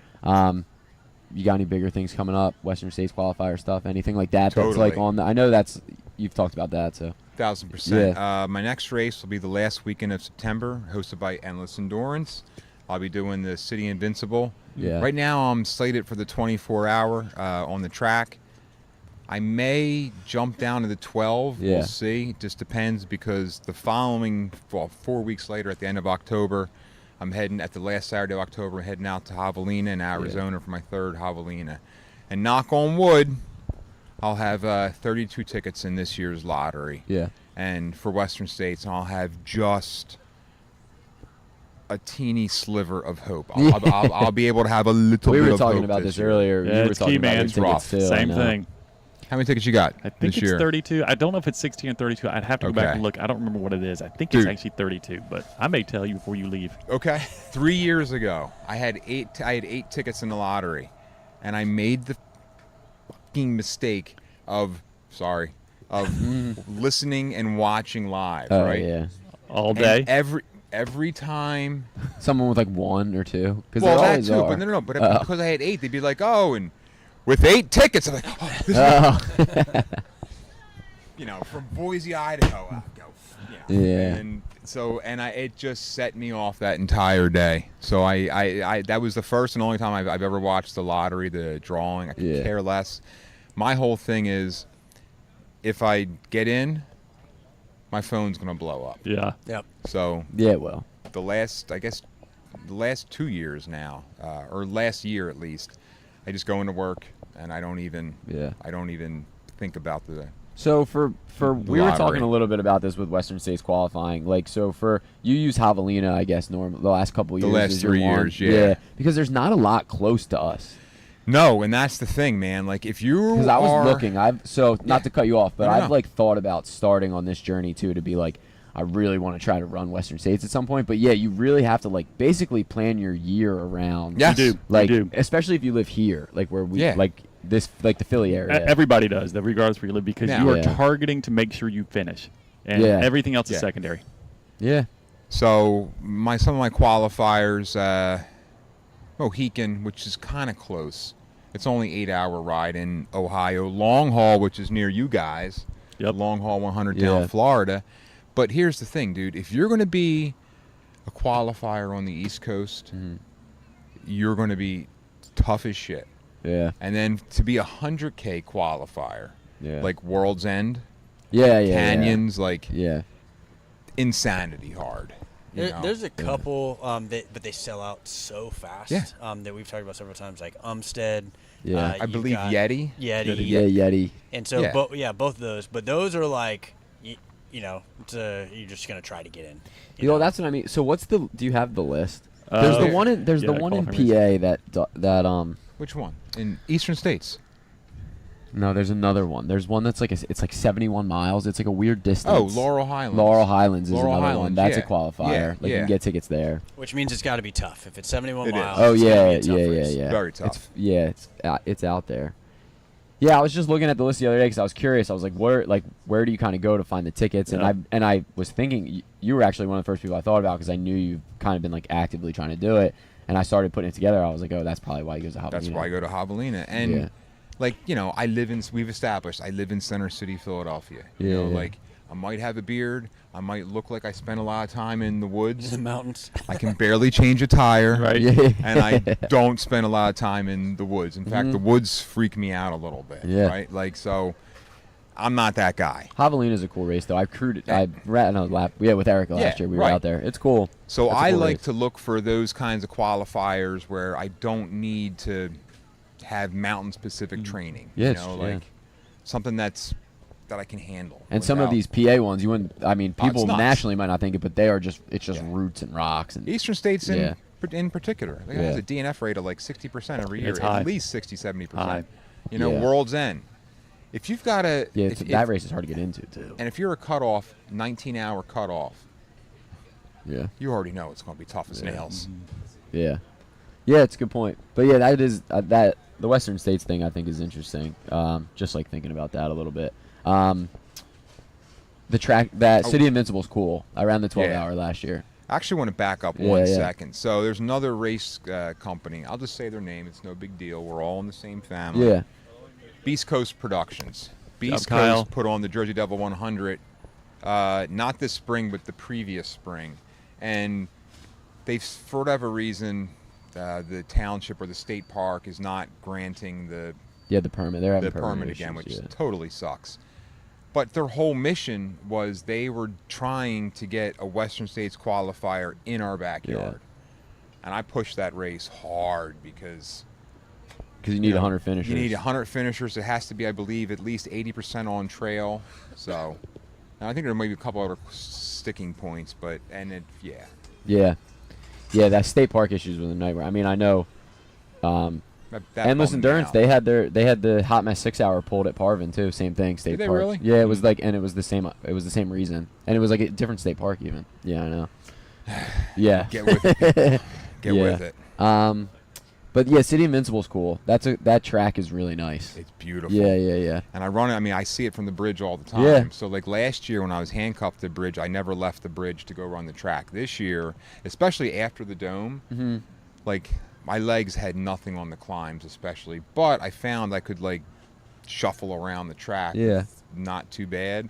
[SPEAKER 1] You got any bigger things coming up? Western States qualifier stuff, anything like that? That's like
[SPEAKER 8] Totally.
[SPEAKER 1] on. I know you've talked about that. So
[SPEAKER 8] 1,000%.
[SPEAKER 1] Yeah.
[SPEAKER 8] My next race will be the last weekend of September, hosted by Endless Endurance. I'll be doing the City Invincible.
[SPEAKER 1] Yeah.
[SPEAKER 8] Right now, I'm slated for the 24-hour on the track. I may jump down to the 12.
[SPEAKER 1] Yeah.
[SPEAKER 8] We'll see. It just depends because the following, 4 weeks later, at the end of October, I'm heading at the last Saturday of October, I'm heading out to Javelina in Arizona for my third Javelina. And knock on wood, I'll have 32 tickets in this year's lottery.
[SPEAKER 1] Yeah.
[SPEAKER 8] And for Western States, I'll have just a teeny sliver of hope. I'll be able to have a little
[SPEAKER 1] We
[SPEAKER 8] bit
[SPEAKER 1] were
[SPEAKER 8] of
[SPEAKER 1] talking
[SPEAKER 8] hope
[SPEAKER 1] about this
[SPEAKER 8] year.
[SPEAKER 1] earlier.
[SPEAKER 2] Yeah,
[SPEAKER 1] You were
[SPEAKER 2] it's
[SPEAKER 1] talking
[SPEAKER 2] key,
[SPEAKER 1] about
[SPEAKER 2] man.
[SPEAKER 1] your
[SPEAKER 2] It's
[SPEAKER 1] tickets
[SPEAKER 8] rough.
[SPEAKER 1] too, I
[SPEAKER 2] Same
[SPEAKER 1] know.
[SPEAKER 2] thing.
[SPEAKER 8] How many tickets you got
[SPEAKER 2] I think
[SPEAKER 8] this
[SPEAKER 2] it's
[SPEAKER 8] year?
[SPEAKER 2] 32. I don't know if it's 16 or 32. I'd have to go back
[SPEAKER 8] Okay.
[SPEAKER 2] and look. I don't remember what it is. I think
[SPEAKER 8] Dude.
[SPEAKER 2] it's actually 32, but I may tell you before you leave.
[SPEAKER 8] Okay. 3 years ago, I had eight tickets in the lottery, and I made the fucking mistake of listening and watching live.
[SPEAKER 1] Oh,
[SPEAKER 8] right.
[SPEAKER 1] yeah.
[SPEAKER 2] All
[SPEAKER 8] And
[SPEAKER 2] day.
[SPEAKER 8] every time.
[SPEAKER 1] Someone with like 1 or 2. Because
[SPEAKER 8] Well,
[SPEAKER 1] there
[SPEAKER 8] that
[SPEAKER 1] always
[SPEAKER 8] too.
[SPEAKER 1] are.
[SPEAKER 8] But no. But
[SPEAKER 1] Oh.
[SPEAKER 8] because I had 8, they'd be like, "Oh, and with 8 tickets," I'm like, "Oh, this is
[SPEAKER 1] Oh.
[SPEAKER 8] from Boise, Idaho, I'll go."
[SPEAKER 1] Yeah.
[SPEAKER 8] And so, it just set me off that entire day. So I that was the first and only time I've ever watched the lottery, the drawing. I could
[SPEAKER 1] Yeah.
[SPEAKER 8] care less. My whole thing is, if I get in, my phone's gonna blow up.
[SPEAKER 2] Yeah.
[SPEAKER 3] Yep.
[SPEAKER 8] So
[SPEAKER 1] Yeah, well.
[SPEAKER 8] the last 2 years now, or last year at least, I just go into work and I don't even think about the.
[SPEAKER 1] So for we were
[SPEAKER 8] lottery.
[SPEAKER 1] talking a little bit about this with Western States qualifying. Like, so for you use Javelina, I guess, the last couple of
[SPEAKER 8] The
[SPEAKER 1] years.
[SPEAKER 8] last
[SPEAKER 1] as your
[SPEAKER 8] 3
[SPEAKER 1] one.
[SPEAKER 8] years, yeah.
[SPEAKER 1] Because there's not a lot close to us.
[SPEAKER 8] No, and that's the thing, man. Like if you
[SPEAKER 1] Because I was
[SPEAKER 8] are,
[SPEAKER 1] looking, not to cut you off, but
[SPEAKER 8] No,
[SPEAKER 1] I've
[SPEAKER 8] no.
[SPEAKER 1] like thought about starting on this journey too, to be like, I really want to try to run Western States at some point. But yeah, you really have to like basically plan your year around.
[SPEAKER 8] Yes.
[SPEAKER 2] You do.
[SPEAKER 1] Like,
[SPEAKER 2] you do.
[SPEAKER 1] especially if you live here, like where we
[SPEAKER 8] Yeah.
[SPEAKER 1] like this, like the Philly area.
[SPEAKER 2] Everybody does, regardless of where you live, because
[SPEAKER 8] Yeah.
[SPEAKER 2] you are
[SPEAKER 1] Yeah.
[SPEAKER 2] targeting to make sure you finish. And
[SPEAKER 1] Yeah.
[SPEAKER 2] everything else
[SPEAKER 8] Yeah.
[SPEAKER 2] is secondary.
[SPEAKER 1] Yeah.
[SPEAKER 8] So some of my qualifiers, Mohican, which is kind of close. It's only 8-hour ride in Ohio. Long haul, which is near you guys.
[SPEAKER 2] Yep.
[SPEAKER 8] Long haul 100 down
[SPEAKER 1] Yeah.
[SPEAKER 8] Florida. But here's the thing, dude. If you're going to be a qualifier on the East Coast, you're going to be tough as shit.
[SPEAKER 1] Yeah.
[SPEAKER 8] And then to be a 100K qualifier,
[SPEAKER 1] Yeah.
[SPEAKER 8] like World's End,
[SPEAKER 1] Yeah.
[SPEAKER 8] Canyons, like
[SPEAKER 1] Yeah.
[SPEAKER 8] insanity hard. you know?
[SPEAKER 3] There's a couple, but they sell out so fast.
[SPEAKER 8] Yeah.
[SPEAKER 3] That we've talked about several times, like Umstead.
[SPEAKER 1] Yeah.
[SPEAKER 8] I
[SPEAKER 3] you've
[SPEAKER 8] believe
[SPEAKER 3] got
[SPEAKER 8] Yeti.
[SPEAKER 3] Yeti.
[SPEAKER 1] Yeah. Yeti.
[SPEAKER 3] And so,
[SPEAKER 8] Yeah.
[SPEAKER 3] both of those. But those are like, you're just gonna try to get in.
[SPEAKER 1] You know, that's what I mean. So what's the? Do you have the list? There's the
[SPEAKER 2] Yeah.
[SPEAKER 1] one in. There's
[SPEAKER 2] Yeah,
[SPEAKER 1] the one in
[SPEAKER 2] qualifying
[SPEAKER 1] PA that.
[SPEAKER 8] Which one? In Eastern States.
[SPEAKER 1] No, there's another one. There's one that's like it's like 71 miles. It's like a weird distance.
[SPEAKER 8] Oh, Laurel Highlands.
[SPEAKER 1] Laurel Highlands is
[SPEAKER 8] Laurel
[SPEAKER 1] another one.
[SPEAKER 8] Highlands,
[SPEAKER 1] That's a
[SPEAKER 8] yeah.
[SPEAKER 1] qualifier.
[SPEAKER 8] Yeah,
[SPEAKER 1] Like you
[SPEAKER 8] yeah.
[SPEAKER 1] can get tickets there.
[SPEAKER 3] Which means it's got to be tough. If it's 71
[SPEAKER 8] It is.
[SPEAKER 3] miles.
[SPEAKER 1] Oh
[SPEAKER 3] it's gonna
[SPEAKER 1] yeah,
[SPEAKER 3] be a tough race.
[SPEAKER 1] yeah.
[SPEAKER 8] Very tough.
[SPEAKER 1] It's out there. Yeah, I was just looking at the list the other day because I was curious. I was like, where do you kind of go to find the tickets?
[SPEAKER 2] Yeah.
[SPEAKER 1] And I was thinking you were actually one of the first people I thought about because I knew you've kind of been like actively trying to do it. And I started putting it together. I was like, oh, that's probably why he goes to Javelina.
[SPEAKER 8] That's why I go to Javelina. And
[SPEAKER 1] Yeah.
[SPEAKER 8] like, we've established I live in Center City, Philadelphia.
[SPEAKER 1] Yeah.
[SPEAKER 8] Like I might have a beard. I might look like I spend a lot of time in the woods.
[SPEAKER 3] The mountains.
[SPEAKER 8] I can barely change a tire.
[SPEAKER 2] Right.
[SPEAKER 1] Yeah.
[SPEAKER 8] And I don't spend a lot of time in the woods. In fact, the woods freak me out a little bit.
[SPEAKER 1] Yeah.
[SPEAKER 8] Right? Like, so I'm not that guy.
[SPEAKER 1] Javelina's a cool race, though. I've crewed it.
[SPEAKER 8] Yeah.
[SPEAKER 1] I ran a lap. Yeah, with Erica last
[SPEAKER 8] Yeah,
[SPEAKER 1] year. We were
[SPEAKER 8] right.
[SPEAKER 1] out there. It's cool.
[SPEAKER 8] So
[SPEAKER 1] That's a
[SPEAKER 8] I
[SPEAKER 1] cool
[SPEAKER 8] like
[SPEAKER 1] race.
[SPEAKER 8] to look for those kinds of qualifiers where I don't need to have mountain-specific training.
[SPEAKER 1] Yeah,
[SPEAKER 8] Like something that I can handle.
[SPEAKER 1] And some of
[SPEAKER 8] without-
[SPEAKER 1] these PA ones, you wouldn't. I mean,
[SPEAKER 8] Oh, it's
[SPEAKER 1] people
[SPEAKER 8] nuts.
[SPEAKER 1] nationally might not think it, but they are just. It's just
[SPEAKER 8] Yeah.
[SPEAKER 1] roots and rocks and.
[SPEAKER 8] Eastern States
[SPEAKER 1] Yeah.
[SPEAKER 8] in particular, it
[SPEAKER 1] Yeah.
[SPEAKER 8] has a DNF rate of like 60% every year,
[SPEAKER 2] It's high.
[SPEAKER 8] at least 60-70%.
[SPEAKER 2] High.
[SPEAKER 1] Yeah.
[SPEAKER 8] World's End. If you've got a
[SPEAKER 1] Yeah,
[SPEAKER 8] if,
[SPEAKER 1] that
[SPEAKER 8] if-
[SPEAKER 1] race is hard to get into too.
[SPEAKER 8] and if you're a cutoff, 19-hour cutoff,
[SPEAKER 1] Yeah.
[SPEAKER 8] you already know it's going to be tough as
[SPEAKER 1] Yeah.
[SPEAKER 8] nails.
[SPEAKER 1] Yeah. Yeah, it's a good point. But yeah, that is that the Western States thing I think is interesting. Just like thinking about that a little bit. The track that City Invincible's cool. I ran the 12-hour last year.
[SPEAKER 8] I actually want to back up
[SPEAKER 1] Yeah,
[SPEAKER 8] one
[SPEAKER 1] yeah.
[SPEAKER 8] second. So there's another race company. I'll just say their name. It's no big deal. We're all in the same family.
[SPEAKER 1] Yeah.
[SPEAKER 8] Beast Coast Productions. Beast
[SPEAKER 2] Kyle.
[SPEAKER 8] Coast put on the Jersey Devil 100 not this spring, but the previous spring, and they've, for whatever reason, the township or the state park is not granting the
[SPEAKER 1] permit. They're having
[SPEAKER 8] permit
[SPEAKER 1] issues,
[SPEAKER 8] again, which
[SPEAKER 1] yeah.
[SPEAKER 8] totally sucks. But their whole mission was they were trying to get a Western States qualifier in our backyard. And I pushed that race hard because
[SPEAKER 1] you need 100 finishers.
[SPEAKER 8] You need 100 finishers. It has to be, I believe, at least 80% on trail. So, and I think there may be a couple other sticking points,
[SPEAKER 1] Yeah, that state park issues was a nightmare. I mean, I know.
[SPEAKER 8] That
[SPEAKER 1] Endless
[SPEAKER 8] bummed me
[SPEAKER 1] Endurance,
[SPEAKER 8] out.
[SPEAKER 1] they had the Hot Mess 6 hour pulled at Parvin too. Same thing, state
[SPEAKER 8] Did they
[SPEAKER 1] park.
[SPEAKER 8] really?
[SPEAKER 1] Yeah, it was like, and it was the same. It was the same reason, and it was like a different state park even. Yeah, I know. Yeah.
[SPEAKER 8] Get with it. Get
[SPEAKER 1] Yeah.
[SPEAKER 8] with it.
[SPEAKER 1] But yeah, City Invincible's cool. That track is really nice.
[SPEAKER 8] It's beautiful.
[SPEAKER 1] Yeah.
[SPEAKER 8] And I run it. I mean, I see it from the bridge all the time.
[SPEAKER 1] Yeah.
[SPEAKER 8] So like last year when I was handcuffed to the bridge, I never left the bridge to go run the track. This year, especially after the dome, like my legs had nothing on the climbs, especially. But I found I could like shuffle around the track.
[SPEAKER 1] Yeah.
[SPEAKER 8] Not too bad.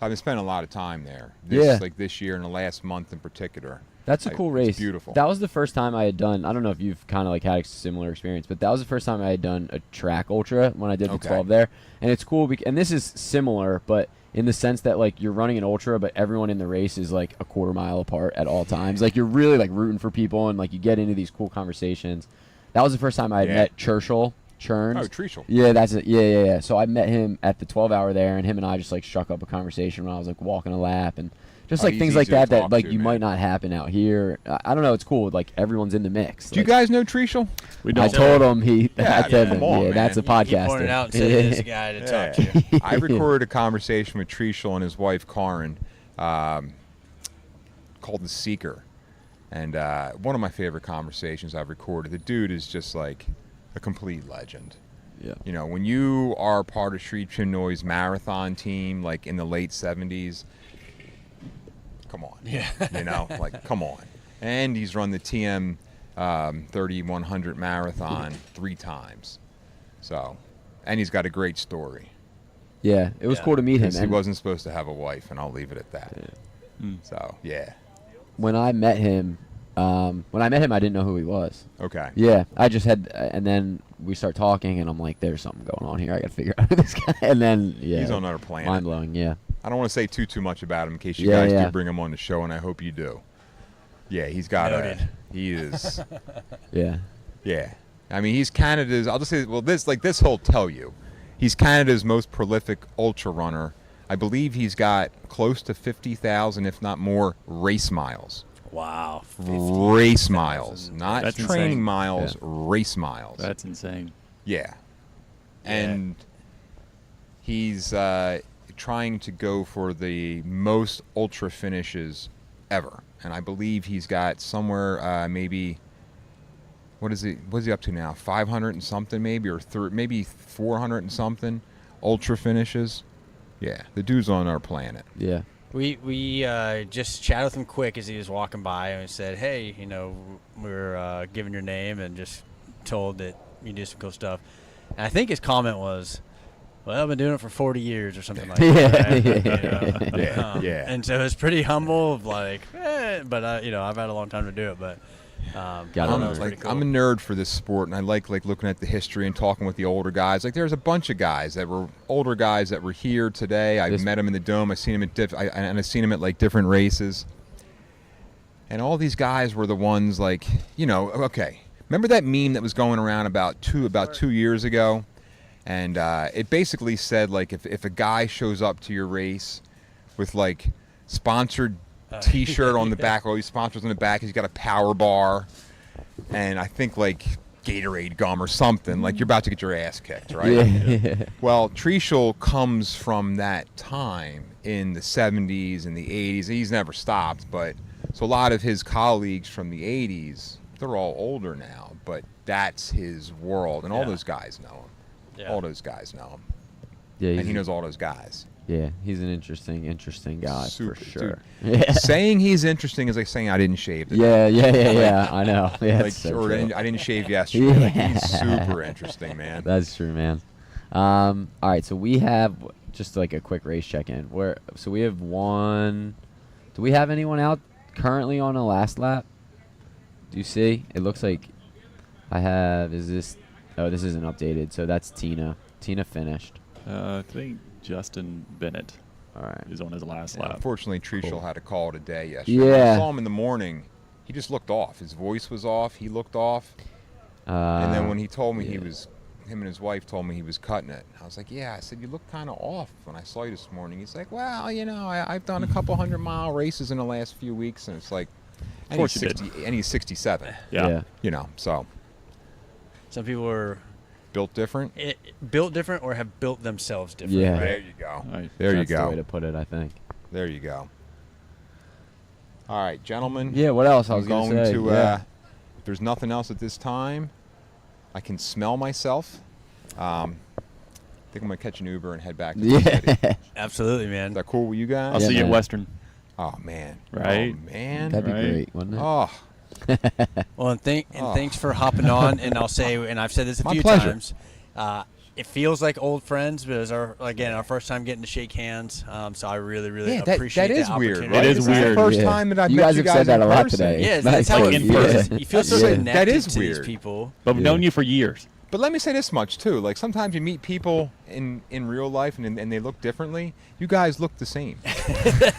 [SPEAKER 8] I've been spending a lot of time there. Like this year and the last month in particular.
[SPEAKER 1] That's a cool race.
[SPEAKER 8] It's beautiful.
[SPEAKER 1] That was the first time I had done. I don't know if you've kind of like had a similar experience, but that was the first time I had done a track ultra when I did the 12 there. And it's cool. And this is similar, but in the sense that like you're running an ultra, but everyone in the race is like a quarter mile apart at all times. Like you're really like rooting for people, and like you get into these cool conversations. That was the first time I had met Churchill. Churns.
[SPEAKER 8] Oh, Treacle.
[SPEAKER 1] Yeah, that's it. Yeah. So I met him at the 12 hour there, and him and I just like struck up a conversation when I was like walking a lap, and just like things like that like you might not happen out here. I don't know. It's cool. Like everyone's in the mix.
[SPEAKER 8] Do you guys know Treacle?
[SPEAKER 2] We
[SPEAKER 1] I
[SPEAKER 2] don't.
[SPEAKER 1] told him I told him,
[SPEAKER 8] come on,
[SPEAKER 1] that's a
[SPEAKER 8] man.
[SPEAKER 1] podcast.
[SPEAKER 3] He pointed out and said he's the guy to talk to.
[SPEAKER 8] I recorded a conversation with Treacle and his wife Karin called The Seeker. And one of my favorite conversations I've recorded. The dude is just like a complete legend.
[SPEAKER 1] Yeah.
[SPEAKER 8] You know, when you are part of Street Chinoy's marathon team, like in the late 70s, come on.
[SPEAKER 3] Yeah.
[SPEAKER 8] You know, like, come on. And he's run the TM 3100 marathon 3 times. So, and he's got a great story.
[SPEAKER 1] Yeah, it was cool to meet him.
[SPEAKER 8] He wasn't supposed to have a wife, and I'll leave it at that. So, yeah.
[SPEAKER 1] When I met him, I didn't know who he was.
[SPEAKER 8] Okay.
[SPEAKER 1] Yeah, I just had, and then we start talking, and I'm like, "There's something going on here. I got to figure out who this guy." And then,
[SPEAKER 8] He's on another planet.
[SPEAKER 1] Mind blowing. Yeah.
[SPEAKER 8] I don't want to say too much about him in case you guys do bring him on the show, and I hope you do. Yeah, he's got he is.
[SPEAKER 1] Yeah.
[SPEAKER 8] Yeah. I mean, he's Canada's. I'll just say, well, this will tell you, he's Canada's most prolific ultra runner. I believe he's got close to 50,000, if not more, race miles.
[SPEAKER 3] Wow.
[SPEAKER 8] Race miles, not
[SPEAKER 2] That's
[SPEAKER 8] training
[SPEAKER 2] insane.
[SPEAKER 8] miles, race miles.
[SPEAKER 2] That's insane.
[SPEAKER 8] Yeah. And he's trying to go for the most ultra finishes ever. And I believe he's got somewhere maybe, what is he up to now? 500 and something maybe, or maybe 400 and something ultra finishes. Yeah, the dude's on our planet.
[SPEAKER 1] Yeah.
[SPEAKER 3] We just chatted with him quick as he was walking by, and we said, "Hey, you know, we're giving your name and just told that you do some cool stuff." And I think his comment was, "Well, I've been doing it for 40 years or something like that." Right? You know?
[SPEAKER 8] Yeah.
[SPEAKER 3] And so it's pretty humble, like, but you know, I've had a long time to do it, but.
[SPEAKER 1] Got
[SPEAKER 3] it's
[SPEAKER 1] it.
[SPEAKER 3] pretty cool.
[SPEAKER 8] I'm a nerd for this sport, and I like looking at the history and talking with the older guys. Like, there's a bunch of guys that were older guys that were here today. I met them in the Dome. I've seen them at I've seen them at like different races. And all these guys were the ones like, you know, okay. Remember that meme that was going around about 2 years ago, and it basically said like if a guy shows up to your race with like sponsored T-shirt on the back, all these sponsors on the back. He's got a power bar, and I think like Gatorade gum or something. Like you're about to get your ass kicked, right?
[SPEAKER 1] Yeah.
[SPEAKER 8] Well, Treacle comes from that time in the 70s and the 80s. He's never stopped, but so a lot of his colleagues from the 80s, they're all older now, but that's his world, and all those guys know him.
[SPEAKER 3] Yeah.
[SPEAKER 8] All those guys know him,
[SPEAKER 1] Yeah.
[SPEAKER 8] and he knows all those guys.
[SPEAKER 1] Yeah, he's an interesting guy
[SPEAKER 8] Super,
[SPEAKER 1] for sure.
[SPEAKER 8] dude.
[SPEAKER 1] Yeah.
[SPEAKER 8] Saying he's interesting is like saying I didn't shave today.
[SPEAKER 1] Yeah. I know. Yeah,
[SPEAKER 8] Like,
[SPEAKER 1] that's so
[SPEAKER 8] or
[SPEAKER 1] true.
[SPEAKER 8] I didn't shave yesterday. Like,
[SPEAKER 1] Yeah.
[SPEAKER 8] he's super interesting, man.
[SPEAKER 1] That's true, man. All right, so we have just like a quick race check-in. So we have one. Do we have anyone out currently on a last lap? Do you see? It looks like I have. Is this? Oh, this isn't updated. So that's Tina. Tina finished.
[SPEAKER 2] I think Justin Bennett
[SPEAKER 1] All right.
[SPEAKER 2] is on his last
[SPEAKER 8] Yeah,
[SPEAKER 2] lap.
[SPEAKER 8] unfortunately, Treashel
[SPEAKER 1] Cool.
[SPEAKER 8] had a call today yesterday. When
[SPEAKER 1] Yeah.
[SPEAKER 8] I saw him in the morning. He just looked off. His voice was off. He looked off. And then when he told me
[SPEAKER 1] yeah.
[SPEAKER 8] him and his wife told me he was cutting it. I was like, yeah. I said, you look kind of off when I saw you this morning. He's like, well, I've done a couple 100-mile races in the last few weeks, and it's like, and
[SPEAKER 2] course
[SPEAKER 8] he's
[SPEAKER 2] you did.
[SPEAKER 8] 60, and he's 67.
[SPEAKER 2] Yeah.
[SPEAKER 8] So
[SPEAKER 3] Some people are
[SPEAKER 8] built different.
[SPEAKER 3] built different or have built themselves different.
[SPEAKER 1] Yeah.
[SPEAKER 3] Right?
[SPEAKER 8] There you go.
[SPEAKER 2] All right.
[SPEAKER 8] There
[SPEAKER 1] That's
[SPEAKER 8] you
[SPEAKER 1] the
[SPEAKER 8] go.
[SPEAKER 1] way to put it, I think.
[SPEAKER 8] There you go. All right, gentlemen.
[SPEAKER 1] Yeah. What else? I was
[SPEAKER 8] I'm
[SPEAKER 1] going
[SPEAKER 8] going
[SPEAKER 1] say.
[SPEAKER 8] to.
[SPEAKER 1] Yeah.
[SPEAKER 8] If there's nothing else at this time, I can smell myself. I think I'm gonna catch an Uber and head back to the city.
[SPEAKER 1] Yeah.
[SPEAKER 3] Absolutely, man.
[SPEAKER 8] Is that cool with you guys?
[SPEAKER 2] I'll
[SPEAKER 1] Yeah,
[SPEAKER 2] see you at
[SPEAKER 1] man.
[SPEAKER 2] Western.
[SPEAKER 8] Oh man.
[SPEAKER 2] Right.
[SPEAKER 8] Oh man.
[SPEAKER 1] That'd be
[SPEAKER 2] Right.
[SPEAKER 1] great, wouldn't it?
[SPEAKER 8] Oh.
[SPEAKER 3] Well, and
[SPEAKER 8] Oh.
[SPEAKER 3] thanks for hopping on. And I'll say, and I've said this a
[SPEAKER 8] My
[SPEAKER 3] few
[SPEAKER 8] pleasure.
[SPEAKER 3] times, it feels like old friends, but it's our first time getting to shake hands. So I really, really
[SPEAKER 8] Yeah, that
[SPEAKER 3] appreciate
[SPEAKER 8] is
[SPEAKER 3] the
[SPEAKER 8] weird,
[SPEAKER 3] opportunity.
[SPEAKER 8] right?
[SPEAKER 2] It is
[SPEAKER 8] This the
[SPEAKER 2] weird.
[SPEAKER 8] first
[SPEAKER 1] Yeah.
[SPEAKER 8] time that I've
[SPEAKER 1] You
[SPEAKER 8] met
[SPEAKER 1] guys
[SPEAKER 8] you
[SPEAKER 1] have
[SPEAKER 8] guys
[SPEAKER 1] said that
[SPEAKER 8] in
[SPEAKER 1] a lot
[SPEAKER 8] person.
[SPEAKER 1] today.
[SPEAKER 3] Yeah,
[SPEAKER 1] It's
[SPEAKER 3] that's
[SPEAKER 1] nice,
[SPEAKER 3] how
[SPEAKER 2] like
[SPEAKER 3] it
[SPEAKER 2] in
[SPEAKER 3] feels.
[SPEAKER 2] person.
[SPEAKER 3] You feel so
[SPEAKER 1] Yeah.
[SPEAKER 3] connected
[SPEAKER 8] That is
[SPEAKER 3] to
[SPEAKER 8] weird.
[SPEAKER 3] these people.
[SPEAKER 2] But we've
[SPEAKER 1] Yeah.
[SPEAKER 2] known you for years.
[SPEAKER 8] But let me say this much too. Like sometimes you meet people in real life and they look differently. You guys look the same.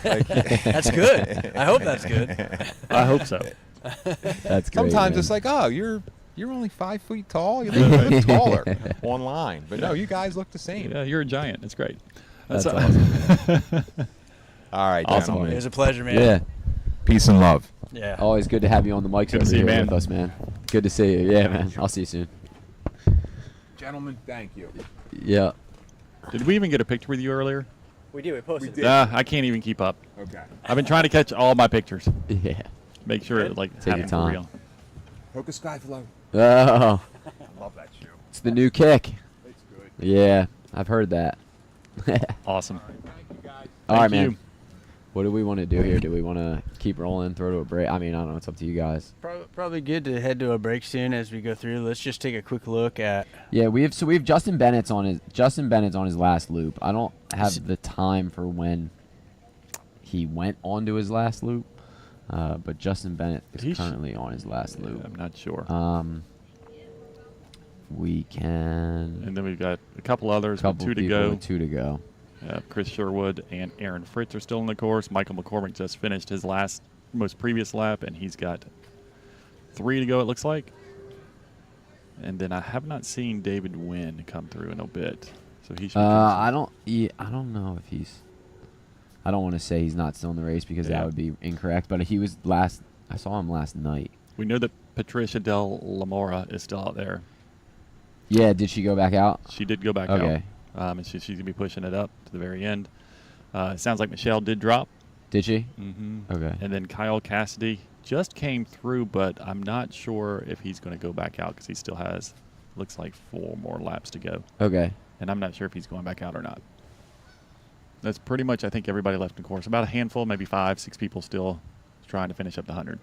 [SPEAKER 8] Like,
[SPEAKER 3] That's good. I hope that's good.
[SPEAKER 2] I hope so.
[SPEAKER 1] That's great.
[SPEAKER 8] sometimes
[SPEAKER 1] man.
[SPEAKER 8] it's like, oh, you're only 5 feet tall. You look a little bit taller online, but no, you guys look the same.
[SPEAKER 2] Yeah, you're a giant. It's great.
[SPEAKER 1] That's awesome.
[SPEAKER 8] All right,
[SPEAKER 2] Awesome.
[SPEAKER 8] gentlemen.
[SPEAKER 3] It was a pleasure, man.
[SPEAKER 1] Yeah.
[SPEAKER 8] Peace and love.
[SPEAKER 3] Yeah.
[SPEAKER 1] Always good to have you on the mics
[SPEAKER 2] Good to
[SPEAKER 1] over
[SPEAKER 2] see you,
[SPEAKER 1] here
[SPEAKER 2] man.
[SPEAKER 1] with us, man. Good to see you. Yeah, man. I'll see you soon.
[SPEAKER 8] Gentlemen, thank you.
[SPEAKER 1] Yeah.
[SPEAKER 2] Did we even get a picture with you earlier?
[SPEAKER 3] We did. We posted.
[SPEAKER 2] I can't even keep up.
[SPEAKER 8] Okay.
[SPEAKER 2] I've been trying to catch all my pictures.
[SPEAKER 1] Yeah.
[SPEAKER 2] Make sure it like
[SPEAKER 1] Take your
[SPEAKER 2] happened for
[SPEAKER 1] time.
[SPEAKER 2] real.
[SPEAKER 8] Hoka Skyflow.
[SPEAKER 1] Oh,
[SPEAKER 8] I love that shoe.
[SPEAKER 1] it's the new kick.
[SPEAKER 8] It's good.
[SPEAKER 1] Yeah, I've heard that.
[SPEAKER 2] Awesome.
[SPEAKER 8] Thank you guys.
[SPEAKER 1] All right,
[SPEAKER 2] Thank
[SPEAKER 1] man.
[SPEAKER 2] you.
[SPEAKER 1] What do we want to do here? Do we want to keep rolling, throw to a break? I mean, I don't know. It's up to you guys.
[SPEAKER 3] Probably good to head to a break soon as we go through. Let's just take a quick look at.
[SPEAKER 1] Yeah, we have Justin Bennett's on his last loop. I don't have the time for when he went on to his last loop, but Justin Bennett is
[SPEAKER 2] He's-
[SPEAKER 1] currently on his last
[SPEAKER 2] Yeah,
[SPEAKER 1] loop.
[SPEAKER 2] I'm not sure.
[SPEAKER 1] We can
[SPEAKER 2] And then we've got a couple others
[SPEAKER 1] couple
[SPEAKER 2] with two to
[SPEAKER 1] people
[SPEAKER 2] go.
[SPEAKER 1] with 2 to go.
[SPEAKER 2] Chris Sherwood and Aaron Fritz are still in the course. Michael McCormick just finished his most previous lap, and he's got 3 to go, it looks like. And then I have not seen David Wynn come through in a bit. So he should be
[SPEAKER 1] I don't know if he's. I don't want to say he's not still in the race because
[SPEAKER 2] Yeah.
[SPEAKER 1] that would be incorrect. But he was last. I saw him last night.
[SPEAKER 2] We know that Patricia Del Lamora is still out there.
[SPEAKER 1] Yeah, did she go back out?
[SPEAKER 2] She did go back
[SPEAKER 1] Okay.
[SPEAKER 2] out. And she's going to be pushing it up to the very end. It sounds like Michelle did drop.
[SPEAKER 1] Did she?
[SPEAKER 2] Mm-hmm.
[SPEAKER 1] Okay.
[SPEAKER 2] And then Kyle Cassidy just came through, but I'm not sure if he's going to go back out because he still has, looks like 4 more laps to go.
[SPEAKER 1] Okay.
[SPEAKER 2] And I'm not sure if he's going back out or not. That's pretty much, I think, everybody left in the course. About a handful, maybe 5, 6 people still trying to finish up the 100.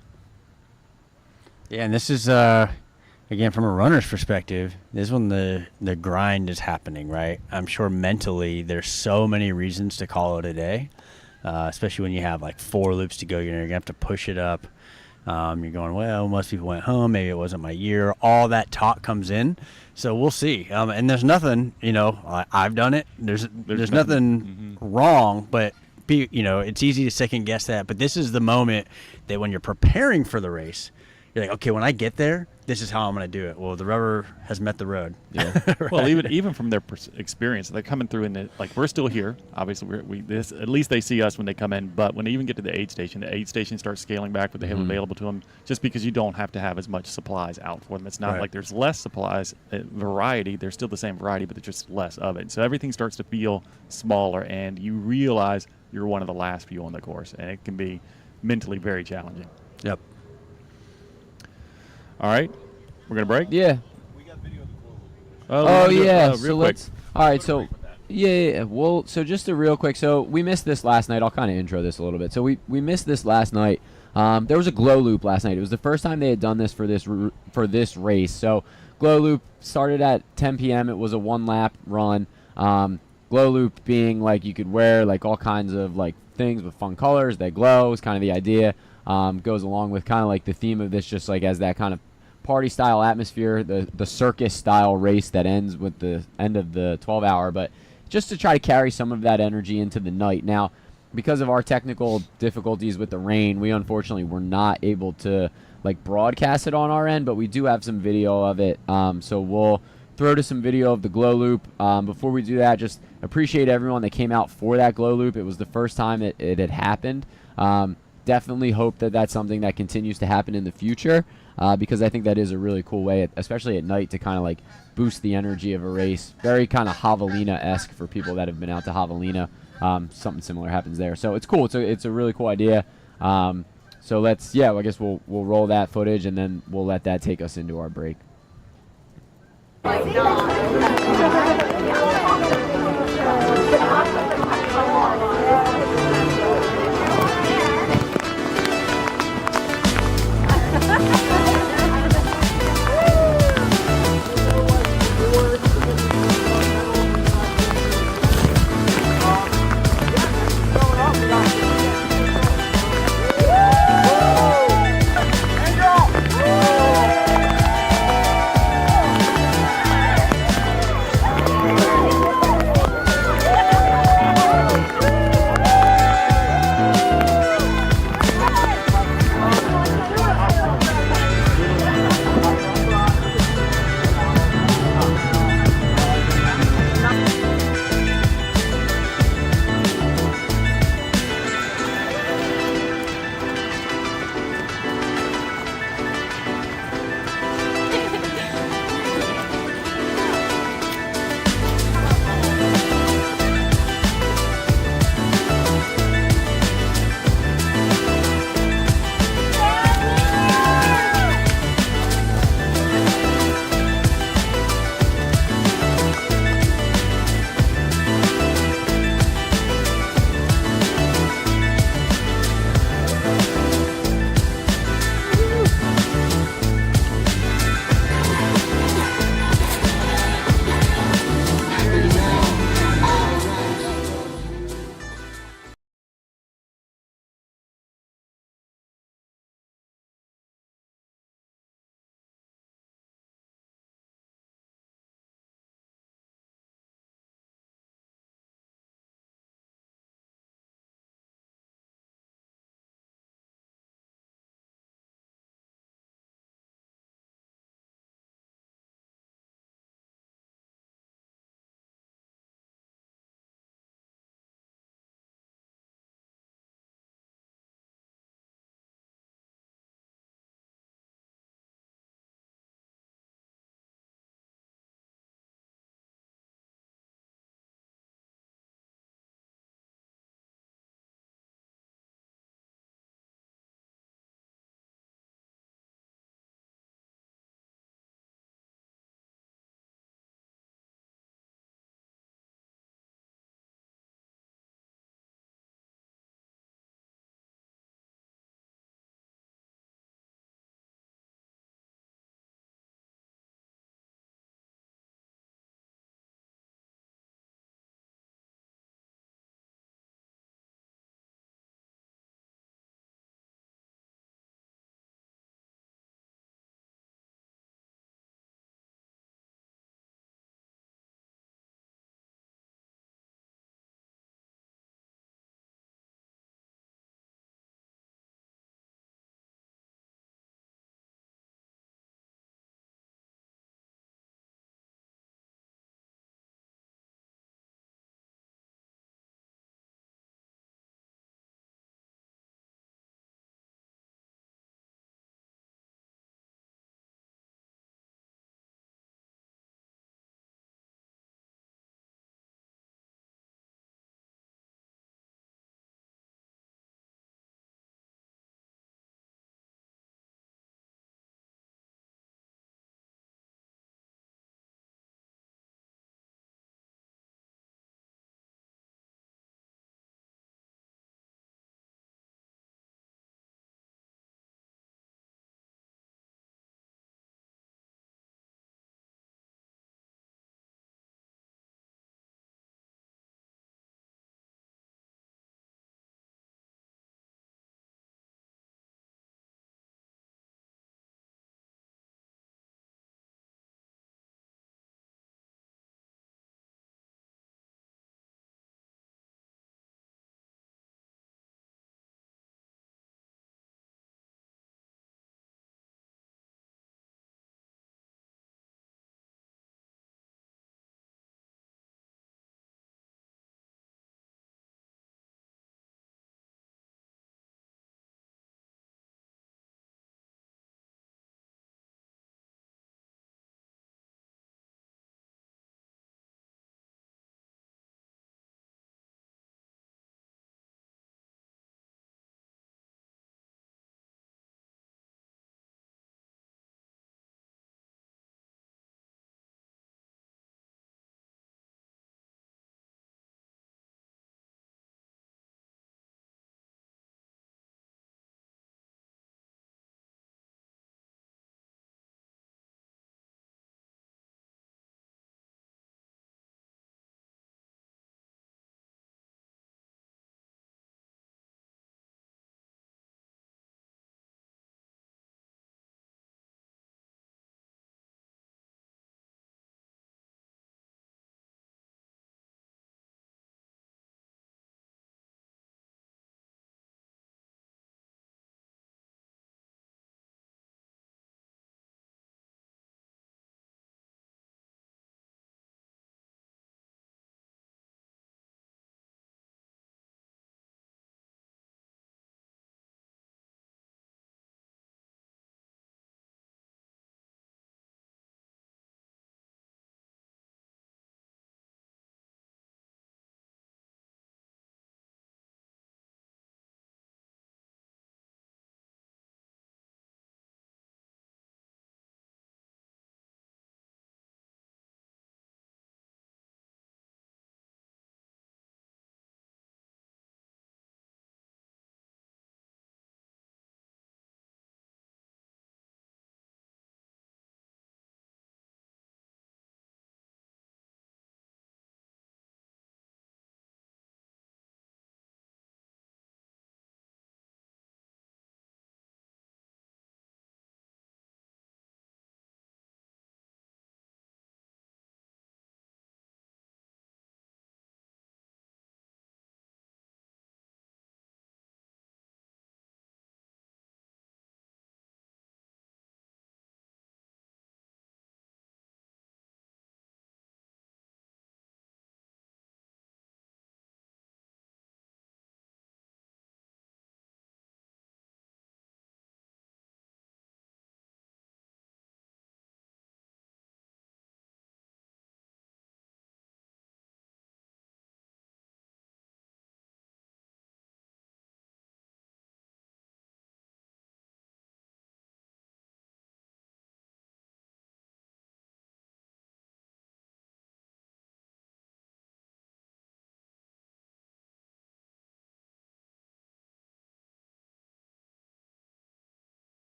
[SPEAKER 3] Yeah, and this is again from a runner's perspective. This is when the grind is happening, right? I'm sure mentally there's so many reasons to call it a day, especially when you have like 4 loops to go. You're gonna have to push it up. You're going, well, most people went home. Maybe it wasn't my year. All that talk comes in. So we'll see. And there's nothing, I've done it. There's nothing wrong, but it's easy to second guess that. But this is the moment that when you're preparing for the race, you're like, okay, when I get there, this is how I'm going to do it. Well, the rubber has met the road.
[SPEAKER 1] Yeah.
[SPEAKER 3] Right?
[SPEAKER 2] Well, even from their experience, they're coming through in we're still here. Obviously, at least they see us when they come in. But when they even get to the aid station starts scaling back what they have available to them. Just because you don't have to have as much supplies out for them, it's not
[SPEAKER 3] Right.
[SPEAKER 2] like there's less supplies. Variety, there's still the same variety, but there's just less of it. So everything starts to feel smaller, and you realize you're one of the last few on the course, and it can be mentally very challenging.
[SPEAKER 3] Yep.
[SPEAKER 2] All right, we're gonna break.
[SPEAKER 1] Yeah.
[SPEAKER 2] Oh,
[SPEAKER 1] Oh
[SPEAKER 2] we're gonna do it,
[SPEAKER 1] yeah.
[SPEAKER 2] real
[SPEAKER 1] So
[SPEAKER 2] quick.
[SPEAKER 1] let's. All right. So yeah. Well, so just a real quick. So we missed this last night. I'll kind of intro this a little bit. So we missed this last night. There was a glow loop last night. It was the first time they had done this for this race. So glow loop started at 10 p.m. It was a 1 lap run. Glow loop being like you could wear like all kinds of like things with fun colors that glow is kind of the idea. Goes along with kind of like the theme of this, just like as that kind of party style atmosphere, the circus style race that ends with the end of the 12-hour, but just to try to carry some of that energy into the night. Now, because of our technical difficulties with the rain, we unfortunately were not able to like broadcast it on our end, but we do have some video of it. So we'll throw to some video of the glow loop. Before we do that, just appreciate everyone that came out for that glow loop. It was the first time it had happened. Definitely hope that that's something that continues to happen in the future, because I think that is a really cool way, especially at night, to kind of like boost the energy of a race. Very kind of javelina-esque for people that have been out to javelina. Something similar happens there, so it's cool. It's a really cool idea. So let's, I guess we'll roll that footage, and then we'll let that take us into our break.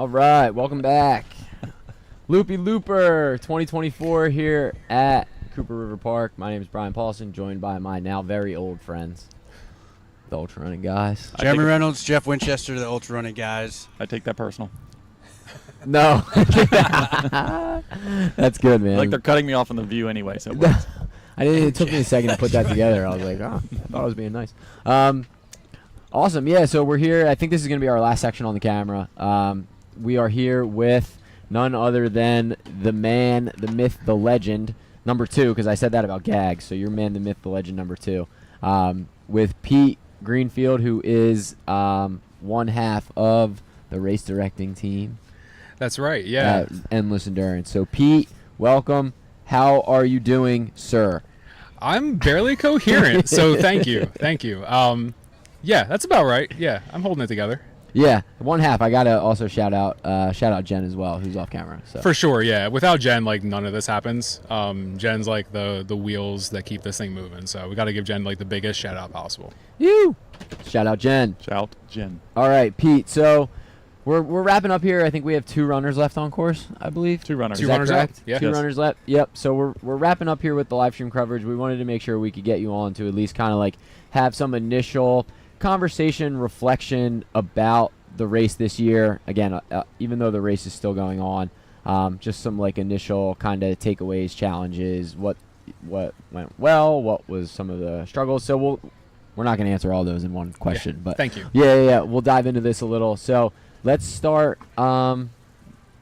[SPEAKER 1] All right, welcome back. Loopy Looper 2024 here at Cooper River Park. My name is Brian Paulson, joined by my now very old friends, the Ultra Running guys.
[SPEAKER 3] Jeremy Reynolds, Jeff Winchester, the Ultra Running guys.
[SPEAKER 2] I take that personal.
[SPEAKER 1] No. That's good, man.
[SPEAKER 2] Like they're cutting me off on the view anyway. So
[SPEAKER 1] it took me a second to put that together. I was like, oh, I thought I was being nice. Awesome. Yeah, so we're here. I think this is going to be our last section on the camera. We are here with none other than the man, the myth, the legend, number 2, because I said that about gags. So you're man, the myth, the legend, number 2. With Pete Greenfield, who is one half of the race directing team.
[SPEAKER 9] That's right, yeah.
[SPEAKER 1] Endless Endurance. So, Pete, welcome. How are you doing, sir?
[SPEAKER 9] I'm barely coherent, so thank you. Thank you. Yeah, that's about right. Yeah, I'm holding it together.
[SPEAKER 1] Yeah, one half. I got to also shout out Jen as well, who's off camera. So.
[SPEAKER 9] For sure, yeah. Without Jen, like, none of this happens. Jen's, like, the wheels that keep this thing moving, so we got to give Jen, like, the biggest shout-out possible.
[SPEAKER 1] You. Shout out Jen.
[SPEAKER 2] Shout Jen.
[SPEAKER 1] All right, Pete, so... We're wrapping up here. I think we have 2 runners left on course, I believe.
[SPEAKER 2] 2 runners.
[SPEAKER 1] Is that correct?
[SPEAKER 9] Yeah.
[SPEAKER 1] 2 runners left. Yep. So we're wrapping up here with the live stream coverage. We wanted to make sure we could get you on to at least kind of like have some initial conversation, reflection about the race this year. Again, even though the race is still going on, just some like initial kind of takeaways, challenges, what went well, what was some of the struggles. So we're not going to answer all those in one question,
[SPEAKER 9] yeah.
[SPEAKER 1] but
[SPEAKER 9] Thank you.
[SPEAKER 1] Yeah. We'll dive into this a little. So. Let's start. You want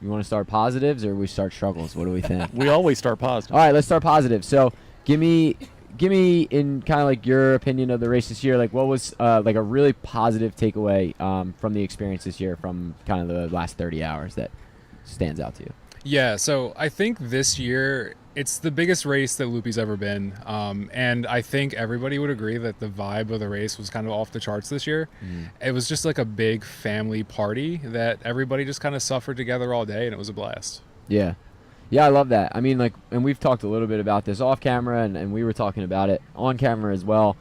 [SPEAKER 1] to start positives or we start struggles? What do we think?
[SPEAKER 2] We always start positive.
[SPEAKER 1] All right, let's start positive. So, give me in kind of like your opinion of the race this year. Like, what was like a really positive takeaway from the experience this year, from kind of the last 30 hours that stands out to you?
[SPEAKER 9] Yeah, so I think this year it's the biggest race that Loopy's ever been, and I think everybody would agree that the vibe of the race was kind of off the charts this year. It was just like a big family party that everybody just kind of suffered together all day, and it was a blast.
[SPEAKER 1] Yeah, I love that. I mean, like, and we've talked a little bit about this off camera, and we were talking about it on camera as well.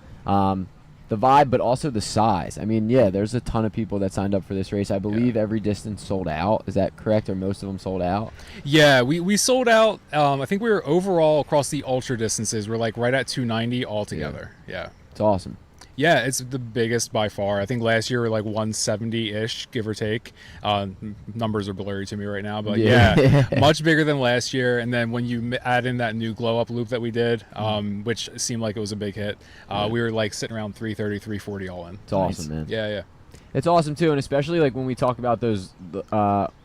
[SPEAKER 1] The vibe, but also the size. I mean, yeah, there's a ton of people that signed up for this race. I believe every distance sold out. Is that correct, or most of them sold out?
[SPEAKER 9] Yeah, we sold out. I think we were overall across the ultra distances. We're like right at 290 altogether. Yeah.
[SPEAKER 1] It's awesome.
[SPEAKER 9] Yeah, it's the biggest by far. I think last year we were like 170-ish, give or take. Numbers are blurry to me right now, but yeah, much bigger than last year. And then when you add in that new glow-up loop that we did, which seemed like it was a big hit, we were like sitting around 330, 340 all in.
[SPEAKER 1] It's awesome, man.
[SPEAKER 9] Yeah.
[SPEAKER 1] It's awesome, too, and especially like when we talk about those, the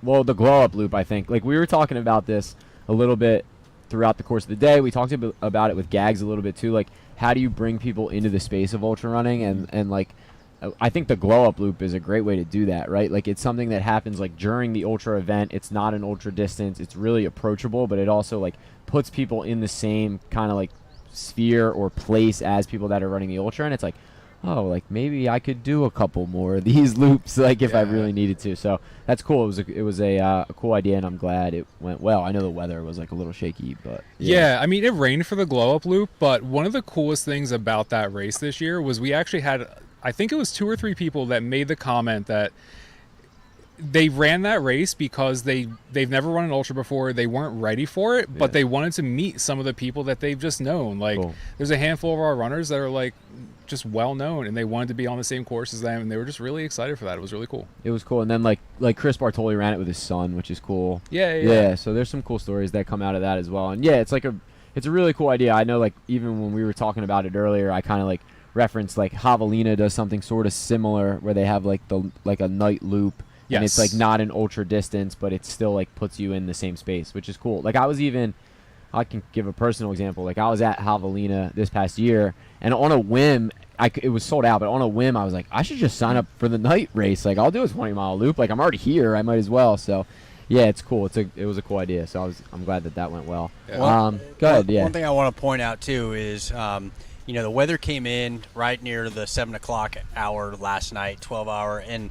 [SPEAKER 1] glow-up loop, I think. Like, we were talking about this a little bit throughout the course of the day. We talked about it with Gags a little bit, too. Like, how do you bring people into the space of ultra running? And like, I think the glow up loop is a great way to do that, right? Like, it's something that happens like during the ultra event. It's not an ultra distance. It's really approachable, but it also like puts people in the same kind of like sphere or place as people that are running the ultra. And it's like, oh, like maybe I could do a couple more of these loops, like if I really needed to. So that's cool. It was a cool idea, and I'm glad it went well. I know the weather was like a little shaky, but
[SPEAKER 9] yeah. I mean, it rained for the glow up loop, but one of the coolest things about that race this year was we actually had, I think it was 2 or 3 people that made the comment that they ran that race because they've never run an ultra before. They weren't ready for it, but they wanted to meet some of the people that they've just known. Like, there's a handful of our runners that are like just well known, and they wanted to be on the same course as them, and they were just really excited for that. It was really cool.
[SPEAKER 1] It was cool. And then like Chris Bartoli ran it with his son, which is cool.
[SPEAKER 9] Yeah.
[SPEAKER 1] So there's some cool stories that come out of that as well. And yeah, it's a really cool idea. I know, like, even when we were talking about it earlier, I kind of like referenced like Javelina does something sort of similar where they have like a night loop.
[SPEAKER 9] Yes.
[SPEAKER 1] And it's like not an ultra distance, but it still like puts you in the same space, which is cool. Like, I can give a personal example. Like, I was at Javelina this past year, and on a whim, it was sold out, but on a whim, I was like, I should just sign up for the night race. Like, I'll do a 20-mile loop. Like, I'm already here. I might as well. So, yeah, it's cool. It was a cool idea. So I'm glad that went well.
[SPEAKER 3] Yeah.
[SPEAKER 1] Go ahead. Yeah.
[SPEAKER 3] One thing I want to point out too is, the weather came in right near the 7 o'clock hour last night, 12-hour, and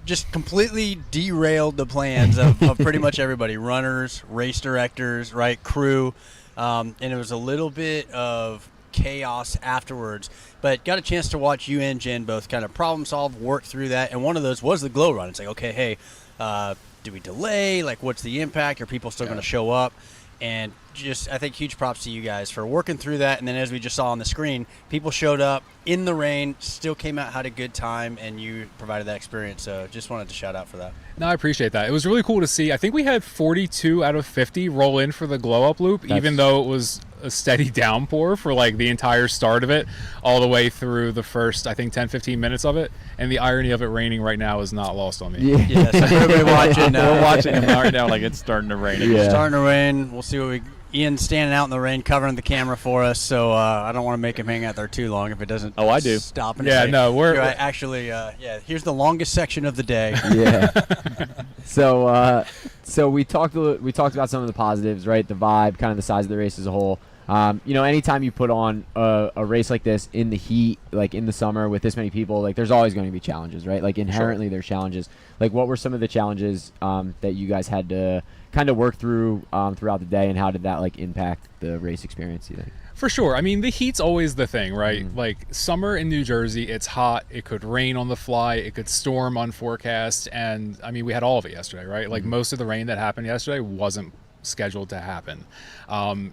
[SPEAKER 3] just completely derailed the plans of pretty much everybody, runners, race directors, right, crew, and it was a little bit of chaos afterwards, but got a chance to watch you and Jen both kind of problem solve, work through that, and one of those was the glow run. It's like, okay, hey, Do we delay? Like, what's the impact? Are people still going to show up? And just, I think, huge props to you guys for working through that. And then, as we just saw on the screen, people showed up in the rain, still came out, had a good time, and you provided that experience. So just wanted to shout out for that.
[SPEAKER 9] No, I appreciate that. It was really cool to see. I think we had 42 out of 50 roll in for the glow up loop, even though it was a steady downpour for like the entire start of it, all the way through the first, I think, 10-15 minutes of it. And the irony of it raining right now is not lost on me.
[SPEAKER 3] Yeah, so everybody watching,
[SPEAKER 2] We're watching them right now like it's starting to rain.
[SPEAKER 1] Yeah.
[SPEAKER 3] It's starting to rain. We'll see what we. Ian's standing out in the rain, covering the camera for us, so I don't want to make him hang out there too long if it doesn't.
[SPEAKER 2] Oh, I do.
[SPEAKER 3] Stop and
[SPEAKER 9] Yeah,
[SPEAKER 3] say,
[SPEAKER 9] no, we're
[SPEAKER 3] actually. Here's the longest section of the day.
[SPEAKER 1] Yeah. So we talked about some of the positives, right? The vibe, kind of the size of the race as a whole. Anytime you put on a race like this in the heat, like in the summer with this many people, like there's always going to be challenges, right? Like inherently there's challenges. Like what were some of the challenges that you guys had to kind of work through throughout the day, and how did that like impact the race experience, you think?
[SPEAKER 9] For sure. I mean, the heat's always the thing, right? Like summer in New Jersey, it's hot. It could rain on the fly. It could storm on forecast. And I mean, we had all of it yesterday, right? Like most of the rain that happened yesterday wasn't scheduled to happen.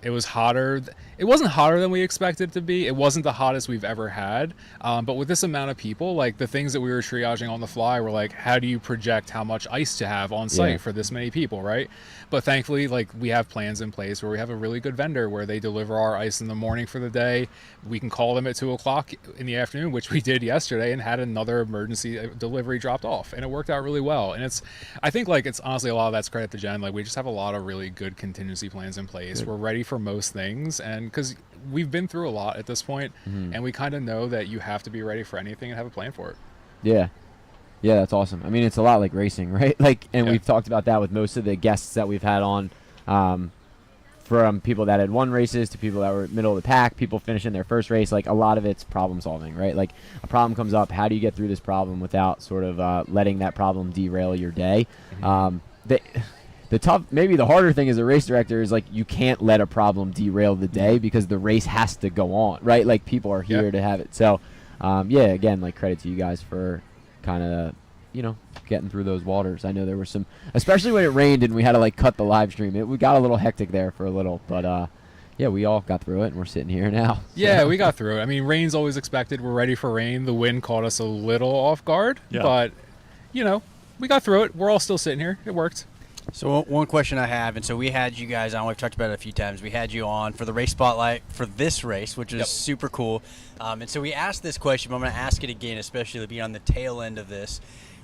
[SPEAKER 9] It was hotter. It wasn't hotter than we expected it to be. It wasn't the hottest we've ever had. But with this amount of people, like the things that we were triaging on the fly were like, how do you project how much ice to have on site for this many people, right? But thankfully, like we have plans in place where we have a really good vendor where they deliver our ice in the morning for the day. We can call them at 2:00 in the afternoon, which we did yesterday, and had another emergency delivery dropped off, and it worked out really well. And I think like it's honestly a lot of that's credit to Jen. Like we just have a lot of really good contingency plans in place. We're ready for most things, and because we've been through a lot at this point, and we kind of know that you have to be ready for anything and have a plan for it.
[SPEAKER 1] Yeah, that's awesome. I mean, it's a lot like racing, right? Like, and we've talked about that with most of the guests that we've had on, from people that had won races to people that were middle of the pack, people finishing their first race. Like, a lot of it's problem solving, right? Like, a problem comes up. How do you get through this problem without sort of letting that problem derail your day? Maybe the harder thing as a race director is like you can't let a problem derail the day because the race has to go on, right? Like people are here to have it. So, again, like credit to you guys for kind of, getting through those waters. I know there were some, especially when it rained and we had to like cut the live stream. We got a little hectic there for a little, but we all got through it and we're sitting here now. So.
[SPEAKER 9] Yeah, we got through it. I mean, rain's always expected. We're ready for rain. The wind caught us a little off guard, but we got through it. We're all still sitting here. It worked.
[SPEAKER 3] So one question I have, and so we had you guys on, we've talked about it a few times, we had you on for the race spotlight for this race, which is super cool. And so we asked this question, but I'm going to ask it again, especially to be on the tail end of this.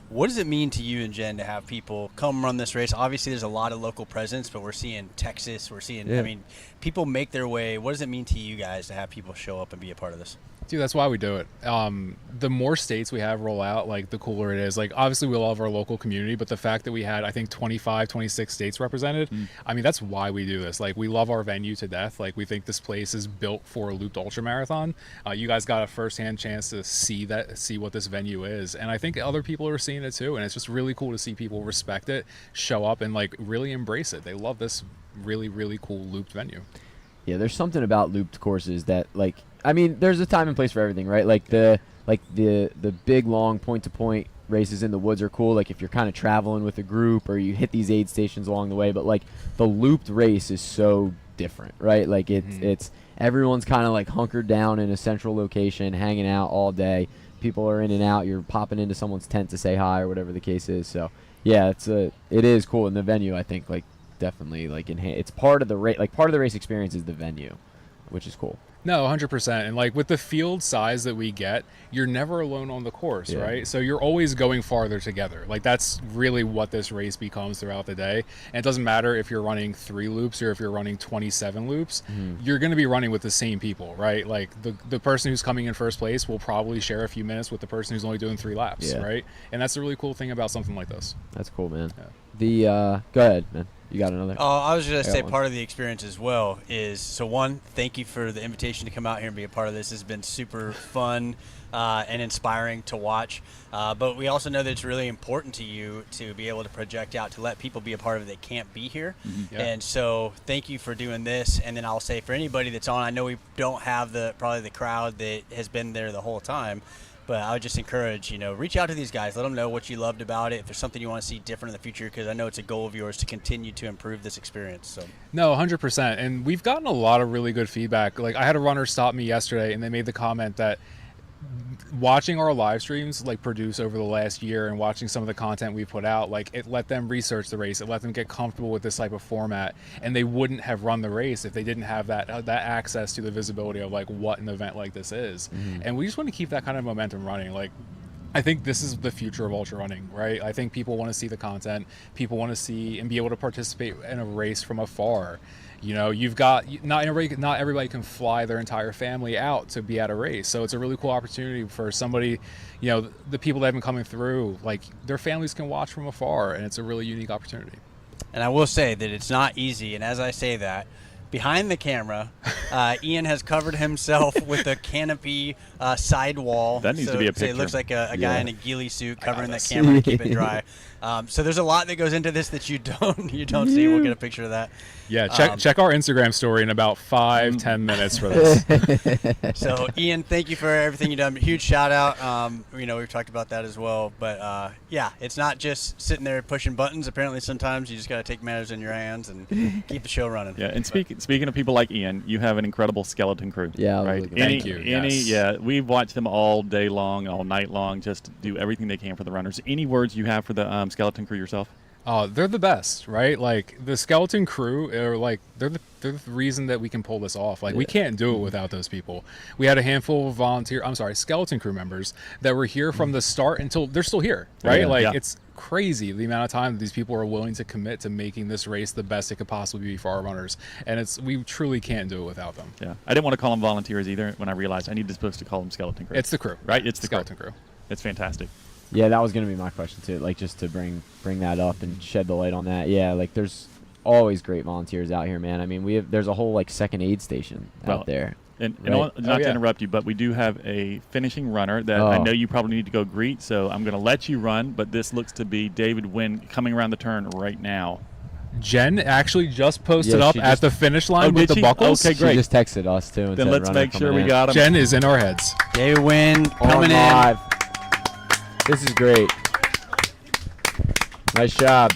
[SPEAKER 3] What does it mean to you and Jen to have people come run this race? Obviously, there's a lot of local presence, but we're seeing Texas, I mean, people make their way. What does it mean to you guys to have people show up and be a part of this?
[SPEAKER 9] Dude, that's why we do it. The more states we have roll out, like the cooler it is. Like obviously we love our local community, but the fact that we had, I think 25, 26 states represented, I mean, that's why we do this. Like we love our venue to death. Like we think this place is built for a looped ultra marathon. You guys got a firsthand chance to see what this venue is. And I think other people are seeing it too. And it's just really cool to see people respect it, show up and like really embrace it. They love this really, really cool looped venue.
[SPEAKER 1] Yeah, there's something about looped courses that like, I mean, there's a time and place for everything, right? Like the big long point to point races in the woods are cool. Like if you're kind of traveling with a group or you hit these aid stations along the way, but like the looped race is so different, right? Like it's everyone's kind of like hunkered down in a central location, hanging out all day. People are in and out. You're popping into someone's tent to say hi or whatever the case is. So yeah, it is cool. In the venue, I think like definitely like it's part of the race. Like part of the race experience is the venue, which is cool.
[SPEAKER 9] No, 100%. And like with the field size that we get, you're never alone on the course, right? So you're always going farther together. Like that's really what this race becomes throughout the day. And it doesn't matter if you're running 3 loops or if you're running 27 loops, you're going to be running with the same people, right? Like the person who's coming in first place will probably share a few minutes with the person who's only doing 3 laps, right? And that's the really cool thing about something like this.
[SPEAKER 1] That's cool, man. Yeah. Go ahead, man. You got another?
[SPEAKER 3] Oh, I was just going to say part of the experience as well is, so one, thank you for the invitation to come out here and be a part of this. It's been super fun and inspiring to watch. But we also know that it's really important to you to be able to project out, to let people be a part of it that can't be here. And so thank you for doing this. And then I'll say for anybody that's on, I know we don't have probably the crowd that has been there the whole time.
[SPEAKER 10] But I would just encourage, reach out to these guys. Let them know what you loved about it. If there's something you want to see different in the future, because I know it's a goal of yours to continue to improve this experience. So
[SPEAKER 9] No, 100%. And we've gotten a lot of really good feedback. Like, I had a runner stop me yesterday, and they made the comment that watching our live streams produce over the last year and watching some of the content we put out, it let them research the race, it let them get comfortable with this type of format, and they wouldn't have run the race if they didn't have that access to the visibility of what an event like this is. And we just want to keep that kind of momentum running. I think this is the future of ultra running, right? I think people want to see the content, people want to see and be able to participate in a race from afar. You've got not everybody can fly their entire family out to be at a race, so it's a really cool opportunity for somebody. The people that have been coming through, their families can watch from afar, and it's a really unique opportunity.
[SPEAKER 10] And I will say that it's not easy. And as I say that, behind the camera, Ian has covered himself with a canopy sidewall.
[SPEAKER 2] That needs to be a picture.
[SPEAKER 10] It looks like a guy in a ghillie suit covering that camera to keep it dry. So there's a lot that goes into this that you don't see. We'll get a picture of that.
[SPEAKER 9] Yeah, check our Instagram story in about 5-10 minutes for this.
[SPEAKER 10] So Ian, thank you for everything you've done. Huge shout out. We've talked about that as well. But it's not just sitting there pushing buttons. Apparently sometimes you just got to take matters in your hands and keep the show running.
[SPEAKER 2] Yeah, and speaking of people like Ian, you have an incredible skeleton crew.
[SPEAKER 1] Yeah,
[SPEAKER 2] right.
[SPEAKER 9] Thank you.
[SPEAKER 2] Yeah, we've watched them all day long, all night long, just do everything they can for the runners. Any words you have for the skeleton crew yourself?
[SPEAKER 9] Oh, they're the best, right? The skeleton crew are they're the reason that we can pull this off. We can't do it without those people. We had a handful of skeleton crew members that were here from the start until they're still here, right? It's crazy the amount of time that these people are willing to commit to making this race the best it could possibly be for our runners, and we truly can't do it without them.
[SPEAKER 2] Yeah, I didn't want to call them volunteers either when I realized I needed supposed to call them skeleton crew.
[SPEAKER 9] It's the crew,
[SPEAKER 2] right? It's the
[SPEAKER 9] skeleton crew.
[SPEAKER 2] It's fantastic.
[SPEAKER 1] Yeah, that was going to be my question too. Just to bring that up and shed the light on that. Yeah, there's always great volunteers out here, man. I mean, there's a whole second aid station out there.
[SPEAKER 2] And not to interrupt you, but we do have a finishing runner that I know you probably need to go greet. So I'm going to let you run, but this looks to be David Wynn coming around the turn right now.
[SPEAKER 9] Jen actually just posted up at the finish line with the buckles.
[SPEAKER 2] Okay, great.
[SPEAKER 1] She just texted us too. And
[SPEAKER 2] then
[SPEAKER 1] said,
[SPEAKER 2] let's make sure we got him.
[SPEAKER 9] Jen is in our heads.
[SPEAKER 10] David Wynn coming in.
[SPEAKER 1] Live. This is great. Nice job.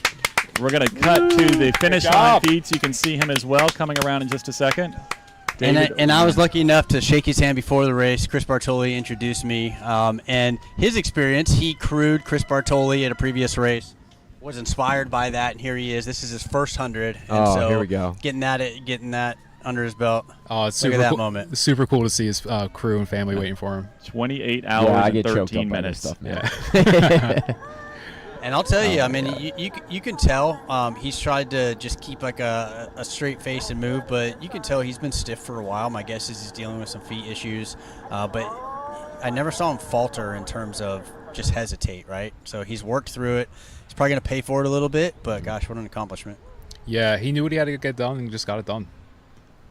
[SPEAKER 2] We're going to cut to the finish line feed so you can see him as well coming around in just a second.
[SPEAKER 10] And I was lucky enough to shake his hand before the race. Chris Bartoli introduced me. And his experience, he crewed Chris Bartoli at a previous race, was inspired by that, and here he is. This is his first 100. And so
[SPEAKER 1] here we go.
[SPEAKER 10] Getting that under his belt.
[SPEAKER 9] Oh, it's
[SPEAKER 10] Look
[SPEAKER 9] super
[SPEAKER 10] at that
[SPEAKER 9] cool.
[SPEAKER 10] moment.
[SPEAKER 9] It's super cool to see his crew and family waiting for him.
[SPEAKER 2] 28 hours and 13 minutes.
[SPEAKER 1] Stuff, man.
[SPEAKER 9] Yeah.
[SPEAKER 10] And I'll tell you, I mean, you can tell he's tried to just keep a straight face and move, but you can tell he's been stiff for a while. My guess is he's dealing with some feet issues, but I never saw him falter in terms of just hesitate, right? So he's worked through it. He's probably going to pay for it a little bit, but gosh, what an accomplishment.
[SPEAKER 9] Yeah, he knew what he had to get done and just got it done.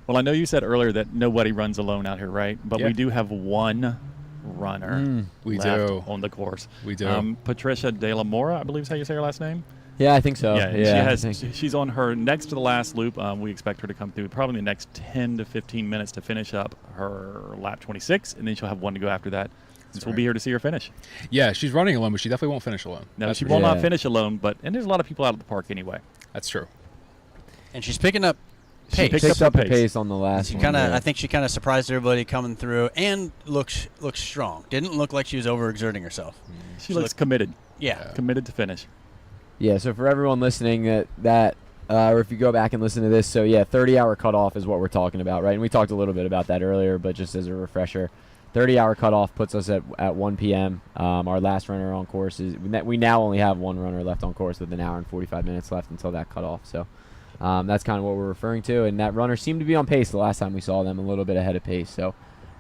[SPEAKER 2] Well, I know you said earlier that nobody runs alone out here, right? But we do have one runner left on the course.
[SPEAKER 9] We do.
[SPEAKER 2] Patricia De La Mora, I believe is how you say her last name.
[SPEAKER 1] Yeah, I think so.
[SPEAKER 2] Yeah, she's on her next to the last loop. We expect her to come through probably in the next 10 to 15 minutes to finish up her lap 26, and then she'll have one to go after that. So we'll be here to see her finish.
[SPEAKER 9] Yeah, she's running alone, but she definitely won't finish alone.
[SPEAKER 2] No, she will not finish alone, and there's a lot of people out at the park anyway.
[SPEAKER 9] That's true.
[SPEAKER 10] And she's picking up pace.
[SPEAKER 1] She picked up the pace on the last one.
[SPEAKER 10] I think she kind of surprised everybody coming through and looks strong. Didn't look like she was overexerting herself.
[SPEAKER 2] She looks committed.
[SPEAKER 10] Yeah.
[SPEAKER 2] Committed to finish.
[SPEAKER 1] Yeah, so for everyone listening or if you go back and listen to this, 30-hour cutoff is what we're talking about, right? And we talked a little bit about that earlier, but just as a refresher, 30-hour cutoff puts us at 1 p.m. Our last runner on course we now only have one runner left on course with an hour and 45 minutes left until that cutoff. So that's kind of what we're referring to. And that runner seemed to be on pace the last time we saw them, a little bit ahead of pace. So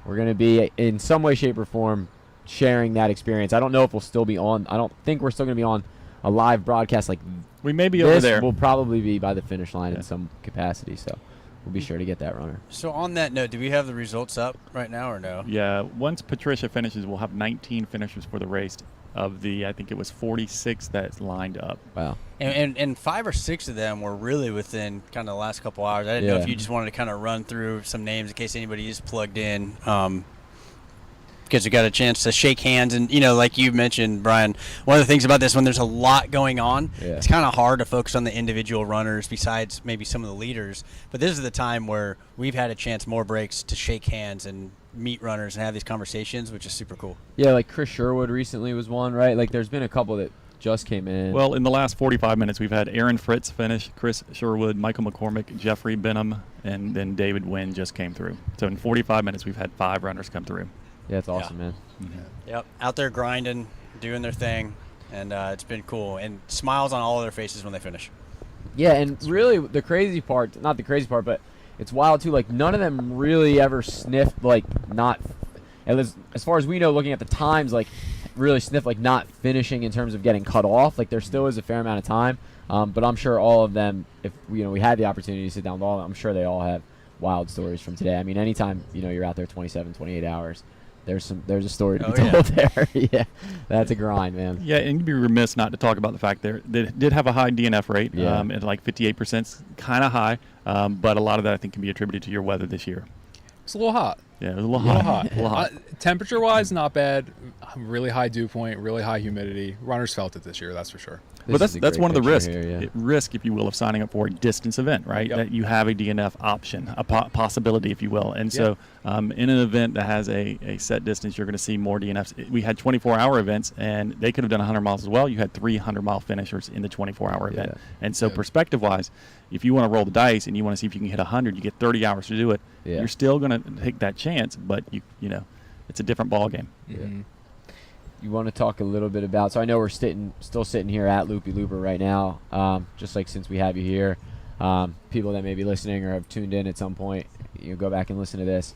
[SPEAKER 1] we're going to be in some way, shape, or form sharing that experience. I don't know if we'll still be on. I don't think we're still going to be on a live broadcast like
[SPEAKER 2] we may be over there.
[SPEAKER 1] We'll probably be by the finish line in some capacity. So we'll be sure to get that runner.
[SPEAKER 10] So on that note, do we have the results up right now or no?
[SPEAKER 2] Yeah, once Patricia finishes, we'll have 19 finishers for the race of the, I think it was 46 that's lined up.
[SPEAKER 1] Wow.
[SPEAKER 10] And 5 or 6 of them were really within kind of the last couple hours. I didn't know if you just wanted to kind of run through some names in case anybody is plugged in. because we got a chance to shake hands. And, like you mentioned, Brian, one of the things about this one, there's a lot going on.
[SPEAKER 1] Yeah.
[SPEAKER 10] It's kind of hard to focus on the individual runners besides maybe some of the leaders. But this is the time where we've had a chance, more breaks, to shake hands and meet runners and have these conversations, which is super cool.
[SPEAKER 1] Yeah, like Chris Sherwood recently was one, right? Like there's been a couple that just came in.
[SPEAKER 2] Well, in the last 45 minutes, we've had Aaron Fritz finish, Chris Sherwood, Michael McCormick, Jeffrey Benham, and then David Wynn just came through. So in 45 minutes, we've had 5 runners come through.
[SPEAKER 1] Yeah, it's awesome, man.
[SPEAKER 10] Yep, out there grinding, doing their thing, and it's been cool. And smiles on all of their faces when they finish.
[SPEAKER 1] Yeah, and really the crazy part, not the crazy part, but it's wild too, like none of them really ever sniffed like not, as far as we know, looking at the times, like really sniffed like not finishing in terms of getting cut off. Like there still is a fair amount of time, but I'm sure all of them, if we had the opportunity to sit down with all of them, I'm sure they all have wild stories from today. I mean, anytime you're out there 27, 28 hours, there's a story to be told there. Yeah, that's a grind, man.
[SPEAKER 2] Yeah, and you'd be remiss not to talk about the fact they did have a high DNF rate.
[SPEAKER 1] Yeah.
[SPEAKER 2] At like 58%, kind of high, but a lot of that I think can be attributed to your weather this year.
[SPEAKER 9] It's a little hot.
[SPEAKER 2] Yeah, it was a little hot. A little hot.
[SPEAKER 9] Temperature-wise, not bad. Really high dew point, really high humidity. Runners felt it this year, that's for sure.
[SPEAKER 2] But that's one of the risks,
[SPEAKER 1] here,
[SPEAKER 2] risk, if you will, of signing up for a distance event, right?
[SPEAKER 9] Yep.
[SPEAKER 2] That you have a DNF option, a possibility, if you will. And so in an event that has a set distance, you're going to see more DNFs. We had 24-hour events, and they could have done 100 miles as well. You had 3 100-mile finishers in the 24-hour event. And so perspective-wise, if you want to roll the dice and you want to see if you can hit 100, you get 30 hours to do it.
[SPEAKER 1] Yeah.
[SPEAKER 2] You're still going to take that chance, but it's a different ball game.
[SPEAKER 9] Mm-hmm.
[SPEAKER 1] You want to talk a little bit about, so I know we're still sitting here at Loopy Looper right now, just like since we have you here. People that may be listening or have tuned in at some point, go back and listen to this.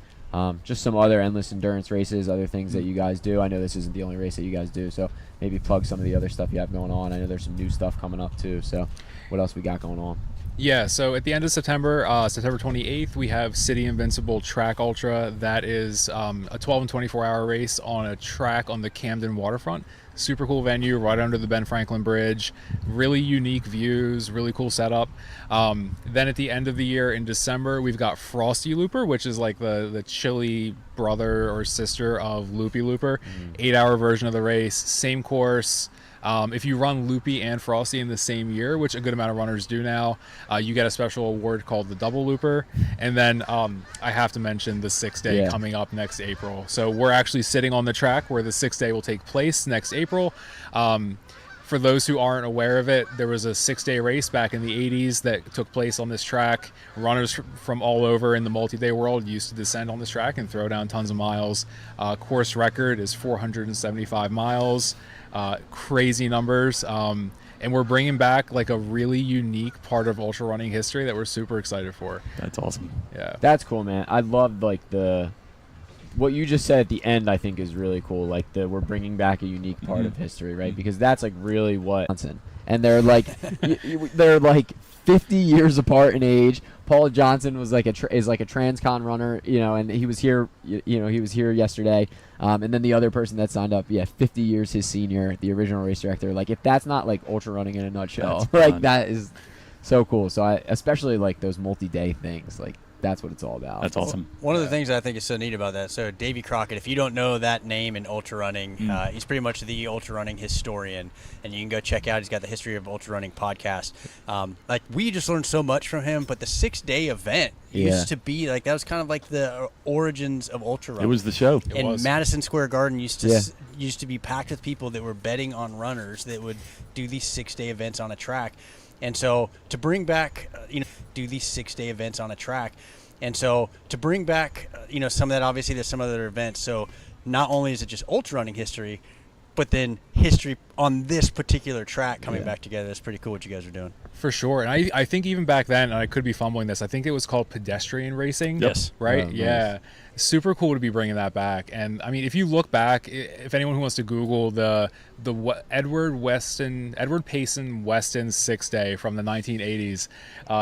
[SPEAKER 1] Just some other endless endurance races, other things that you guys do. I know this isn't the only race that you guys do, so maybe plug some of the other stuff you have going on. I know there's some new stuff coming up too, so what else we got going on?
[SPEAKER 9] Yeah, so at the end of September, September 28th, we have City Invincible Track Ultra. That is a 12 and 24-hour race on a track on the Camden waterfront. Super cool venue right under the Ben Franklin Bridge. Really unique views, really cool setup. Then at the end of the year in December, we've got Frosty Looper, which is like the chilly brother or sister of Loopy Looper. 8-hour version of the race, same course. If you run Loopy and Frosty in the same year, which a good amount of runners do now, you get a special award called the Double Looper. And then I have to mention the 6-day coming up next April. So we're actually sitting on the track where the 6-day will take place next April. For those who aren't aware of it, there was a 6-day race back in the 80s that took place on this track. Runners from all over in the multi-day world used to descend on this track and throw down tons of miles. Course record is 475 miles. Crazy numbers. And we're bringing back like a really unique part of ultra running history that we're super excited for.
[SPEAKER 2] That's awesome.
[SPEAKER 9] Yeah.
[SPEAKER 1] That's cool, man. I love like what you just said at the end. I think is really cool. Like we're bringing back a unique part of history, right? Because that's like really what. And they're like they're like 50 years apart in age. Paul Johnson was like is like a Transcon runner, and he was here. He was here yesterday. And then the other person that signed up, 50 years his senior, the original race director. Like if that's not like ultra running in a nutshell, like that is so cool. So I especially like those multi-day things. Like that's what it's all about.
[SPEAKER 2] That's awesome.
[SPEAKER 10] One of the things I think is so neat about that, so Davey Crockett, if you don't know that name in ultra running, he's pretty much the ultra running historian, and you can go check out, he's got the History of Ultra Running podcast. Like we just learned so much from him, but the 6-day event used to be like, that was kind of like the origins of ultra running.
[SPEAKER 2] It was the show.
[SPEAKER 10] And Madison Square Garden used to be packed with people that were betting on runners that would do these 6-day events on a track. And so to bring back, do these 6-day events on a track. And so to bring back, some of that, obviously there's some other events. So not only is it just ultra running history, but then history on this particular track coming back together. That's pretty cool what you guys are doing.
[SPEAKER 9] For sure. And I think even back then, and I could be fumbling this, I think it was called pedestrian racing.
[SPEAKER 2] Yes.
[SPEAKER 9] Right?
[SPEAKER 1] Oh,
[SPEAKER 9] yeah.
[SPEAKER 1] nice.
[SPEAKER 9] Super cool to be bringing that back. And I mean, if you look back, if anyone who wants to Google the Edward Payson Weston 6-day from the 1980s,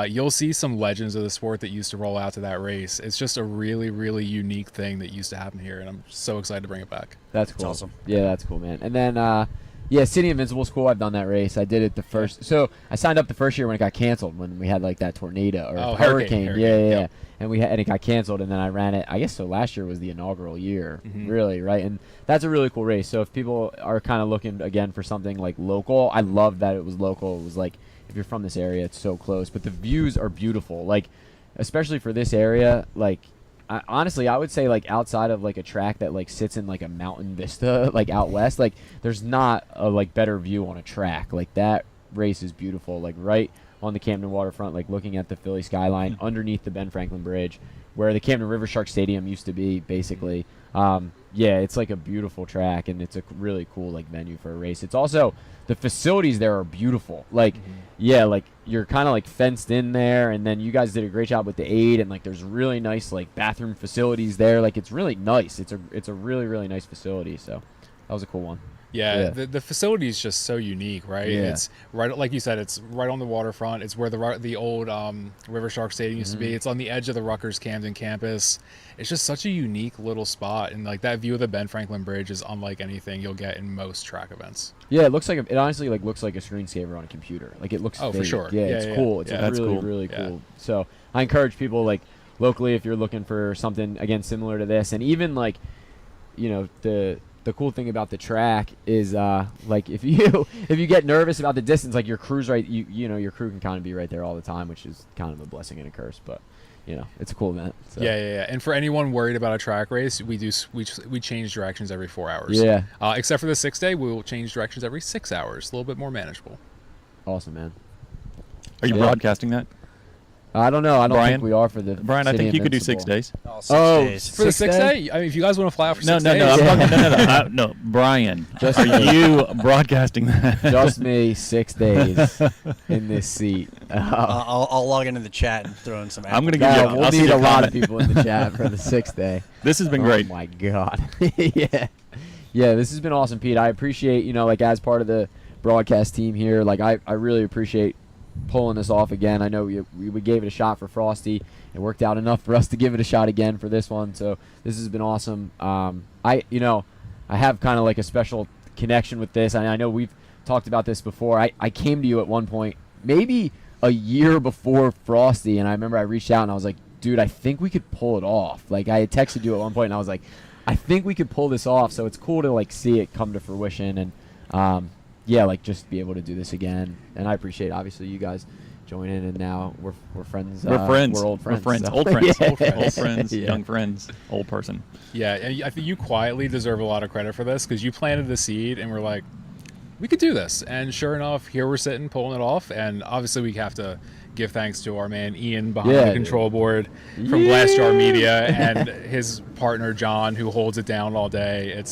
[SPEAKER 9] you'll see some legends of the sport that used to roll out to that race. It's just a really, really unique thing that used to happen here, and I'm so excited to bring it back.
[SPEAKER 1] That's cool.
[SPEAKER 10] That's awesome.
[SPEAKER 1] Yeah, that's cool, man. And then Yeah, City Invincible is cool. I've done that race. I did it the first. So I signed up the first year when it got canceled, when we had like that tornado or hurricane. Yeah.
[SPEAKER 9] Yep.
[SPEAKER 1] And it got canceled, and then I ran it. I guess so. Last year was the inaugural year,
[SPEAKER 9] Mm-hmm.
[SPEAKER 1] really, right? And that's a really cool race. So if people are kind of looking again for something like local, I love that it was local. It was like, if you're from this area, it's so close. But the views are beautiful. Like, especially for this area, like. Honestly, I would say like outside of like a track that like sits in like a mountain vista, like out west, like there's not a like better view on a track. Like that race is beautiful, like right on the Camden waterfront, like looking at the Philly skyline underneath the Ben Franklin Bridge, where the Camden River Shark Stadium used to be, basically. Yeah, it's like a beautiful track, and it's a really cool like venue for a race. It's also, the facilities there are beautiful. Like, yeah, like you're kind of like fenced in there, and then you guys did a great job with the aid, and like there's really nice like bathroom facilities there. Like it's really nice. It's a really nice facility. So that was a cool one.
[SPEAKER 9] Yeah, the facility is just so unique, right?
[SPEAKER 1] Yeah.
[SPEAKER 9] It's right, like you said, it's right on the waterfront. It's where the old River Shark Stadium used to be. It's on the edge of the Rutgers Camden campus. It's just such a unique little spot, and like that view of the Ben Franklin Bridge is unlike anything you'll get in most track events.
[SPEAKER 1] Yeah, it looks like it honestly like looks like a screensaver on a computer. Like it looks
[SPEAKER 9] Oh, for
[SPEAKER 1] fake.
[SPEAKER 9] sure.
[SPEAKER 1] Yeah,
[SPEAKER 9] Yeah,
[SPEAKER 1] it's
[SPEAKER 9] yeah,
[SPEAKER 1] cool. It's
[SPEAKER 9] yeah.
[SPEAKER 1] like
[SPEAKER 2] That's
[SPEAKER 1] really
[SPEAKER 2] cool.
[SPEAKER 1] really
[SPEAKER 9] Yeah.
[SPEAKER 1] cool. So I encourage people like locally, if you're looking for something again similar to this, and even like, you know, the cool thing about the track is like if you get nervous about the distance, like your crew's right, you know your crew can kind of be right there all the time, which is kind of a blessing and a curse, but you know it's a cool event. So.
[SPEAKER 9] Yeah. And for anyone worried about a track race, we change directions every 4 hours.
[SPEAKER 1] Yeah.
[SPEAKER 9] Except for the 6 day, we will change directions every 6 hours. A little bit more manageable.
[SPEAKER 1] Awesome, man.
[SPEAKER 2] Are you
[SPEAKER 1] Yeah.
[SPEAKER 2] broadcasting that?
[SPEAKER 1] I don't know. I don't
[SPEAKER 2] Brian?
[SPEAKER 1] think we are for the
[SPEAKER 2] Brian, I
[SPEAKER 1] City
[SPEAKER 2] think you could do 6
[SPEAKER 1] Invincible.
[SPEAKER 2] days.
[SPEAKER 10] Oh, 6
[SPEAKER 1] Oh,
[SPEAKER 10] days.
[SPEAKER 9] For the 6
[SPEAKER 1] day?
[SPEAKER 9] day, I mean, if you guys want to fly out for
[SPEAKER 2] No,
[SPEAKER 9] 6
[SPEAKER 2] no,
[SPEAKER 9] days,
[SPEAKER 2] no, I'm talking, no. Brian,
[SPEAKER 1] Just
[SPEAKER 2] are
[SPEAKER 1] me.
[SPEAKER 2] you broadcasting that?
[SPEAKER 1] Just me, 6 days in this seat.
[SPEAKER 10] I'll log into the chat and throw in some.
[SPEAKER 2] I'm gonna
[SPEAKER 10] Apple
[SPEAKER 2] give you
[SPEAKER 1] Yeah,
[SPEAKER 2] a-
[SPEAKER 1] we'll
[SPEAKER 2] I'll see
[SPEAKER 1] need
[SPEAKER 2] your
[SPEAKER 1] a lot of
[SPEAKER 2] comment.
[SPEAKER 1] people in the chat for the 6th day.
[SPEAKER 2] This has been great.
[SPEAKER 1] Oh my god. Yeah, this has been awesome, Pete. I appreciate, you know, like as part of the broadcast team here, like I really appreciate pulling this off again. I know we gave it a shot for Frosty. It worked out enough for us to give it a shot again for this one. So this has been awesome. I have kind of like a special connection with this. I know we've talked about this before. I came to you at one point, maybe a year before Frosty, and I remember I reached out and I was like, dude, I think we could pull it off. Like I had texted you at one point and I was like, I think we could pull this off. So it's cool to like see it come to fruition, and yeah, like just be able to do this again. And I appreciate obviously you guys joining, and now we're friends.
[SPEAKER 2] We're friends.
[SPEAKER 1] We're old friends.
[SPEAKER 2] We're friends.
[SPEAKER 1] So.
[SPEAKER 2] Old friends.
[SPEAKER 1] Yeah.
[SPEAKER 2] Old friends.
[SPEAKER 1] Yeah.
[SPEAKER 2] Young friends. Old person.
[SPEAKER 9] yeah, and I think you quietly deserve a lot of credit for this because you planted the seed, and we're like, we could do this. And sure enough, here we're sitting pulling it off. And obviously, we have to give thanks to our man Ian behind
[SPEAKER 1] Yeah,
[SPEAKER 9] the
[SPEAKER 1] dude.
[SPEAKER 9] control board from Blast Jar Media and his partner John, who holds it down all day.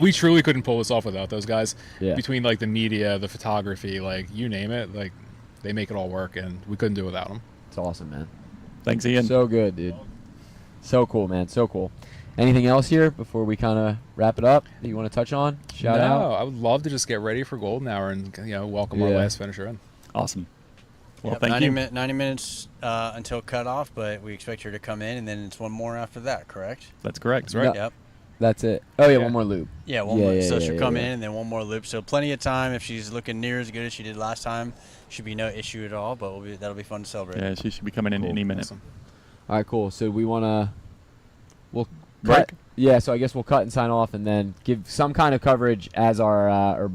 [SPEAKER 9] We truly couldn't pull this off without those guys.
[SPEAKER 1] Yeah.
[SPEAKER 9] Between like the media, the photography, like you name it, like they make it all work, and we couldn't do it without them.
[SPEAKER 1] It's awesome, man.
[SPEAKER 2] Thanks, Ian.
[SPEAKER 1] So good, dude. So cool, man. So cool. Anything else here before we kind of wrap it up that you want to touch on? Shout
[SPEAKER 9] no,
[SPEAKER 1] out.
[SPEAKER 9] I would love to just get ready for Golden Hour and welcome our
[SPEAKER 1] Yeah.
[SPEAKER 9] last finisher in.
[SPEAKER 2] Awesome. Well,
[SPEAKER 10] Yep,
[SPEAKER 2] thank
[SPEAKER 10] 90
[SPEAKER 2] you.
[SPEAKER 10] 90 minutes until cutoff, but we expect her to come in, and then it's one more after that, correct?
[SPEAKER 2] That's correct.
[SPEAKER 9] That's right.
[SPEAKER 1] No.
[SPEAKER 10] Yep.
[SPEAKER 1] That's it. Oh yeah,
[SPEAKER 9] Yeah.
[SPEAKER 1] one more loop.
[SPEAKER 10] Yeah, one
[SPEAKER 1] Yeah,
[SPEAKER 10] more.
[SPEAKER 1] yeah,
[SPEAKER 10] So
[SPEAKER 1] yeah,
[SPEAKER 10] she'll
[SPEAKER 1] yeah,
[SPEAKER 10] come
[SPEAKER 1] yeah.
[SPEAKER 10] in, and then one more loop. So plenty of time. If she's looking near as good as she did last time, should be no issue at all. But that'll be fun to celebrate.
[SPEAKER 2] Yeah, she should be coming in
[SPEAKER 1] Cool.
[SPEAKER 2] any minute.
[SPEAKER 9] Awesome.
[SPEAKER 1] All right, cool. So we want to. We'll
[SPEAKER 2] Break?
[SPEAKER 1] cut. Yeah, so I guess we'll cut and sign off, and then give some kind of coverage as our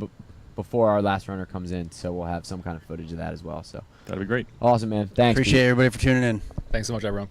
[SPEAKER 1] before our last runner comes in. So we'll have some kind of footage of that as well. So
[SPEAKER 2] That'd be great.
[SPEAKER 1] awesome, man. Thanks.
[SPEAKER 10] Appreciate
[SPEAKER 1] Pete.
[SPEAKER 10] everybody for tuning in.
[SPEAKER 9] Thanks so much, everyone.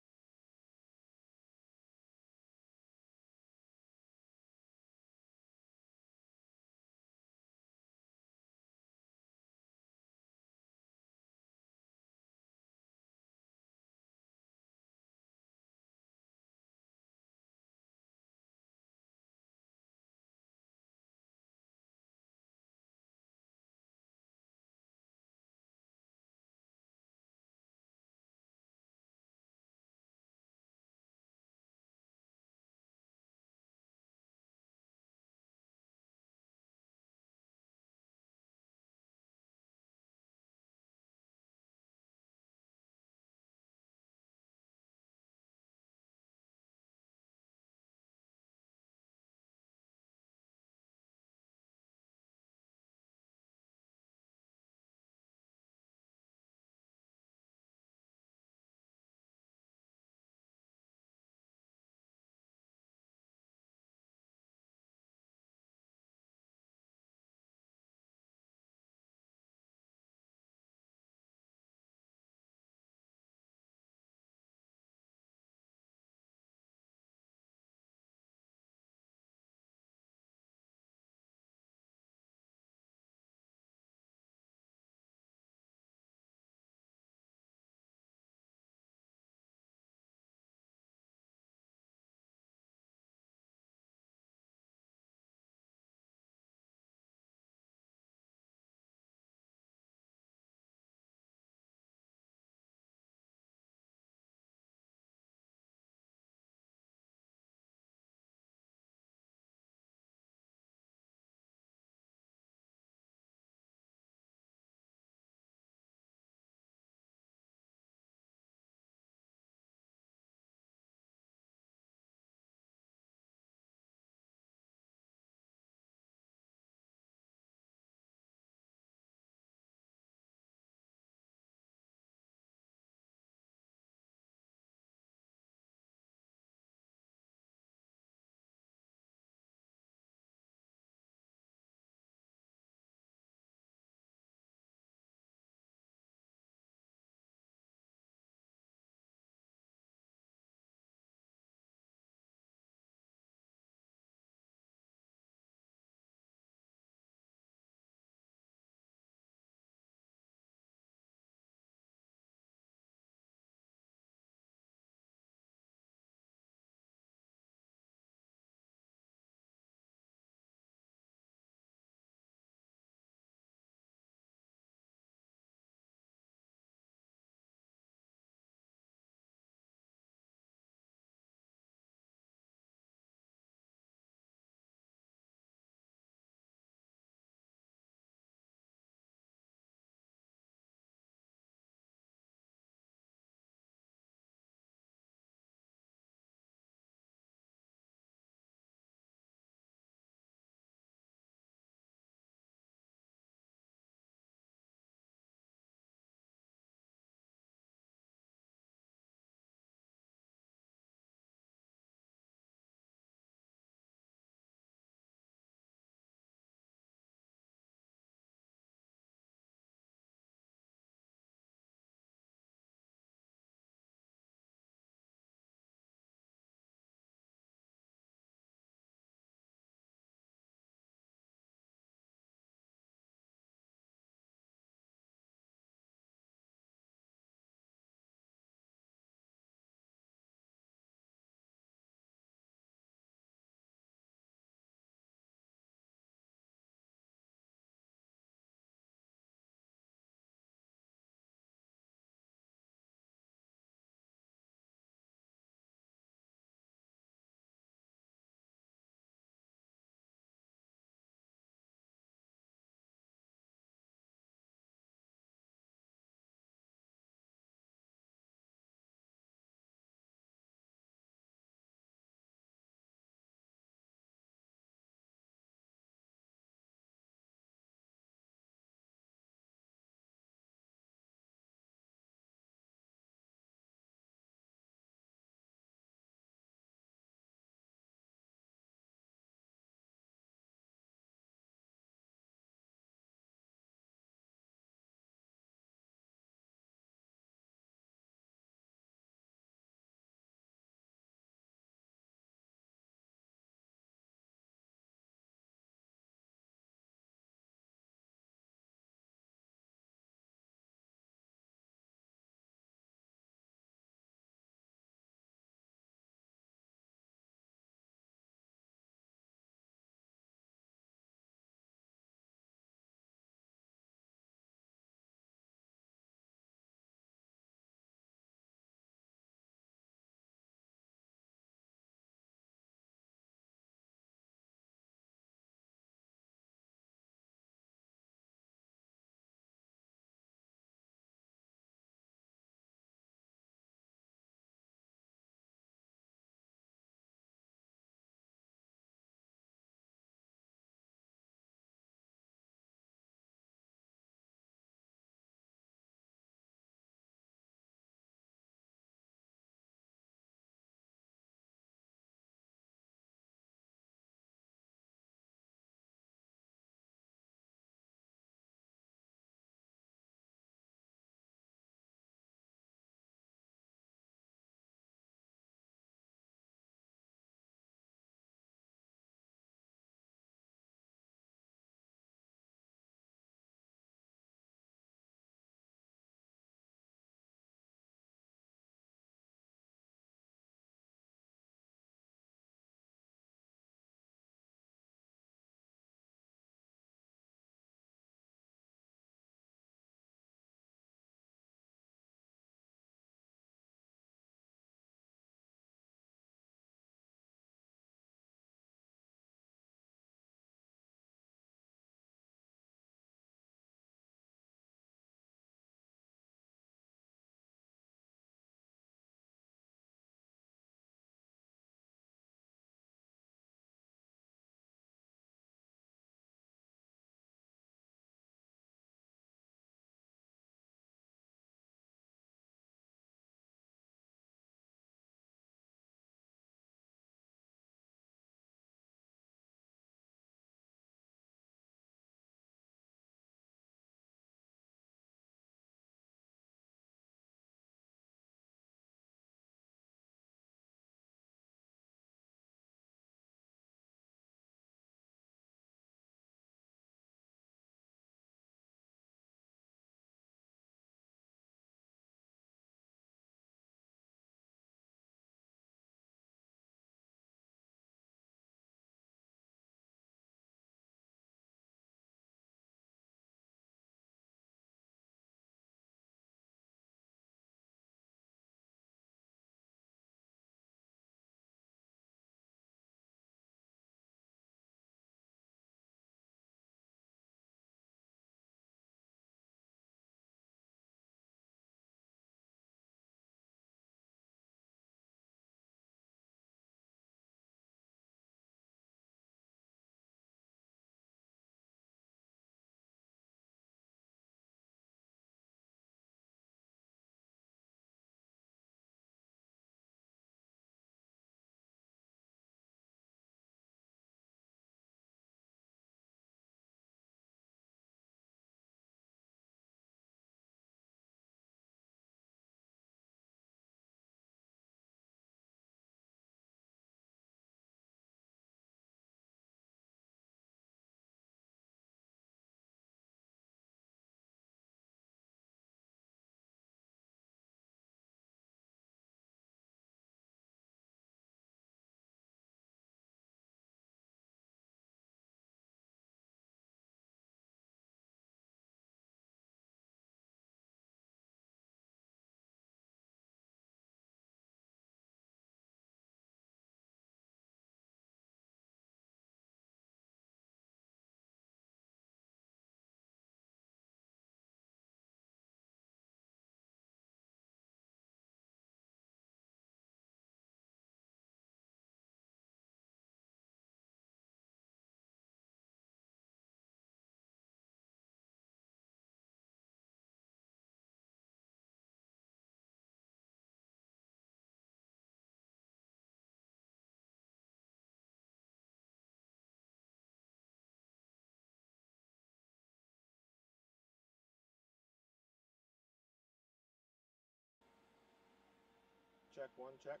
[SPEAKER 11] check, one, check.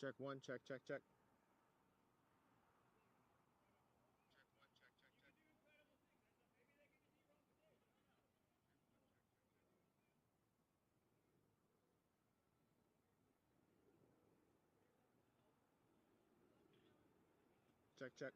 [SPEAKER 11] Check one, check, check, check. Check, check.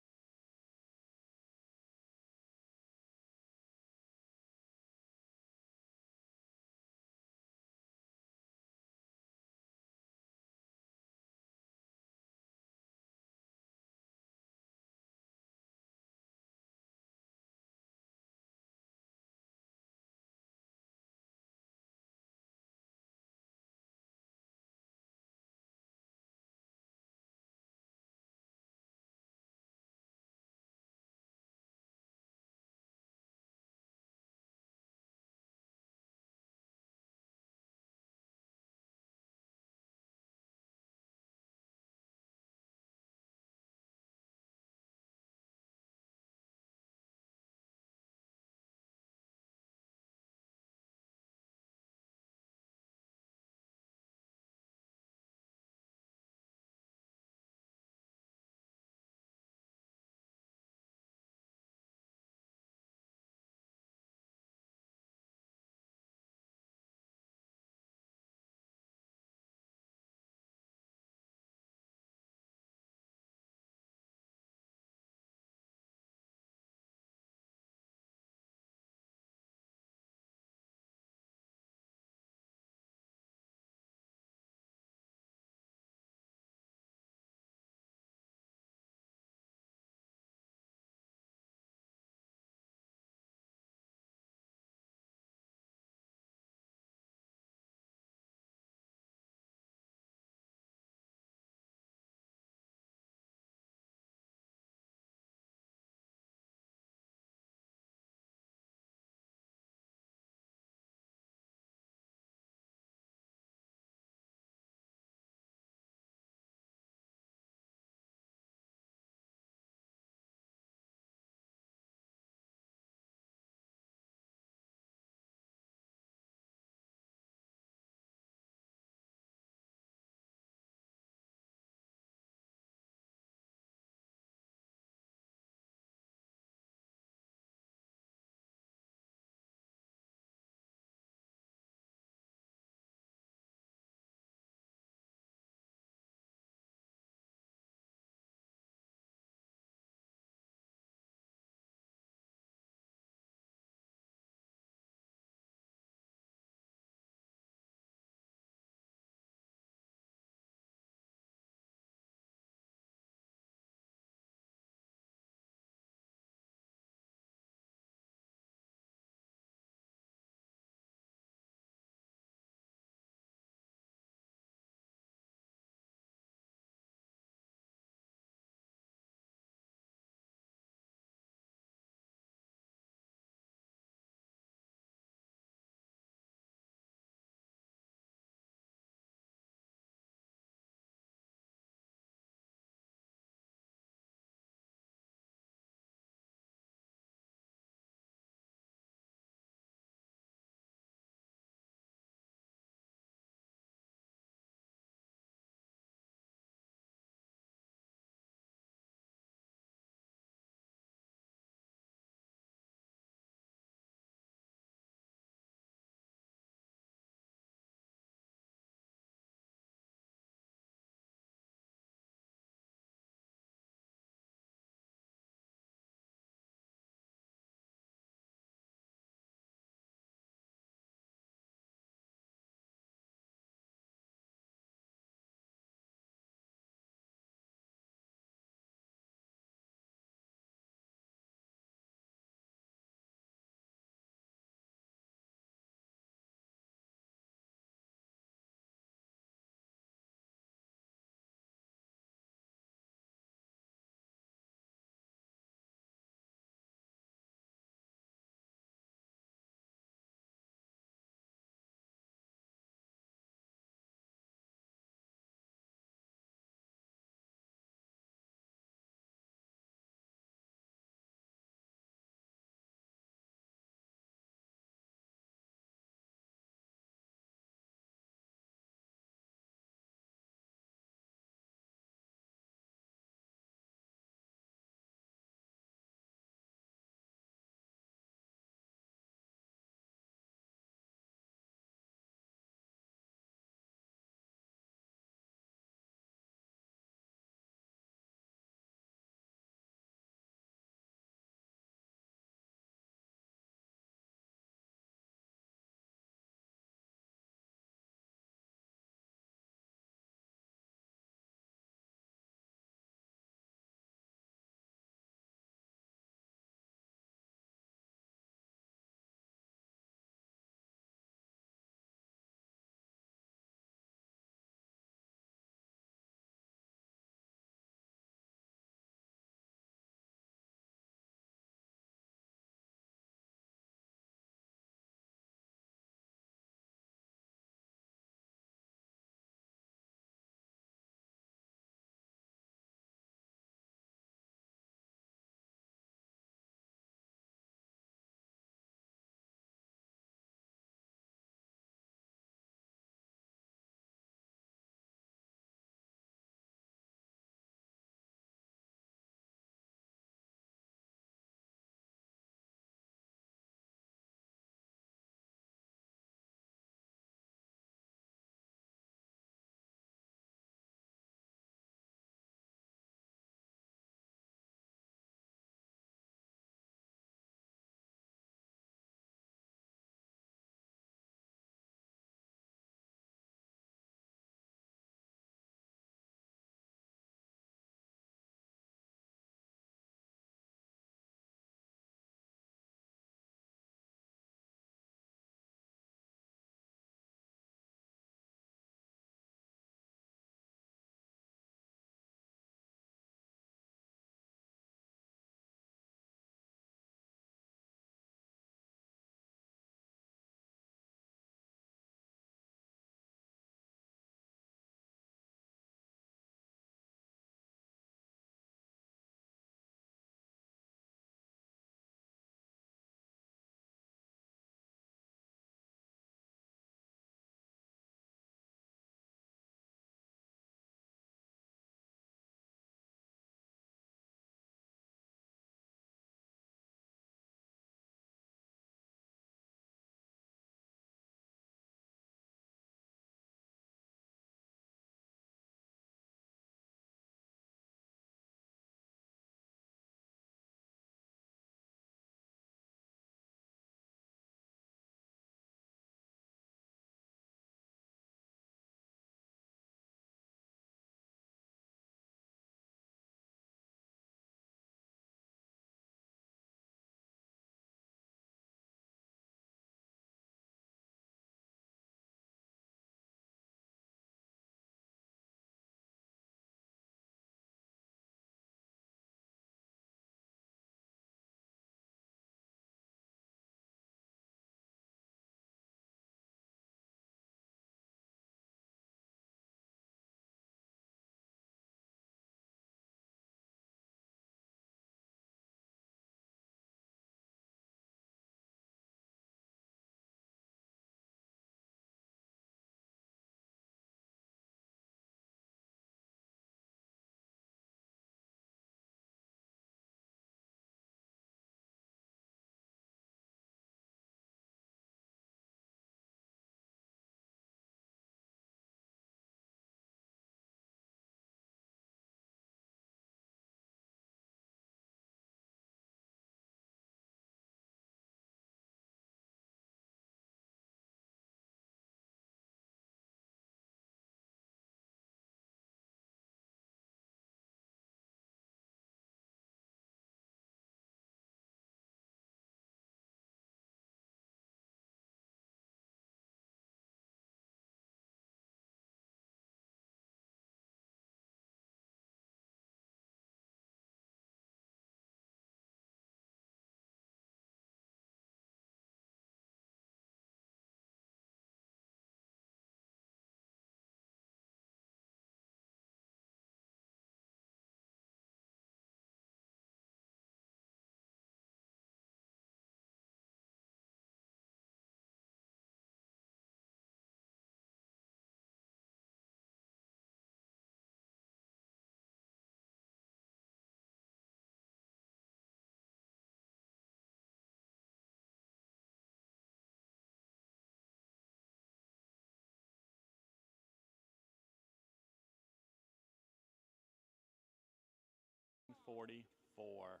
[SPEAKER 2] 29:44.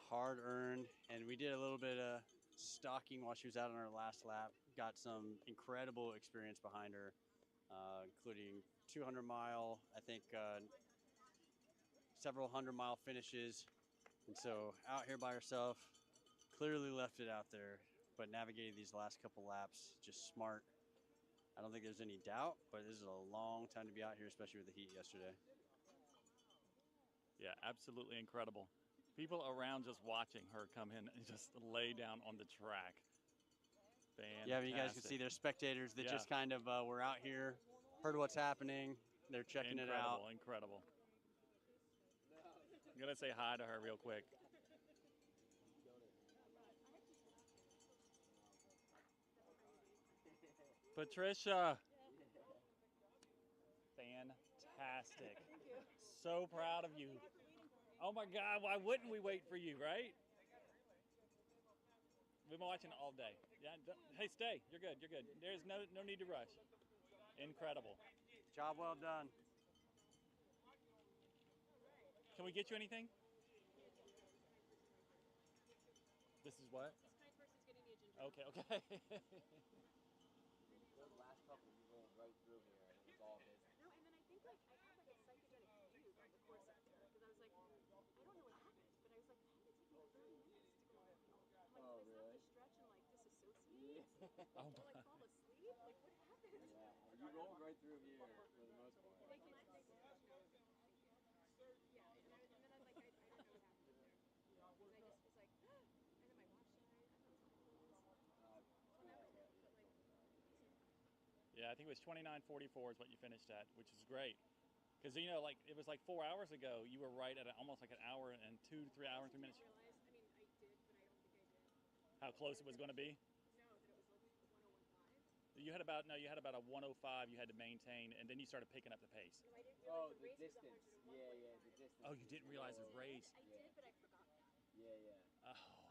[SPEAKER 10] Hard earned, and we did a little bit of stalking while she was out on her last lap. Got some incredible experience behind her, including 200-mile, I think several 100-mile finishes. And so out here by herself, clearly left it out there, but navigated these last couple laps just smart. I don't think there's any doubt, but this is a long time to be out here, especially with the heat yesterday.
[SPEAKER 2] Yeah, absolutely incredible. People around just watching her come in and just lay down on the track. Fantastic.
[SPEAKER 10] Yeah, but you guys can see there's spectators that just kind of were out here, heard what's happening. They're checking it out.
[SPEAKER 2] Incredible. I'm going to say hi to her real quick. Patricia. Fantastic. So proud of you. Oh my God, why wouldn't we wait for you, right? We've been watching all day. Yeah, hey, stay. You're good. You're good. There's no need to rush. Incredible.
[SPEAKER 10] Job well done.
[SPEAKER 2] Can we get you anything? This is what?
[SPEAKER 12] This kind person's getting me a ginger.
[SPEAKER 2] Okay.
[SPEAKER 1] The last couple you rolled right through here, and it was all business.
[SPEAKER 12] No, and then I think like I had like a psychedelic fuse on the course after because I was like, I don't know what happened, but I was like, why did it take me 30 minutes to go on? I'm like, did I stop to stretch and like disassociate?
[SPEAKER 2] Oh
[SPEAKER 12] or like fall asleep? Like what happened?
[SPEAKER 1] Yeah, you rolled right through here for the most part.
[SPEAKER 12] Thank you. Yeah, and then I was like, I don't know what happened there. And I just was like, and then my watch died. I thought it was I'll never know, but like.
[SPEAKER 2] Yeah, I think it was 29:44 is what you finished at, which is great. Because, you know, like it was like 4 hours ago, you were right at almost like an hour and 2 to 3 hours and 3 minutes.
[SPEAKER 12] I mean, I did, but I don't think I did.
[SPEAKER 2] How close it was going to be?
[SPEAKER 12] No, that it was like 101.5.
[SPEAKER 2] You had about a 105 you had to maintain, and then you started picking up the pace.
[SPEAKER 12] No, I didn't realize the race
[SPEAKER 1] distance.
[SPEAKER 12] was 101.5.
[SPEAKER 1] Yeah, the distance.
[SPEAKER 2] Oh, you didn't realize the race.
[SPEAKER 12] I did, but I forgot that.
[SPEAKER 1] Yeah.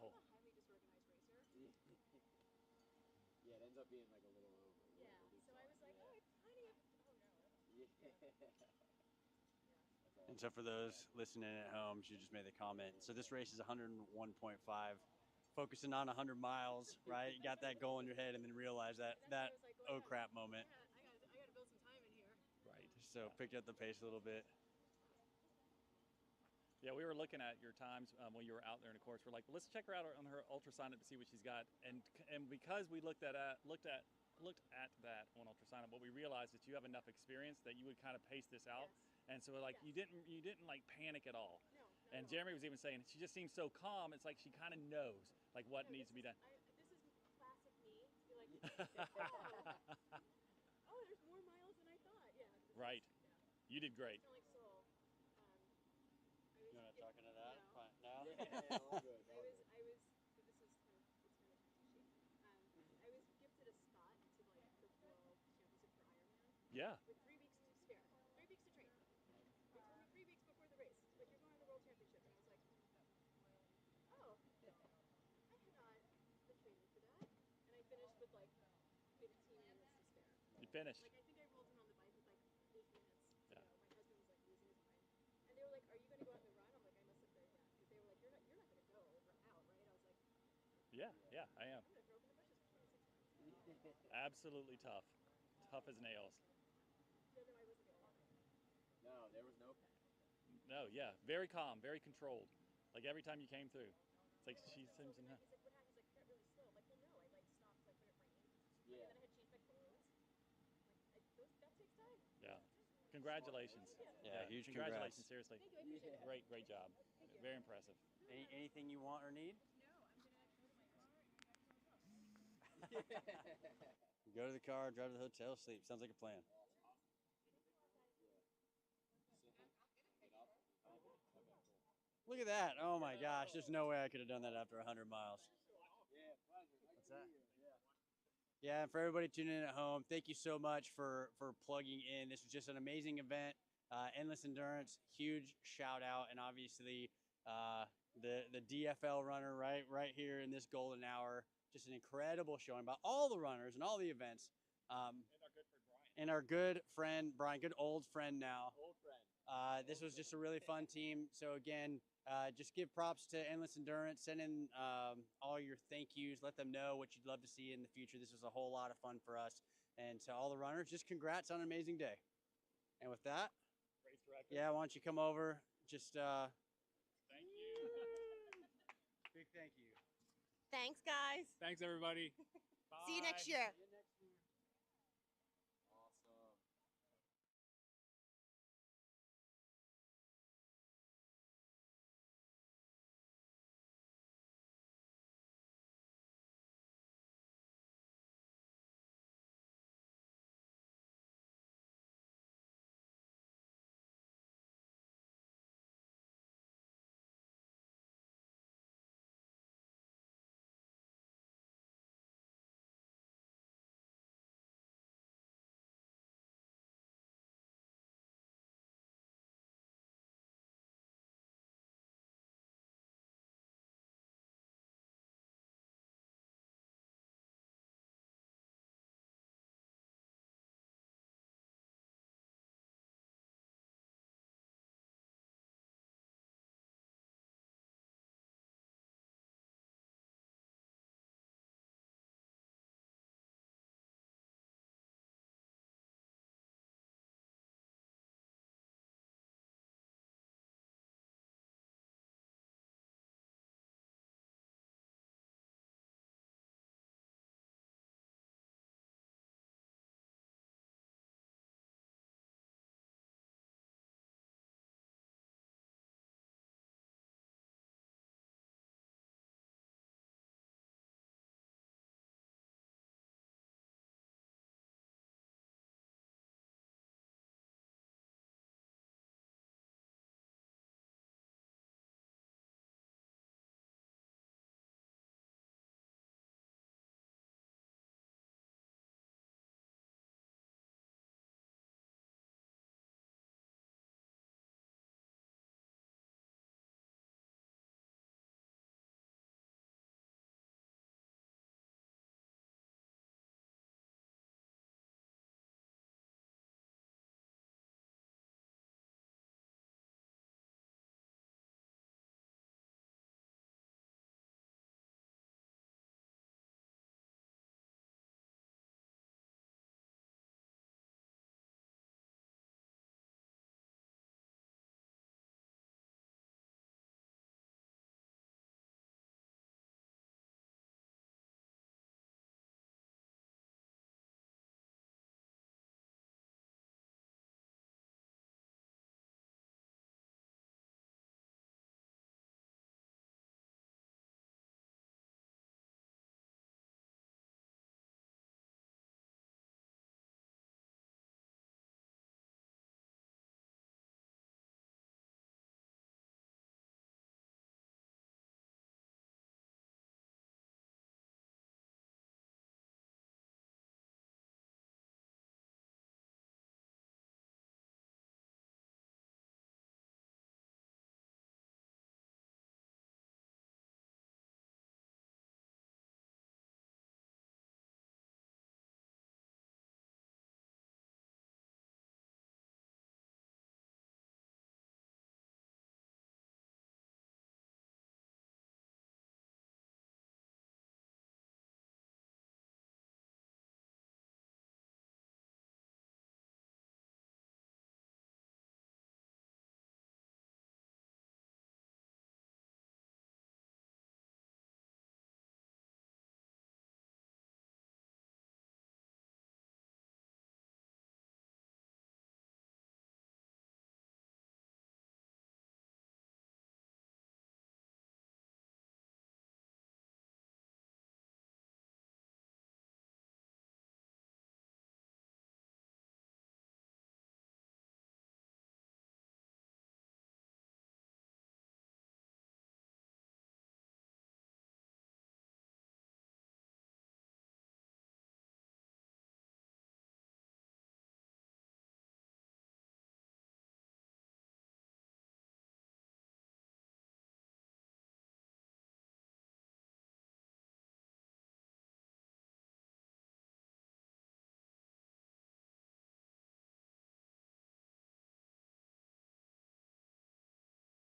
[SPEAKER 2] Oh.
[SPEAKER 12] I'm a highly disorganized racer.
[SPEAKER 1] Yeah, it ends up being like a little over.
[SPEAKER 12] Yeah, so I was like, oh, I kind of, oh no.
[SPEAKER 1] Yeah.
[SPEAKER 10] And so for those listening at home, she just made the comment. So this race is 101.5, focusing on 100 miles, right? You got that goal in your head and then realize that
[SPEAKER 12] Like,
[SPEAKER 10] oh crap moment.
[SPEAKER 12] I got to build some time in here.
[SPEAKER 2] Right.
[SPEAKER 10] So picked up the pace a little bit.
[SPEAKER 2] Yeah, we were looking at your times when you were out there in the course. We're like, let's check her out on her ultrasonic to see what she's got. And because we looked at that on ultrasonic, what we realized is you have enough experience that you would kind of pace this out.
[SPEAKER 12] Yes.
[SPEAKER 2] And so like you didn't like panic at all.
[SPEAKER 12] No.
[SPEAKER 2] And Jeremy was even saying she just seems so calm. It's like she kind of knows like what needs to be done.
[SPEAKER 12] This is classic me to be like, oh, there's more miles than I thought. Yeah.
[SPEAKER 2] Right.
[SPEAKER 12] Yeah.
[SPEAKER 2] You did great.
[SPEAKER 12] I sound like Soul.
[SPEAKER 10] You want to talk into that?
[SPEAKER 12] No.
[SPEAKER 10] Fine. Now?
[SPEAKER 1] Yeah, all good.
[SPEAKER 12] I was. This is kind of touchy. I was gifted a spot to like the World Championship for Ironman.
[SPEAKER 2] Yeah.
[SPEAKER 12] With 3 weeks to spare, 3 weeks to train. They told me 3 weeks before the race, like you're going to the World Championship, and I was like, oh, I had not been training for that, and I finished with like 15 minutes to spare.
[SPEAKER 2] You finished.
[SPEAKER 12] Like I think I rolled in on the bike with like 8 minutes to
[SPEAKER 2] Yeah.
[SPEAKER 12] go. My husband was like losing his mind, and they were like, "Are you going to go out and run?" I'm like, "I must look very bad," because they were like, "You're not going to go out, right?" I was like,
[SPEAKER 2] Yeah, I am.
[SPEAKER 12] "I'm going to throw up in the bushes for 26 minutes."
[SPEAKER 2] Absolutely tough. Tough as nails.
[SPEAKER 12] The other I wasn't going to walk.
[SPEAKER 1] No, there was no panic.
[SPEAKER 2] No, yeah. Very calm, very controlled. Like every time you came through. It's like she seems to know.
[SPEAKER 12] He's like, "What happened?" He's like, "You got really slow." I'm like, "Well, no, I like stopped like when it rained."
[SPEAKER 1] Yeah.
[SPEAKER 12] And then I had changed my clothes. Like, that takes time.
[SPEAKER 2] Yeah. Congratulations.
[SPEAKER 10] Yeah, huge
[SPEAKER 2] congratulations,
[SPEAKER 10] congrats.
[SPEAKER 2] seriously.
[SPEAKER 12] Thank you, I appreciate it.
[SPEAKER 2] Great job. Very impressive.
[SPEAKER 10] Anything you want or need?
[SPEAKER 12] No, I'm going to go to my car.
[SPEAKER 10] Go to the car, drive to the hotel, sleep. Sounds like a plan. Look at that. Oh my gosh. There's no way I could have done that after 100 miles.
[SPEAKER 1] Yeah, pleasure.
[SPEAKER 10] What's that? Yeah, and for everybody tuning in at home, thank you so much for plugging in. This was just an amazing event. Endless Endurance, huge shout out. And obviously the DFL runner right here in this golden hour. Just an incredible showing by all the runners and all the events. And
[SPEAKER 13] and our good friend Brian, good old friend now.
[SPEAKER 2] Old friend.
[SPEAKER 13] This was just a really fun team. So again, just give props to Endless Endurance. Send in all your thank yous. Let them know what you'd love to see in the future. This was a whole lot of fun for us. And to all the runners, just congrats on an amazing day. And with that,
[SPEAKER 2] Race director.
[SPEAKER 13] yeah, why don't you come over? Just
[SPEAKER 2] Thank you.
[SPEAKER 13] big thank you.
[SPEAKER 14] Thanks, guys.
[SPEAKER 9] Thanks, everybody.
[SPEAKER 14] See you next year.
[SPEAKER 13] See you next